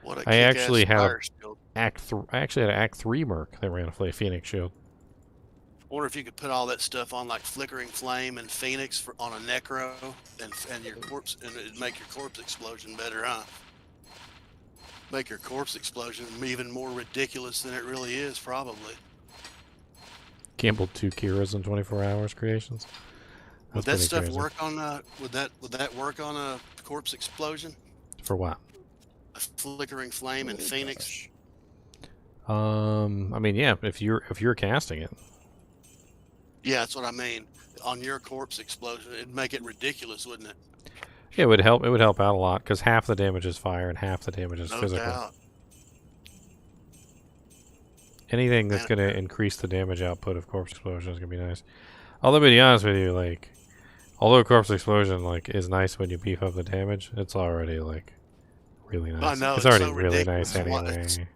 What a I kick-ass actually had fire shield. I actually had an Act 3 merc that ran a Phoenix shield. Wonder if you could put all that stuff on like flickering flame and Phoenix on a necro, and your corpse, and it'd make your corpse explosion better, huh? Make your corpse explosion even more ridiculous than it really is, probably. Gambled 2 Kiras in 24 hours creations. Would That's that pretty stuff crazy. work on would that work on a corpse explosion? For what? A flickering flame and Phoenix? I mean, yeah, if you're casting it. Yeah, that's what I mean. on your corpse explosion, it'd make it ridiculous, wouldn't it? Yeah, it would help. It would help out a lot because half the damage is fire and half the damage is No physical. doubt. Anything that's going to increase the damage output of corpse explosion is going to be nice. Although, to be honest with you, like, although corpse explosion like is nice when you beef up the damage, it's already like really nice. I know, it's it's already so really nice ridiculous. anyway.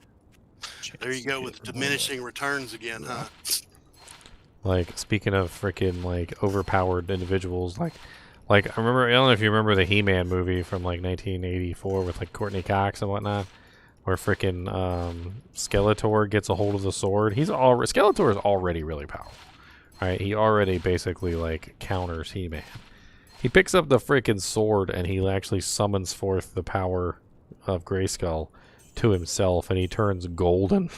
There you go with diminishing returns again, huh? Like, speaking of freaking like overpowered individuals, like I remember, I don't know if you remember the He-Man movie from like 1984 with like Courtney Cox and whatnot, where freaking Skeletor gets a hold of the sword. Skeletor is already really powerful, right? He already basically like counters He-Man. He picks up the freaking sword and he actually summons forth the power of Grayskull to himself, and he turns golden.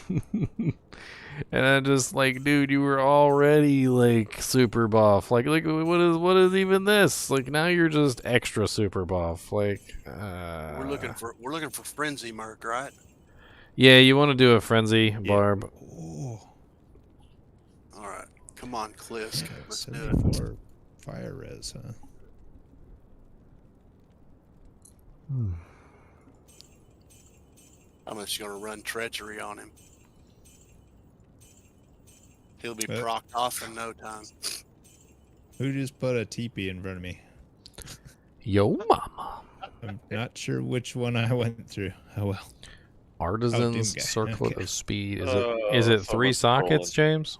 And I'm just like, dude, you were already like super buff. Like what is even this? Like now you're just extra super buff. Like We're looking for frenzy Merc, right? yeah, you want to do a frenzy, Barb. Oh, All right, come on, Klisk. Let's do it. 74 fire res, huh? I'm just gonna run treachery on him. He'll be What? procced off in no time. Who just put a teepee in front of me? Yo mama. I'm not sure which one I went through. Oh well. Artisan's Doom guy. Circlet Okay. of Speed. Is it 3 someone's sockets, trolling. James?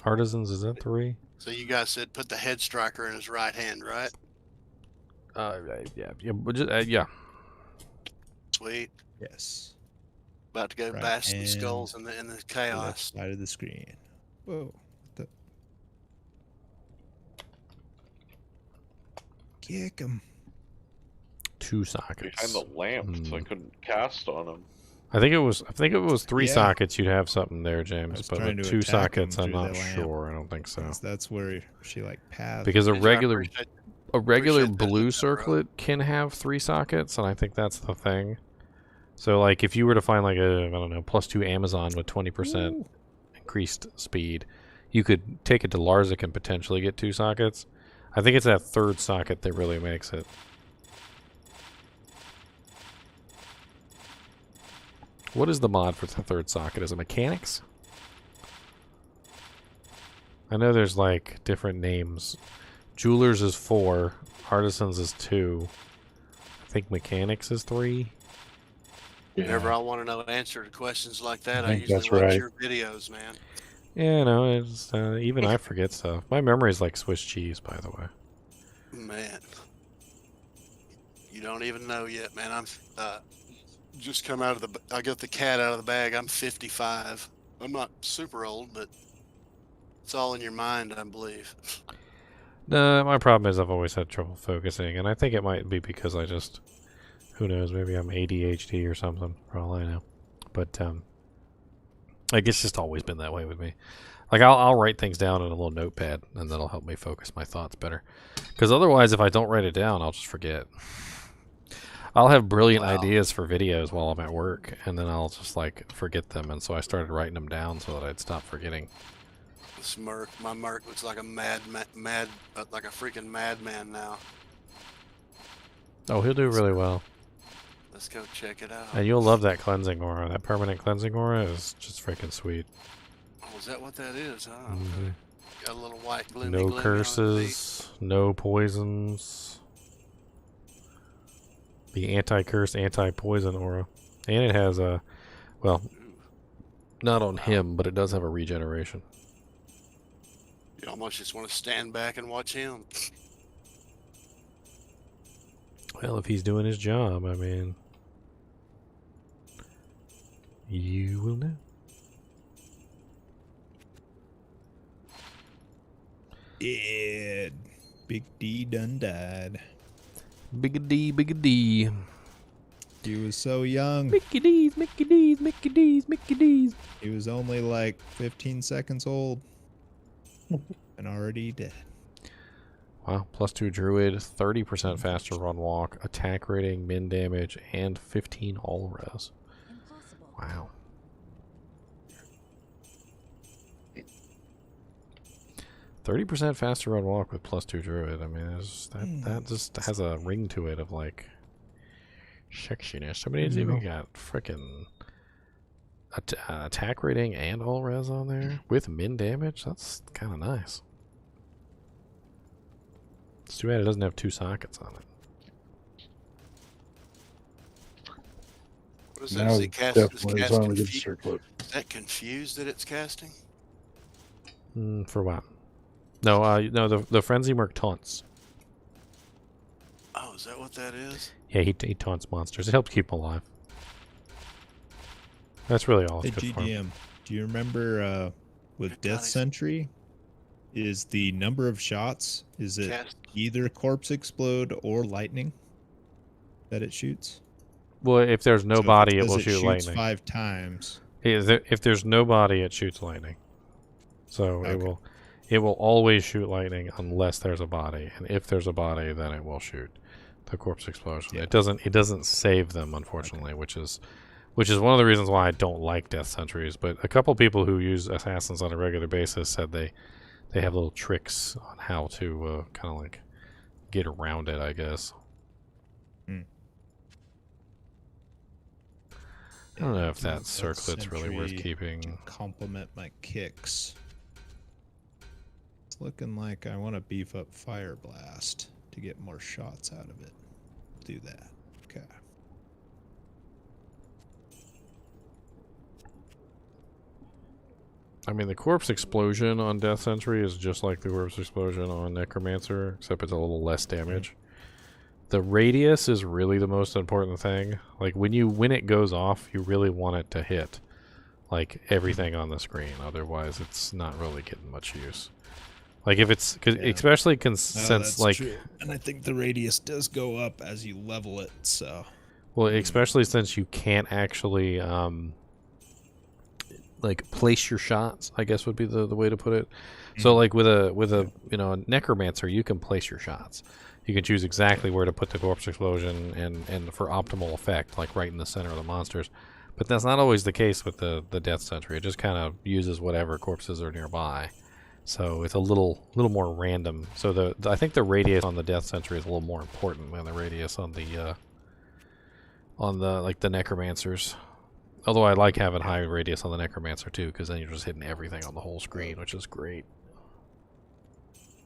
Artisans, is it 3? So you guys said put the head striker in his right hand, right? Yeah. Sweet. Yes. About to go Right bash some hand, skulls in the Left chaos. side of the screen. Whoa. What the? Kick him. 2 sockets. Behind the lamp, so I couldn't cast on him. I think it was 3 Yeah. sockets. You'd have something there, I James. was But trying with to 2 attack him sockets, I'm through not the lamp. sure. I don't think so. That's where she like passed. Because a Jason, I regular appreciate- blue that, bro. circlet can have 3 sockets, and I think that's the thing. So, like, if you were to find like a, I don't know, +2 Amazon with 20% increased speed, you could take it to Larzik and potentially get 2 sockets. I think it's that 3rd socket that really makes it. What is the mod for the 3rd socket? Is it mechanics? I know there's like different names. Jewelers is 4, Artisans is 2. I think mechanics is 3. Whenever I want to know answer to questions like that, I think usually that's watch right. your videos, man. Yeah, no, it's even I forget stuff. My memory's like Swiss cheese, by the way. Man, you don't even know yet, man. I'm just come out of the. I got the cat out of the bag. I'm 55. I'm not super old, but it's all in your mind, I believe. No, my problem is I've always had trouble focusing, and I think it might be because I just, who knows, maybe I'm ADHD or something, for all I know. But like it's just always been that way with me. Like I'll write things down in a little notepad, and that'll help me focus my thoughts better. Because otherwise, if I don't write it down, I'll just forget. I'll have brilliant ideas for videos while I'm at work, and then I'll just like forget them, and so I started writing them down so that I'd stop forgetting. This Merc, my Merc looks like a like a freaking madman now. Oh, he'll do really well. Let's go check it out. And you'll love that cleansing aura. That permanent cleansing aura is just freaking sweet. Oh, is that what that is? Huh? Mhm. Got a little white gloomy No gloomy on his feet. curses, no poisons. The anti-curse, anti-poison aura. And it has a, well, not on him, but it does have a regeneration. You almost just want to stand back and watch him. Well, if he's doing his job, I mean, you will know. Yeah, Big D done died. Big D, big D. He was so young. Mickey D's, Mickey D's, Mickey D's, Mickey D's. He was only like 15 seconds old and already dead. Wow, +2 druid, 30% faster run walk, attack rating, min damage, and 15 all res. Impossible. Wow. 30% faster run walk with +2 druid. I mean, that just has a ring to it of like sexiness. Somebody's even got frickin' attack rating and all res on there with min damage. That's kind of nice. It's too bad it doesn't have 2 sockets on it. What is that? Now Is it's it cast, definitely is time to get confu- circlet. is that confused that it's casting? For what? No, no, the Frenzy Merc taunts. Oh, is that what that is? Yeah, he taunts monsters. It helps keep them alive. That's really all Hey, it's good for. GDM, do you remember with Good Death nice. Sentry, is the number of shots, is it Cast. either corpse explode or lightning that it shoots? Well, if there's no So if body, it says will it shoot shoots lightning. 5 times. If there's no body, it shoots lightning. So Okay. it will always shoot lightning unless there's a body, and if there's a body, then it will shoot the corpse explosion. Yeah. It doesn't save them, unfortunately, which is one of the reasons why I don't like Death Sentries. But a couple people who use assassins on a regular basis said they have little tricks on how to kind of like get around it, I guess. I don't know if that circlet's really worth Sentry keeping. to complement my kicks. It's looking like I want to beef up Fire Blast to get more shots out of it. Do that. Okay. I mean, the corpse explosion on Death Sentry is just like the corpse explosion on Necromancer, except it's a little less damage. The radius is really the most important thing. Like when it goes off, you really want it to hit like everything on the screen. Otherwise, it's not really getting much use. Like if it's especially since like true. And I think the radius does go up as you level it. So well, especially since you can't actually like place your shots, I guess would be the way to put it. So like with a Necromancer, you can place your shots. You can choose exactly where to put the corpse explosion and for optimal effect, like right in the center of the monsters. But that's not always the case with the Death Sentry. It just kind of uses whatever corpses are nearby. So it's a little more random. So I think the radius on the Death Sentry is a little more important than the radius on the like the Necromancers. Although I like having high radius on the Necromancer too, because then you're just hitting everything on the whole screen, which is great.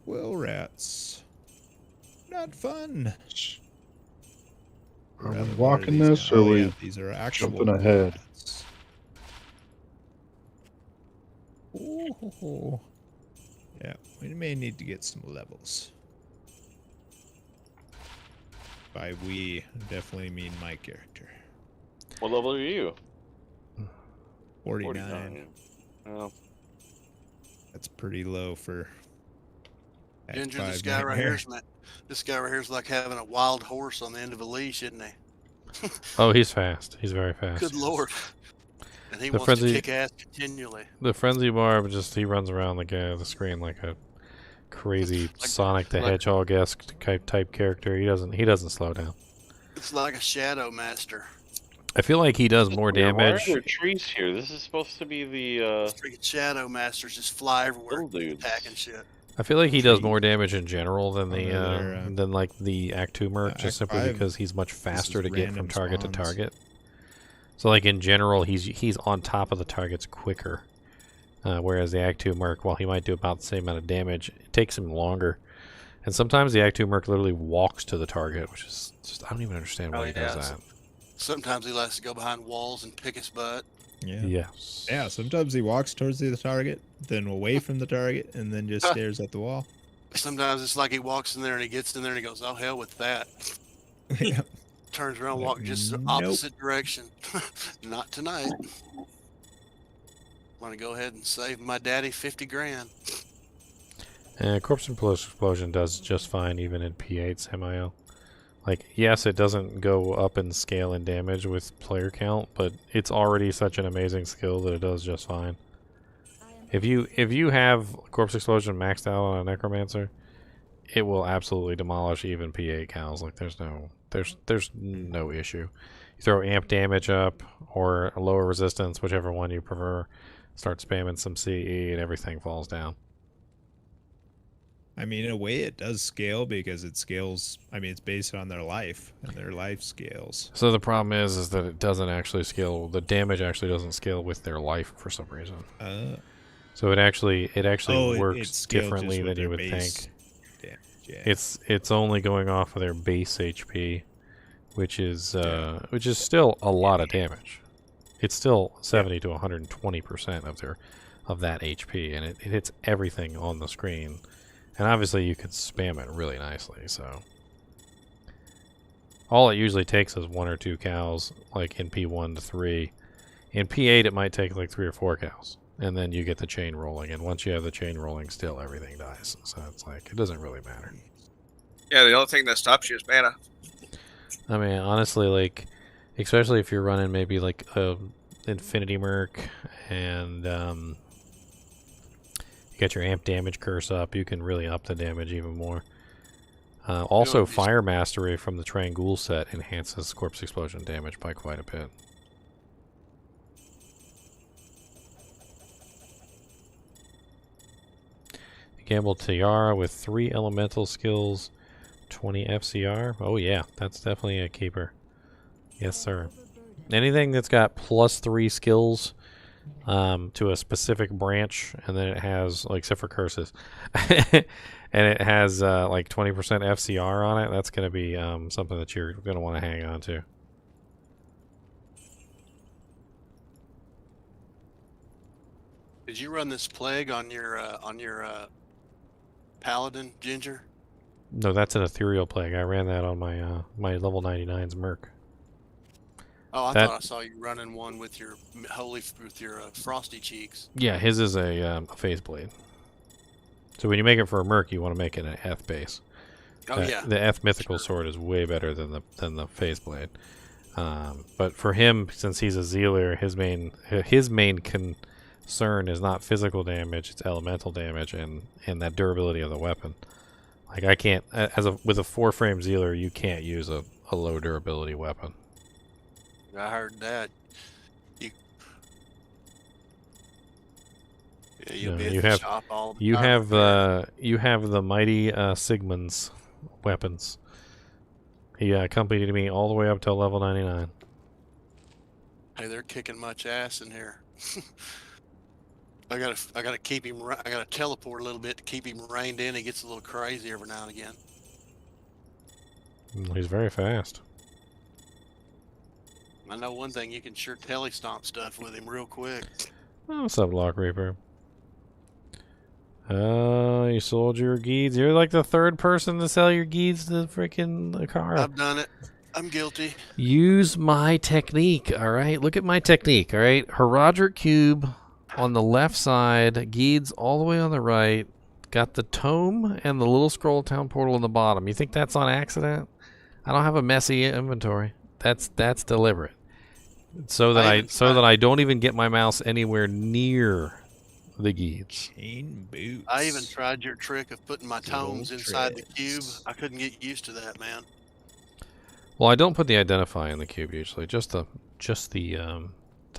Well, rats. Not fun. Are we Rather, what are walking these this, now? or Oh, we yeah, these are actual jumping ahead? rats. Ooh. Yeah, we may need to get some levels. By we, I definitely mean my character. What level are you? 49. Well, That's pretty low for. Act Ginger, this 5 guy right nightmare. this guy right here is like having a wild horse on the end of a leash, isn't he? Oh, he's fast. He's very fast. Good lord. And he The wants frenzy- to kick ass continually. The Frenzy Barb he runs around the screen like a crazy Sonic the Hedgehog-esque type character. He doesn't slow down. It's like a shadow master. I feel like he does more why are damage. there trees here? This is supposed to be the Freaking shadow masters just fly everywhere, little dudes. attacking shit. I feel like he does more damage in general than Oh, the no, they're, than like the Act 2 merc, Act just simply 5, because he's much faster to get from random target to spawns. target. So like in general, he's on top of the targets quicker, whereas the Act 2 merc, while he might do about the same amount of damage, it takes him longer. And sometimes the Act 2 merc literally walks to the target, which is just I don't even understand why he does that. Sometimes he likes to go behind walls and pick his butt. Yeah. Yes. Yeah, sometimes he walks towards the target, then away from the target, and then just stares at the wall. Sometimes it's like he walks in there and he gets in there and he goes, "Oh hell with that." Yeah. Turns around, Like, walk just the nope. opposite direction. Not tonight. Want to go ahead and save my daddy 50 grand. Corpse Explosion does just fine even in P8's MIL. Like, yes, it doesn't go up in scale and damage with player count, but it's already such an amazing skill that it does just fine. If you have Corpse Explosion maxed out on a Necromancer, it will absolutely demolish even P8 cows. Like, there's no issue. You throw amp damage up or a lower resistance, whichever one you prefer, start spamming some CE and everything falls down. I mean, in a way, it does scale because it scales. I mean, it's based on their life, and their life scales. So the problem is that it doesn't actually scale. The damage actually doesn't scale with their life for some reason. So it actually works differently than you would think. Yeah. It's only going off of their base HP, which is still a lot of damage. It's still 70 to 120% of that HP, and it hits everything on the screen. And obviously you can spam it really nicely, so all it usually takes is 1 or 2 cows, like in P1 to 3. In P8 it might take like 3 or 4 cows, and then you get the chain rolling, and once you have the chain rolling, still everything dies. So it's like, it doesn't really matter. Yeah, the only thing that stops you is mana. I mean, honestly, like, especially if you're running maybe like a Infinity Merc and you got your amp damage curse up, you can really up the damage even more. Also, Fire Mastery from the Triangul set enhances corpse explosion damage by quite a bit. Gamble Tiara with 3 elemental skills, 20 FCR. Oh yeah, that's definitely a keeper. Yes, sir. Anything that's got +3 skills to a specific branch, and then it has, like, except for curses, and it has like 20% FCR on it, that's going to be something that you're going to want to hang on to. Did you run this plague on your paladin, Ginger? No, that's an ethereal plague. I ran that on my my level 99's Merc. Oh, I thought I saw you running one with your frosty cheeks. Yeah, his is a phase blade. So when you make it for a Merc, you want to make it an Eth base. Oh yeah. The Eth mythical sword is way better than the phase blade. But for him, since he's a Zealer, his main concern is not physical damage; it's elemental damage and that durability of the weapon. Like, I can't, with a 4-frame Zealer, you can't use a low durability weapon. I heard that. You'll be at the shop all the time. You have the mighty Sigmund's weapons. He accompanied me all the way up to level 99. Hey, they're kicking much ass in here. I gotta keep him. I gotta teleport a little bit to keep him reined in. He gets a little crazy every now and again. He's very fast. I know one thing: you can sure telestomp stuff with him real quick. Oh, what's up, Lock Reaper? You sold your Geeds. You're like the 3rd person to sell your Geeds to freaking car. I've done it. I'm guilty. Use my technique, all right? Look at my technique, all right? Herodric Cube on the left side, Geeds all the way on the right. Got the tome and the little scroll town portal on the bottom. You think that's on accident? I don't have a messy inventory. That's deliberate. So that I don't even get my mouse anywhere near the Geeds. Chain boots. I even tried your trick of putting my tomes inside the cube. I couldn't get used to that, man. Well, I don't put the identify in the cube usually. Just the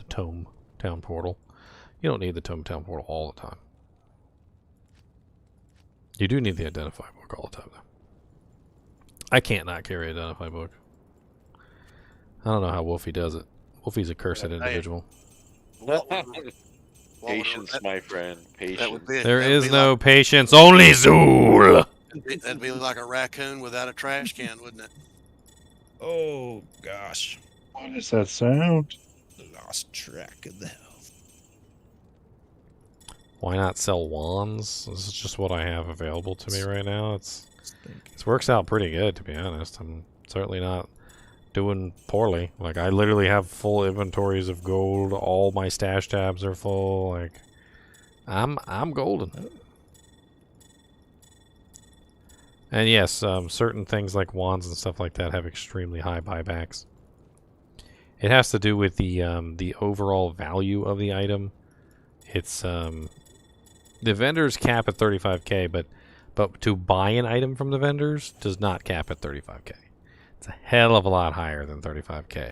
tome town portal. You don't need the tome town portal all the time. You do need the identify book all the time, though. I can't not carry identify book. I don't know how Wolfie does it. Wolfie's a cursed individual. Patience, my friend. Patience. There is no patience, only Zool! That'd be like a raccoon without a trash can, wouldn't it? Oh, gosh. What is that sound? Lost track of the health. Why not sell wands? This is just what I have available to me right now. It works out pretty good, to be honest. I'm certainly not doing poorly. Like, I literally have full inventories of gold. All my stash tabs are full. Like, I'm golden. And yes, certain things like wands and stuff like that have extremely high buybacks. It has to do with the overall value of the item. It's the vendors cap at 35k, but to buy an item from the vendors does not cap at 35k. It's a hell of a lot higher than 35k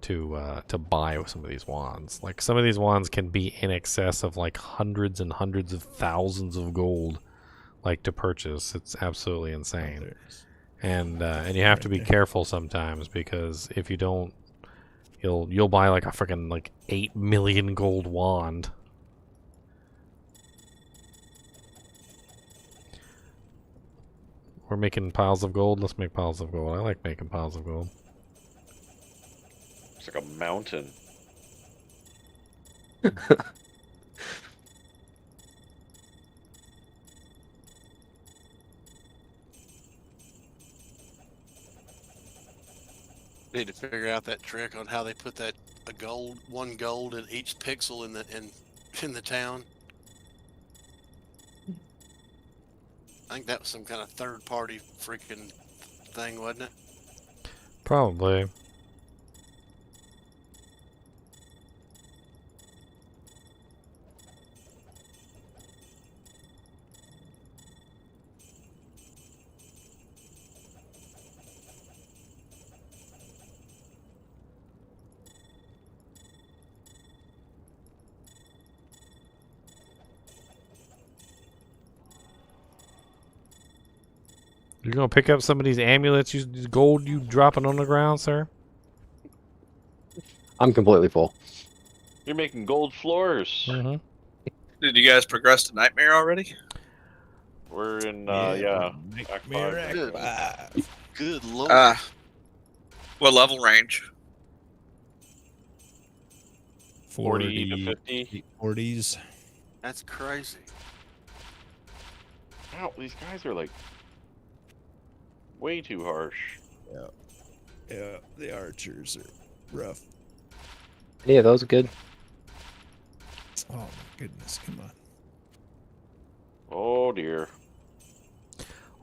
to buy some of these wands. Like, some of these wands can be in excess of like hundreds and hundreds of thousands of gold. like to purchase. It's absolutely Oh, insane. there's- And you have to be Right there. careful sometimes, because if you don't, you'll buy like a freaking like 8 million gold wand. We're making piles of gold. Let's make piles of gold. I like making piles of gold. It's like a mountain. Need to figure out that trick on how they put that one gold in each pixel in the town. I think that was some kind of third party freaking thing, wasn't it? Probably. You gonna pick up some of these amulets, these gold you dropping on the ground, sir? I'm completely full. You're making gold floors. Mm-hmm. Did you guys progress to Nightmare already? We're in, Yeah, Act Nightmare 5. Act 5. Good lord. What level range? 40 to 50. 40s. That's crazy. Wow, these guys are like way too harsh. Yeah, the archers are rough. Any of those good? Oh my goodness, come on. Oh dear.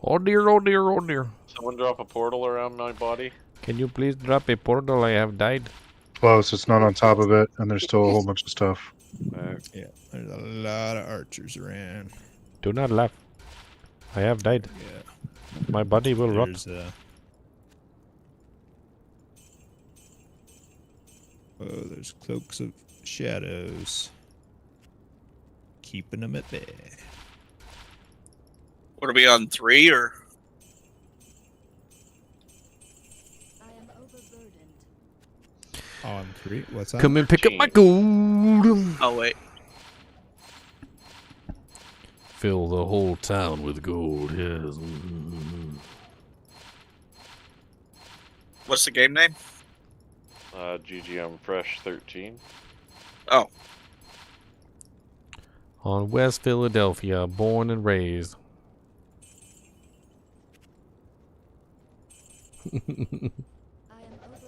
Oh dear, oh dear, oh dear. Someone drop a portal around my body. Can you please drop a portal? I have died. Close. It's not on top of it, and there's still a whole bunch of stuff. Yeah, there's a lot of archers around. Do not laugh. I have died. Yeah. My body will rot. There's oh, there's cloaks of shadows. Keeping them at bay. What are we on, 3 or? I am overburdened. On 3. What's that? Come and pick up my gold. Oh wait. Fill the whole town with gold. Yes. Mm-hmm. What's the game name? GGM Fresh 13. Oh, On West Philadelphia, born and raised.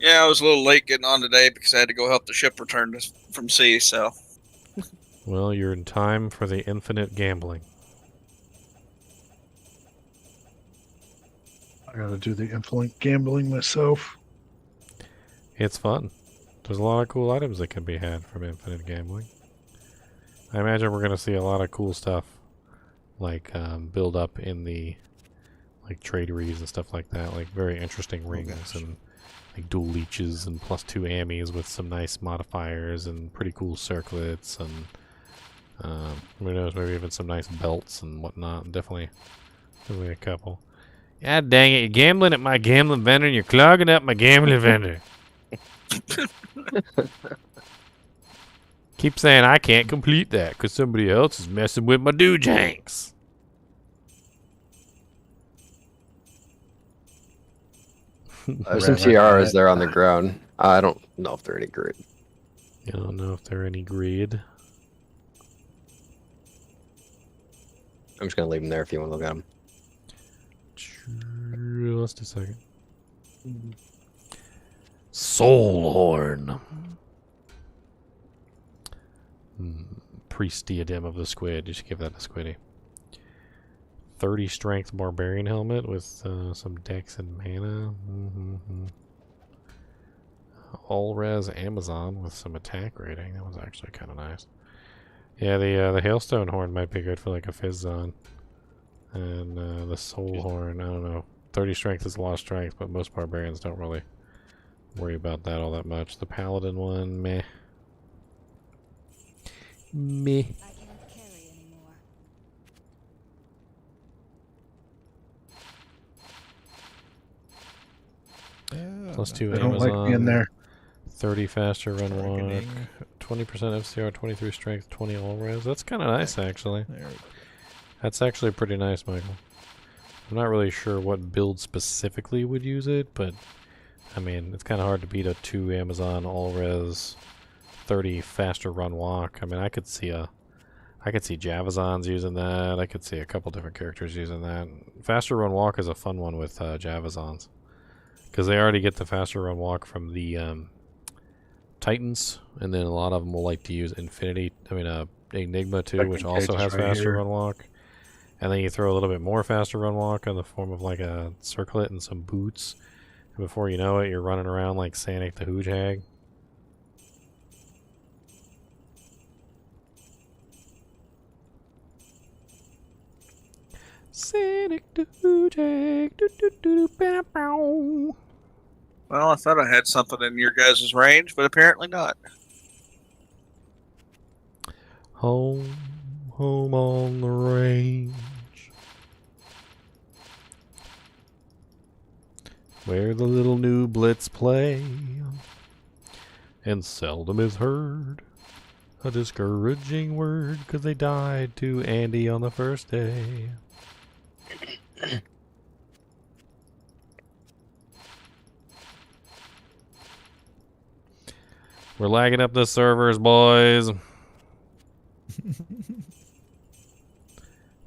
yeah. I was a little late getting on today because I had to go help the ship return from sea. So Well, you're in time for the infinite gambling. I gotta do the infinite gambling myself. It's fun. There's a lot of cool items that can be had from infinite gambling. I imagine we're gonna see a lot of cool stuff, like build up in the like traderies and stuff like that. Like very interesting rings and like dual leeches and +2 ammies with some nice modifiers and pretty cool circlets and who knows, maybe even some nice belts and whatnot. Definitely a couple. God dang it! You're gambling at my gambling vendor and you're clogging up my gambling vendor. Keep saying I can't complete that because somebody else is messing with my doojanks. There's some tiaras there on the ground. I don't know if they're any good. You don't know if they're any greed. I'm just gonna leave them there if you want to look at them. Just a second. Soul horn. Priest diadem of the squid. You should give that to Squiddy. 30 strength barbarian helmet with some dex and mana. All res Amazon with some attack rating. That was actually kind of nice. Yeah, the hailstone horn might be good for like a fizz zone. And the soul horn, I don't know. 30 strength is a lot of strength, but most barbarians don't really worry about that all that much. The paladin one, meh. Meh. I can't carry anymore. Plus 2 I don't like being Amazon. there. 30 faster run walk. Targeting. 20% FCR, 23 strength, 20 all res. That's kind of nice, actually. There we go. That's actually pretty nice, Michael. I'm not really sure what build specifically would use it, but I mean, it's kind of hard to beat a 2 Amazon all res 30 faster run walk. I mean, I could see Javazons using that. I could see a couple different characters using that. Faster run walk is a fun one with Javazons, because they already get the faster run walk from the Titans, and then a lot of them will like to use Enigma too, which also has faster run walk. And then you throw a little bit more faster run walk in the form of like a circlet and some boots, and before you know it, you're running around like Sanic the Hooge Hag. Sanic the Hooge Hag. Well, I thought I had something in your guys' range, but apparently not. Home on the range, where the little nooblets play, and seldom is heard a discouraging word, 'cause they died to Andy on the first day. We're lagging up the servers, boys.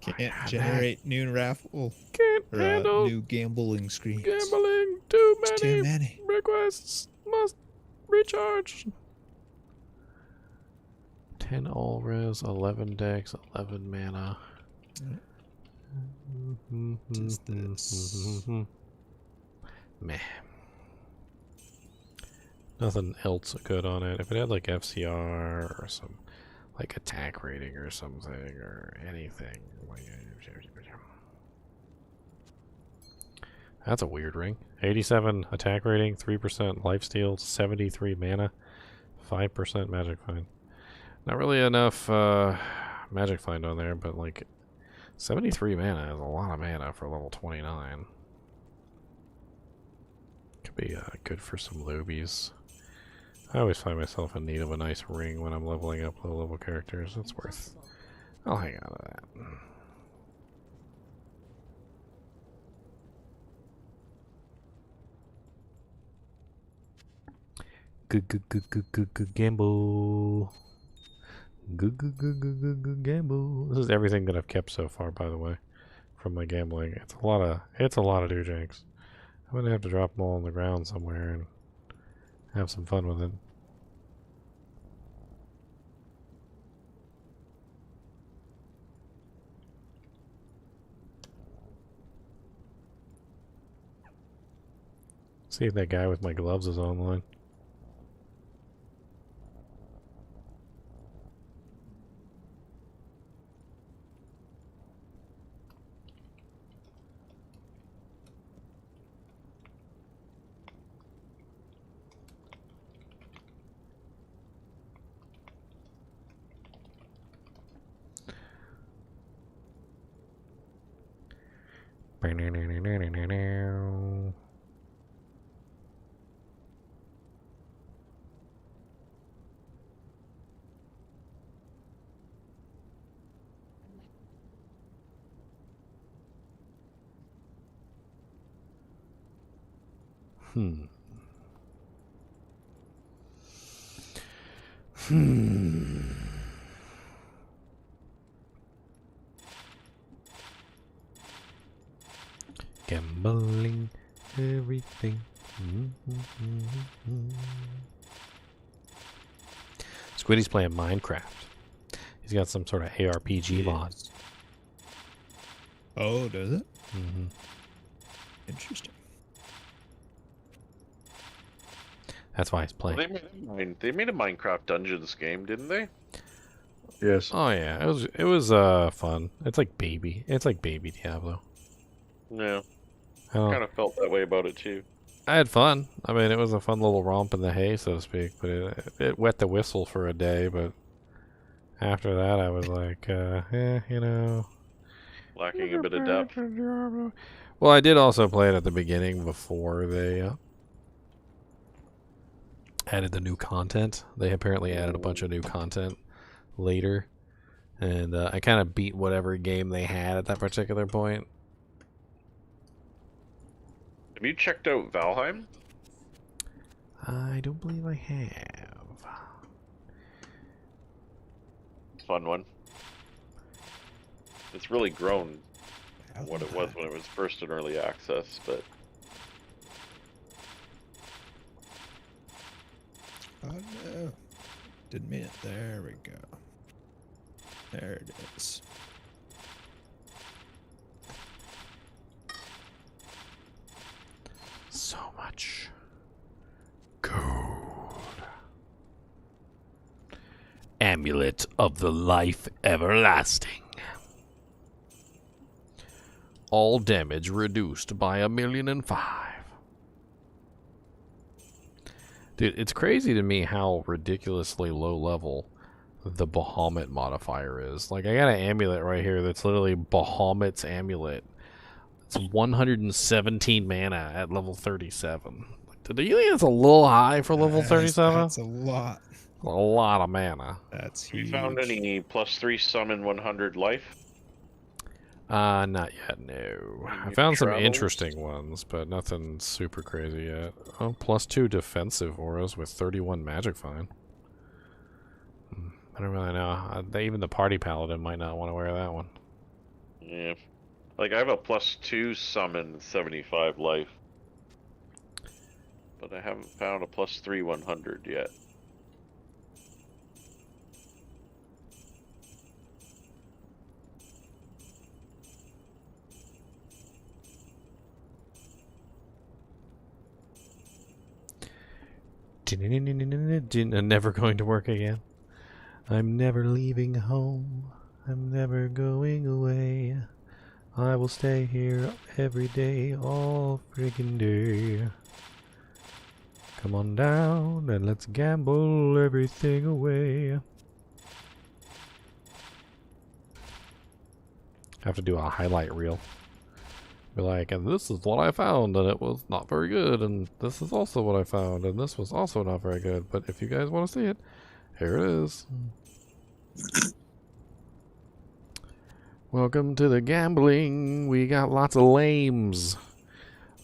Can't generate new raffle Can't or handle new gambling screens. gambling. Too It's many too many. requests. Must recharge. 10 all res, 11 dex, 11 mana. Just this. Meh. Nothing else good on it. If it had like FCR or some like attack rating or something or anything. That's a weird ring. 87 attack rating, 3% lifesteal, 73 mana, 5% magic find. Not really enough magic find on there, but like 73 mana is a lot of mana for level 29. Could be good for some loobies. I always find myself in need of a nice ring when I'm leveling up low level characters. That's worth. I'll hang on to that. Good gamble. Good gamble. This is everything that I've kept so far, by the way, from my gambling. It's a lot of doojanks. I'm gonna have to drop them all on the ground somewhere and have some fun with it. See if that guy with my gloves is online. Gambling everything. Squiddy's playing Minecraft. He's got some sort of ARPG mod. Oh, does it? Mm-hmm. Interesting. That's why he's playing. They made a Minecraft Dungeons game, didn't they? Yes. Oh yeah, it was fun. It's like baby Diablo. Yeah. I kind of felt that way about it too. I had fun. I mean, it was a fun little romp in the hay, so to speak. But it wet the whistle for a day. But after that, I was like, you know, lacking a bit of depth. Well, I did also play it at the beginning before they added the new content. They apparently added a bunch of new content later. And I kind of beat whatever game they had at that particular point. Have you checked out Valheim? I don't believe I have. Fun one. It's really grown what it was when it was first in early access, but oh no, didn't mean it. There we go. There it is. So much gold. Amulet of the Life Everlasting. All damage reduced by 1,000,005. Dude, it's crazy to me how ridiculously low level the Bahamut modifier is. Like, I got an amulet right here that's literally Bahamut's amulet. It's 117 mana at level 37. Do you think it's a little high for level 37? That's a lot. A lot of mana. That's have you huge. found any +3 summon 100 life? Not yet, no. I found some interesting ones, but nothing super crazy yet. Oh, +2 defensive auras with 31 magic fine. I don't really know. Even the party paladin might not want to wear that one. Yeah. Like, I have a +2 summon 75 life. But I haven't found a +3 100 yet. Never going to work again. I'm never leaving home. I'm never going away. I will stay here every day, all freaking day. Come on down and let's gamble everything away. Have to do a highlight reel. Be like, and this is what I found, and it was not very good, and this is also what I found, and this was also not very good. But if you guys want to see it, here it is. Welcome to the gambling. We got lots of lames.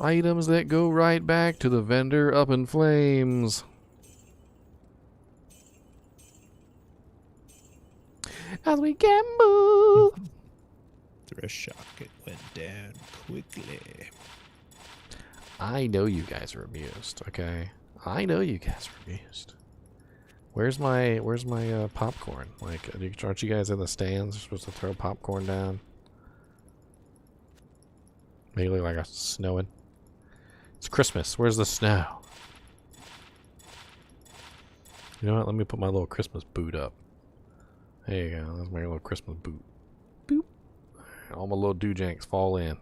Items that go right back to the vendor up in flames. As we gamble. Through a shock, it went down quickly. I know you guys are amused, okay? I know you guys are amused. Where's my popcorn? Like, aren't you guys in the stands? You're supposed to throw popcorn down. Make it look like it's snowing. It's Christmas. Where's the snow? You know what? Let me put my little Christmas boot up. There you go. That's my little Christmas boot. Boop. All my little doojanks fall in.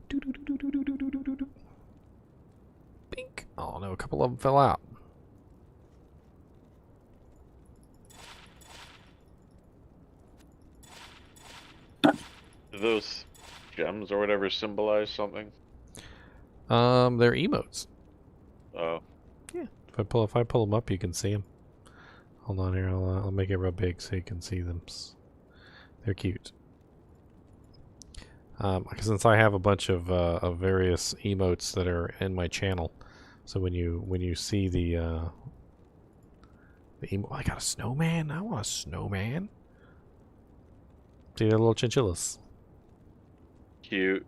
Doo-doo-doo-doo-doo-doo-doo-doo. Bink. Oh no, a couple of them fell out. Do those gems or whatever symbolize something? They're emotes. Oh. Yeah. If I pull them up, you can see them. Hold on here. I'll make it real big so you can see them. They're cute. Since I have a bunch of various emotes that are in my channel, so when you see the emote, I got a snowman. I want a snowman. See, they're little chinchillas. Cute.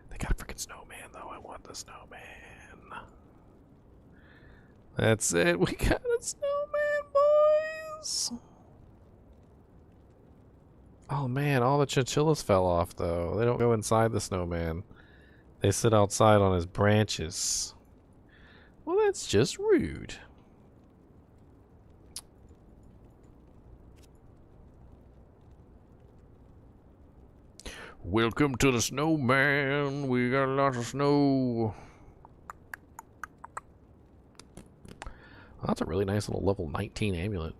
They got a freaking snowman, though. I want the snowman. That's it. We got a snowman, boys. Oh, man. All the chinchillas fell off, though. They don't go inside the snowman. They sit outside on his branches. Well, that's just rude. Welcome to the snowman. We got lots of snow. Oh, that's a really nice little level 19 amulet.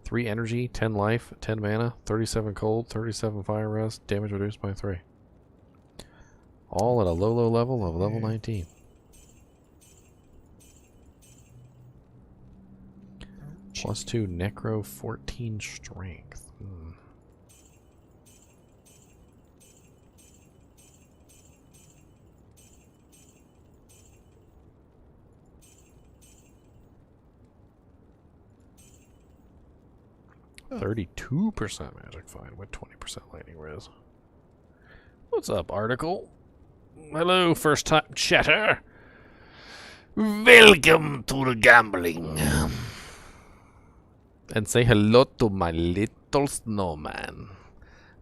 3 energy, 10 life, 10 mana, 37 cold, 37 fire rest, damage reduced by 3. All at a low level of level 19. +2 necro, 14 strength. Hmm. Oh. 32% magic find with 20% lightning res. What's up, article? Hello, first time chatter. Welcome to the gambling. And say hello to my little snowman.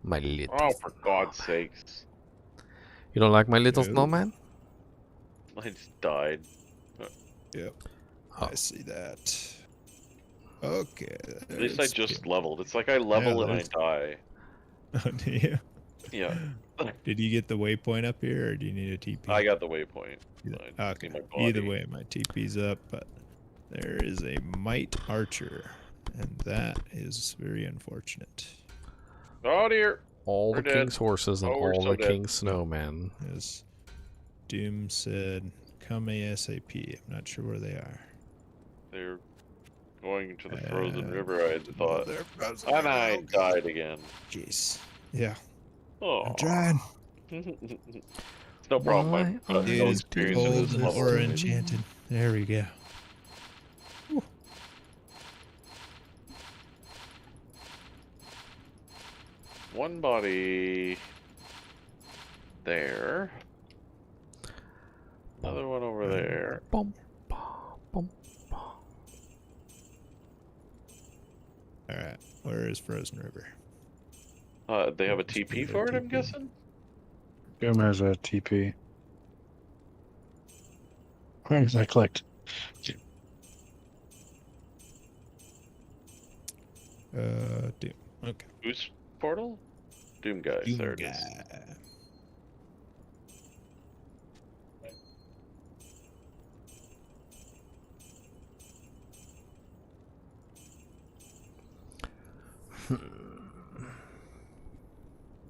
My little. Oh, for God's sakes! You don't like my little Ew. snowman? I just died. Yep. Oh. I see that. Okay. At least I there's just two. leveled. It's like I level and I there's- die. Oh, do you? Yeah. Did you get the waypoint up here, or do you need a TP? I got the waypoint. Okay. I just need my body. Either way, my TP's up, but there is a Might Archer, and that is very unfortunate. Oh dear. All We're the dead. king's horses and Oh, we're all so the dead. king's snowmen. As Doom said, come ASAP. I'm not sure where they are. They're going to the frozen river, I had They're thought. frozen And river. I Oh, God. died again. Jeez. Yeah. Oh. I'm trying. It's no problem. Why I'm are no It is experience in cold this and level. or enchanted. There we go. Whew. One body there. Another one over there. Bum, bum, bum. Alright. Where is Frozen River? They have a Must be TP their for it, I'm TP. guessing? Goom has a TP. Where is that clicked? Doom. Okay. Who's portal? Doom guys. Doom there it is. guy.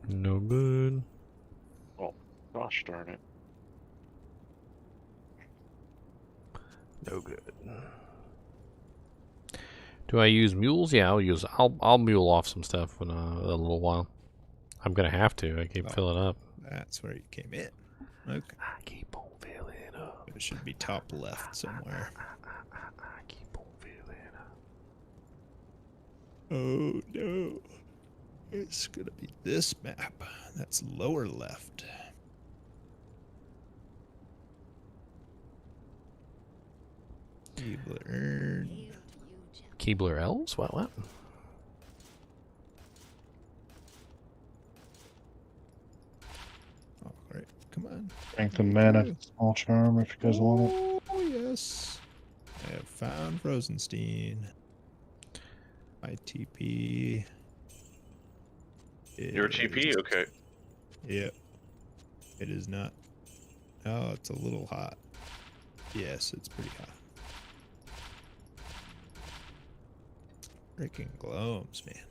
No good. Oh, gosh darn it. No good. Do I use mules? Yeah, I'll mule off some stuff in a little while. I'm gonna have to. I keep filling up. That's where you came in. Okay. I keep on filling up. It should be top left somewhere. I keep on filling up. Oh no. It's gonna be this map. That's lower left. Evil Earn. Hail to you, gentlemen. Keebler elves? What? All right, come on. Strength and mana, small charm if you guys want it. Oh yes. I have found Rosenstein. My TP. Your TP? is- Okay. Yep. It is not. Oh, it's a little hot. Yes, it's pretty hot. Freaking gloams, man.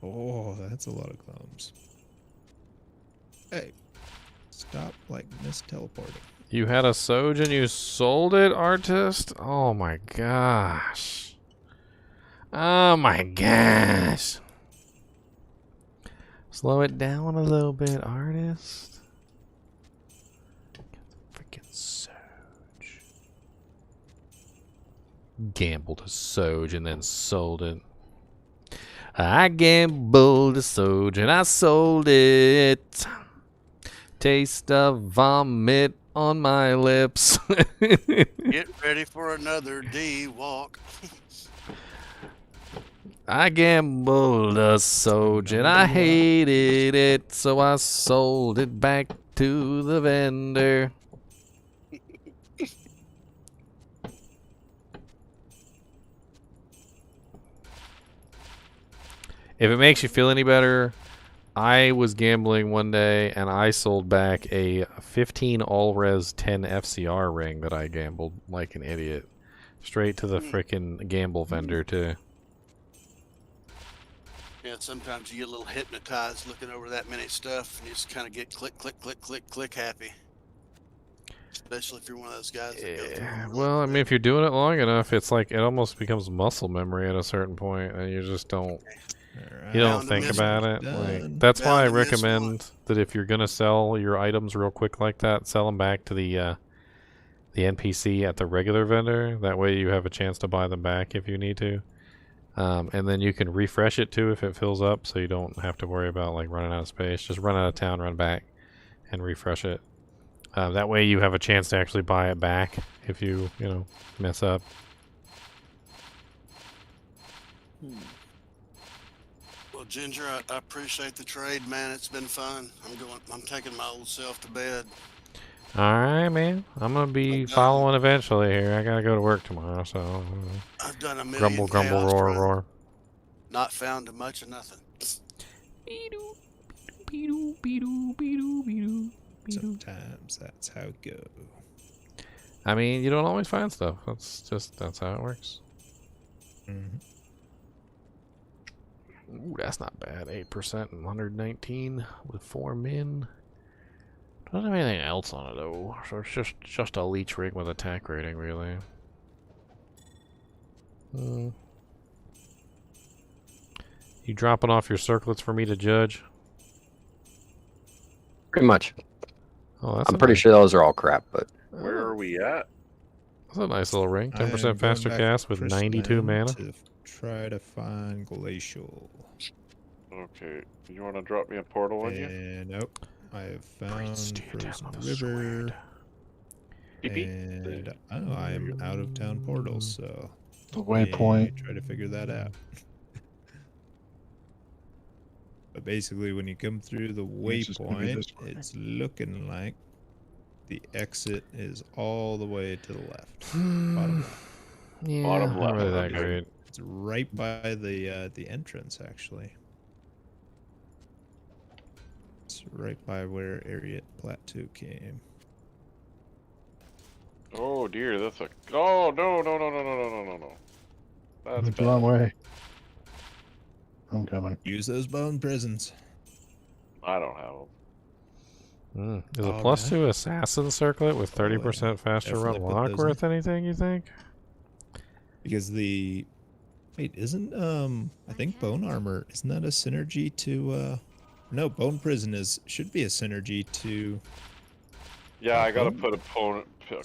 Oh, that's a lot of gloams. Hey, stop like mis-teleporting. You had a Soj and you sold it, artist? Oh my gosh. Oh my gosh. Slow it down a little bit, artist. Freaking Soj. Gambled a Soj and then sold it. I gambled a Soj and I sold it. Taste of vomit on my lips. Get ready for another D walk. I gambled a Soj and I hated it, so I sold it back to the vendor. If it makes you feel any better, I was gambling one day and I sold back a 15 all-res 10 FCR ring that I gambled like an idiot. Straight to the frickin' gamble vendor, too. Yeah, sometimes you get a little hypnotized looking over that many stuff and you just kind of get click, click, click, click, click happy. especially if you're one of those guys that go through them really Well, I mean, quick. if you're doing it long enough, it's like it almost becomes muscle memory at a certain point, and you just don't. You don't Bound to think miss about one. it. Like Done. that's why I Bound to miss one. recommend that if you're gonna sell your items real quick like that, sell them back to the NPC at the regular vendor. That way, you have a chance to buy them back if you need to. And then you can refresh it too if it fills up, so you don't have to worry about like running out of space. Just run out of town, run back, and refresh it. That way you have a chance to actually buy it back if you mess up. Well, Ginger, I appreciate the trade, man. It's been fun. I'm taking my old self to bed. All right, man. I'm gonna be following eventually here. I gotta go to work tomorrow, so I've done a million grumble, grumble, chaos roar, runs, roar. not found much of nothing. Sometimes that's how it goes. I mean, you don't always find stuff. That's how it works. Mhm. Ooh, that's not bad. 8% and 119 with 4 min. Doesn't have anything else on it though, so it's just a leech rig with attack rating, really. You dropping off your circlets for me to judge? Pretty much. Oh, that's I'm pretty sure those are all crap, but Where are we at? That's a nice little ring. I am 10% going faster back cast to with Crystal 92 Land mana. to try to find Glacial. Okay, you want to drop me a portal on you? And nope, I have found Frozen Diablo River. Beep, beep. And I know I am out of town portals, so The waypoint. try to figure that out. But basically, when you come through the It's just gonna be waypoint, this way. it's looking like the exit is all the way to the left. Bottom left. Yeah, Bottom not really left, that okay. great. It's right by the entrance, actually. It's right by where Ariat Plateau came. Oh dear, that's a. Oh no no no no no no no no no. That's It's the wrong bad. way. I'm coming. Use those bone prisons. I don't have them. Is a All plus right. 2 assassin circlet with 30% faster Definitely run put lock those worth in. anything, you think? Because the wait, isn't I think bone armor, isn't that a synergy to no, bone prison should be a synergy to Yeah, I gotta bone? put a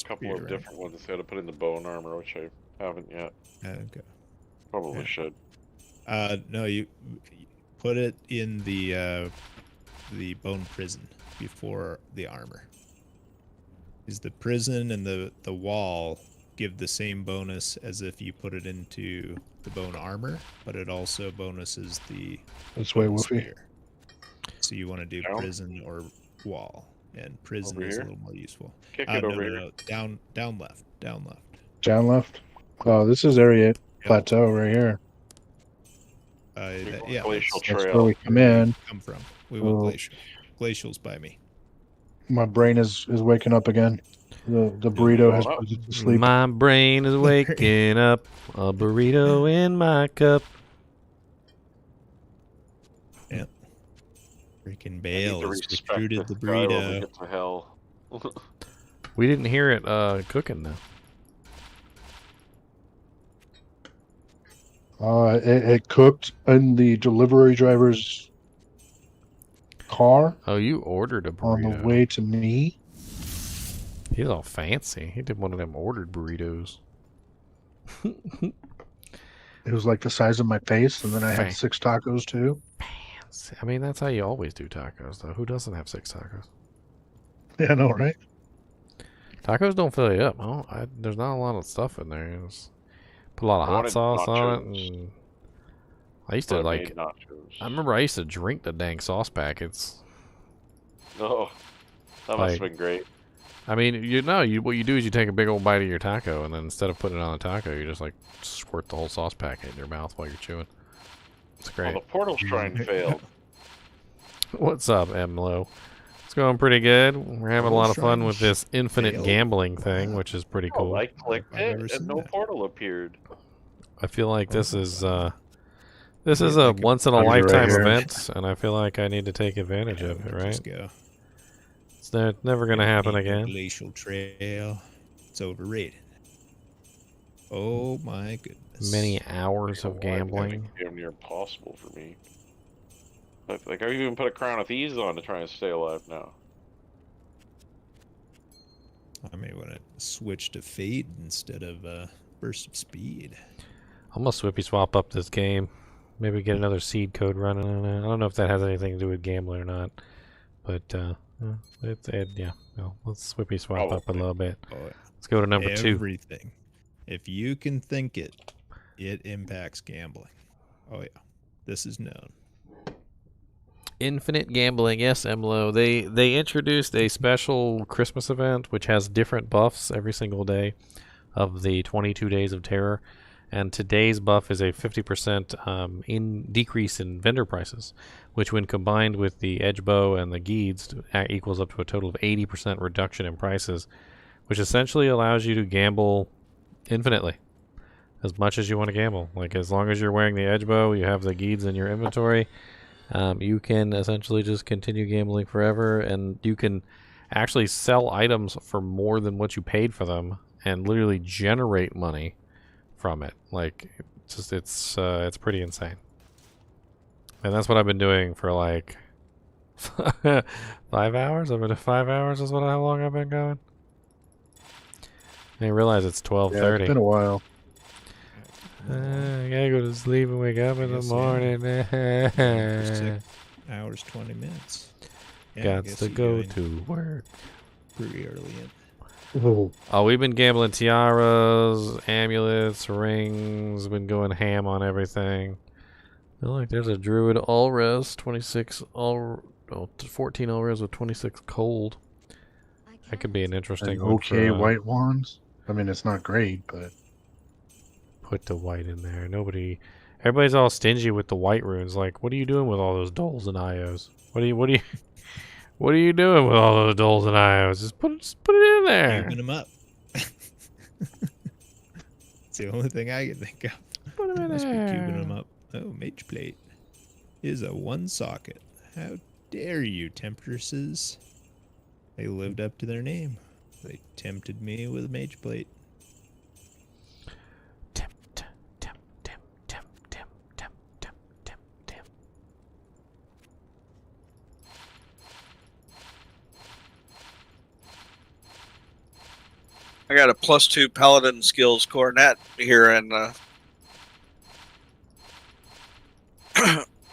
couple of Right. different ones. I gotta put in the bone armor, which I haven't yet. Okay. Probably Yeah. should. No, you put it in the bone prison before the armor. Is the prison and the wall give the same bonus as if you put it into the bone armor, but it also bonuses the This way, bone Woofy. spear. So you want to do Down? prison or wall, and prison Over is here? a little more useful. Kick it No, over no, here. no, down left, down left. Down left. Oh, this is area Yep. plateau right here. Yeah, Glacial That's trail. where we come where we in. come from. We want Oh. glacial. Glacial's by me. My brain is waking up again. The burrito has going up. put it to sleep. My brain is waking up. A burrito in my cup. Yep. Freaking I need Bale to has respect recruited the this guy when we burrito. get to hell. We didn't hear it cooking though. It cooked in the delivery driver's car Oh, you ordered a on the burrito. way to me. He's all fancy. He did one of them ordered burritos. It was like the size of my face, and then I had Fancy. 6 tacos too. Fancy. I mean, that's how you always do tacos, though. Who doesn't have 6 tacos? Yeah, I know, right? Tacos don't fill you up. There's not a lot of stuff in there. Put a lot of I hot wanted sauce on it. nachos. And I used So to I like. made nachos. I remember I used to drink the dang sauce packets. Oh, that must have been great. I mean, what you do is you take a big old bite of your taco, and then instead of putting it on the taco, you just like squirt the whole sauce packet in your mouth while you're chewing. It's Well, great. the portal shrine failed. What's up, Emlo? It's going pretty good. We're having a lot of fun with this infinite failed. gambling thing, which is pretty Oh, cool. I clicked I've never it seen and no that. portal appeared. I feel like this Oh, is wow. this Yeah, is a like a once in a Right lifetime here. event, and I feel like I need to take advantage of it, Just right? go. It's never going to happen The again. Glacial Trail. It's overrated. Oh my goodness. Many hours of gambling. Damn near impossible for me. Like I even put a Crown of Thieves on to try and stay alive now. I may want to switch to Fate instead of Burst of Speed. I'm going to swippy swap up this game. Maybe get another seed code running on it. I don't know if that has anything to do with gambling or not. But, yeah. Well, let's swippy swap up a little bit. Oh, Let's go to number 2. Everything. If you can think it, it impacts gambling. Oh, yeah. This is known. Infinite gambling, yes, Emlo. They introduced a special Christmas event which has different buffs every single day of the 22 Days of Terror, and today's buff is a 50% decrease in vendor prices, which when combined with the edge bow and the geeds equals up to a total of 80% reduction in prices, which essentially allows you to gamble infinitely. As much as you want to gamble. Like, as long as you're wearing the edge bow, you have the geeds in your inventory, you can essentially just continue gambling forever, and you can actually sell items for more than what you paid for them and literally generate money from it. Like, it's pretty insane. And that's what I've been doing for like 5 hours. Over to 5 hours is how long I've been going. I didn't realize it's 12:30. Yeah, it's been a while. I gotta go to sleep and wake up in the morning. 6 hours, 20 minutes. Yeah, Got to go to work. Pretty early Oh, Oh, we've been gambling tiaras, amulets, rings. Been going ham on everything. Oh, look, there's a druid all res, 26 14 all res with 26 cold. That could be an interesting one. okay, white wands. I mean, it's not great, but put the white in there. Everybody's all stingy with the white runes. Like, what are you doing with all those doles and IOs? What are you doing with all those doles and IOs? Just put it in there. Cubing them up. It's the only thing I can think of. Put them in Must be there. cubing them up. Oh, mage plate is a 1 socket. How dare you, temptresses? They lived up to their name. They tempted me with a mage plate. I got a +2 paladin skills coronet here in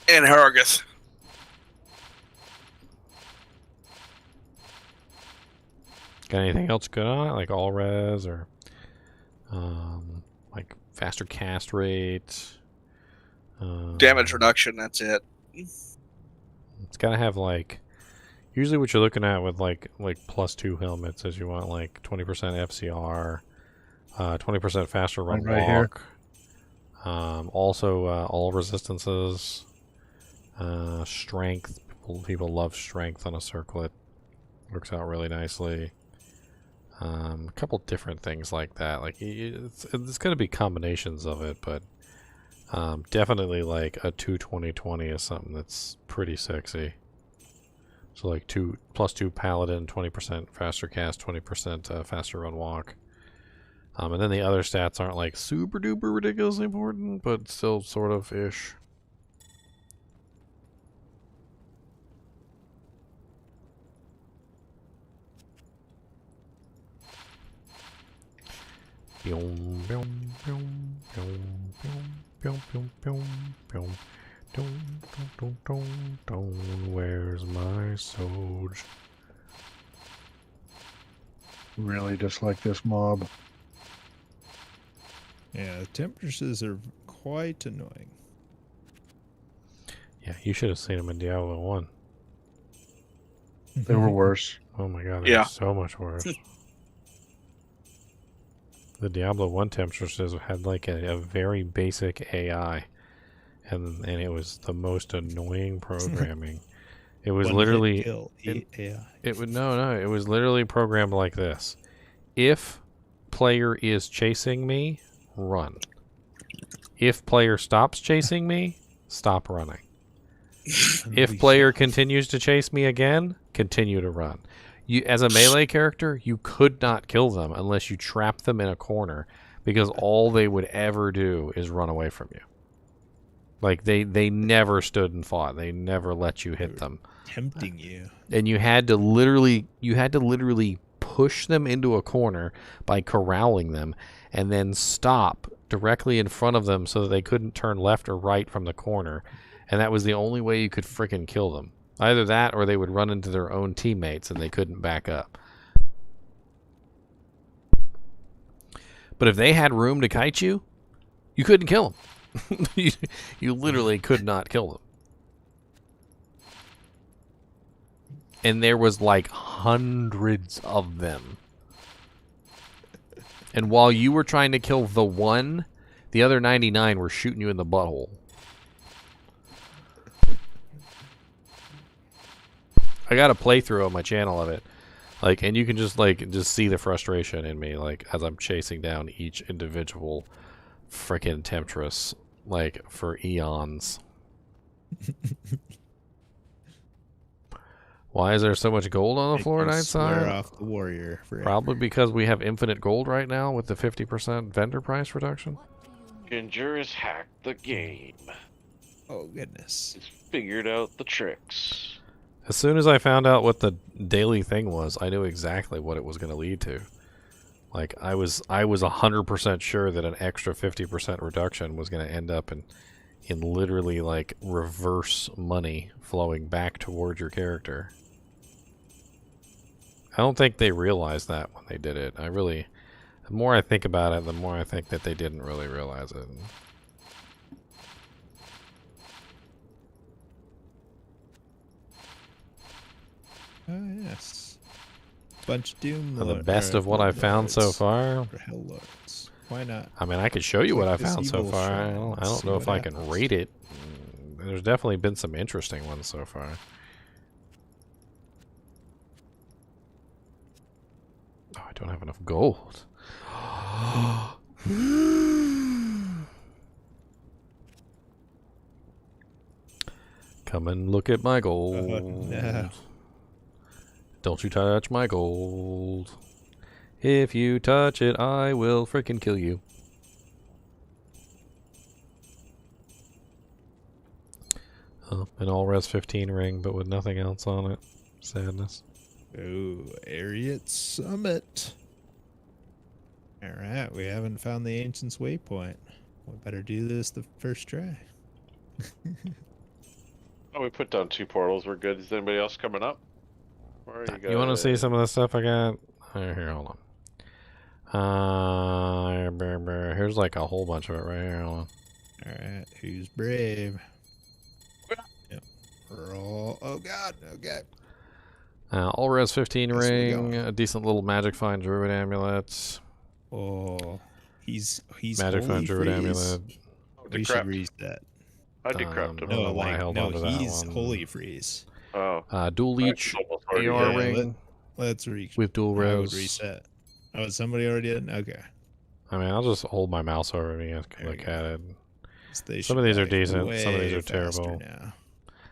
in Harrogate. Got anything else good on it, like all res or like faster cast rate? Damage reduction, that's it. It's gotta have like, usually what you're looking at with like +2 helmets is you want like 20% FCR, 20% faster run right here. walk. Also all resistances, strength. People love strength on a circlet. Works out really nicely. A couple different things like that. Like it's going to be combinations of it, but definitely like a 2-20-20 is something that's pretty sexy. So like +2 paladin, 20% faster cast, 20% faster run walk. And then the other stats aren't like super duper ridiculously important, but still sort of ish. Where's my Soj? really dislike this mob. Yeah, the temptresses are quite annoying. Yeah, you should have seen them in Diablo 1. They were worse. Oh my god, Yeah. they're so much worse. The Diablo 1 temptresses had like a very basic AI, and it was the most annoying programming. It was One literally hit kill, AI. it would no, it was literally programmed like this. If player is chasing me, run. If player stops chasing me, stop running. If player continues to chase me again, continue to run. You, as a melee character, you could not kill them unless you trapped them in a corner, because all they would ever do is run away from you. Like they never stood and fought. They never let you hit them. Tempting you. And you had to literally push them into a corner by corralling them, and then stop directly in front of them so that they couldn't turn left or right from the corner. And that was the only way you could frickin' kill them. Either that or they would run into their own teammates and they couldn't back up. But if they had room to kite you, you couldn't kill them. you literally could not kill them. And there was like hundreds of them. And while you were trying to kill the one, the other 99 were shooting you in the butthole. I got a playthrough on my channel of it. Like, and you can just see the frustration in me, like, as I'm chasing down each individual frickin' temptress, like, for eons. Why is there so much gold on the floor, Night Swear Side? off the warrior. Forever. Probably because we have infinite gold right now with the 50% vendor price reduction. Ginger has hacked the game. Oh, goodness. He's figured out the tricks. As soon as I found out what the daily thing was, I knew exactly what it was going to lead to. Like, I was 100% sure that an extra 50% reduction was going to end up in literally, like, reverse money flowing back toward your character. I don't think they realized that when they did it. The more I think about it, the more I think that they didn't really realize it. Oh, yes. Bunch of Doom For the best of what I've found so far. Or Hell Lords. Why not? I mean, I could show you what I found so evil far. show. I don't See know if what I can rate it. There's definitely been some interesting ones so far. Oh, I don't have enough gold. Come and look at my gold. No. Don't you touch my gold. If you touch it, I will frickin' kill you. Oh, an all-res 15 ring, but with nothing else on it. Sadness. Oh, Ariat Summit. Alright, we haven't found the Ancient's Waypoint. We better do this the first try. Oh, we put down 2 portals. We're good. Is anybody else coming up? Where are you You want to guys? see some of the stuff I got? Here, hold on. Here's like a whole bunch of it right here. Hold on. Alright, who's brave? Yep. Roll. Oh god, okay. All res 15 Yes, we ring, a decent little magic find druid amulet. Oh, he's Magic holy find druid freeze. amulet. We should reset. I decrapped him. I don't know No, why I like, held no, on to that he's one. holy freeze. Oh. Dual leech almost already AR Yeah, ring Let's reach. with dual I would res. reset. Oh, somebody already did? Okay. I mean, I'll just hold my mouse over me and There look you go. at it. They Some should of these are die decent. Some of these way are faster terrible. Now.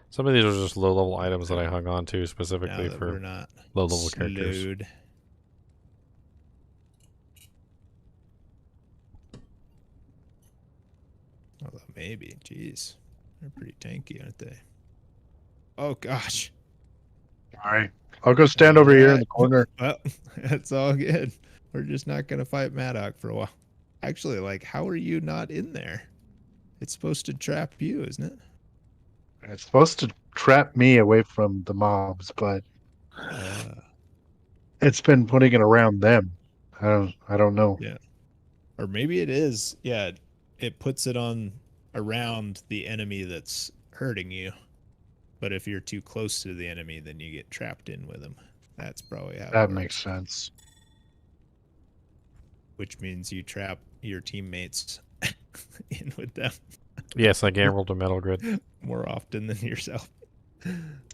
Some of these are just low-level items that I hung on to Now specifically that for we're not low-level characters. slowed. Although maybe, jeez, they're pretty tanky, aren't they? Oh gosh. All right. I'll go stand over here in the corner. Well, that's all good. We're just not gonna fight Maddock for a while. Actually, like, how are you not in there? It's supposed to trap you, isn't it? It's supposed to trap me away from the mobs, but it's been putting it around them. I don't know. Yeah. Or maybe it is. Yeah, it puts it on around the enemy that's hurting you. But if you're too close to the enemy, then you get trapped in with them. That's probably how That it makes works. sense. Which means you trap your teammates in with them Yes, I gambled a metal grid. more often than yourself.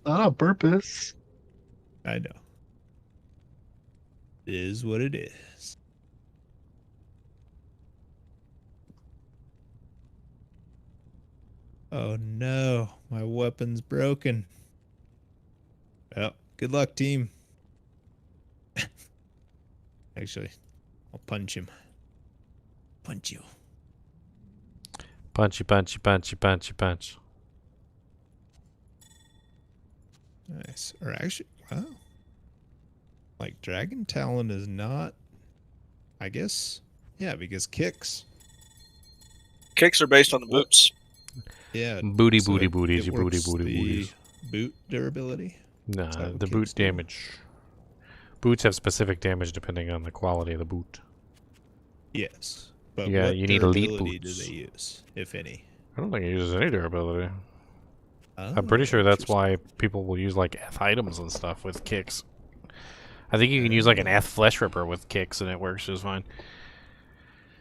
Not on purpose. I know. It is what it is. Oh no, my weapon's broken. Well, good luck, team. Actually, I'll punch him. Punch you. Punchy, punchy, punchy, punchy, punch. Nice. Or actually, wow. Like, Dragon Talon is not, I guess, yeah, because kicks. Kicks are based on the boots. Yeah. Booty, so booty, it- booties, it you booty, works booty, the booties. boot durability? Is that Nah, what the boot kicks do? damage. Boots have specific damage depending on the quality of the boot. Yes. But Yeah, what you need elite durability boots. do they use, if any? I don't think it uses any durability. I'm Oh, pretty sure that's interesting. why people will use like Eth items and stuff with kicks. I think you can use like an Eth flesh ripper with kicks and it works just fine.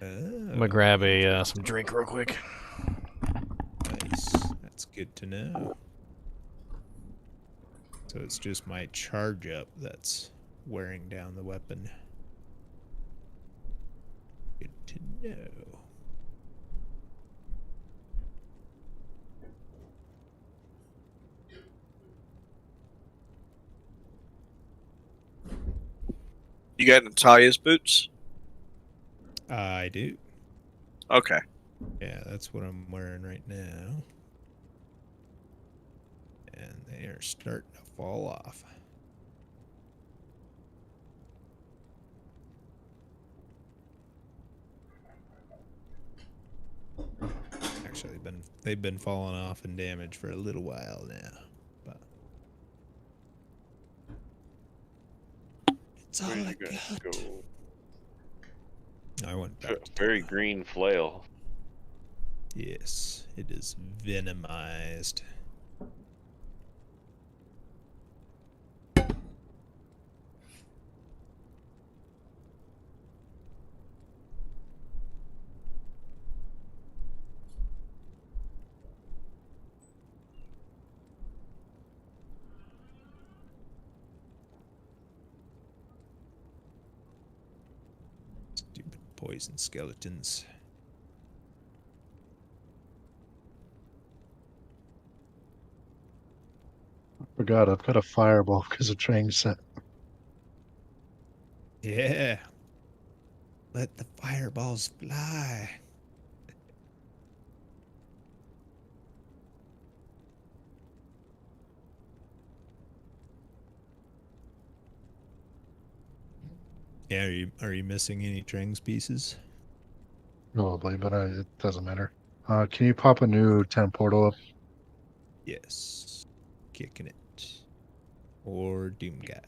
I'm gonna grab a some drink real quick. Nice. That's good to know. So it's just my charge up that's wearing down the weapon. Good to know. You got Natalia's boots? I do. Okay. Yeah, that's what I'm wearing right now. And they are starting to fall off. Actually, they've been falling off in damage for a little while now. But it's all Where I you guys got. go? I went back to Very green flail. Yes, it is venomized. Stupid poison skeletons. Forgot I've got a fireball because of train set. Yeah. Let the fireballs fly. Yeah, are you missing any Trings pieces? Probably, but it doesn't matter. Can you pop a new 10 portal up? Yes. Kicking it. Or Doom Guy.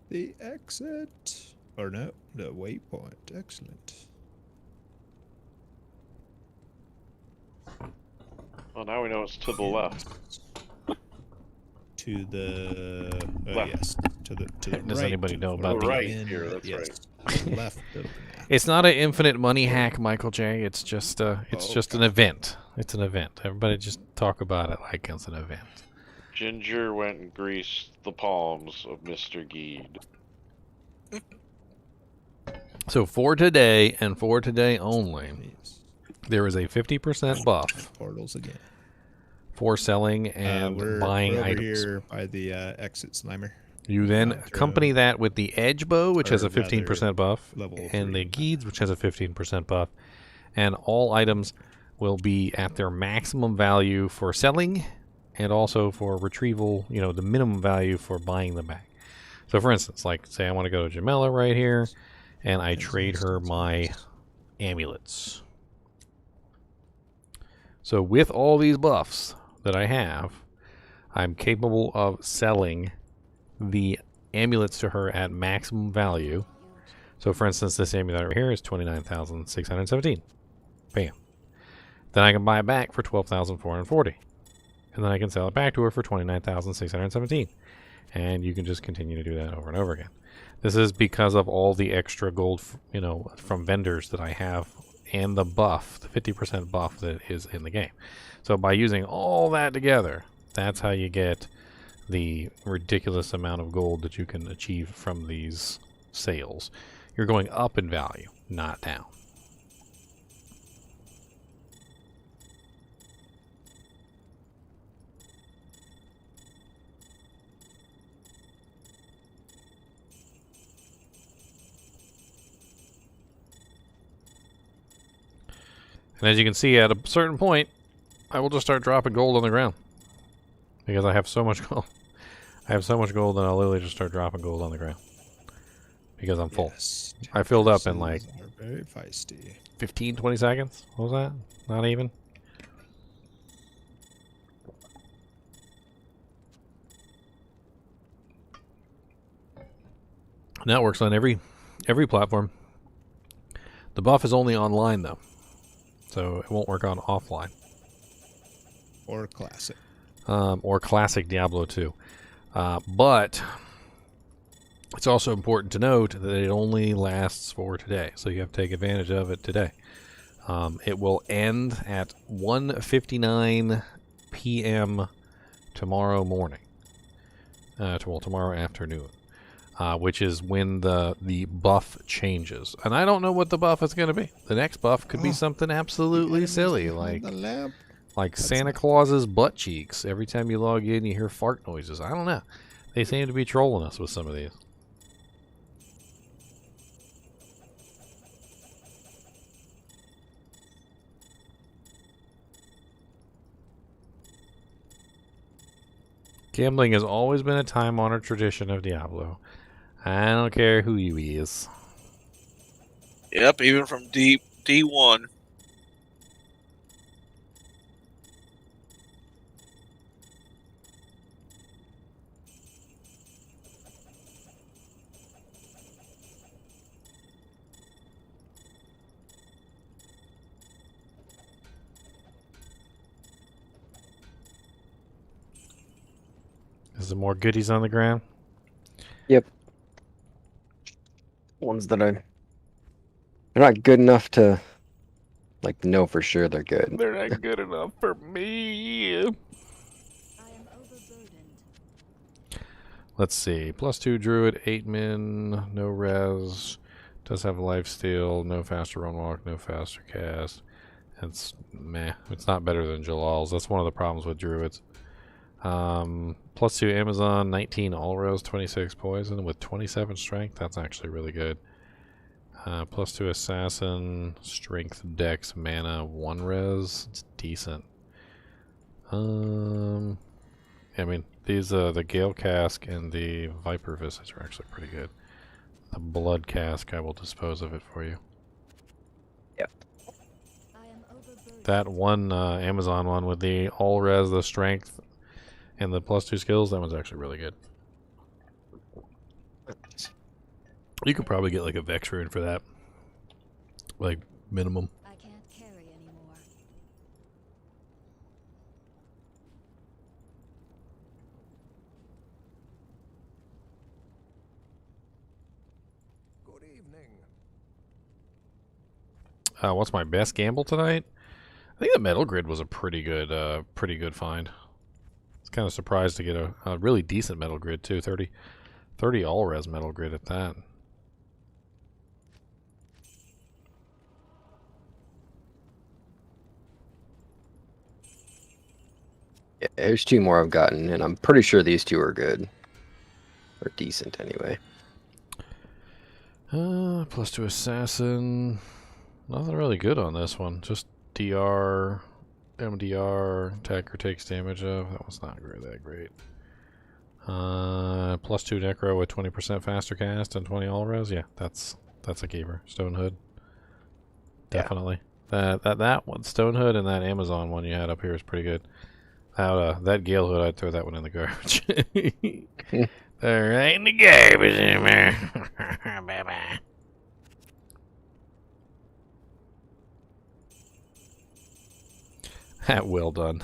The exit. Or no, the waypoint. Excellent. Well, now we know it's to the left. To the Left. yes. To the Does right. anybody know for about the right end, here, that's yes. Left of the map. It's not an infinite money hack, Michael J. It's just just an event. It's an event. Everybody just talk about it like it's an event. Ginger went and greased the palms of Mr. Geed. So for today and for today only, there is a 50% buff Portals again. for selling and buying we're over items. here by the exit Slimer. You then Throw accompany that with the Edge Bow, which has or a 15% rather, buff, level and 3. the Geeds, which has a 15% buff. And all items will be at their maximum value for selling and also for retrieval, you know, the minimum value for buying them back. So for instance, like say I want to go to Jamela right here, and I trade her my amulets. So with all these buffs that I have, I'm capable of selling the amulets to her at maximum value. So for instance, this amulet right here is 29,617. Bam. Then I can buy it back for 12,440. And then I can sell it back to her for 29,617. And you can just continue to do that over and over again. This is because of all the extra gold, from vendors that I have, and the buff, the 50% buff that is in the game. So by using all that together, that's how you get the ridiculous amount of gold that you can achieve from these sales. You're going up in value, not down. And as you can see, at a certain point, I will just start dropping gold on the ground. Because I have so much gold. I have so much gold that I'll literally just start dropping gold on the ground. Because I'm full. Yes, I filled up in like are very feisty. 15, 20 seconds. What was that? Not even. And that works on every platform. The buff is only online though. So it won't work on offline. Or classic. Or classic Diablo 2. But it's also important to note that it only lasts for today. So you have to take advantage of it today. It will end at 1:59 p.m. tomorrow morning. Tomorrow afternoon. Which is when the buff changes. And I don't know what the buff is going to be. The next buff could be something absolutely silly, like Santa Claus's butt cheeks. Every time you log in, you hear fart noises. I don't know. They seem to be trolling us with some of these. Gambling has always been a time-honored tradition of Diablo. I don't care who you is. Yep, even from D1. Is there more goodies on the ground? Yep. Ones that they're not good enough to know for sure they're good. They're not good enough for me. I am overburdened. Let's see. +2 druid, 8 min, no res. Does have lifesteal, no faster run walk, no faster cast. It's meh. It's not better than Jalal's. That's one of the problems with druids. +2 Amazon, 19 all res, 26 poison with 27 strength. That's actually really good. +2 assassin, strength, dex, mana, 1 res. It's decent. I mean, these the Gale Cask and the Viper Visage are actually pretty good. The Blood Cask, I will dispose of it for you. Yep. I am overburdened. That one Amazon one with the all res, the strength, and the +2 skills, that one's actually really good. You could probably get like a Vex rune for that. Like, minimum. I can't carry anymore. Good evening. What's my best gamble tonight? I think the Metal Grid was a pretty good find. I was kind of surprised to get a really decent Metal Grid too. 30 all res Metal Grid at that. Yeah, there's 2 more I've gotten, and I'm pretty sure these 2 are good. Or decent, anyway. +2 assassin. Nothing really good on this one. Just DR, MDR, attacker takes damage of. That was not that great. +2 necro with 20% faster cast and 20 all res. Yeah, that's a keeper. Stone Hood. Definitely. Yeah. That one, Stone Hood, and that Amazon one you had up here is pretty good. That Gale Hood, I'd throw that one in the garbage. There ain't the garbage in there. Well done.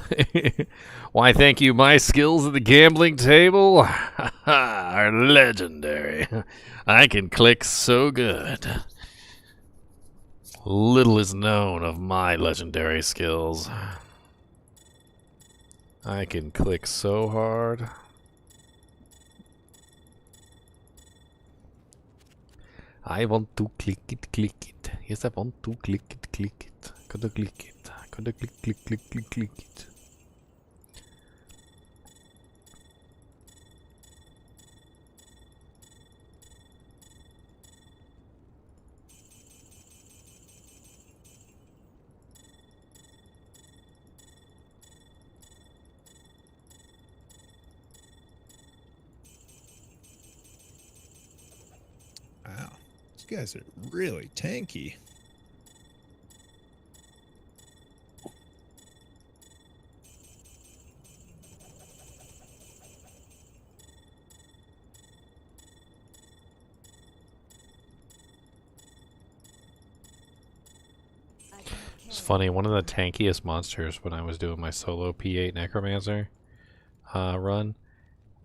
Why, thank you. My skills at the gambling table are legendary. I can click so good. Little is known of my legendary skills. I can click so hard. I want to click it, click it. Yes, I want to click it, click it. Gotta click it. Gotta click, click, click, click, click it. Wow. These guys are really tanky. It's funny, one of the tankiest monsters when I was doing my solo P8 Necromancer run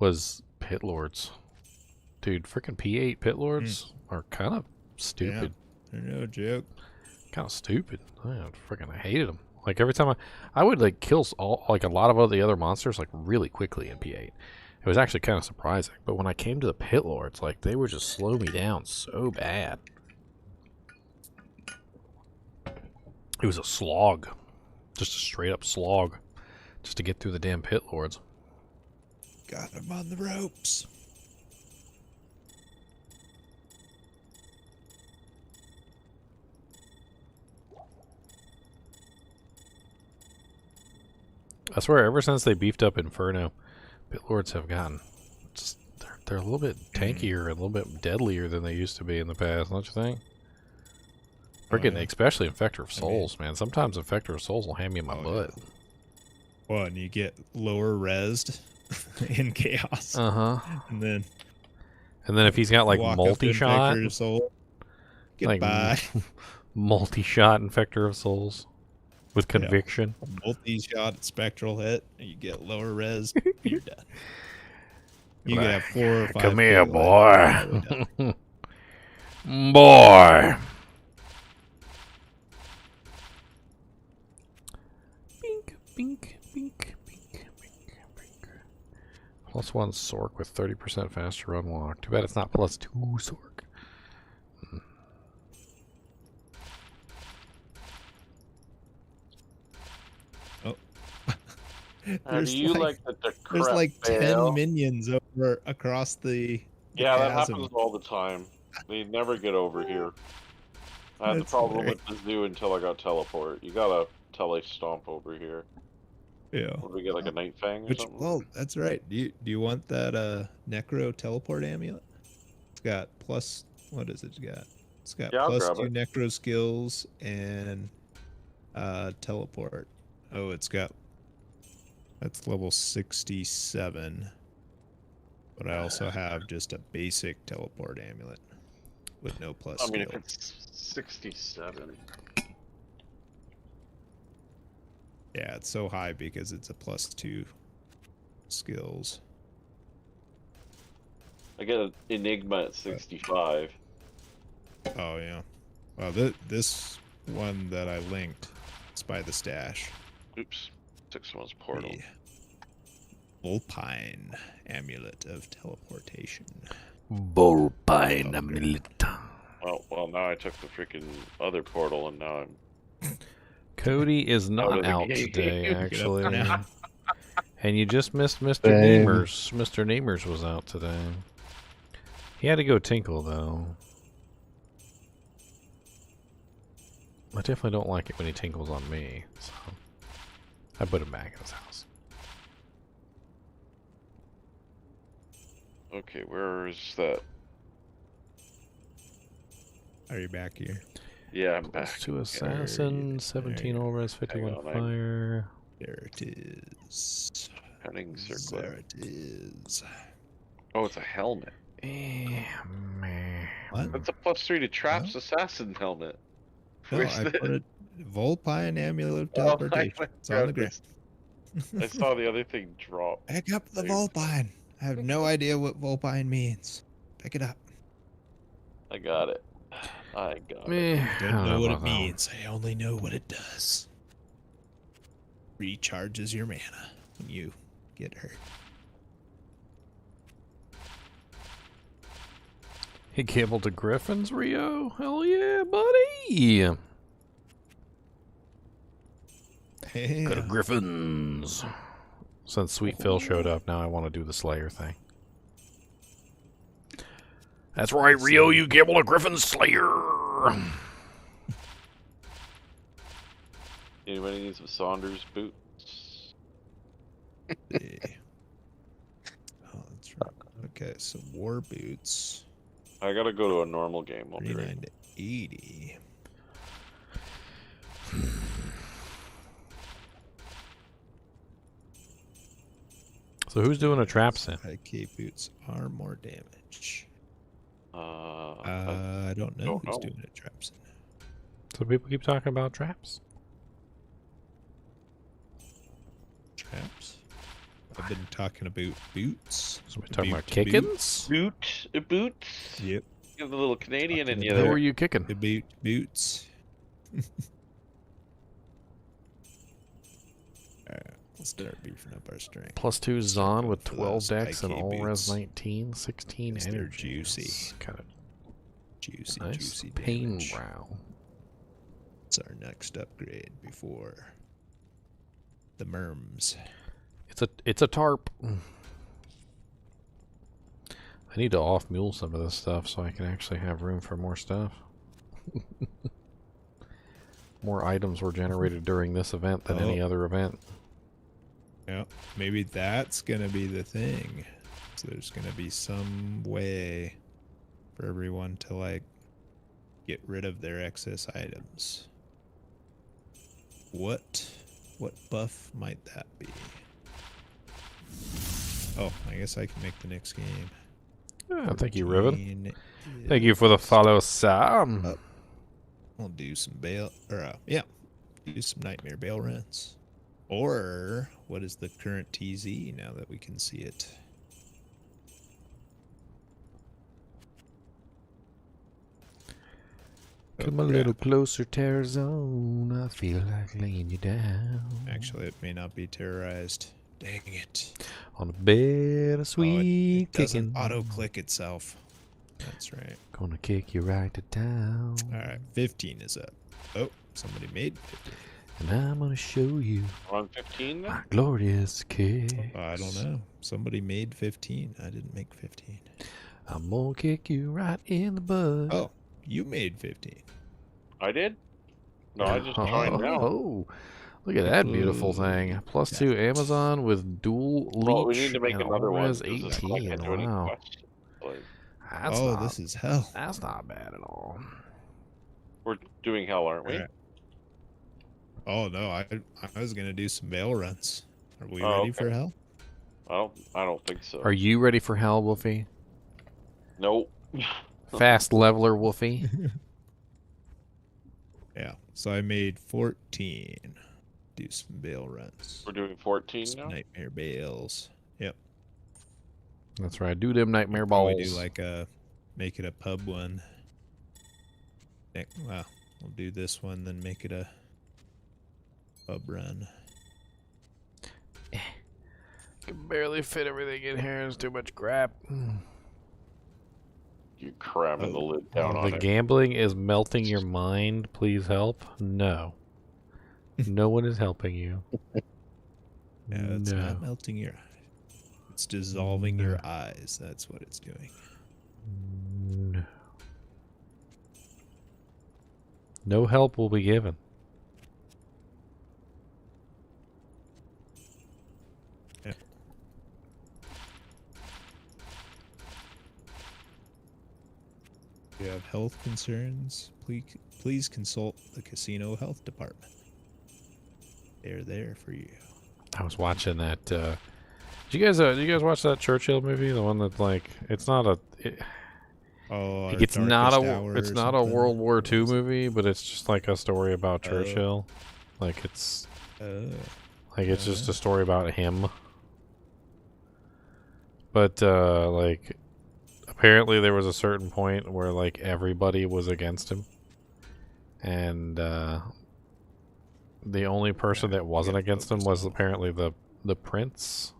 was Pit Lords. Dude, freaking P8 Pit Lords are kind of stupid. Yeah, they're no joke. Kind of stupid. I hated them. Like every time I would like kill like a lot of the other monsters like really quickly in P8. It was actually kind of surprising. But when I came to the Pit Lords, like they would just slow me down so bad. It was a slog. Just a straight up slog. Just to get through the damn Pit Lords. Got him on the ropes. I swear, ever since they beefed up Inferno, Pit Lords have gotten just they're a little bit tankier, a little bit deadlier than they used to be in the past, don't you think? Freaking, especially Infector of Souls, man. Sometimes Infector of Souls will hand me in my butt. Yeah. Well, and you get lower resed in Chaos. And then if he's got like multi-shot, goodbye. like multi-shot Infector of Souls with conviction, multi-shot spectral hit, and you get lower res, you're done. You could have 4 or 5. Come here, boy. Boy. Bink, bink, bink, bink, bink, bink. +1 Sork with 30% faster run walk. Too bad it's not +2 Sork. There's do you like the there's like fail? 10 minions over across the Yeah, that chasm. happens all the time. They never get over here. I had the problem with the zoo until I got teleport. You gotta tele stomp over here. Yeah. Would we get like a night fang or something? Well, that's right. Do you want that necro teleport amulet? It's got plus, what is it got? It's got +2 necro skills and teleport. Oh, it's got, that's level 67. But I also have just a basic teleport amulet with no plus I mean, skill. if it's 67. Yeah, it's so high because it's a +2 skills. I get an Enigma at 65. Oh, yeah. Well, this one that I linked is by the stash. Oops. Took someone's portal. The Vulpine Amulet of Teleportation. Vulpine Amulet. Well, now I took the freaking other portal, and now I'm... Cody is not out today, actually. And you just missed Mr. Dang. Nemers. Mr. Nemers was out today. He had to go tinkle, though. I definitely don't like it when he tinkles on me, so I put him back in his house. Okay, where is that? Are you back here? Yeah, I'm back. +2 assassin, 17 all res, 51 fire. There it is. Cunning circle. There it is. Oh, it's a helmet. What? That's a +3 to traps assassin helmet. No, Where's I the... Vulpine Amulet of Oh, I Teleportation. went It's on the out ground. I saw the other thing drop. Pick up the Dude. Vulpine. I have no idea what Vulpine means. Pick it up. I got it. I got it. Eh, I Don't know what it about that one. means. I only know what it does. Recharges your mana when you get hurt. He gambled to Griffins, Rio? Hell yeah, buddy! Yeah. Go to Griffins! Since Sweet Phil showed up, now I want to do the Slayer thing. That's right, Rio, you gambled a Griffin Slayer! Anybody needs some Saunders boots? Yeah. Oh, that's right. Okay, so war boots. I gotta go to a normal game. I'll be 39 right. to 80. So who's doing a trap sim? IK boots are more damage. I I don't know don't who's know. doing a trap sim. So people keep talking about traps. Traps? I've been talking about boots. So we're talking about Boot, kickins? Boots. Yep. Get the little Canadian in you Who there. are you kicking? The boots. Alright, we'll start beefing up our strength. +2 Zon with for 12 those decks and IK all res boots. 19, 16 Yes, they're energy. juicy. Kind of Juicy, nice. juicy Pain damage. brow. It's our next upgrade before the merms. It's a tarp. I need to off mule some of this stuff so I can actually have room for more stuff. More items were generated during this event than any other event. Yeah, maybe that's gonna be the thing. So there's gonna be some way for everyone to like get rid of their excess items. What buff might that be? Oh, I guess I can make the next game. Yeah, thank you, Riven. 14 Thank you for the is follow, Sam. up. We'll do some bail, or yeah, do some nightmare bail runs. Or what is the current TZ now that we can see it? Come a little closer, Terrazone. I feel like laying you down. Actually, it may not be terrorized. Dang it. On a bed of sweet it doesn't kicking. auto-click itself. That's right. Gonna kick you right to town. Alright, 15 is up. Oh, somebody made 15. And I'm gonna show you We're on 15 now? my glorious kick. I don't know. Somebody made 15. I didn't make 15. I'm gonna kick you right in the butt. Oh, you made 15. I did? No, I just joined now. Oh, look at that beautiful thing. +2 Amazon with dual leech. Well, we need to make and another one. all-res Does this click 18. into any Wow. questions? Like, That's Oh, not, this is hell. that's not bad at all. we're doing hell, aren't we? Alright. Oh no, I was gonna do some bail runs. Are we Oh, ready okay. for hell? I don't think so. Are you ready for hell, Wolfie? Nope. Fast leveler, Wolfie. Yeah. So I made 14. Do some bail runs. We're doing 14 Some now? nightmare bails. Yep. That's right. Do them nightmare Probably balls. do like a make it a pub one. Well, we'll do this one, then make it a pub run. Can barely fit everything in here. There's too much crap. You're cramming the lid down on The it. gambling is melting your mind. Please help. No. No one is helping you. Yeah, it's no. not melting your eyes. It's dissolving your eyes. That's what it's doing. No. No help will be given. Yeah. If you have health concerns, please consult the casino health department. They're there for you. I was watching that. Did you guys watch that Churchill movie? The one that's like, it's not a. Oh, Like our it's not Darkest a Hour it's or not a something? World War II What was it? movie, but it's just like a story about Oh. Churchill. Like it's It's just a story about him. But like apparently there was a certain point where like everybody was against him, and the only person that wasn't against him was apparently the prince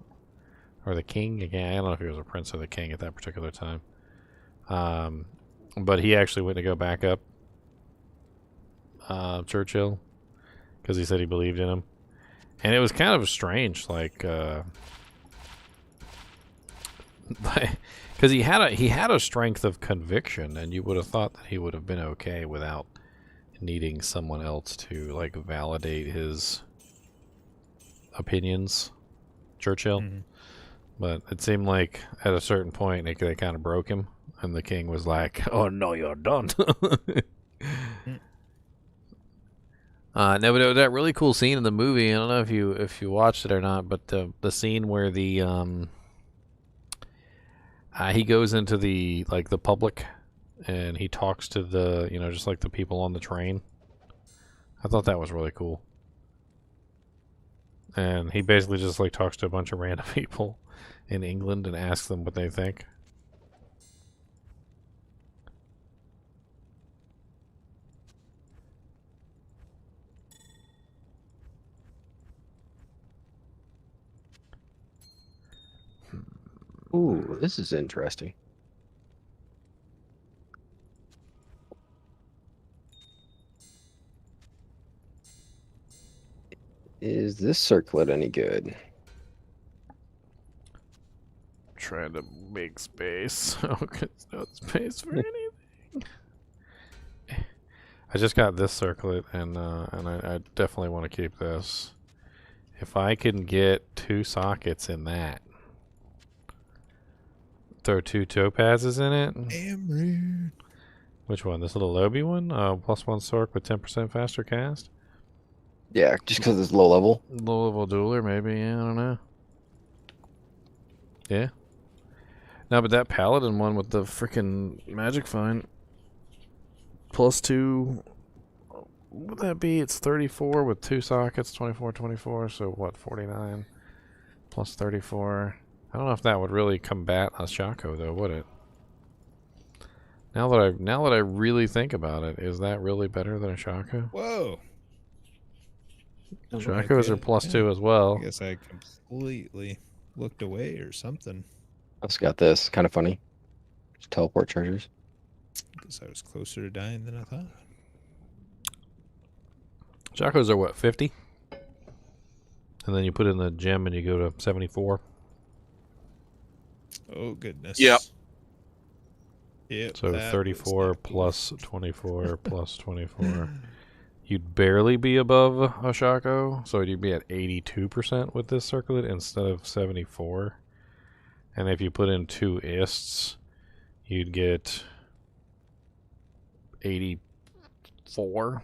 or the king. Again, I don't know if he was a prince or the king at that particular time. But he actually went to go back up Churchill because he said he believed in him, and it was kind of strange, like because he had a strength of conviction, and you would have thought that he would have been okay without needing someone else to like validate his opinions, Churchill. But it seemed like at a certain point they kind of broke him, and the king was like, "Oh no, you're done." No, but it was that really cool scene in the movie. I don't know if you watched it or not, but the scene where the he goes into the public, and he talks to the just like the people on the train. I thought that was really cool. And he basically just like talks to a bunch of random people in England and asks them what they think. Ooh, this is interesting. Is this circlet any good? Trying to make space. Okay, it's no space for anything. I just got this circlet, and I definitely want to keep this. If I can get 2 sockets in that, throw 2 topazes in it. Emerald. Which one? This little Lobby one? +1 Sork with 10% faster cast? Yeah, just because it's low level. Low level dueler, maybe. Yeah, I don't know. Yeah. No, but that paladin one with the freaking magic find +2. What would that be? It's 34 with 2 sockets, 24, 24. So what? 49 plus 34. I don't know if that would really combat a Shaco though, would it? Now that I really think about it, is that really better than a Shaco? Whoa. Shacos are +2 as well. I guess I completely looked away or something. I just got this. Kind of funny. Just teleport chargers. Guess I was closer to dying than I thought. Shacos are what, 50? And then you put in the gem and you go to 74. Oh goodness. Yep. Yep. So that 34 was plus 24 plus 24. You'd barely be above a Shaco, so you'd be at 82% with this circlet instead of 74. And if you put in 2 ists, you'd get 84.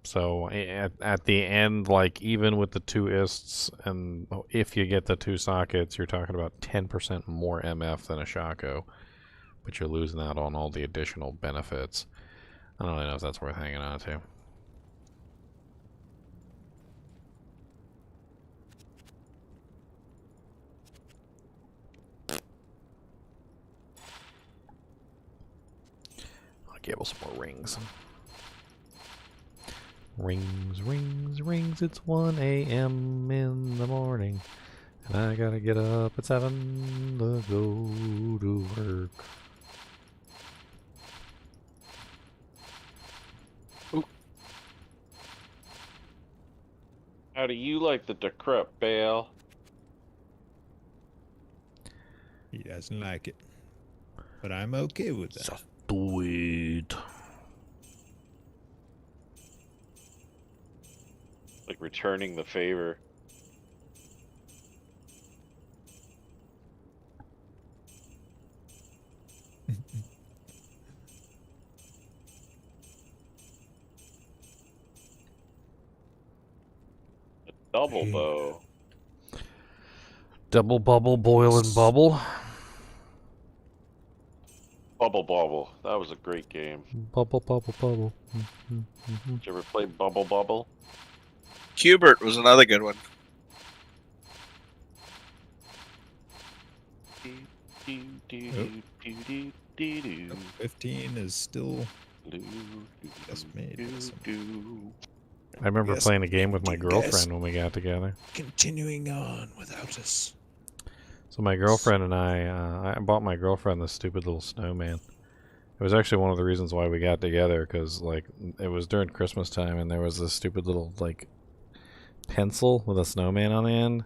So at the end, like even with the 2 ists, and if you get the 2 sockets, you're talking about 10% more MF than a Shaco, but you're losing out on all the additional benefits. I don't really know if that's worth hanging on to. I'll give us some more rings. Rings, rings, rings, it's 1 a.m. in the morning, and I gotta get up at 7 to go to work. How do you like the decrep, Bale? He doesn't like it. But I'm okay with that. Just do it. Like returning the favor. A double bow. Double bubble, boil and bubble. Bubble Bobble. That was a great game. Bubble, bubble, bubble. Did you ever play Bubble Bobble? Hubert was another good one. Nope. 15 is still just made. I remember Yes, playing a game with my you girlfriend guys when we got together. continuing on without us. So my girlfriend and I bought my girlfriend this stupid little snowman. It was actually one of the reasons why we got together, because like it was during Christmas time, and there was this stupid little like pencil with a snowman on the end,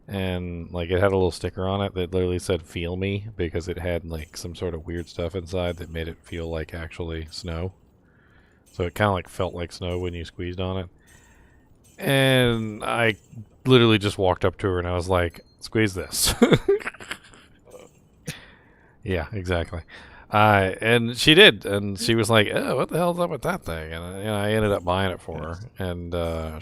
and like it had a little sticker on it that literally said "Feel me," because it had like some sort of weird stuff inside that made it feel like actually snow. So it kind of like felt like snow when you squeezed on it. And I literally just walked up to her and I was like, "Squeeze this." Yeah, exactly. And she did, and she was like, "Oh, what the hell's up with that thing?" And I ended up buying it for her, and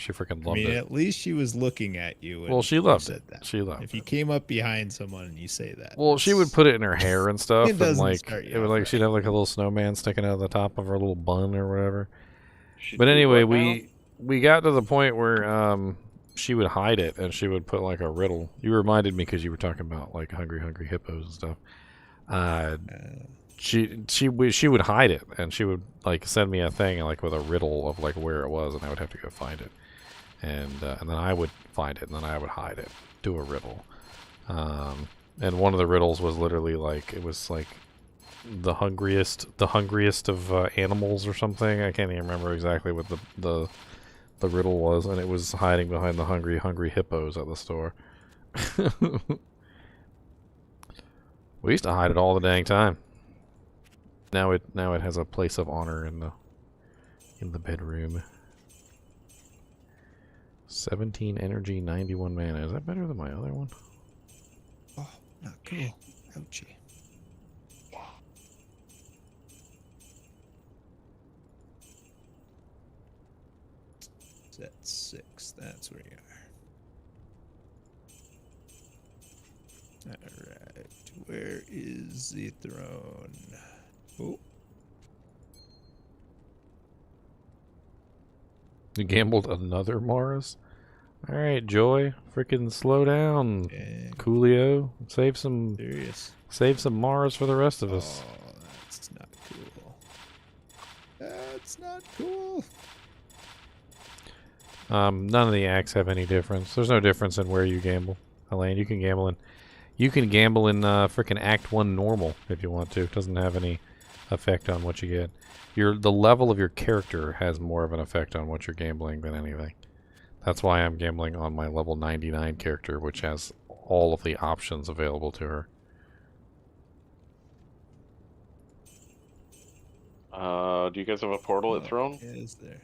she freaking loved it. At least she was looking at you. Well, she loved it. She loved If you came up behind someone and you say that. Well, she would put it in her hair and stuff, It and doesn't like start you it would off like right. she'd have like a little snowman sticking out of the top of her little bun or whatever. Should But do anyway, what now? we got to the point where she would hide it, and she would put like a riddle. You reminded me because you were talking about like hungry hippos and stuff. She would hide it, and she would like send me a thing like with a riddle of like where it was, and I would have to go find it, and then I would find it, and then I would hide it, do a riddle, and one of the riddles was literally like it was like the hungriest of animals or something. I can't even remember exactly what the riddle was, and it was hiding behind the hungry hippos at the store. We used to hide it all the dang time. Now it has a place of honor in the bedroom. 17 energy, 91 mana. Is that better than my other one? Oh, not cool. Ouchie. Set 6. That's where you are. Alright. Where is the throne? Oh. You gambled another Mars? Alright, Joy. Freaking slow down. Dang. Coolio. Save some Mars for the rest of us. Oh, that's not cool. That's not cool. None of the acts have any difference. There's no difference in where you gamble. Elaine, you can gamble in freaking Act 1 normal if you want to. It doesn't have any effect on what you get. The level of your character has more of an effect on what you're gambling than anything. That's why I'm gambling on my level 99 character, which has all of the options available to her. Do you guys have a portal at Throne? Is there?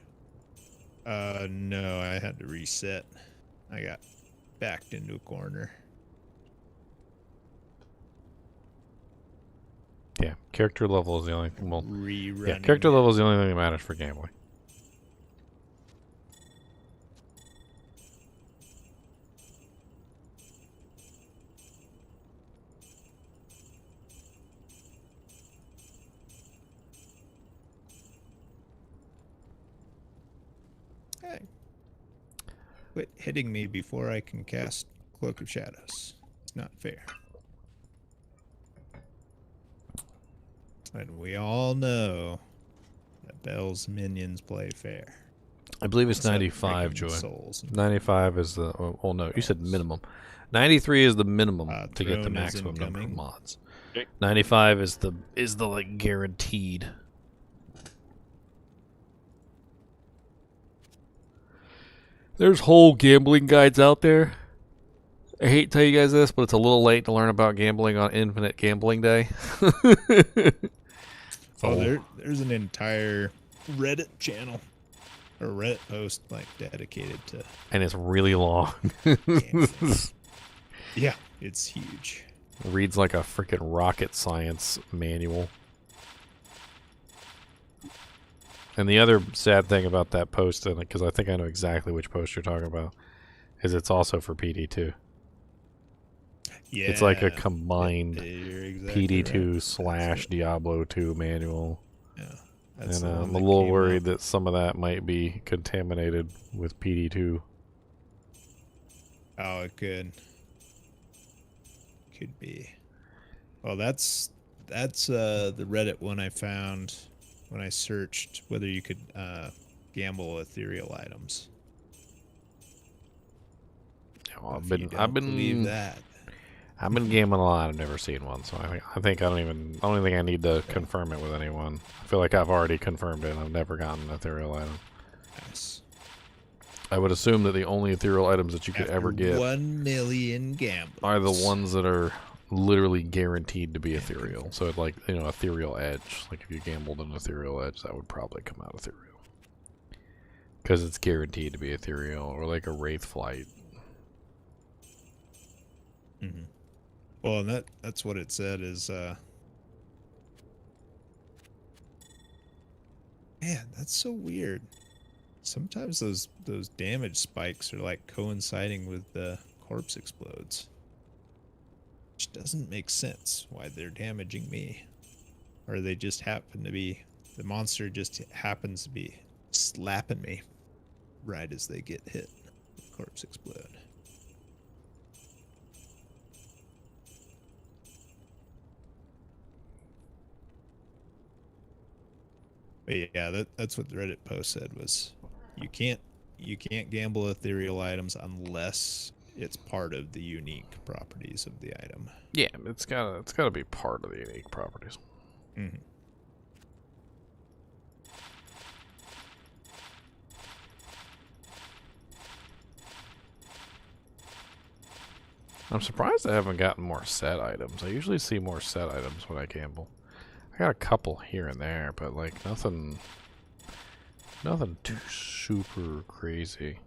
No, I had to reset. I got backed into a corner. Yeah, character level is the only thing. Well, yeah, Rerunning character it. level is the only thing that matters for gambling. Hey. Quit hitting me before I can cast Cloak of Shadows. It's not fair. And we all know that Bell's minions play fair. I believe it's Except 95, freaking Joy. Souls. 95 is the... Oh, no, you said minimum. 93 is the minimum to get the Throne is maximum number of incoming. mods. Okay. 95 is the like guaranteed. There's whole gambling guides out there. I hate to tell you guys this, but it's a little late to learn about gambling on Infinite Gambling Day. There's an entire Reddit channel or Reddit post like dedicated to And it's really long. gambling. Yeah, it's huge. Reads like a freaking rocket science manual. And the other sad thing about that post, because I think I know exactly which post you're talking about, is it's also for PD2. Yeah, It's like a combined you're exactly PD2 right. / Diablo 2 manual. Yeah, that's And the one I'm a that little came worried out. that some of that might be contaminated with PD2. Oh, it could be. Well, that's the Reddit one I found when I searched whether you could gamble ethereal items. Well, If you don't believe that, I've been gambling a lot. I've never seen one, so I think I don't even think I need to confirm it with anyone. I feel like I've already confirmed it. I've never gotten an ethereal item. nice. I would assume that the only ethereal items that you could After ever get 1 million gambles are the ones that are literally guaranteed to be ethereal. So, like, ethereal edge. Like, if you gambled an ethereal edge, that would probably come out ethereal. Because it's guaranteed to be ethereal, or like a wraith flight. Mm-hmm. Well, and that's what it said is, man, that's so weird. Sometimes those damage spikes are like coinciding with the corpse explodes. Which doesn't make sense why they're damaging me. Or they just happen to be, the monster just happens to be slapping me right as they get hit. The corpse explode. But yeah, that's what the Reddit post said was you can't gamble ethereal items unless it's part of the unique properties of the item. Yeah, it's gotta be part of the unique properties. Mm-hmm. I'm surprised I haven't gotten more set items. I usually see more set items when I gamble. I got a couple here and there, but like nothing too super crazy.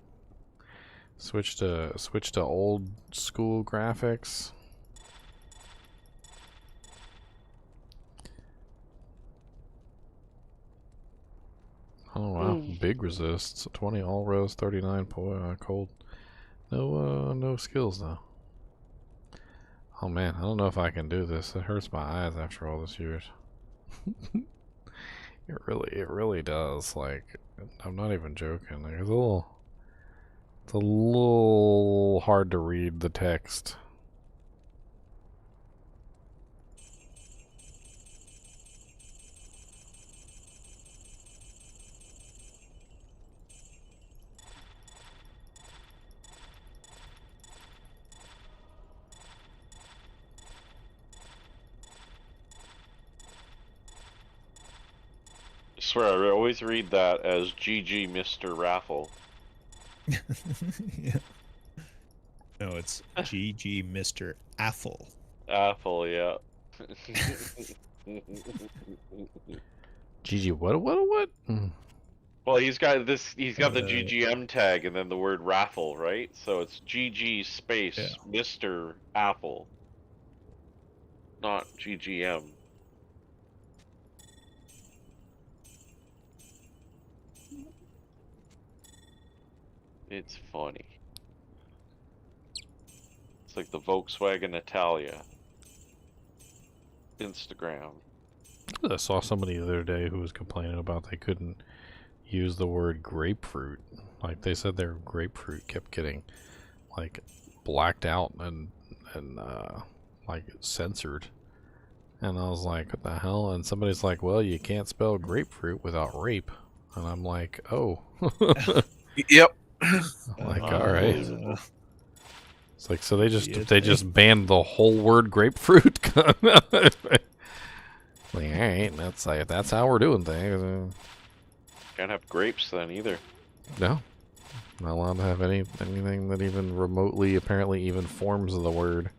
Switch to old school graphics. Oh wow, big resists, 20 all res, 39 cold. No skills though. Oh man, I don't know if I can do this. It hurts my eyes after all this years. It really does. Like, I'm not even joking. Like, it's a little hard to read the text. I swear, I always read that as GG Mr. Raffle. Yeah. No, it's GG Mr. Affle. Affle, yeah. GG, what? Well, he's got the GGM tag and then the word raffle, right? So it's GG space Mr. Affle, not GGM. It's funny. It's like the Volkswagen Italia. Instagram. I saw somebody the other day who was complaining about they couldn't use the word grapefruit. Like, they said their grapefruit kept getting like blacked out and like censored. And I was like, what the hell? And somebody's like, well, you can't spell grapefruit without rape. And I'm like, oh. Yep. Like, all right. It's like, so they just banned the whole word grapefruit. Like, all right, that's how we're doing things. Can't have grapes then either. No, not allowed to have anything that even remotely, apparently, even forms of the word.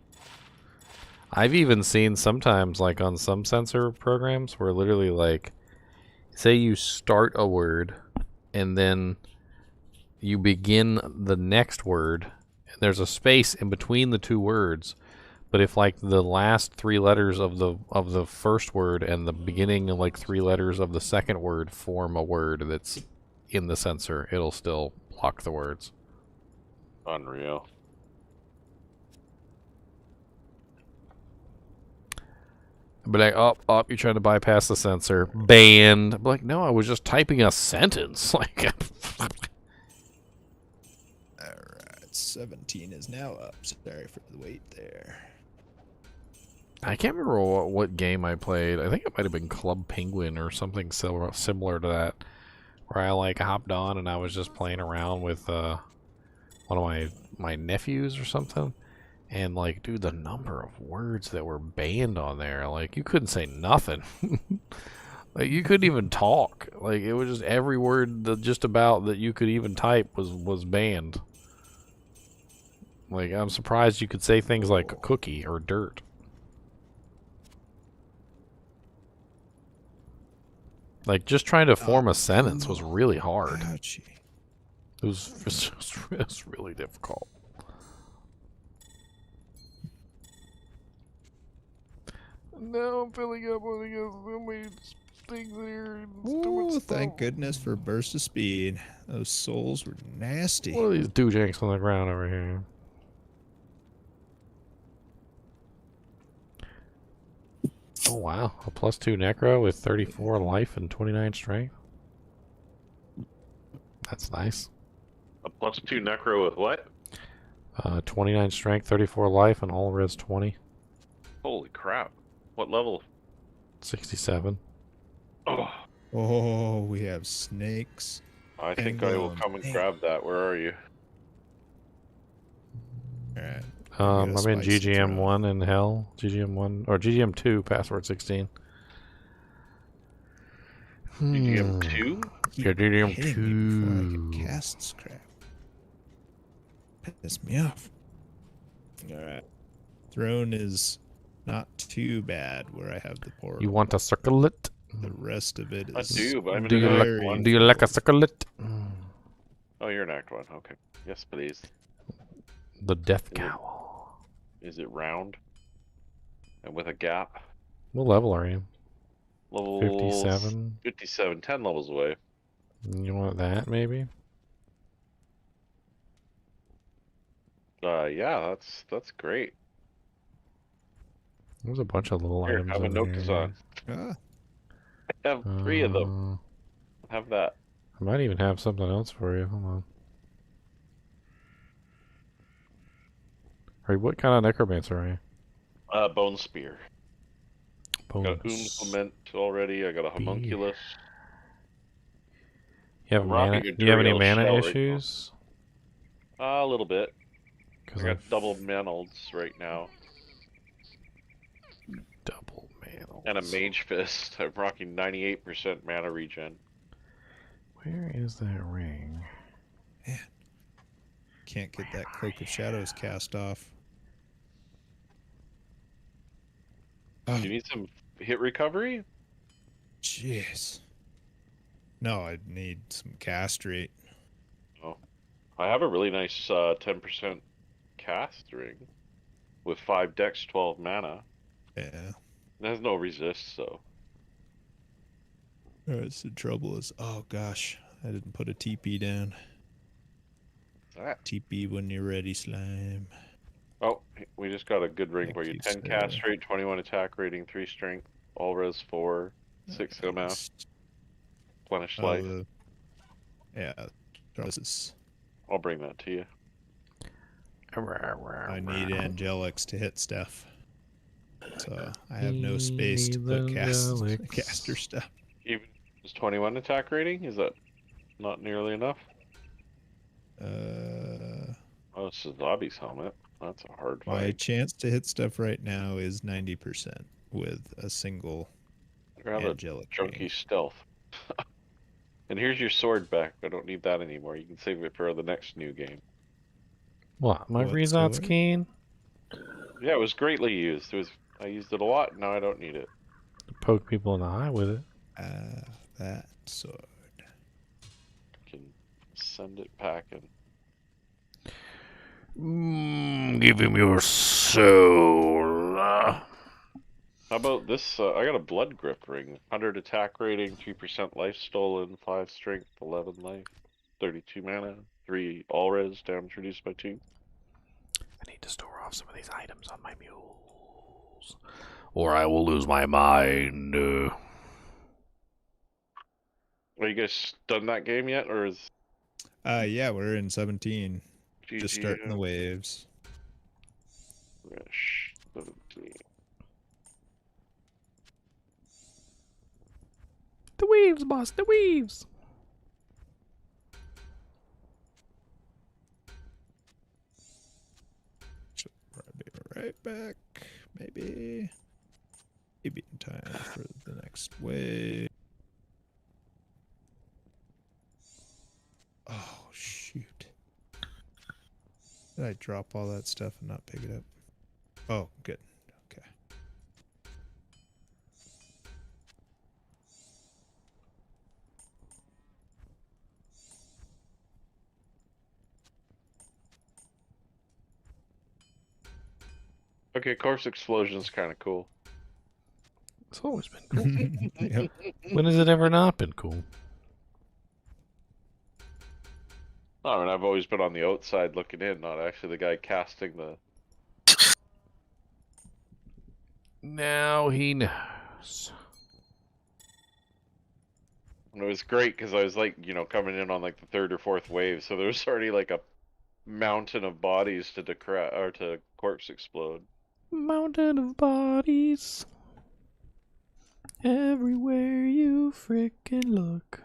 I've even seen sometimes, like on some censor programs, where literally, like, say you start a word, and then you begin the next word, and there's a space in between the two words. But if like the last 3 letters of the first word and the beginning like 3 letters of the second word form a word that's in the censor, it'll still block the words. Unreal. I'd be like, oh, you're trying to bypass the sensor. Banned. I'd be like, no, I was just typing a sentence. Like, Alright, 17 is now up. Sorry for the wait there. I can't remember what game I played. I think it might have been Club Penguin or something similar to that, where I like hopped on and I was just playing around with one of my nephews or something, and like, dude, the number of words that were banned on there, like, you couldn't say nothing. Like, you couldn't even talk. Like, it was just every word that just about that you could even type was banned. Like, I'm surprised you could say things like cookie or dirt. Like, just trying to form a sentence was really hard. Ouchie. It was really difficult. Now I'm filling up with so many things here. Ooh, thank goodness for burst of speed. Those souls were nasty. What are these doojanks on the ground over here? Oh wow, a +2 necro with 34 life and 29 strength. That's nice. A +2 necro with what? 29 strength, 34 life, and all res 20. Holy crap. What level? 67. Oh, we have snakes. I think I will come and grab that. Where are you? Alright. I'm in GGM 1 in hell. GGM 1 or GGM 2, password 16. GGM 2? Yeah, GGM Hitting 2. me before I can cast this crap. Piss me off. Alright. Throne is not too bad where I have the portal. You want to circle it? The rest of it is. I do, but I'm in Do you Act 1. do you like a circle it? Oh, you're in Act 1. Okay. Yes, please. The death cowl. Is it round? And with a gap? What level are you? Level 57. 57, 10 levels away. You want that maybe? Yeah, that's great. There's a bunch of little Here, items have a over note here. design. Ah. I have 3 of them. Have that. I might even have something else for you. Hold on. What kind of necromancer are you? Bone spear. Bone Got implement already. I got a homunculus. You have mana? Do you have any mana issues? A little bit. I got I've double manalds right now. double manalds. And a mage fist. I'm rocking 98% mana regen. Where is that ring? Man. Can't get that cloak of shadows cast off. Do you need some hit recovery? Jeez. No, I need some cast rate. Oh. I have a really nice 10% cast ring. With 5 dex, 12 mana. Yeah. It has no resist, so. That's the trouble is, oh gosh, I didn't put a TP down. That. TP when you're ready, slime. Oh, we just got a good ring for you. you, 10 sir. cast rate, 21 attack rating, 3 strength, all res 4, 6 MF, replenish life. Yeah, this is. I'll bring that to you. I need angelics to hit stuff. So I have no space to put caster stuff. Even is 21 attack rating? Is that not nearly enough? Oh, it's a Zobby's helmet. That's a hard fight. My chance to hit stuff right now is 90% with a single angelic. Junky stealth. And here's your sword back. I don't need that anymore. You can save it for the next new game. What? My Rezot's keen? Yeah, it was greatly used. I used it a lot. Now I don't need it. Poke people in the eye with it. That sword. Can send it packing. Give him your soul. How about this? I got a blood grip ring. 100 attack rating, 3% life stolen, 5 strength, 11 life, 32 mana, 3 all res, damage reduced by 2. I need to store off some of these items on my mules. or I will lose my mind. Are you guys done that game yet, or is? Yeah, we're in 17. Just starting the GGM? waves. Fresh 17. The waves, boss, the waves. I'll be right back. Maybe in time for the next wave. Oh shoot! Did I drop all that stuff and not pick it up? Oh, good. Okay. Okay, corpse explosion's kind of cool. It's always been cool. Yep. When has it ever not been cool? I mean, I've always been on the outside looking in, not actually the guy casting the. Now he knows. And it was great because I was like, coming in on like the third or fourth wave, so there was already like a mountain of bodies to to corpse explode. Mountain of bodies. Everywhere you frickin' look.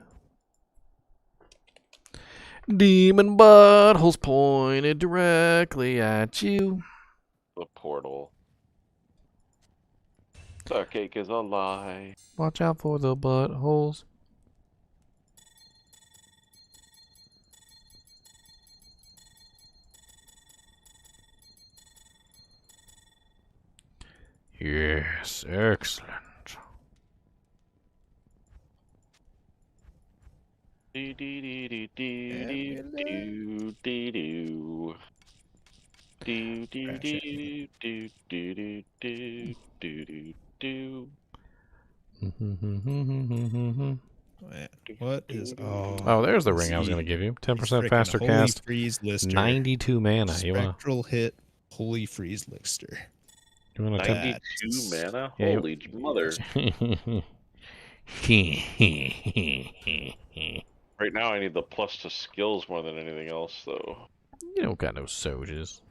Demon buttholes pointed directly at you. The portal. The cake is a lie. Watch out for the buttholes. Yes, excellent. Do do do do do do do do. Do do do do do do do do do. What is? Oh, there's the ring I was going to give you. 10% faster Holy cast. Freeze Lister. 92 mana. You wanna? Spectral hit. Holy Freeze Lister. You wanna 92 mana? Yeah, Holy mother. Right now I need the plus to skills more than anything else, though. You don't got no soldiers.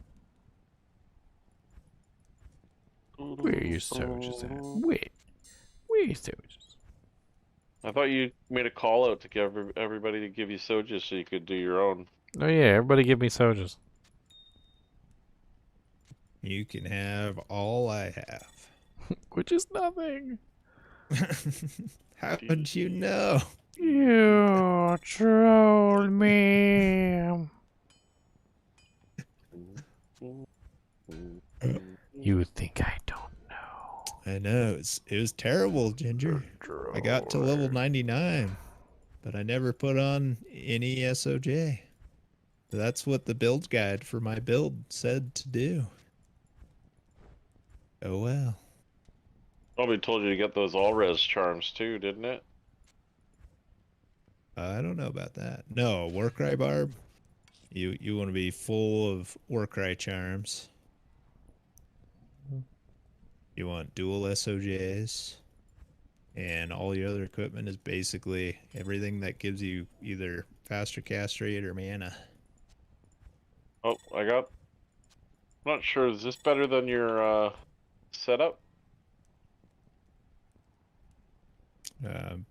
Where are your soldiers at? Where are your soldiers? I thought you made a call out to give everybody to give you soldiers so you could do your own. Oh yeah, everybody give me soldiers. You can have all I have. Which is nothing. How would you know? You trolled me. You think I don't know? I know. It was terrible, Ginger. I got to level 99, but I never put on any SOJ. That's what the build guide for my build said to do. Oh well. Probably told you to get those all-res charms too, didn't it? I don't know about that. No, Warcry Barb. You want to be full of Warcry charms. You want dual SOJs. And all your other equipment is basically everything that gives you either faster cast rate or mana. Oh, I'm not sure. Is this better than your setup?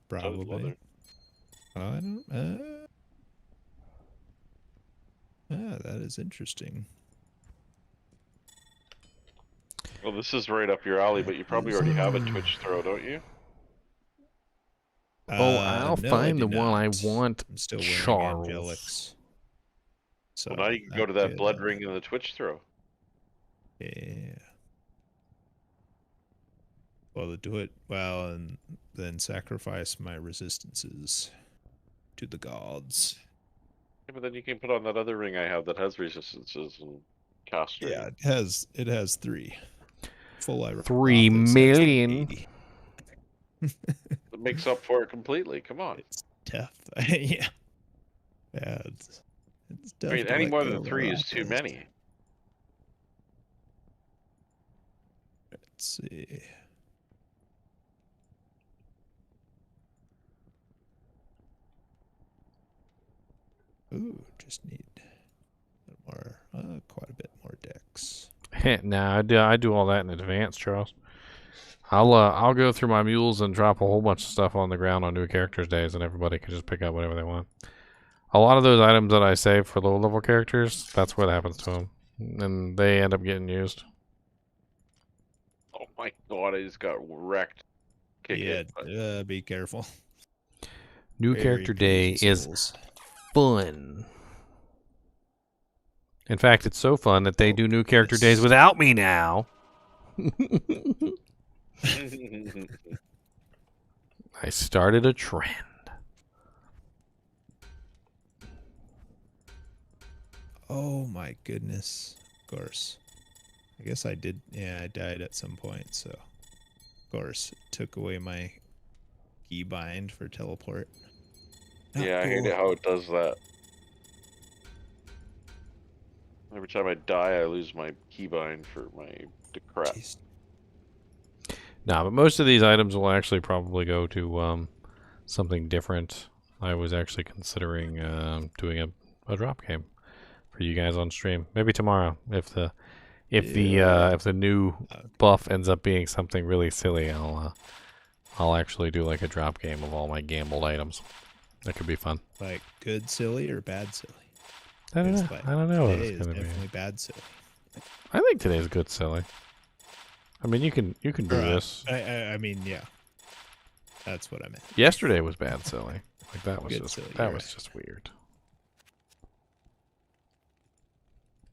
Probably. I don't. That is interesting. Well, this is right up your alley, but you probably already have a Twitch throw, don't you? Oh, I'll no, find I the do one I not. want. I'm still wearing Charles. Angelics. So Well, now you can go to that blood ring in the Twitch throw. Yeah. Well, do it well, and then sacrifice my resistances to the gods. Yeah, but then you can put on that other ring I have that has resistances and cast rate. Yeah, it has 3. Full Ira. 3 million. It makes up for it completely. Come on. It's tough. Yeah. Yeah, it's tough. I mean, to any let more go than of 3 all is too this. many. Let's see. Ooh, just need more, quite a bit more decks. Nah, I do all that in advance, Charles. I'll go through my mules and drop a whole bunch of stuff on the ground on new characters days, and everybody can just pick up whatever they want. A lot of those items that I save for low level characters, that's what happens to them, and they end up getting used. Oh my god, I just got wrecked. Kick Yeah, it, be careful. New Very character day greasy is souls. fun. In fact, it's so fun that they do new character goodness. days without me now. I started a trend. Oh my goodness. Of course. I guess I did. Yeah, I died at some point, so of course it took away my keybind for teleport. Not Yeah, I hate cool. it how it does that. Every time I die, I lose my keybind for my crap. Jeez. Nah, but most of these items will actually probably go to something different. I was actually considering doing a drop game for you guys on stream. Maybe tomorrow, if the new buff ends up being something really silly, I'll actually do like a drop game of all my gambled items. That could be fun. Like good silly or bad silly? I don't know. Like, I don't know what today it's is gonna be. definitely bad silly. I think today's good silly. I mean, you can do this. I mean, yeah. That's what I meant. Yesterday was bad silly. Like that was Good just silly, that you're was right. just weird.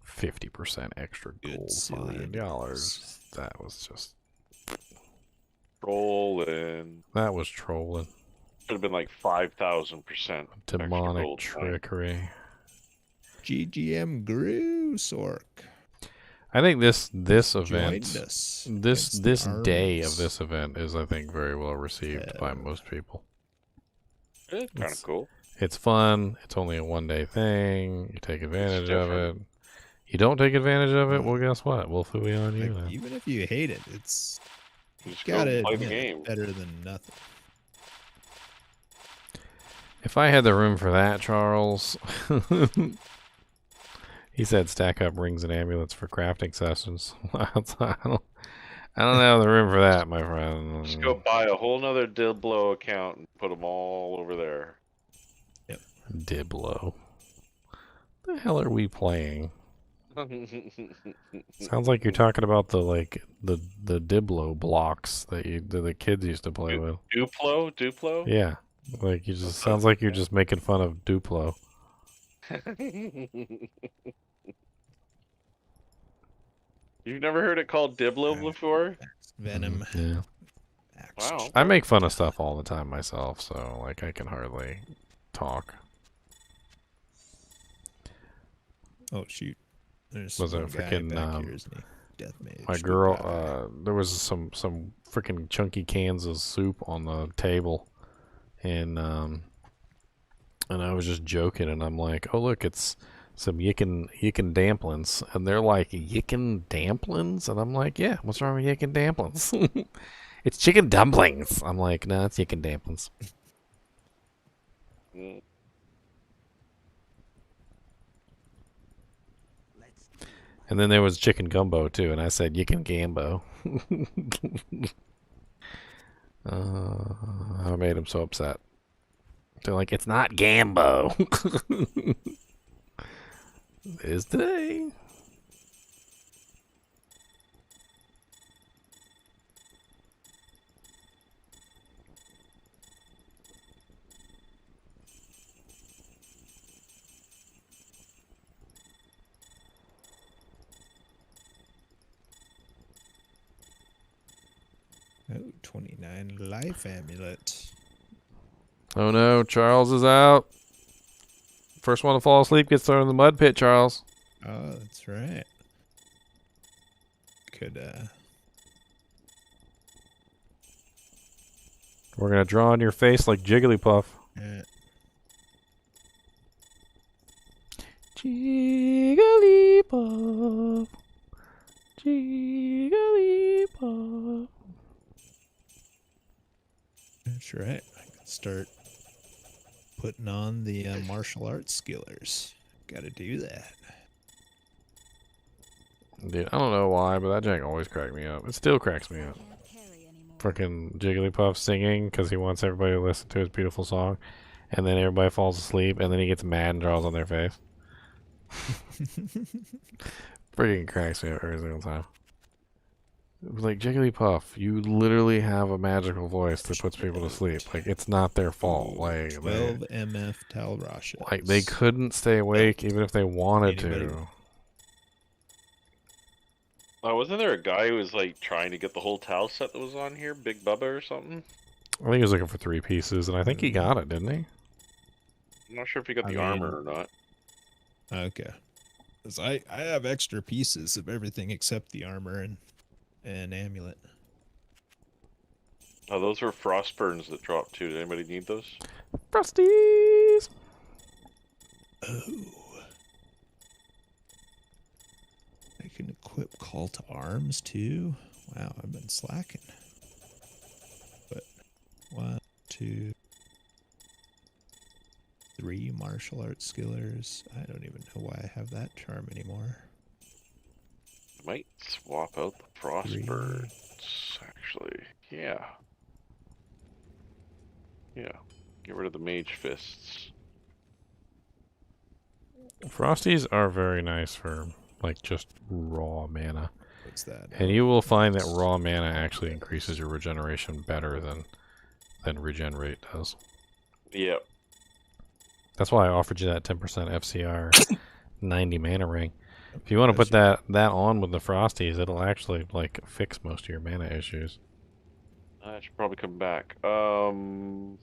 50% extra Good gold, silly $5. That was just Trolling. that was trolling. Should have been like 5,000%. Demonic trickery. GGM grew, Sork. I think this Joined event, us this against the day of armies. this event is, I think, very well received by most people. It's kind of cool. It's fun. It's only a one-day thing. You take advantage of it. different. You don't take advantage of it, well, guess what? We'll fooey on you. Like, then. even if you hate it, it's You just gotta go play the admit, game. better than nothing. If I had the room for that, Charles. He said stack up rings and amulets for crafting sessions. I don't have the room for that, my friend. Just go buy a whole nother Diablo account and put them all over there. Yep. Diablo. What the hell are we playing? Sounds like you're talking about the Diablo blocks that the kids used to play with. Duplo? Duplo? Yeah. Like you just sounds like you're just making fun of Duplo. You've never heard it called Diablo before? Venom. Yeah. Wow. I make fun of stuff all the time myself, so like I can hardly talk. Oh shoot! There's Was one it guy freaking back here, isn't he? Death mage. my girl? There was some freaking chunky cans of soup on the table, and I was just joking, and I'm like, oh look, it's some yicken dumplings, and they're like yicken dumplings, and I'm like, yeah, what's wrong with yicken dumplings? It's chicken dumplings. I'm like, no, it's yicken dumplings. And then there was chicken gumbo too, and I said yicken gambo. I made him so upset. They're like, it's not gambo. It is today. Oh, 29 life amulet. Oh no, Charles is out. First one to fall asleep gets thrown in the mud pit, Charles. Oh, that's right. Could We're gonna draw on your face like Jigglypuff. Jigglypuff. Jigglypuff. That's right. I can start putting on the martial arts skillers. Got to do that. Dude, I don't know why, but that jank always cracked me up. It still cracks me up. Freaking Jigglypuff singing because he wants everybody to listen to his beautiful song, and then everybody falls asleep, and then he gets mad and draws on their face. Freaking cracks me up every single time. It was like, Jigglypuff, you literally have a magical voice that puts people to sleep. Like, it's not their fault. Like 12 MF Talrasha. Like, they couldn't stay awake even if they wanted Anybody? to. Wasn't there a guy who was like trying to get the whole Tau set that was on here? Big Bubba or something? I think he was looking for 3 pieces, and I think he got it, didn't he? I'm not sure if he got I the mean- armor or not. Okay. 'Cause I have extra pieces of everything except the armor and amulet. Oh, those were Frostburns that dropped too. Did anybody need those? Frosties! Oh. I can equip call to arms too. Wow, I've been slacking. But 1, 2, 3 martial arts skillers. I don't even know why I have that charm anymore. Might swap out the Frostbirds, actually. Yeah. Yeah. Get rid of the Mage Fists. Frosties are very nice for, like, just raw mana. What's that? And you will find that raw mana actually increases your regeneration better than regenerate does. Yep. That's why I offered you that 10% FCR 90 mana ring. If you want to put that on with the Frosties, it'll actually, like, fix most of your mana issues. I should probably come back. Elmas,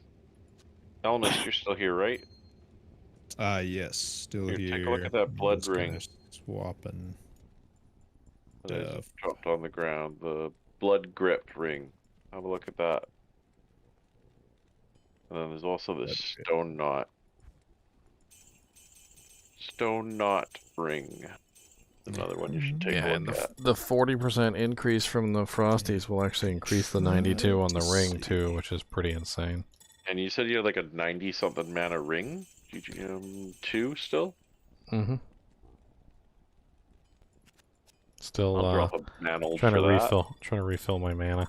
you're still here, right? Yes, still here. Take a look at that blood Just kinda ring. Swapping. It's dropped on the ground. The blood grip ring. Have a look at that. And then there's also the stone knot. Stone knot ring. Another one you should take a and look at. the 40% increase from the Frosties will actually increase the 92 on the ring too, which is pretty insane. And you said you had like a 90-something mana ring? GGM 2 still? Mm-hmm. Still I'll drop a mantle trying for to that. trying to refill my mana.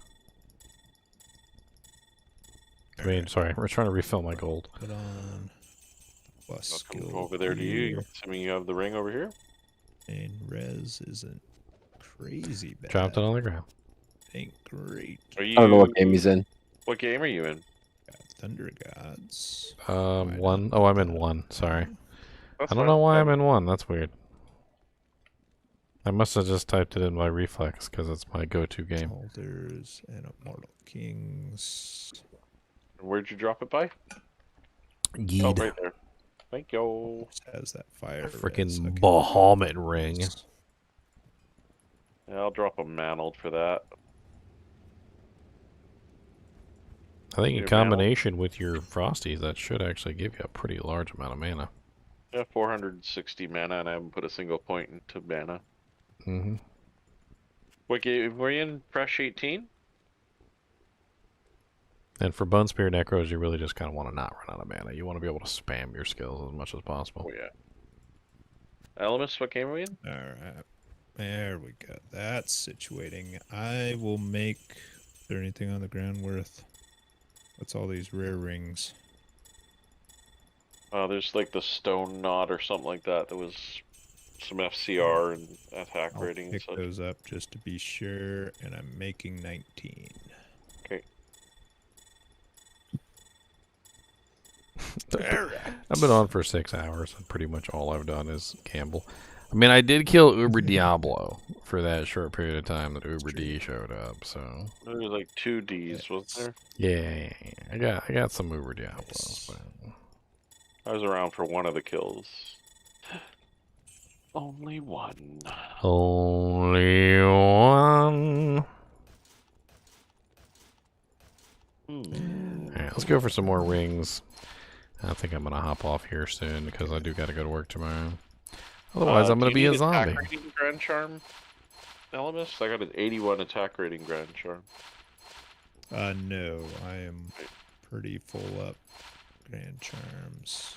I mean, sorry, we're trying to refill my gold. Put on plus I'll come skill over there to you, here. assuming you have the ring over here. And res isn't crazy bad. Dropped it on the ground. Ain't great. Are you? I don't know what game he's in. What game are you in? Got Thunder Gods. One. Oh, I'm in 1. Sorry. That's I don't fine. know why I'm in 1. That's weird. I must have just typed it in by reflex because it's my go-to game. Altars and Immortal Kings. Where'd you drop it by? Oh, Yeed. right there. Thank you. Has that fire. Freaking Bahamut ring. Yeah, I'll drop a mantled for that. I think in Your combination with your Frosties, that should actually give you a pretty large amount of mana. Yeah, 460 mana, and I haven't put a single point into mana. Mm-hmm. What game were you in? Fresh 18? And for Bone Spear Necros, you really just kind of want to not run out of mana. You want to be able to spam your skills as much as possible. Oh, yeah. Elmas, what game are we in? Alright. There we go. That's situating. I will make... Is there anything on the ground worth? What's all these rare rings? There's like the stone knot or something like that. There was some FCR and attack I'll rating and pick such. those up just to be sure, and I'm making 19. Okay. I've been on for 6 hours, and pretty much all I've done is gamble. I mean, I did kill Uber Diablo for that short period of time that Uber D showed up, so... There was like 2 Ds, wasn't there? Yeah. I got some Uber Diablos, but... I was around for one of the kills. Only one. Only one. Alright, let's go for some more rings. I think I'm gonna hop off here soon because I do gotta go to work tomorrow. Otherwise, I'm gonna be a zombie. Attack rating Grand Charm, Elmas? I got an 81 attack rating Grand Charm. No, I am pretty full up. Grand Charms.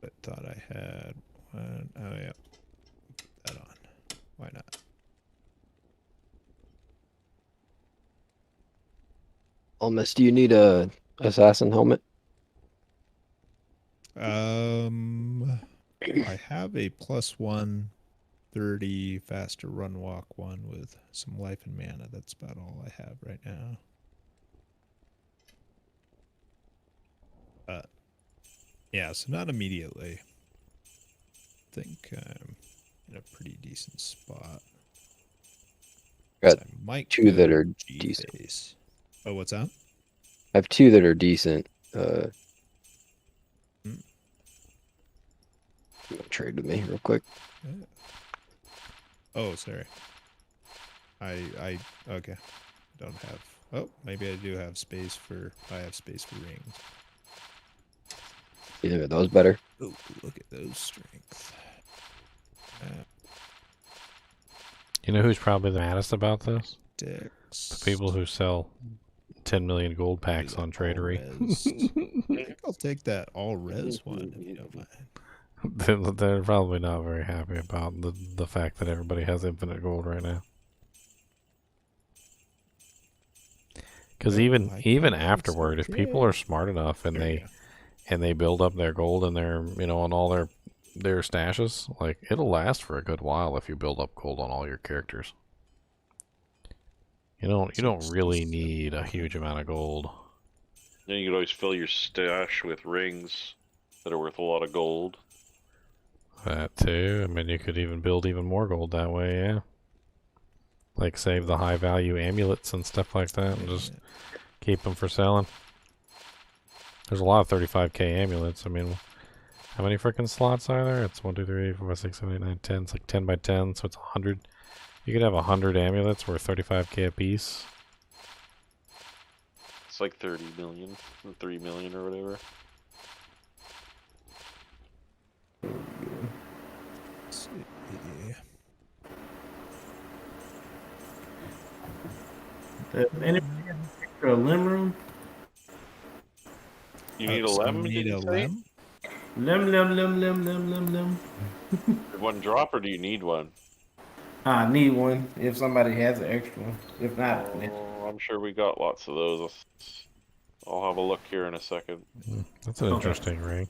I thought I had one. Oh yeah, put that on. Why not? Almost. Do you need a assassin helmet? I have a +130 faster run walk one with some life and mana. That's about all I have right now. Yeah, so not immediately. I think I'm in a pretty decent spot. Got I might two that go are G decent. phase. Oh, what's that? I have two that are decent. Trade with me real quick. Yeah. Oh, sorry. I okay. Don't have. Oh, maybe I do have space for. I have space for rings. Either of those better. Oh, look at those strength. You know who's probably the maddest about this? Dex. The people who sell 10 million gold packs on Tradery. I think I'll take that all res one if you don't mind. They're probably not very happy about the fact that everybody has infinite gold right now. Because even afterward, if people are smart enough and they build up their gold and their on all their stashes, like it'll last for a good while if you build up gold on all your characters. You don't really need a huge amount of gold. Then you can always fill your stash with rings that are worth a lot of gold. That too. I mean, you could even build even more gold that way, yeah. Like save the high value amulets and stuff like that and just keep them for selling. There's a lot of 35k amulets. I mean, how many freaking slots are there? It's 1, 2, 3, 4, 5, 6, 7, 8, 9, 10. It's like 10 by 10, so it's 100. You could have 100 amulets worth 35k a piece. It's like 30 million, 3 million or whatever. Anybody got an extra limb room? You need a lem? Need a lem? Lim. Did one drop or do you need one? I need one if somebody has an extra one. If not, Oh, I'm sure we got lots of those. I'll have a look here in a second. That's an interesting ring.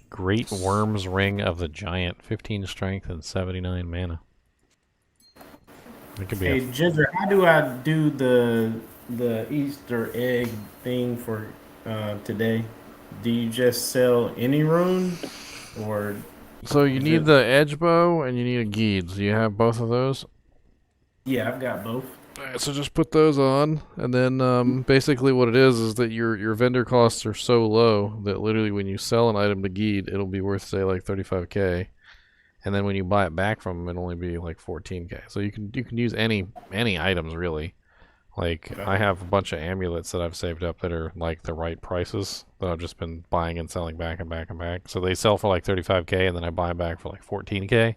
Great Worm's Ring of the Giant, 15 strength and 79 mana. It could be hey Ginger, how do I do the Easter egg thing for today? Do you just sell any rune, or? So you need the edge bow and you need a Geeds. Do you have both of those? Yeah, I've got both. Alright, so just put those on, and then basically what it is that your vendor costs are so low that literally when you sell an item to Geed, it'll be worth say like 35k, and then when you buy it back from them, it'll only be like 14k. So you can use any items really. Like I have a bunch of amulets that I've saved up that are like the right prices that I've just been buying and selling back and back and back. So they sell for like 35k, and then I buy them back for like 14k.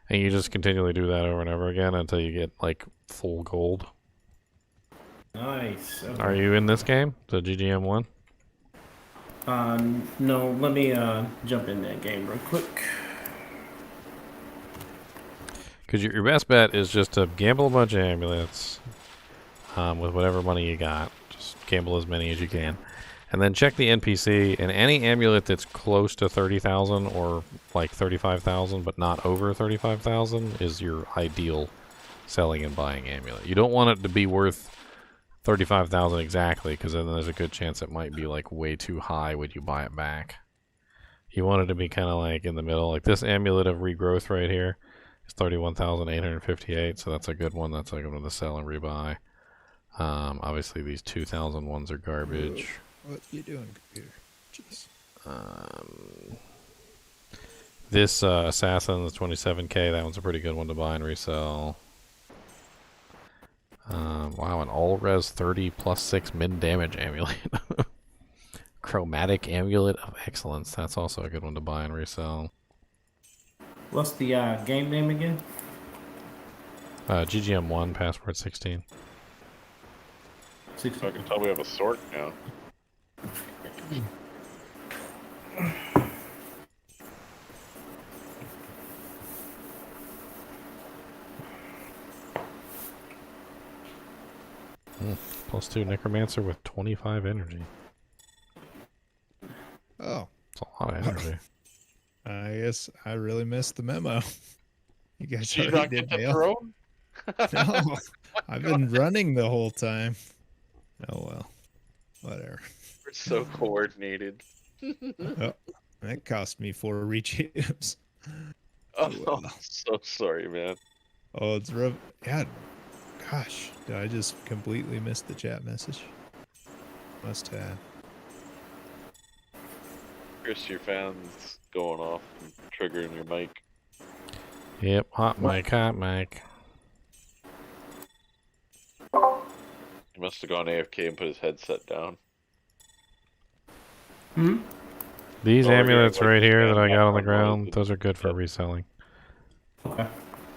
And you just continually do that over and over again until you get like full gold. Nice. Okay. Are you in this game, the GGM one? No. Let me jump in that game real quick. Because your best bet is just to gamble a bunch of amulets with whatever money you got. Just gamble as many as you can. And then check the NPC, and any amulet that's close to 30,000 or like 35,000 but not over 35,000 is your ideal selling and buying amulet. You don't want it to be worth 35,000 exactly, because then there's a good chance it might be like way too high when you buy it back. You want it to be kind of like in the middle. Like this amulet of regrowth right here is 31,858, so that's a good one. That's like I'm going to sell and rebuy. Obviously these 2,000 ones are garbage. What you doing, computer? Jeez. This assassin is 27k. That one's a pretty good one to buy and resell. Wow, an all res 30 plus 6 min damage amulet. Chromatic Amulet of Excellence. That's also a good one to buy and resell. What's the game name again? GGM1, password 16. I can tell we have a sort now. +2 Necromancer with 25 energy. Oh. That's a lot of energy. I guess I really missed the memo. You guys Did you already not did get the bail. throne? No, I've been running the whole time. Oh well, whatever. We're so coordinated. Oh, that cost me 4 rechips. Oh, well. I'm so sorry, man. Oh, it's rough. Yeah, gosh, did I just completely miss the chat message? Must have. Chris, your fan's going off and triggering your mic. Yep, hot mic, hot mic. He must have gone AFK and put his headset down. Hmm? These amulets like, right here that I got on the online ground, and- those are good for reselling. Okay.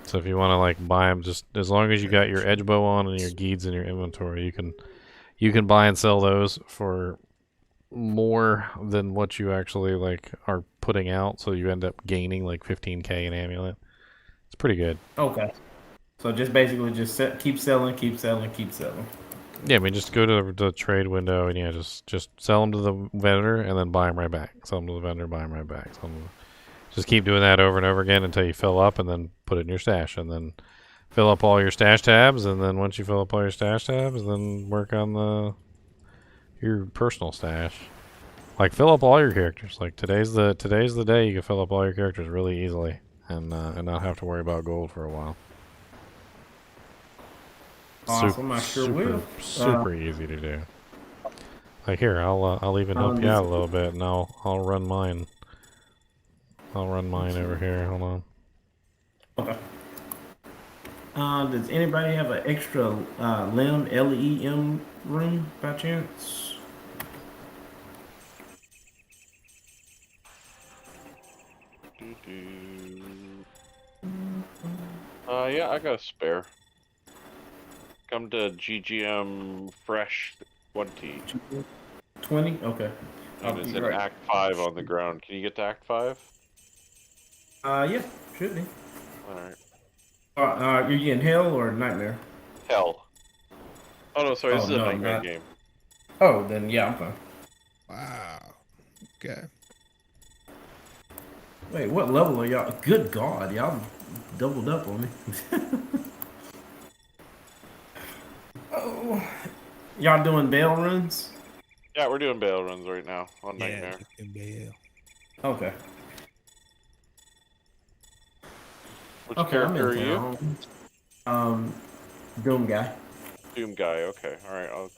So if you want to like buy them, just as long as you got your edge bow on and your geeds in your inventory, you can buy and sell those for more than what you actually like are putting out. So you end up gaining like 15k an amulet. It's pretty good. Okay. So just basically just keep selling, keep selling, keep selling. Yeah, I mean just go to the trade window and yeah, just sell them to the vendor and then buy them right back. Sell them to the vendor, buy them right back. Just keep doing that over and over again until you fill up, and then put it in your stash, and then fill up all your stash tabs, and then once you fill up all your stash tabs, then work on your personal stash. Like fill up all your characters. Like today's the day you can fill up all your characters really easily, and not have to worry about gold for a while. Awesome, I sure will. Super easy to do. Like here, I'll even help you out a little bit, and I'll run mine. I'll run mine over here. Hold on. Okay. Does anybody have an extra LEM, L-E-M room by chance? Yeah, I got a spare. Come to GGM Fresh 20. 20? Okay. And it's in Act 5 on the ground. Can you get to Act 5? Yeah, should be. Alright. You're getting Hell or Nightmare? Hell. Oh no, sorry, this is a Nightmare not... game. Oh, then yeah, I'm fine. Wow. Okay. Wait, what level are y'all? Good God, y'all doubled up on me. Oh. Y'all doing bail runs? Yeah, we're doing bail runs right now on Nightmare. Bail. Okay. Which Okay, character are you? Doom guy. Doom guy, okay. Alright, I'll...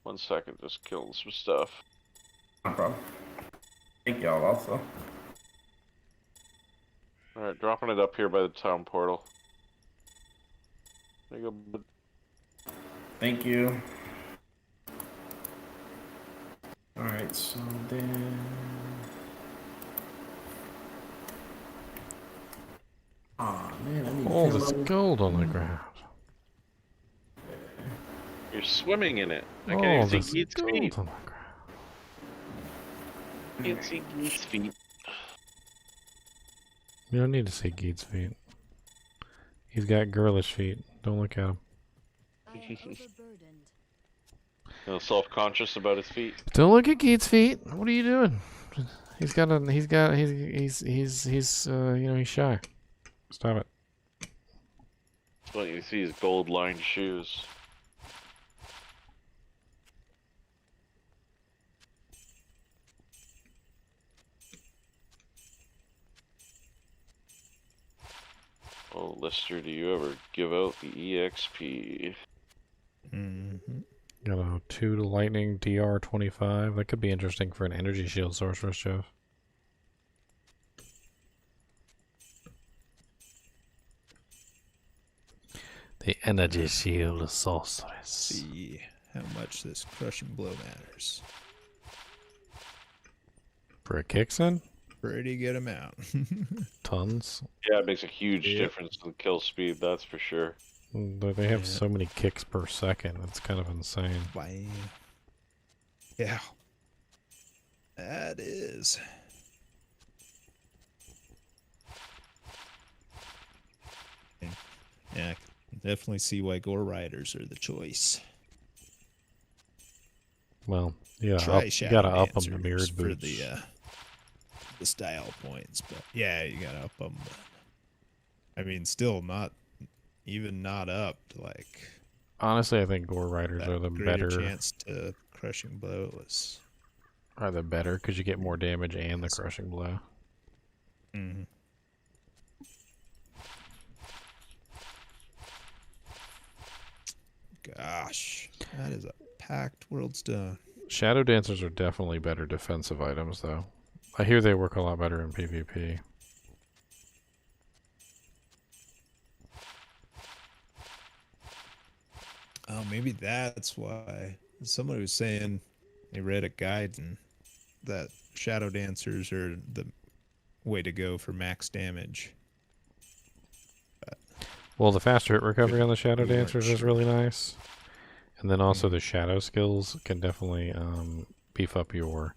1 second, just killing some stuff. No problem. Thank y'all also. Alright, dropping it up here by the town portal. There you go. Thank you. Alright, so then... Aw, man, I need All to this gold on the ground. You're swimming in it. I can't Oh, even this see Geet's gold feet. on the ground. Can't see Geet's feet. You don't need to see Geet's feet. He's got girlish feet. Don't look at him. Self-conscious about his feet. Don't look at Geet's feet. What are you doing? He's shy. Stop it. Well, you see his gold-lined shoes. Oh, Lister, do you ever give out the EXP? Got a 2 to lightning DR 25. That could be interesting for an energy shield sorceress, Jeff. The energy shield sorceress. See how much this crushing blow matters. For a Kixen? pretty good amount. Tons. Yeah, it makes a huge Yep. difference in kill speed, that's for sure. They have so many kicks per second. It's kind of insane. Bam. Yeah. That is. Yeah, I can definitely see why Gore Riders are the choice. Well, yeah, Try you gotta Shadow up them to Dancers mirrored for boots. the style points, but yeah, you gotta up them. I mean, still not even not up to like. Honestly, I think Gore Riders that are the greater better. chance to crushing blow was. Are the better because you get more damage and the crushing blow. Mm-hmm. Gosh, that is a packed World's Done. Shadow Dancers are definitely better defensive items, though. I hear they work a lot better in PvP. Oh, maybe that's why. Somebody was saying they read a guide and that Shadow Dancers are the way to go for max damage. Well, the faster hit recovery on the Shadow we weren't Dancers is sure. really nice. And then also the Shadow skills can definitely beef up your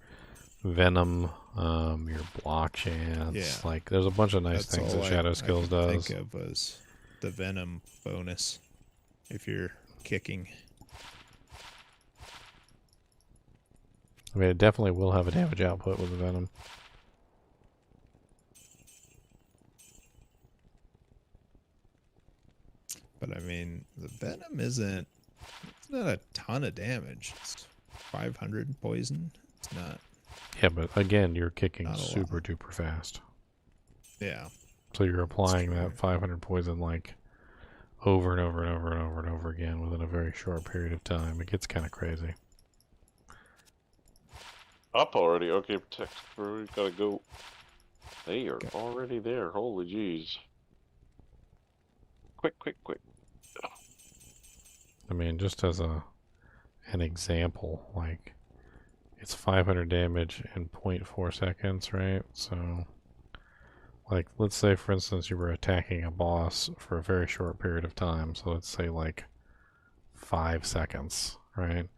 Venom, your block chance. Yeah. Like, there's a bunch of nice That's things all that Shadow I skills could does. think of was the Venom bonus if you're kicking. I mean, it definitely will have a damage output with the Venom. But I mean, the Venom it's not a ton of damage. It's 500 poison. It's not. Yeah, but again, you're kicking Not a lot. super duper fast. Yeah. So you're applying true. that 500 poison like over and over and over and over and over again within a very short period of time. It gets kind of crazy. Up already. Okay, protect. We gotta go. They are already there. Holy jeez. Quick, quick, quick. I mean, just as an example, like, it's 500 damage in 0.4 seconds, right? So, like, let's say, for instance, you were attacking a boss for a very short period of time. So let's say, like, 5 seconds, right?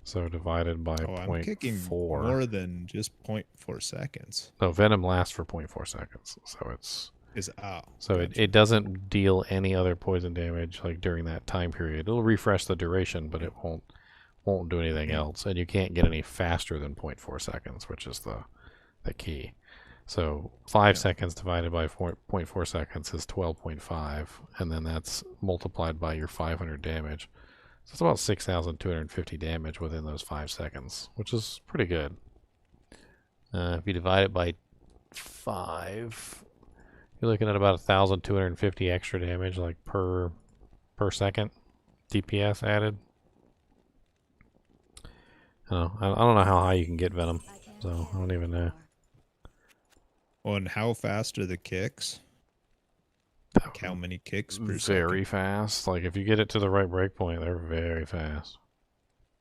So divided by I'm kicking 0.4. more than just 0.4 seconds. No, Venom lasts for 0.4 seconds. So it's... So it doesn't deal any other poison damage like during that time period. It'll refresh the duration, but it won't do anything else. And you can't get any faster than 0.4 seconds, which is the key. So 5 seconds divided by 0.4 seconds is 12.5, and then that's multiplied by your 500 damage. So it's about 6,250 damage within those 5 seconds, which is pretty good. If you divide it by 5, you're looking at about 1,250 extra damage, like per second, DPS added. I don't know how high you can get Venom, so I don't even know. Oh, and how fast are the kicks? Like how many kicks per second? Very fast. Like if you get it to the right breakpoint, they're very fast.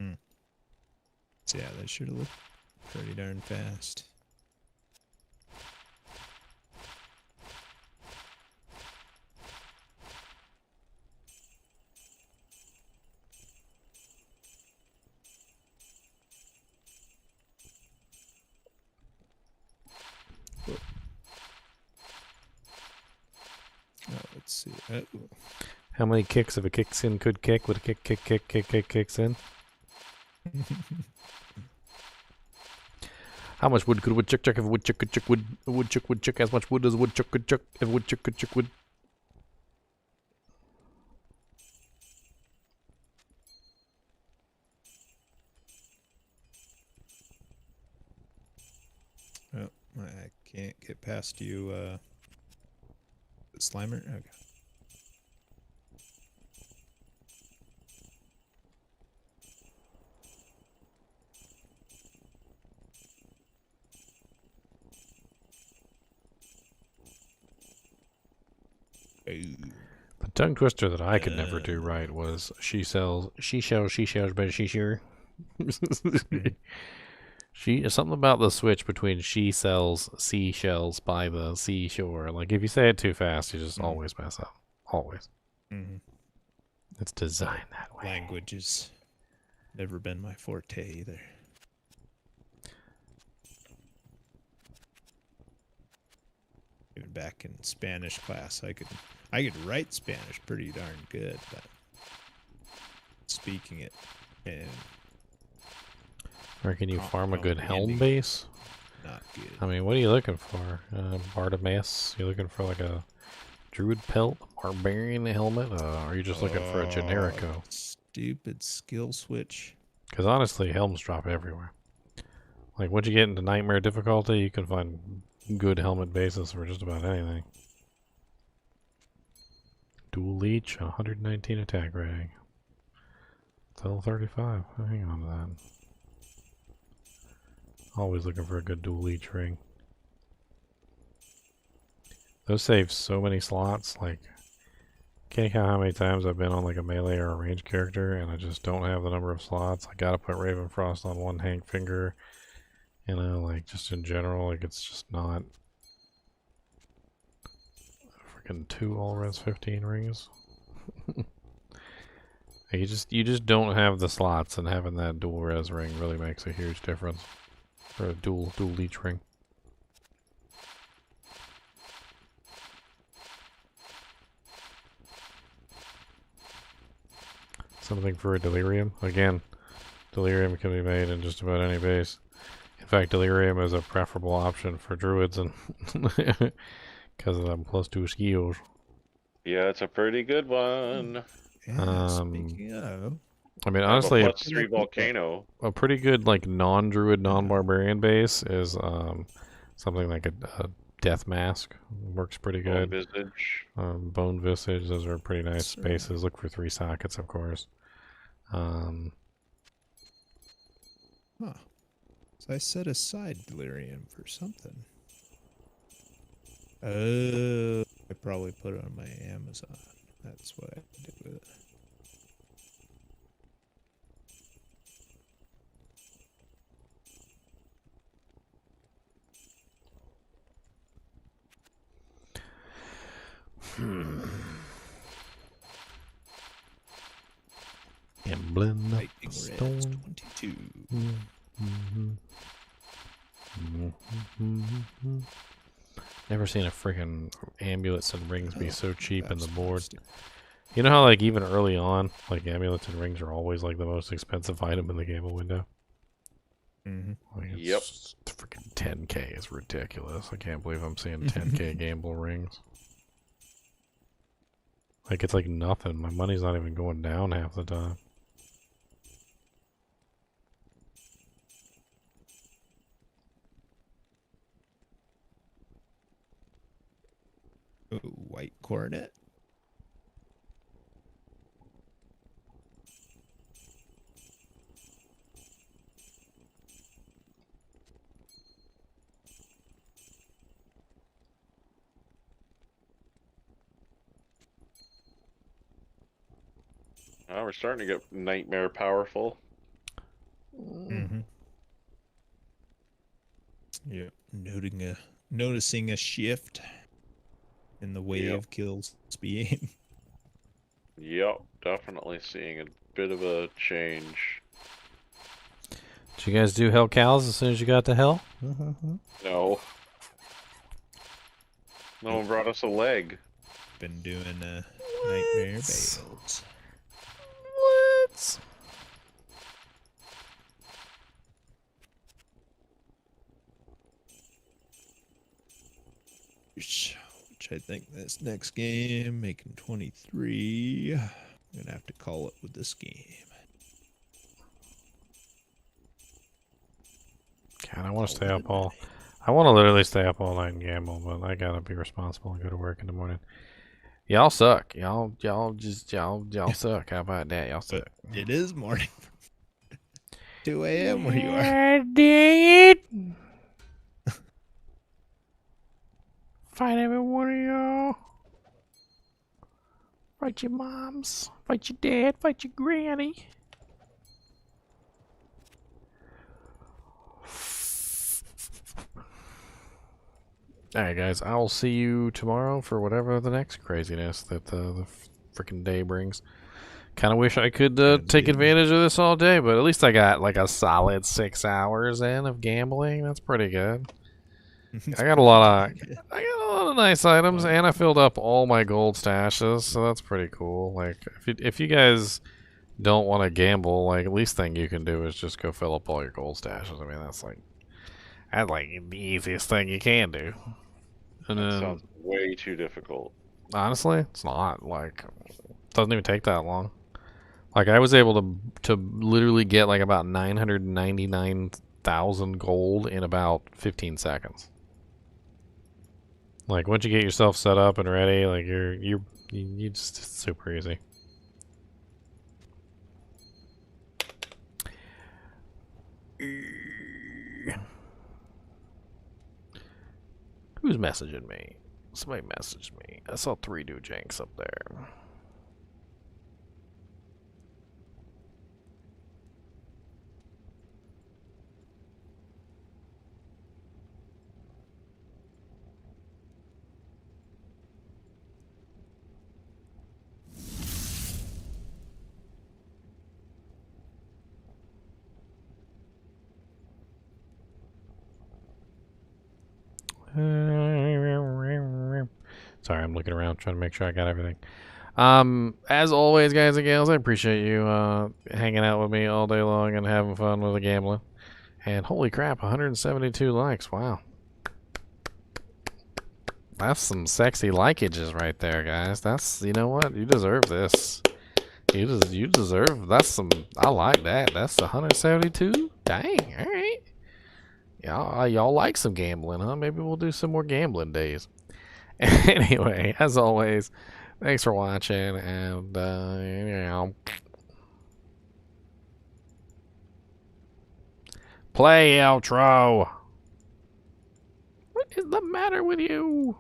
So yeah, they should have looked pretty darn fast. Let's see. How many kicks of a kicks in could kick with a kick kicks in? How much wood could a woodchuck chuck if a woodchuck could chuck wood? A woodchuck would chuck as much wood as a woodchuck could chuck if a woodchuck could chuck wood. Oh, I can't get past you, Slimer. Okay. The tongue twister that I could never do right was she sells, but she sure. Something about the switch between she sells seashells by the seashore. Like if you say it too fast, you just always mess up. Always. Mm-hmm. It's designed that way. Language has never been my forte either. Even back in Spanish class, I could write Spanish pretty darn good, but speaking it and Reckon you farm a good helm base? Not good. I mean, what are you looking for? Bartimaeus? You looking for like a druid pelt, barbarian helmet? Or are you just looking for a generico? Stupid skill switch. Because honestly, helms drop everywhere. Like once you get into nightmare difficulty, you can find good helmet bases for just about anything. Dual leech, 119 attack rating. Level 35. Hang on to that. Always looking for a good dual leech ring. Those save so many slots. Like, can't count how many times I've been on like a melee or a range character and I just don't have the number of slots. I gotta put Ravenfrost on one Hank finger. You know, like just in general, like it's just not. Freaking 2 all-res 15 rings. You just don't have the slots, and having that dual res ring really makes a huge difference. Or a dual leech ring. Something for a delirium. Again, delirium can be made in just about any base. In fact, delirium is a preferable option for druids, and because of them +2 skills. Yeah, it's a pretty good one. Yeah, speaking of, I mean, I have honestly, a +3 volcano. a pretty good like non-druid, non-barbarian base is something like a death mask. Works pretty Bone good. Visage. Bone Visage. Those are pretty nice bases. Look for 3 sockets, of course. Huh. So I set aside delirium for something. Oh, I probably put it on my Amazon. That's what I did with it. Emblem Lightning of Res Stone. 22. Never seen a freaking amulets and rings be so cheap in the board. You know how like even early on, like amulets and rings are always like the most expensive item in the gamble window? Like, Yep. Freaking 10k is ridiculous. I can't believe I'm seeing 10k gamble rings. Like it's like nothing. My money's not even going down half the time. Oh, white coronet. Oh, we're starting to get nightmare powerful. Yeah, noticing a shift in the way of kills being. Yep, definitely seeing a bit of a change. Did you guys do hell cows as soon as you got to hell? No. No one brought us a leg. Been doing nightmare bales. What? Which I think this next game, making 23. I'm gonna have to call it with this game. God, I want to stay up I want to literally stay up all night and gamble, but I gotta be responsible and go to work in the morning. Y'all suck. Y'all suck. How about that? Y'all suck. It is morning. 2 a.m. where you are. Dang it! Fight every one of y'all. Fight your moms. Fight your dad. Fight your granny. Alright, guys. I will see you tomorrow for whatever the next craziness that the freaking day brings. Kind of wish I could take advantage of this all day, but at least I got like a solid 6 hours in of gambling. That's pretty good. I got a lot of nice items, and I filled up all my gold stashes, so that's pretty cool. Like, if you guys don't want to gamble, like, at least thing you can do is just go fill up all your gold stashes. I mean, that's like the easiest thing you can do. And That then, sounds way too difficult. honestly, it's not. Like, it doesn't even take that long. Like, I was able to literally get like about 999,000 gold in about 15 seconds. Like, once you get yourself set up and ready, like you just, it's super easy. Who's messaging me? Somebody messaged me. I saw 3 new janks up there. Sorry, I'm looking around trying to make sure I got everything. As always, guys and gals, I appreciate you hanging out with me all day long and having fun with the gambling. And holy crap, 172 likes. Wow. That's some sexy likeages right there, guys. That's, you know what? You deserve this. You deserve, that's some, I like that. That's 172? Dang, alright. Y'all like some gambling, huh? Maybe we'll do some more gambling days. Anyway, as always, thanks for watching, and, play outro. What is the matter with you?